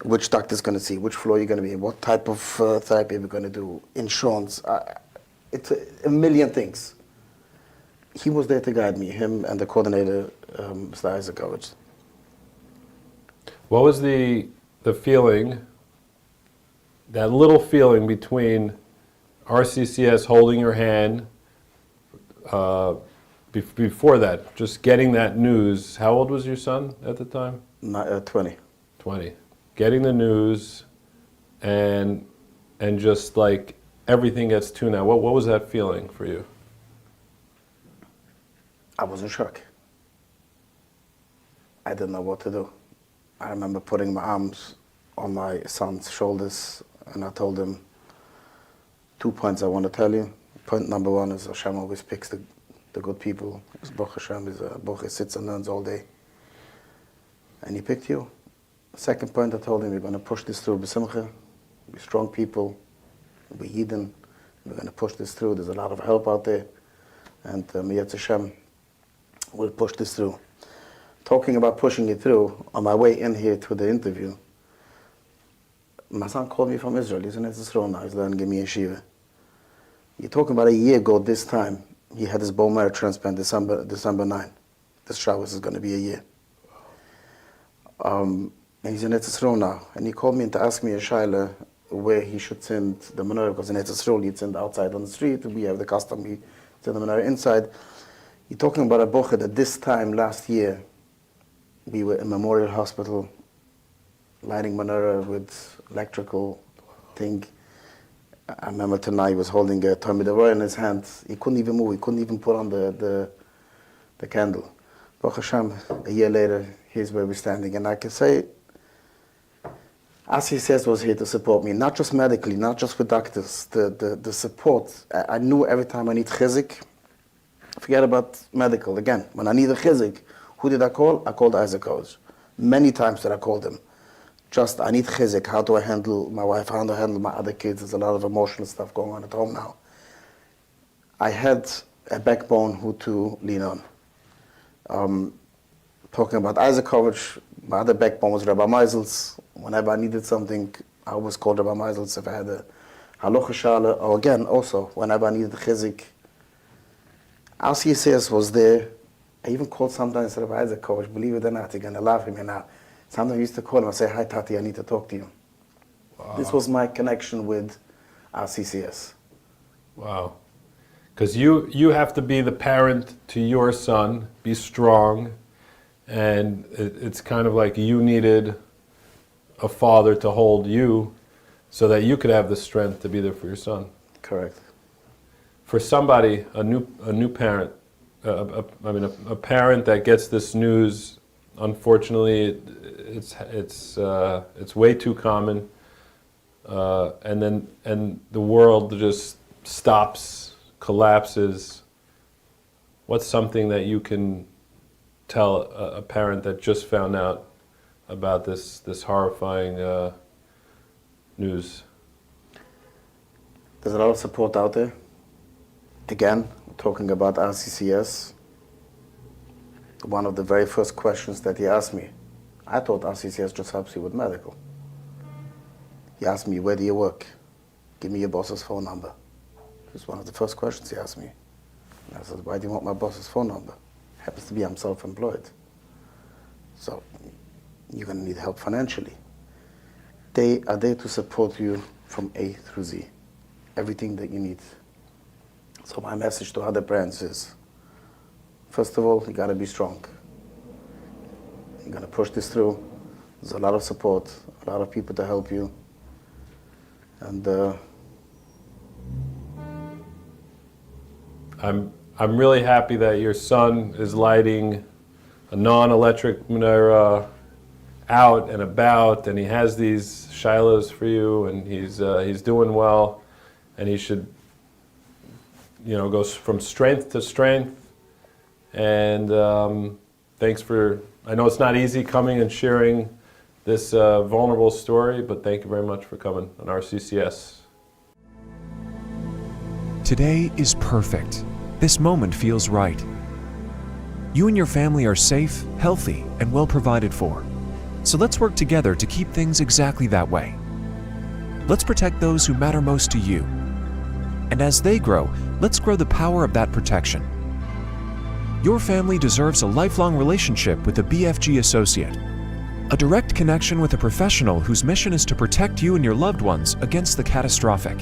Speaker 7: Which doctor's going to see, which floor you're going to be in, what type of therapy we're going to do, insurance. It's a million things. He was there to guide me, him and the coordinator, Mr. Isaac.
Speaker 22: What was the feeling, that little feeling between RCCS holding your hand
Speaker 10: before that, just getting that news, how old was your son at the time?
Speaker 7: 20.
Speaker 10: 20. Getting the news and just like everything gets tuned out. What was that feeling for you?
Speaker 7: I was in shock. I didn't know what to do. I remember putting my arms on my son's shoulders and I told him 2 points I want to tell you. Point number one is Hashem always picks the good people. Baruch Hashem is a Baruch, he sits and learns all day. And he picked you. Second point I told him, we're going to push this through b'simcha. We're strong people. We're Yidden. We're going to push this through. There's a lot of help out there. And Miyat Hashem will push this through. Talking about pushing it through, on my way in here to the interview, my son called me from Israel. He's in Israel now. He's learning Gimmi Yeshiva. You're talking about a year ago this time, he had his bone marrow transplant, December 9. This Shabbos is going to be a year. And he's in Israel now. And he called me to ask me a shaila where he should send the menorah, because in Israel you'd send outside on the street. We have the custom, we send the menorah inside. You're talking about a bocha that this time last year, we were in Memorial Hospital, lighting menorah with electrical thing. I remember tonight he was holding a Talmud Torah in his hand. He couldn't even move. He couldn't even put on the candle. Baruch Hashem, a year later, here's where we're standing. And I can say, RCCS was here to support me, not just medically, not just with doctors. The support. I knew every time I need chizik, forget about medical. Again, when I need a chizik, who did I call? I called Isaac Coach. Many times that I called him. Just, I need chizik. How do I handle my wife? How do I handle my other kids? There's a lot of emotional stuff going on at home now. I had a backbone who to lean on. Talking about Isaac Coach, my other backbone was Rabbi Meisels. Whenever I needed something, I always called Rabbi Meisels. If I had a halacha shala, or again, also, whenever I needed chizik, RCCS was there. I even called sometimes Rabbi Isaac Coach, believe it or not, you're going to laugh at me now. Sometimes I used to call him and say, hi Tati, I need to talk to you. Wow. This was my connection with RCCS.
Speaker 10: Wow. Because you have to be the parent to your son, be strong, and it's kind of like you needed a father to hold you so that you could have the strength to be there for your son.
Speaker 7: Correct.
Speaker 10: For somebody, a new parent, a parent that gets this news, unfortunately, it's way too common, and the world just stops, collapses. What's something that you can tell a parent that just found out about this horrifying news?
Speaker 7: There's a lot of support out there. Again, talking about RCCS, one of the very first questions that he asked me, I thought RCCS just helps you with medical. He asked me, where do you work? Give me your boss's phone number. It was one of the first questions he asked me. And I said, why do you want my boss's phone number? Happens to be I'm self-employed. So you're going to need help financially. They are there to support you from A through Z. Everything that you need. So my message to other brands is, first of all, you got to be strong. You're going to push this through. There's a lot of support, a lot of people to help you. And
Speaker 10: I'm really happy that your son is lighting a non-electric menorah out and about, and he has these shilohs for you, and he's doing well, and he should, go from strength to strength. And thanks for, I know it's not easy coming and sharing this vulnerable story, but thank you very much for coming on RCCS.
Speaker 11: Today is perfect. This moment feels right. You and your family are safe, healthy, and well provided for. So let's work together to keep things exactly that way. Let's protect those who matter most to you. And as they grow, let's grow the power of that protection. Your family deserves a lifelong relationship with a BFG associate, a direct connection with a professional whose mission is to protect you and your loved ones against the catastrophic.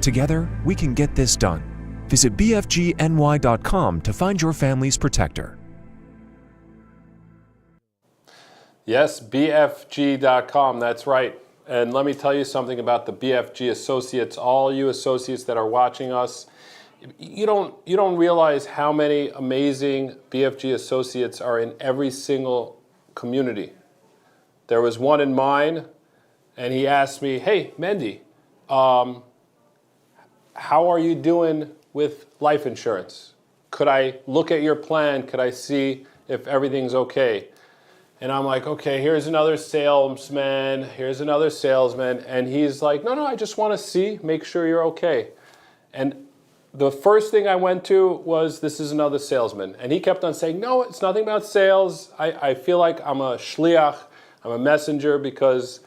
Speaker 11: Together, we can get this done. Visit bfgny.com to find your family's protector.
Speaker 22: Yes, bfg.com, that's right. And let me tell you something about the BFG associates, all you associates that are watching us. You don't realize how many amazing BFG associates are in every single community. There was one in mine, and he asked me, hey, Mendy, how are you doing with life insurance? Could I look at your plan? Could I see if everything's okay? And I'm like, okay, here's another salesman, here's another salesman. And he's like, no, I just want to see, make sure you're okay. And the first thing I went to was, this is another salesman. And he kept on saying, no, it's nothing about sales. I feel like I'm a shliach, I'm a messenger, because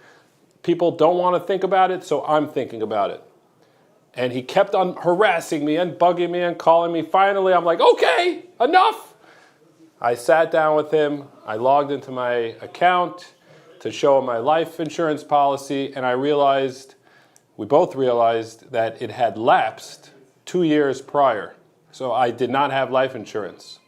Speaker 22: people don't want to think about it, so I'm thinking about it. And he kept on harassing me and bugging me and calling me. Finally, I'm like, okay, enough. I sat down with him. I logged into my account to show him my life insurance policy, and we both realized that it had lapsed 2 years prior. So I did not have life insurance.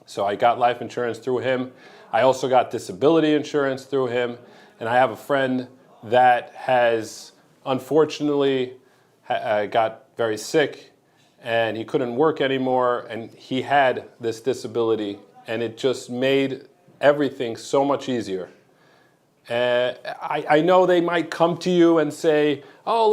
Speaker 22: So I got life insurance through him. I also got disability insurance through him. And I have a friend that has, unfortunately, got very sick, and he couldn't work anymore, and he had this disability, and it just made everything so much easier. I know they might come to you and say, oh,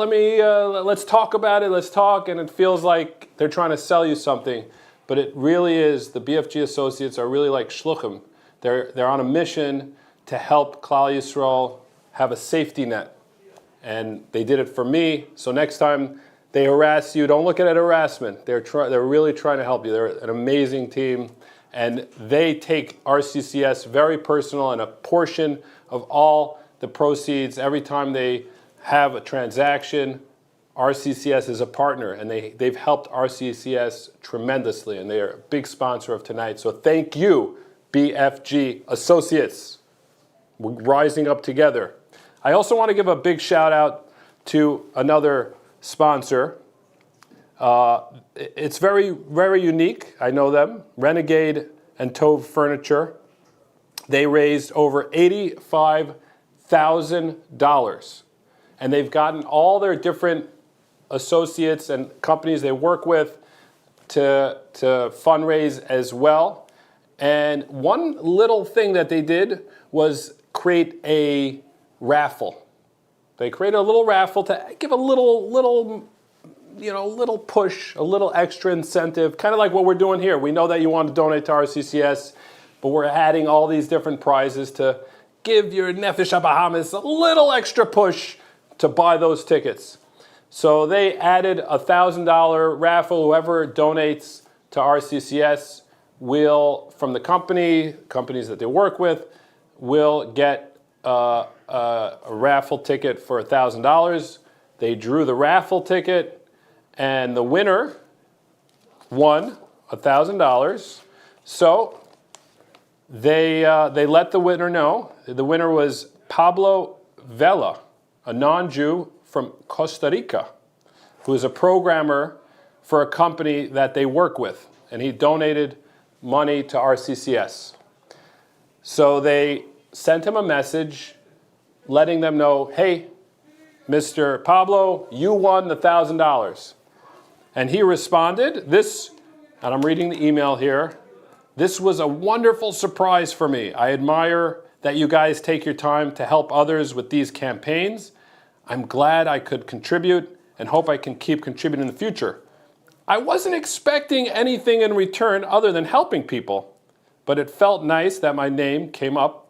Speaker 22: let's talk about it, let's talk, and it feels like they're trying to sell you something, but it really is, the BFG associates are really like shluchim. They're on a mission to help Cholei Yisroel have a safety net, and they did it for me, so next time they harass you, don't look at it as harassment. They're really trying to help you. They're an amazing team, and they take RCCS very personal, and a portion of all the proceeds, every time they have a transaction, RCCS is a partner, and they've helped RCCS tremendously, and they are a big sponsor of tonight. So thank you, BFG Associates. We're rising up together. I also want to give a big shout out to another sponsor. It's very, very unique. I know them. Renegade and Tove Furniture. They raised over $85,000. And they've gotten all their different associates and companies they work with to fundraise as well. And one little thing that they did was create a raffle. They created a little raffle to give a little push, a little extra incentive, kind of like what we're doing here. We know that you want to donate to RCCS, but we're adding all these different prizes to give your Nefesh HaBahamis a little extra push to buy those tickets. So they added a $1,000 raffle. Whoever donates to RCCS will, from the companies that they work with, will get a raffle ticket for $1,000. They drew the raffle ticket, and the winner won $1,000. So they let the winner know. The winner was Pablo Vela, a non-Jew from Costa Rica, who is a programmer for a company that they work with, and he donated money to RCCS. So they sent him a message letting them know, hey, Mr. Pablo, you won the $1,000. And he responded, and I'm reading the email here, this was a wonderful surprise for me. I admire that you guys take your time to help others with these campaigns. I'm glad I could contribute and hope I can keep contributing in the future. I wasn't expecting anything in return other than helping people, but it felt nice that my name came up.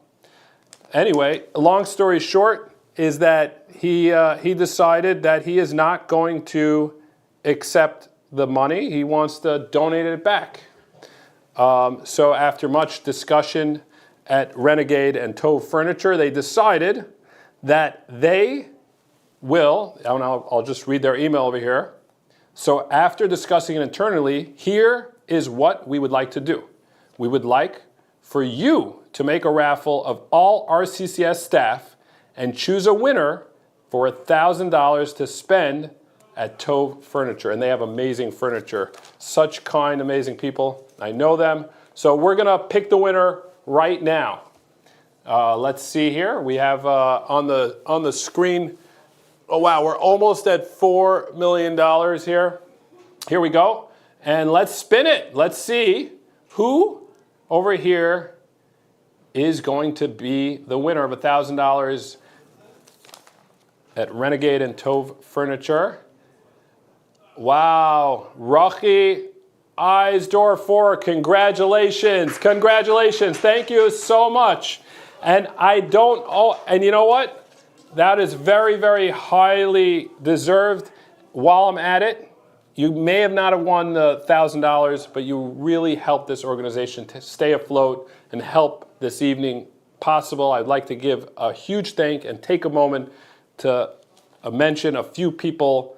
Speaker 22: Anyway, long story short is that he decided that he is not going to accept the money. He wants to donate it back. So after much discussion at Renegade and Tove Furniture, they decided that they will, and I'll just read their email over here. So after discussing it internally, here is what we would like to do. We would like for you to make a raffle of all RCCS staff and choose a winner for $1,000 to spend at Tove Furniture, and they have amazing furniture. Such kind, amazing people. I know them. So we're going to pick the winner right now. Let's see here. We have on the screen, oh wow, we're almost at $4 million here. Here we go. And let's spin it. Let's see who over here is going to be the winner of $1,000 at Renegade and Tove Furniture. Wow, Rochi Eisdorfer, congratulations, congratulations. Thank you so much. And and you know what? That is very, very highly deserved. While I'm at it, you may have not have won the $1,000, but you really helped this organization to stay afloat and help this evening possible. I'd like to give a huge thank and take a moment to mention a few people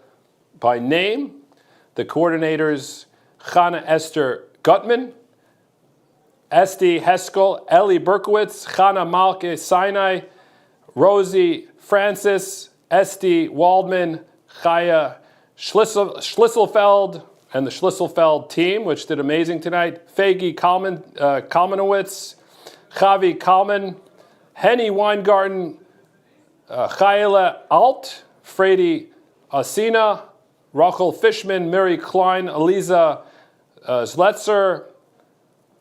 Speaker 22: by name. The coordinators, Chana Esther Gutman, Esti Heskel, Ellie Berkowitz, Chana Malke Sinai, Rosie Francis, Esti Waldman, Chaya Schlisselfeld, and the Schlisselfeld team, which did amazing tonight. Fagi Kalmanowitz, Javi Kalman, Henny Weingarten, Chayla Alt, Frady Asina, Rachel Fishman, Mary Klein, Eliza Zletzer,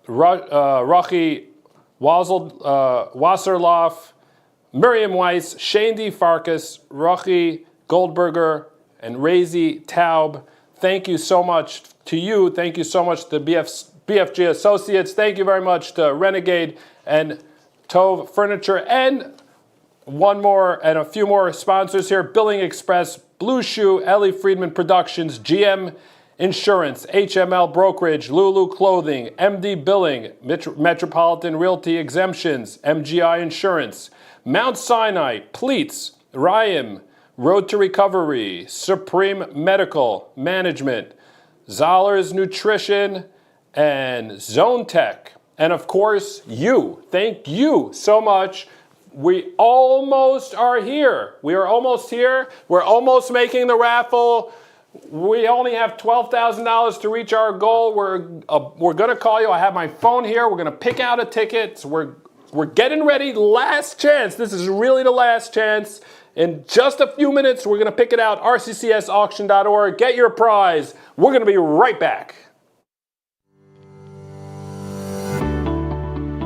Speaker 22: Rachi Wasserloff, Miriam Weiss, Shane D. Farkas, Rachi Goldberger, and Razy Taub. Thank you so much to you. Thank you so much to BFG Associates. Thank you very much to Renegade and Tove Furniture. And one more and a few more sponsors here. Billing Express, Blue Shoe, Ellie Friedman Productions, GM Insurance, HML Brokerage, Lulu Clothing, MD Billing, Metropolitan Realty Exemptions, MGI Insurance, Mount Sinai, Pleats, Ryam, Road to Recovery, Supreme Medical Management, Zoller's Nutrition, and Zone Tech. And of course, you. Thank you so much. We almost are here. We are almost here. We're almost making the raffle. We only have $12,000 to reach our goal. We're going to call you. I have my phone here. We're going to pick out a ticket. We're getting ready. Last chance. This is really the last chance. In just a few minutes, we're going to pick it out. RCCSauction.org. Get your prize. We're going to be right back.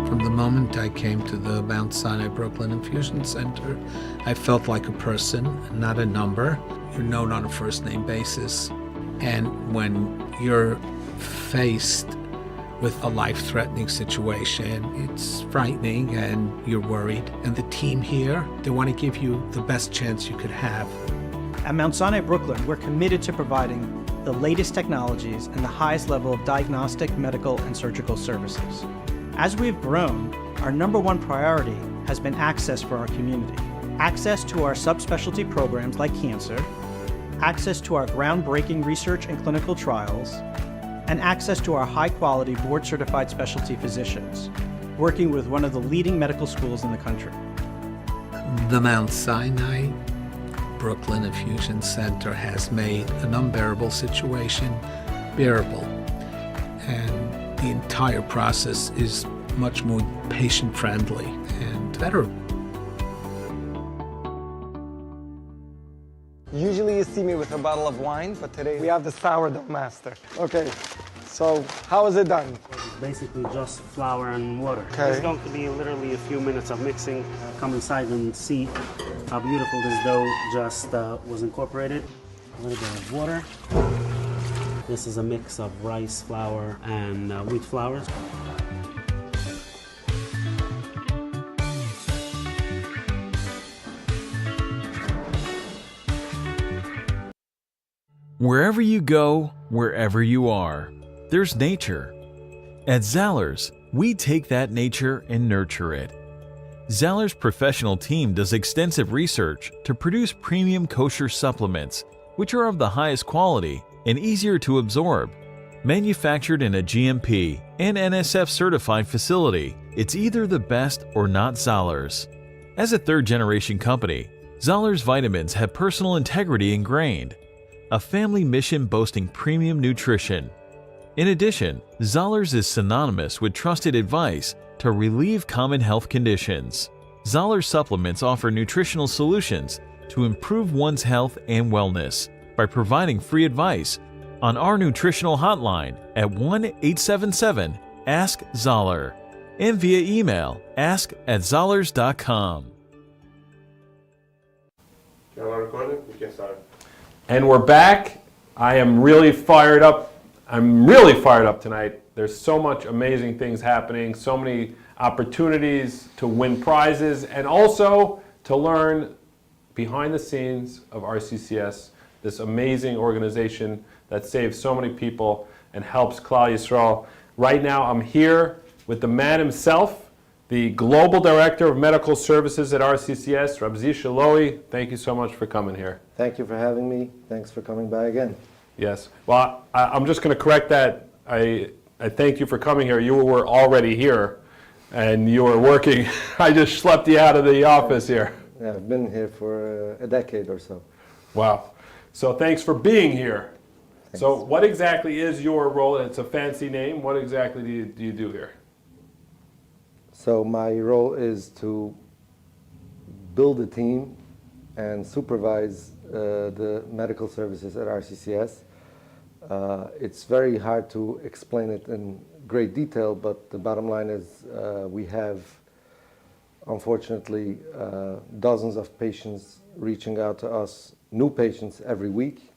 Speaker 14: From the moment I came to the Mount Sinai Brooklyn Infusion Center, I felt like a person, not a number. You're known on a first-name basis. And when you're faced with a life-threatening situation, it's frightening and you're worried. And the team here, they want to give you the best chance you could have.
Speaker 16: At Mount Sinai Brooklyn, we're committed to providing the latest technologies and the highest level of diagnostic, medical, and surgical services. As we've grown, our number one priority has been access for our community. Access to our subspecialty programs like cancer, access to our groundbreaking research and clinical trials, and access to our high-quality board-certified specialty physicians, working with one of the leading medical schools in the country.
Speaker 14: The Mount Sinai Brooklyn Infusion Center has made an unbearable situation bearable, and the entire process is much more patient-friendly and better.
Speaker 17: Usually you see me with a bottle of wine, but today we have the sourdough master. Okay, so how is it done?
Speaker 18: Basically just flour and water.
Speaker 17: Okay.
Speaker 18: It's going to be literally a few minutes of mixing. Come inside and see how beautiful this dough just was incorporated. A little bit of water. This is a mix of rice flour and wheat flour.
Speaker 11: Wherever you go, wherever you are, there's nature. At Zallers, we take that nature and nurture it. Zallers' professional team does extensive research to produce premium kosher supplements, which are of the highest quality and easier to absorb. Manufactured in a GMP and NSF certified facility, it's either the best or not Zallers. As a third-generation company, Zallers vitamins have personal integrity ingrained. a family mission boasting premium nutrition. In addition, Zoller's is synonymous with trusted advice to relieve common health conditions. Zoller's supplements offer nutritional solutions to improve one's health and wellness by providing free advice on our nutritional hotline at 1-877-ASK-ZOLLER and via email ask@zollers.com.
Speaker 22: And we're back. I am really fired up. I'm really fired up tonight. There's so much amazing things happening, so many opportunities to win prizes, and also to learn behind the scenes of RCCS, this amazing organization that saves so many people and helps Cholei Yisroel. Right now, I'm here with the man himself, the Global Director of Medical Services at RCCS, Cholei. Thank you so much for coming here.
Speaker 8: Thank you for having me. Thanks for coming by again.
Speaker 22: Yes. Well, I'm just going to correct that. I thank you for coming here. You were already here, and you were working. I just schlepped you out of the office here.
Speaker 8: Yeah, I've been here for a decade or so.
Speaker 22: Wow. So thanks for being here.
Speaker 8: Thanks.
Speaker 22: So what exactly is your role? It's a fancy name. What exactly do you do here?
Speaker 8: So my role is to build a team and supervise the medical services at RCCS. It's very hard to explain it in great detail, but the bottom line is we have, unfortunately, dozens of patients reaching out to us, new patients every week.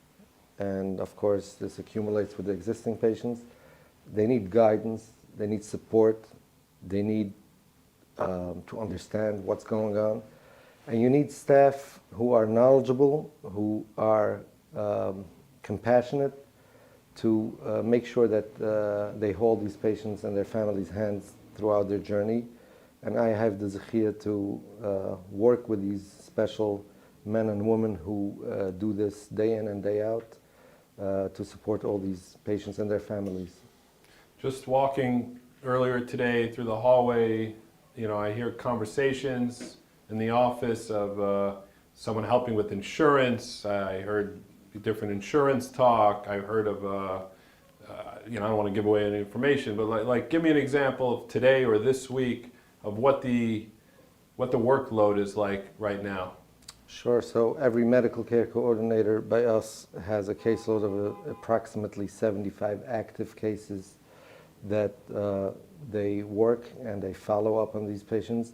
Speaker 8: And of course, this accumulates with the existing patients. They need guidance, they need support, they need to understand what's going on. And you need staff who are knowledgeable, who are compassionate, to make sure that they hold these patients and their families' hands throughout their journey. And I have the zechia to work with these special men and women who do this day in and day out to support all these patients and their families.
Speaker 22: Just walking earlier today through the hallway, you know, I hear conversations in the office of someone helping with insurance. I heard different insurance talk. I heard of, you know, I don't want to give away any information, but like give me an example of today or this week of what the workload is like right now.
Speaker 8: Sure. So every medical care coordinator by us has a caseload of approximately 75 active cases that they work and they follow up on these patients.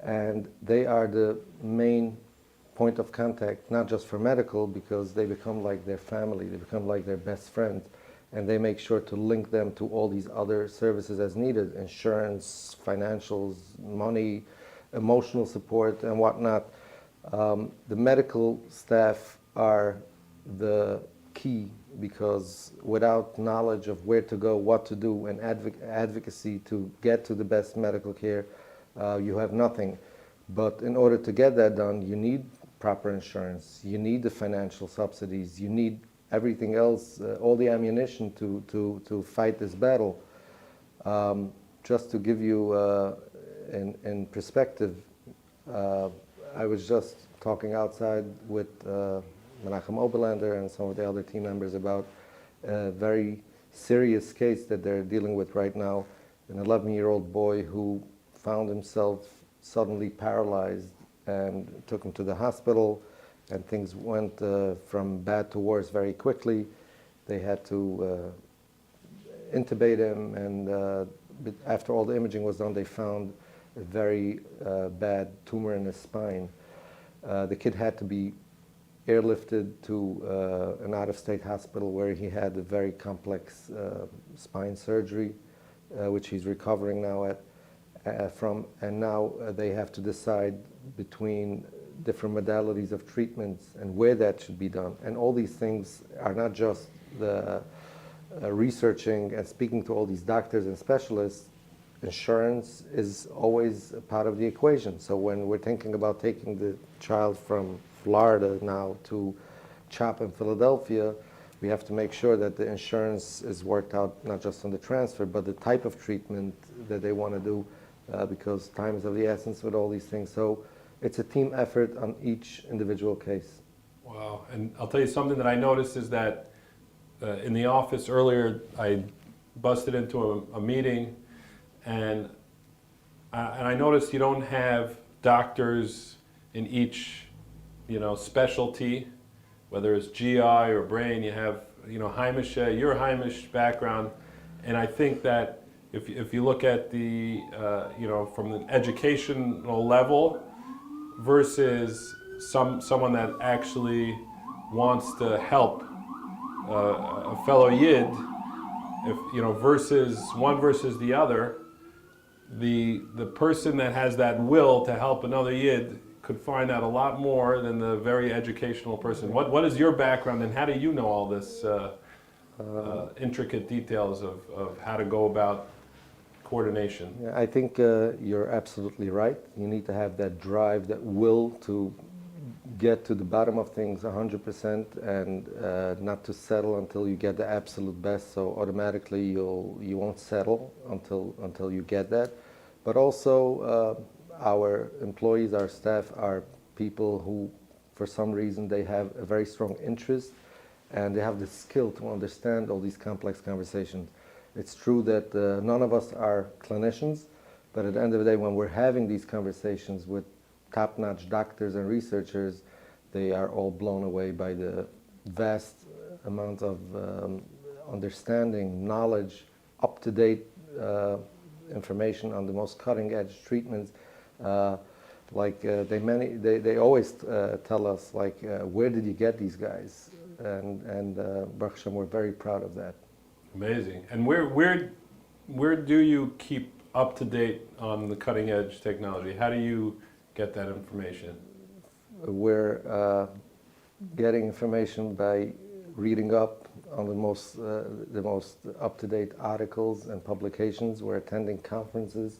Speaker 8: And they are the main point of contact, not just for medical, because they become like their family, they become like their best friends, and they make sure to link them to all these other services as needed, insurance, financials, money, emotional support, and whatnot. The medical staff are the key, because without knowledge of where to go, what to do, and advocacy to get to the best medical care, you have nothing. But in order to get that done, you need proper insurance, you need the financial subsidies, you need everything else, all the ammunition to fight this battle. Just to give you in perspective, I was just talking outside with Menachem Oberlander and some of the other team members about a very serious case that they're dealing with right now. An 11-year-old boy who found himself suddenly paralyzed, and took him to the hospital, and things went from bad to worse very quickly. They had to intubate him, and after all the imaging was done, they found a very bad tumor in his spine. The kid had to be airlifted to an out-of-state hospital where he had a very complex spine surgery, which he's recovering now from, and now they have to decide between different modalities of treatments and where that should be done. And all these things are not just the researching and speaking to all these doctors and specialists. Insurance is always a part of the equation. So when we're thinking about taking the child from Florida now to CHOP in Philadelphia, we have to make sure that the insurance is worked out, not just on the transfer, but the type of treatment that they want to do, because time is of the essence with all these things. So it's a team effort on each individual case.
Speaker 10: Wow. And I'll tell you something that I noticed is that in the office earlier, I busted into a meeting, and I noticed you don't have doctors in each, specialty, whether it's GI or brain. You have, Heimish, your Heimish background, and I think that if you look at the, from the educational level versus someone that actually wants to help a fellow Yid, versus one versus the other, the person that has that will to help another Yid could find out a lot more than the very educational person. What is your background, and how do you know all this intricate details of how to go about coordination?
Speaker 8: Yeah, I think you're absolutely right. You need to have that drive, that will to get to the bottom of things 100% and not to settle until you get the absolute best. So automatically you won't settle until you get that. But also our employees, our staff are people who, for some reason, they have a very strong interest and they have the skill to understand all these complex conversations. It's true that none of us are clinicians, but at the end of the day, when we're having these conversations with top-notch doctors and researchers, they are all blown away by the vast amount of understanding, knowledge, up-to-date information on the most cutting-edge treatments. They always tell us, where did you get these guys? And Baruch Hashem, we're very proud of that.
Speaker 10: Amazing. And where do you keep up to date on the cutting edge technology? How do you get that information?
Speaker 8: We're getting information by reading up on the most up-to-date articles and publications. We're attending conferences.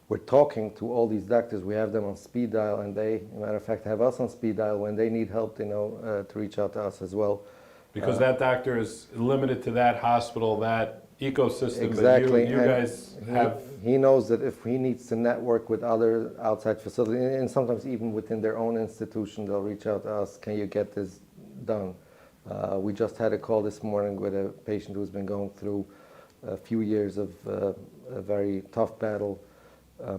Speaker 8: We're talking to all these doctors. We have them on speed dial, and they, as a matter of fact, have us on speed dial when they need help, to reach out to us as well.
Speaker 10: Because that doctor is limited to that hospital, that ecosystem.
Speaker 8: Exactly.
Speaker 10: But you guys have.
Speaker 8: He knows that if he needs to network with other outside facilities, and sometimes even within their own institution, they'll reach out to us. Can you get this done? We just had a call this morning with a patient who's been going through a few years of a very tough battle.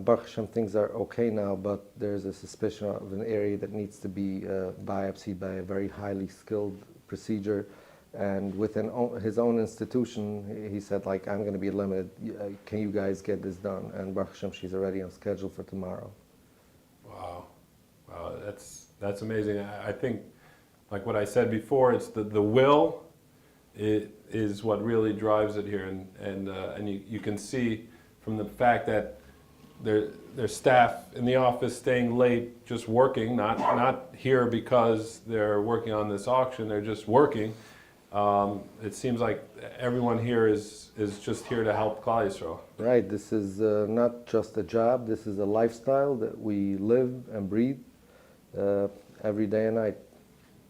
Speaker 8: Baruch Hashem, things are okay now, but there's a suspicion of an area that needs to be biopsied by a very highly skilled procedure. And within his own institution, he said, I'm going to be limited. Can you guys get this done? And Baruch Hashem, she's already on schedule for tomorrow.
Speaker 10: Wow, that's amazing. I think, like what I said before, it's the will is what really drives it here, and you can see from the fact that there's staff in the office staying late, just working, not here because they're working on this auction. They're just working. It seems like everyone here is just here to help Cholei Yisroel.
Speaker 8: Right. This is not just a job. This is a lifestyle that we live and breathe every day and night.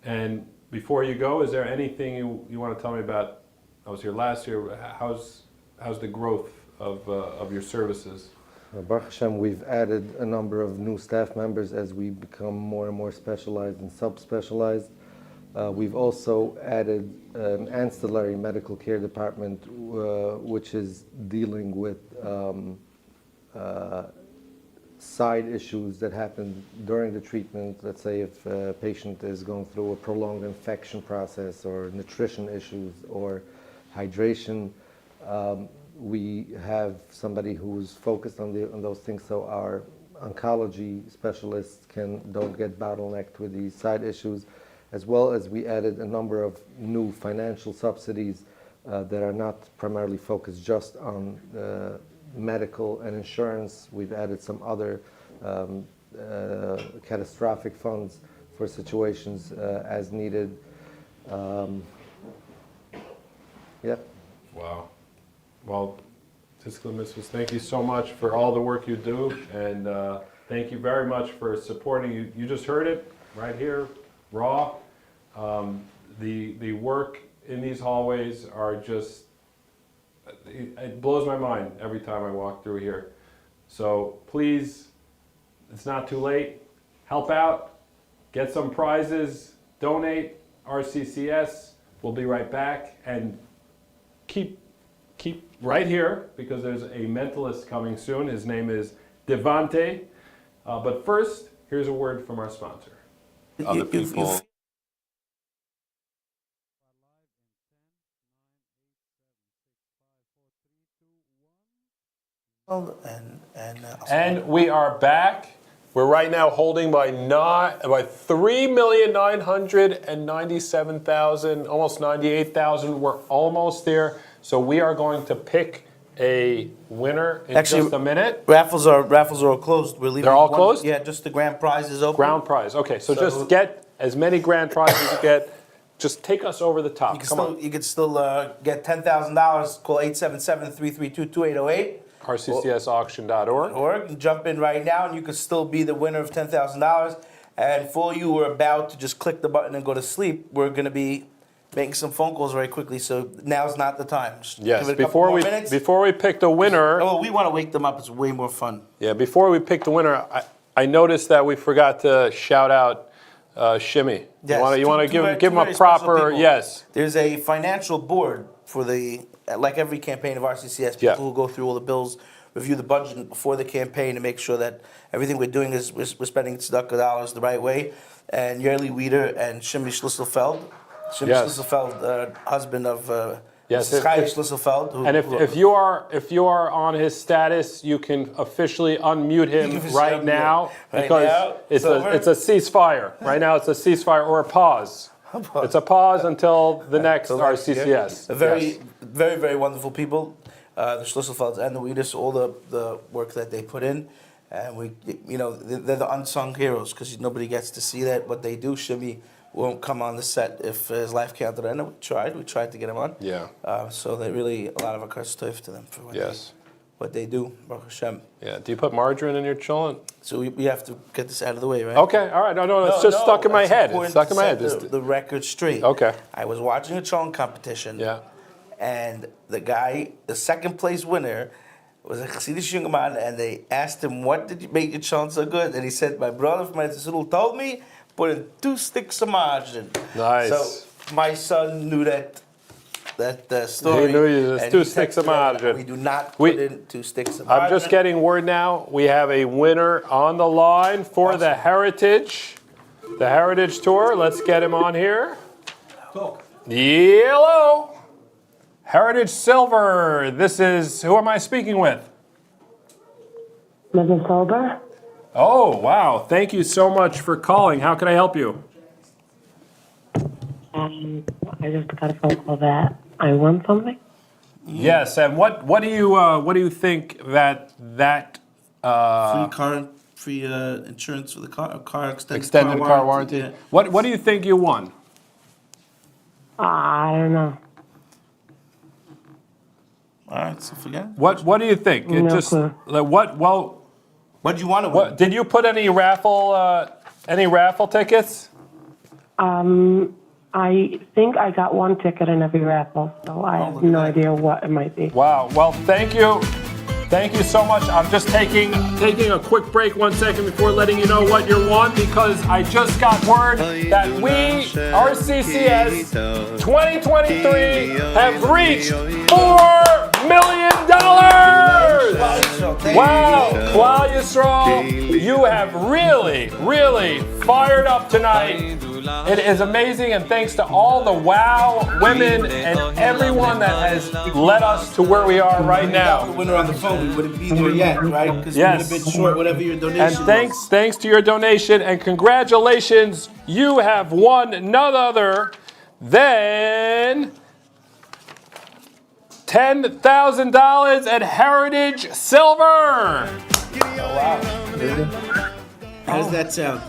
Speaker 10: And before you go, is there anything you want to tell me about? I was here last year. How's the growth of your services?
Speaker 8: Baruch Hashem, we've added a number of new staff members as we become more and more specialized and sub-specialized. We've also added an ancillary medical care department, which is dealing with side issues that happen during the treatment. Let's say if a patient is going through a prolonged infection process, or nutrition issues, or hydration. We have somebody who's focused on those things, so our oncology specialists don't get bottlenecked with these side issues, as well as we added a number of new financial subsidies that are not primarily focused just on medical and insurance. We've added some other catastrophic funds for situations as needed. Yep.
Speaker 10: Wow. Well, Tiskel Mitzvahs, thank you so much for all the work you do, and thank you very much for supporting. You just heard it right here, raw. The work in these hallways are just, it blows my mind every time I walk through here. So please, it's not too late. Help out, get some prizes,
Speaker 22: donate, RCCS. We'll be right back, and keep right here because there's a mentalist coming soon. His name is Devante. But first, here's a word from our sponsor.
Speaker 3: Other people.
Speaker 22: And we are back. We're right now holding by 3,997,000, almost 98,000. We're almost there. So we are going to pick a winner in just a minute.
Speaker 20: Raffles are all closed. We're leaving.
Speaker 22: They're all closed?
Speaker 20: Yeah, just the grand prize is open.
Speaker 22: Ground prize. Okay, so just get as many grand prizes as you get. Just take us over the top.
Speaker 20: You can still get $10,000. Call 877-332-2808.
Speaker 22: RCCSauction.org.
Speaker 20: Jump in right now, and you can still be the winner of $10,000. And for you who are about to just click the button and go to sleep, we're going to be making some phone calls very quickly. So now's not the time. Just
Speaker 22: yes.
Speaker 20: give it a couple more minutes.
Speaker 22: Before we pick the winner.
Speaker 20: Oh, we want to wake them up. It's way more fun.
Speaker 22: Yeah. Before we pick the winner, I noticed that we forgot to shout out Shimmy.
Speaker 20: Yes,
Speaker 22: you want to give him a proper yes.
Speaker 20: There's a financial board for like every campaign of RCCS, people who go through all the bills, review the budget before the campaign to make sure that everything we're doing is we're spending tzedakah dollars the right way. And Yerli Weider and Shimmy Schlisselfeld, Schlisselfeld, husband of Cholei Yisroel,
Speaker 22: and if you are on his status, you can officially unmute him right now because it's a ceasefire. Right now, it's a ceasefire or a pause. It's a pause until the next RCCS.
Speaker 20: Very, very wonderful people, the Schlisselfelds and the Wieders, all the work that they put in, and they're the unsung heroes because nobody gets to see that what they do. Shimmy won't come on the set if his life counted, and we tried to get him on.
Speaker 22: Yeah.
Speaker 20: So they really a lot of akar to them for what they do. Baruch Hashem.
Speaker 22: Yeah. Do you put margarine in your cholent?
Speaker 20: So we have to get this out of the way, right?
Speaker 22: Okay. All right. No. It's just stuck in my head. It's stuck in my head.
Speaker 20: The record straight.
Speaker 22: Okay.
Speaker 20: I was watching a cholent competition. Yeah. And the second place winner was a Chassidish young man, and they asked him, "What did you make your cholent so good?" And he said, "My brother from Eretz told me put in 2 sticks of margarine."
Speaker 22: Nice.
Speaker 20: So my son knew that story.
Speaker 22: He knew there's 2 sticks of margarine.
Speaker 20: We do not put in 2 sticks of margarine.
Speaker 22: I'm just getting word now. We have a winner on the line for the Heritage Tour. Let's get him on here. Hello. Heritage Silver. This is, who am I speaking with?
Speaker 9: Mrs. Silver.
Speaker 22: Oh, wow. Thank you so much for calling. How can I help you?
Speaker 9: I just got a phone call that I won something.
Speaker 22: Yes, and what do you think that
Speaker 20: free insurance for the car
Speaker 22: extended car warranty?
Speaker 20: Yeah.
Speaker 22: What do you think you won?
Speaker 9: I don't know.
Speaker 20: All right, so forget it.
Speaker 22: What do you think?
Speaker 9: No clue.
Speaker 20: What do you want to win?
Speaker 22: Did you put any raffle tickets?
Speaker 9: I think I got 1 ticket in every raffle, so I have no idea what it might be.
Speaker 22: Wow. Well, thank you. Thank you so much. I'm just taking a quick break 1 second before letting you know what you won because I just got word that we, RCCS 2023, have reached $4 million. Wow, Cholei Yisroel, you have really fired up tonight. It is amazing, and thanks to all the WOW women and everyone that has led us to where we are right now.
Speaker 20: The winner on the phone, we wouldn't be there yet, right? Because we're a bit short, whatever your donation
Speaker 22: and thanks to your donation, and congratulations, you have won none other than $10,000 at Heritage Silver.
Speaker 20: Oh, wow. How does that sound?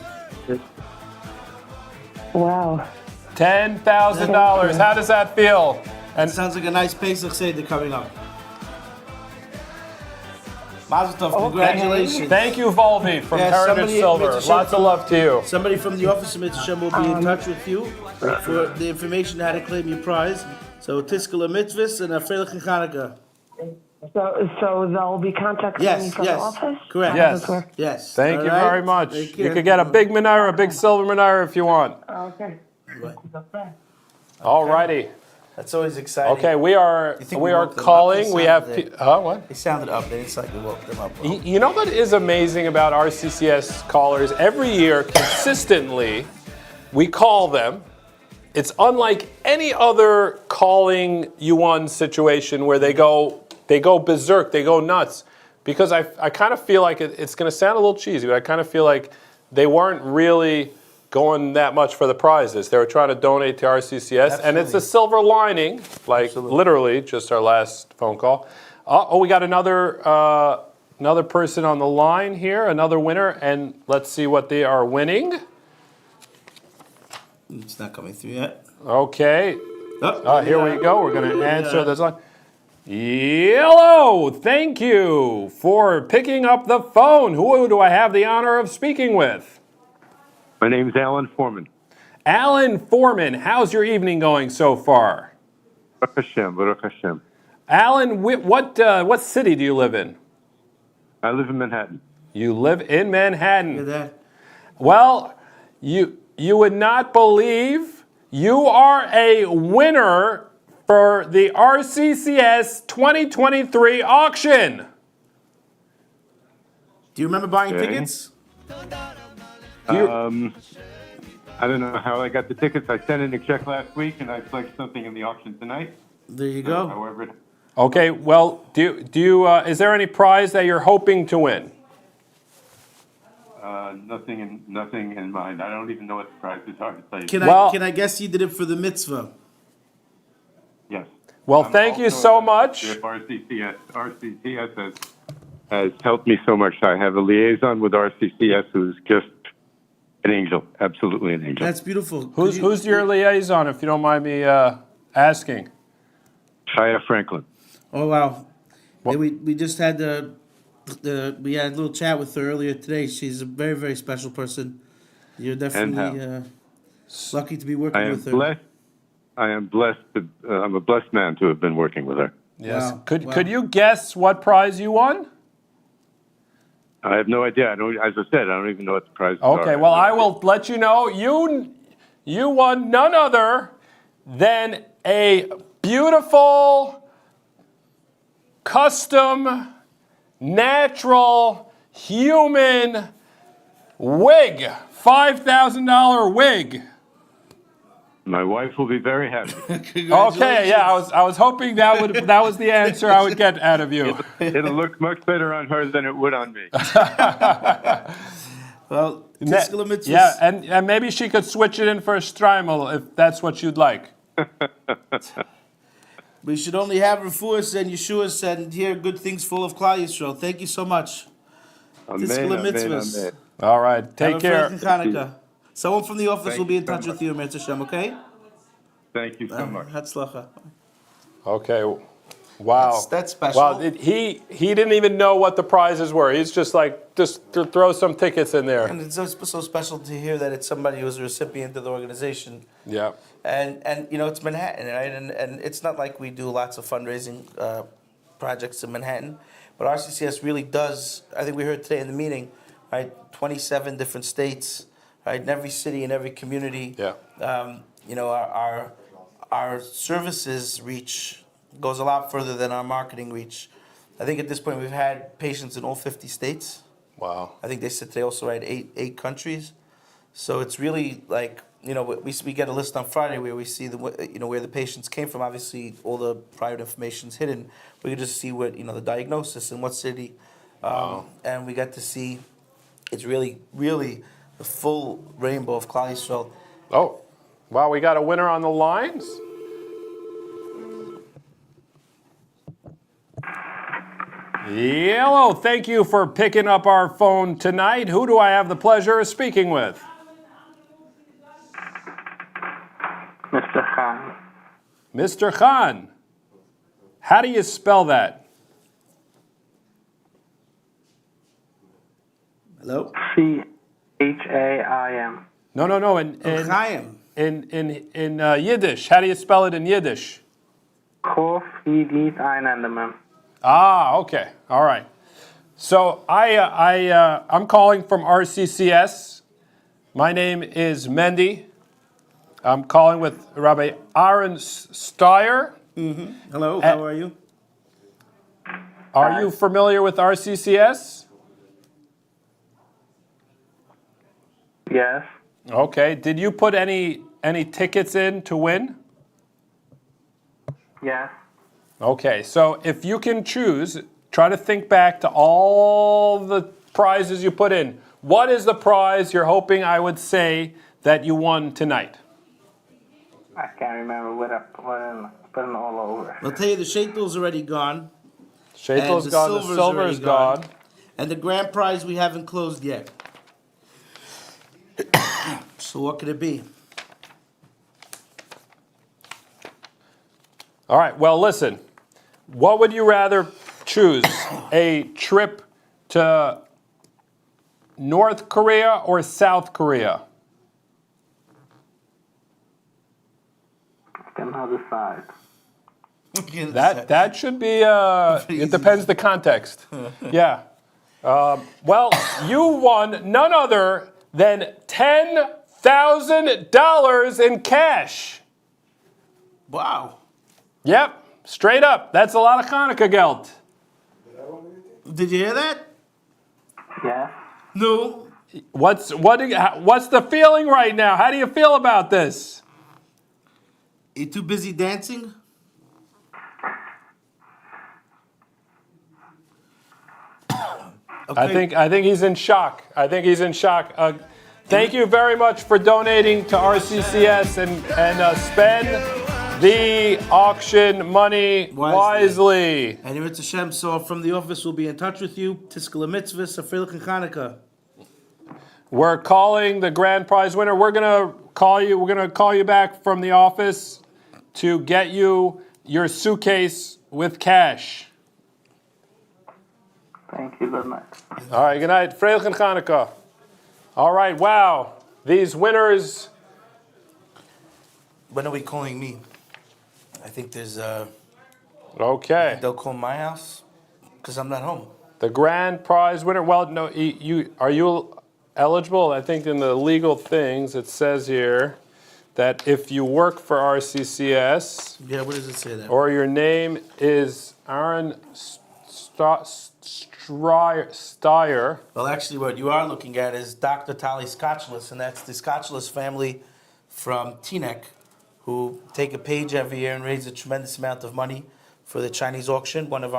Speaker 9: Wow.
Speaker 22: $10,000. How does that feel?
Speaker 20: And sounds like a nice Pesach Seder coming up. Mazel tov, congratulations.
Speaker 22: Thank you, Volvi, from Heritage Silver. Lots of love to you.
Speaker 20: Somebody from the office of Mitzvah Shem will be in touch with you for the information how to claim your prize. So, Tiskala Mitzvahs and a Freilich and Chanukah.
Speaker 9: So they'll be contacting me from the office?
Speaker 20: Correct.
Speaker 22: Yes. Thank you very much. You could get a big menorah, a big silver menorah if you want.
Speaker 9: Okay.
Speaker 22: All righty.
Speaker 20: That's always exciting.
Speaker 22: Okay, we are
Speaker 20: You think
Speaker 22: we
Speaker 20: we
Speaker 22: are
Speaker 20: woke them up?
Speaker 22: calling.
Speaker 20: They
Speaker 22: We have
Speaker 20: sounded-
Speaker 22: what?
Speaker 20: They sounded up. They didn't sound like we woke them up.
Speaker 22: You know what is amazing about RCCS callers? Every year, consistently, we call them. It's unlike any other calling U1 situation where they go berserk, they go nuts. Because I kind of feel like it's going to sound a little cheesy, but I kind of feel like they weren't really going that much for the prizes. They were trying to donate to RCCS, and it's a silver lining, like literally just our last phone call. We got another person on the line here, another winner, and let's see what they are winning.
Speaker 20: It's not coming through yet.
Speaker 22: Okay. Here we go. We're going to answer this line.
Speaker 2: Hello, thank you for picking up the phone. Who do I have the honor of speaking with?
Speaker 12: My name's Alan Foreman.
Speaker 2: Alan Foreman, how's your evening going so far?
Speaker 12: Baruch Hashem, Baruch Hashem.
Speaker 2: Alan, what city do you live in?
Speaker 12: I live in Manhattan.
Speaker 2: You live in Manhattan.
Speaker 20: Look at that.
Speaker 2: Well, you would not believe you are a winner for the RCCS 2023 auction.
Speaker 20: Do you remember buying
Speaker 12: Okay.
Speaker 20: tickets?
Speaker 12: I don't know how I got the tickets. I sent in a check last week, and I pledged something in the auction tonight.
Speaker 20: There you go.
Speaker 12: However,
Speaker 2: Okay, well, do you is there any prize that you're hoping to win?
Speaker 12: nothing in mind. I don't even know what the price is. Hard to tell you.
Speaker 20: Can I guess you did it for the mitzvah?
Speaker 12: Yes.
Speaker 2: Well, thank you so much.
Speaker 12: If RCCS has helped me so much. I have a liaison with RCCS who's just an angel, absolutely an angel.
Speaker 20: That's beautiful.
Speaker 2: Who's your liaison, if you don't mind me asking?
Speaker 12: Shia Franklin.
Speaker 20: Oh wow! Yeah, we just had we had a little chat with her earlier today. She's a very, very special person. You're definitely lucky to be working with her.
Speaker 12: I am blessed. I'm a blessed man to have been working with her.
Speaker 2: Yes. Could you guess what prize you won?
Speaker 12: I have no idea. As I said, I don't even know what the prizes are.
Speaker 2: Okay. Well, I will let you know. You won none other than a beautiful, custom, natural, human wig. $5,000 wig.
Speaker 12: My wife will be very happy.
Speaker 2: Okay, yeah, I was hoping that was the answer I would get out of you.
Speaker 12: It'll look much better on her than it would on me.
Speaker 20: Well,
Speaker 2: yeah, and maybe she could switch it in for a Strymel if that's what you'd like.
Speaker 20: We should only have refuahs and yeshuas and hear good things full of Cholei Yisroel. Thank you so much.
Speaker 12: Amen.
Speaker 2: All right, take care.
Speaker 20: Hanukkah. Someone from the office will be in touch with you, Mirza Hashem, okay?
Speaker 12: Thank you so much.
Speaker 20: Hatzlacha.
Speaker 2: Okay. Wow.
Speaker 20: That's special.
Speaker 2: Wow. He didn't even know what the prizes were. He's just like, just throw some tickets in there.
Speaker 20: And it's so special to hear that it's somebody who's a recipient of the organization.
Speaker 2: Yeah.
Speaker 20: And you know, it's Manhattan, right? And it's not like we do lots of fundraising projects in Manhattan, but RCCS really does. I think we heard today in the meeting, right? 27 different states, right? In every city, in every community.
Speaker 2: Yeah.
Speaker 20: You know, our services reach goes a lot further than our marketing reach. I think at this point we've had patients in all 50 states.
Speaker 2: Wow.
Speaker 20: I think they said they also had eight countries. So it's really like, you know, we get a list on Friday where we see where the patients came from. Obviously, all the private information's hidden. We can just see what, the diagnosis in what city. And we get to see it's really, really the full rainbow of Cholei Yisroel.
Speaker 2: Oh, wow, we got a winner on the lines? Hello, thank you for picking up our phone tonight. Who do I have the pleasure of speaking with?
Speaker 21: Mr. Khan.
Speaker 2: Mr. Khan. How do you spell that?
Speaker 20: Hello?
Speaker 21: C-H-A-I-M.
Speaker 2: No. In Yiddish. How do you spell it in Yiddish?
Speaker 21: Kof Yidit Einandemem.
Speaker 2: Ah, okay. All right. So I'm calling from RCCS. My name is Mendy. I'm calling with Rabbi Aaron Steyer.
Speaker 20: Hello, how are you?
Speaker 2: Are you familiar with RCCS?
Speaker 21: Yes.
Speaker 2: Okay. Did you put any tickets in to win?
Speaker 21: Yes.
Speaker 2: Okay. So if you can choose, try to think back to all the prizes you put in. What is the prize you're hoping I would say that you won tonight?
Speaker 21: I can't remember what I put in all over.
Speaker 20: I'll tell you, the sheitel's already gone.
Speaker 2: Sheitel's
Speaker 20: and
Speaker 2: gone, the
Speaker 20: silver's
Speaker 2: silver
Speaker 20: already
Speaker 2: is gone.
Speaker 20: And the grand prize we haven't closed yet. So what could it be?
Speaker 2: All right, well, listen. What would you rather choose? A trip to North Korea or South Korea?
Speaker 21: I cannot decide.
Speaker 2: That should be, it depends the context. Yeah. Well, you won none other than $10,000 in cash.
Speaker 20: Wow.
Speaker 2: Yep, straight up. That's a lot of Hanukkah geld.
Speaker 20: Did you hear that?
Speaker 21: Yeah.
Speaker 20: No.
Speaker 2: What's the feeling right now? How do you feel about this?
Speaker 20: You too busy dancing?
Speaker 2: Okay. I think he's in shock. Thank you very much for donating to RCCS and spend the auction money wisely.
Speaker 20: And Yirat Hashem, so from the office, we'll be in touch with you. Tiskala mitzvahs, Afreilich and Hanukkah.
Speaker 2: We're calling the grand prize winner. We're gonna call you back from the office to get you your suitcase with cash.
Speaker 21: Thank you very much.
Speaker 2: All right, good night. Freilich and Hanukkah. All right, wow. These winners.
Speaker 20: When are we calling me? I think there's
Speaker 2: Okay.
Speaker 20: They'll call my house because I'm not home.
Speaker 2: The grand prize winner. Well, no, are you eligible? I think in the legal things it says here that if you work for RCCS.
Speaker 20: Yeah, what does it say there?
Speaker 2: Or your name is Aaron Steyer.
Speaker 20: Well, actually, what you are looking at is Dr. Tali Scotchless, and that's the Scotchless family from Teaneck, who take a page every year and raise a tremendous amount of money for the Chinese auction. One of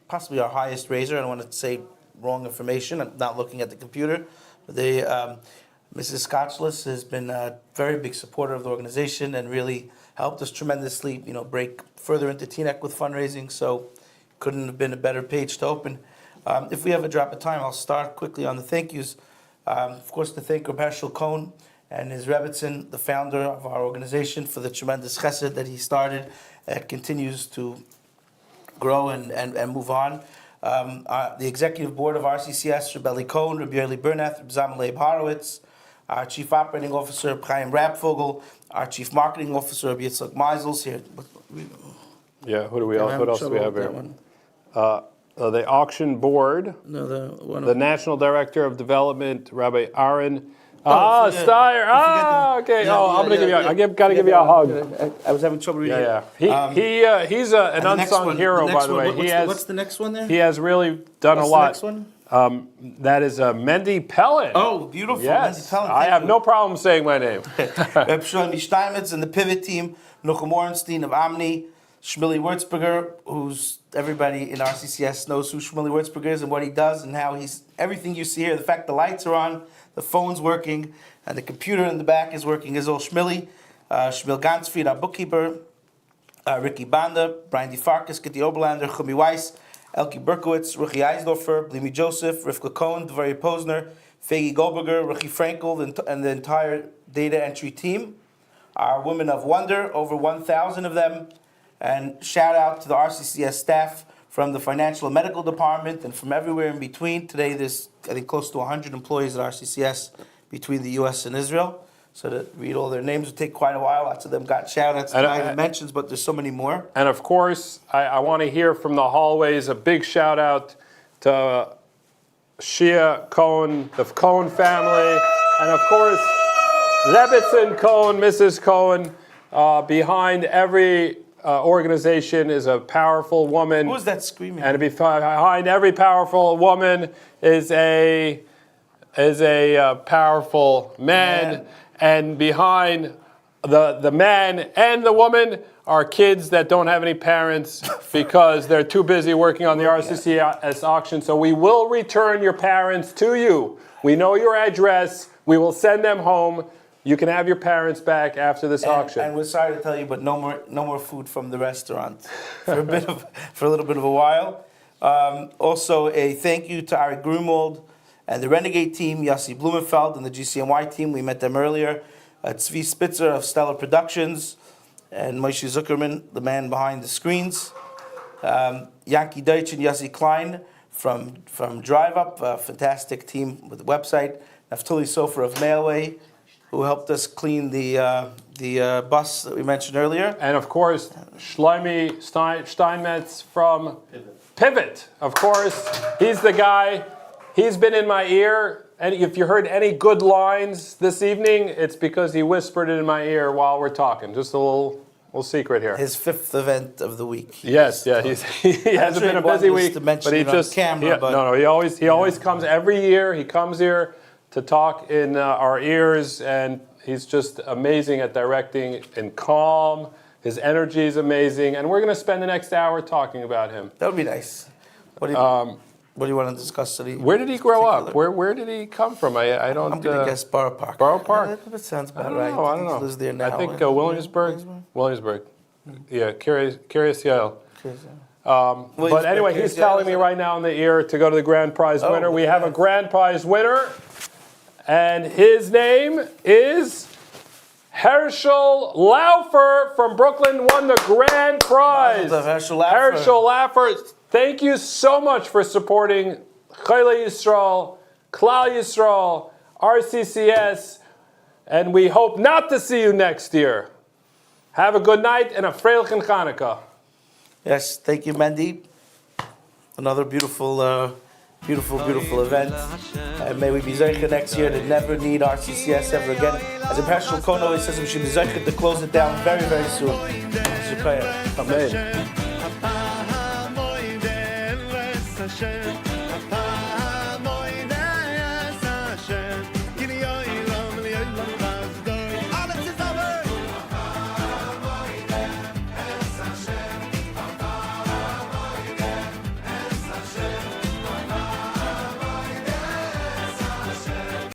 Speaker 20: possibly our highest raiser. I don't want to say wrong information. I'm not looking at the computer. But Mrs. Scotchless has been a very big supporter of the organization and really helped us tremendously, break further into Teaneck with fundraising. So couldn't have been a better page to open. If we have a drop of time, I'll start quickly on the thank yous. Of course, to thank Reb Hershel Cohen and his Rebbitzin, the founder of our organization, for the tremendous chesed that he started and continues to grow and move on. The executive board of RCCS, Reb Eli Cohen, Reb Yerli Bernath, Reb Zalman Leib Horowitz, our chief operating officer, Reb Chaim Rapfogel, our chief marketing officer, Reb Yitzchak Meisels. Here.
Speaker 2: Yeah, what else do we have here? The auction board, the National Director of Development, Rabbi Aaron Steyer. Okay. I'm gonna give you. Gotta give you a hug.
Speaker 20: I was having trouble reading.
Speaker 2: Yeah. He's an unsung hero, by the way.
Speaker 20: What's the next one there?
Speaker 2: He has really done a lot.
Speaker 20: What's the next one?
Speaker 2: That is Mendy Pellin.
Speaker 20: Oh, beautiful.
Speaker 2: Yes.
Speaker 20: Mendy Pellin.
Speaker 2: I have no problem saying my name.
Speaker 20: Reb Shlomi Steinmetz and the pivot team, Nuchem Orenstein of Omni, Shmuley Wurzberger, who's everybody in RCCS knows who Shmuley Wurzberger is and what he does and how he's everything you see here. The fact the lights are on, the phone's working, and the computer in the back is working is all Shmuley. Shmuel Gansfried, our bookkeeper, Ricky Banda, Brian DeFarkas, Kitty Oberlander, Chumi Weiss, Elke Berkowitz, Ruchi Eisdorfer, Blimi Joseph, Rivka Cohen, Devari Posner, Fegi Goldberger, Ruchi Frankel, and the entire data entry team. Our Women of Wonder, over 1,000 of them. And shout out to the RCCS staff from the financial and medical department and from everywhere in between. Today there's, I think, close to 100 employees at RCCS between the U.S. and Israel. So to read all their names would take quite a while. Lots of them got shout outs and mentions, but there's so many more.
Speaker 2: And of course, I want to hear from the hallways a big shout out to Shia Cohen, the Cohen family, and of course, Rebbetzin Cohen, Mrs. Cohen. Behind every organization is a powerful woman.
Speaker 20: Who's that screaming?
Speaker 2: And behind every powerful woman is a powerful man.
Speaker 20: Yeah.
Speaker 2: And behind the man and the woman are kids that don't have any parents because they're too busy working on the RCCS auction. So we will return your parents to you. We know your address. We will send them home. You can have your parents back after this auction.
Speaker 20: And we're sorry to tell you, but no more food from the restaurant for a little bit of a while. Also, a thank you to Ari Grunwald and the Renegade team, Yossi Blumenfeld and the GCNY team. We met them earlier. Tzvi Spitzer of Stellar Productions, and Moshe Zuckerman, the man behind the screens. Yankee Deutsch and Yossi Klein from Drive Up, a fantastic team with the website. Naftali Sofer of Mailway, who helped us clean the bus that we mentioned earlier.
Speaker 2: And of course, Shlomi Steinmetz from Pivot. Of course, he's the guy. He's been in my ear. And if you heard any good lines this evening, it's because he whispered it in my ear while we're talking. Just a little secret here.
Speaker 20: His 5th event of the week.
Speaker 2: Yes, yeah. He hasn't been a busy week, but he just
Speaker 20: camera.
Speaker 2: He always comes every year. He comes here to talk in our ears, and he's just amazing at directing and calm. His energy is amazing, and we're going to spend the next hour talking about him.
Speaker 20: That would be nice. What do you want to discuss today?
Speaker 2: Where did he grow up? Where did he come from? I don't.
Speaker 20: I'm going to guess Borough Park.
Speaker 2: Borough Park?
Speaker 20: That sounds about
Speaker 2: right. I don't know.
Speaker 20: He lives there now.
Speaker 2: I think Williamsburg. Williamsburg. Yeah, curious Yale. But anyway, he's telling me right now in the ear to go to the grand prize winner. We have a grand prize winner. And his name is Herschel Laufer from Brooklyn, won the grand prize.
Speaker 20: Herschel Laufer.
Speaker 2: Herschel Laufer, thank you so much for supporting Cholei Yisroel, Klal Yisrael, RCCS, and we hope not to see you next year. Have a good night and a freilichen Chanukah.
Speaker 20: Yes, thank you, Mendy. Another beautiful event. And may we be zeicher next year to never need RCCS ever again. As a Herschel Cohen always says, we should be zeicher to close it down very, very soon. It's your prayer. Amen.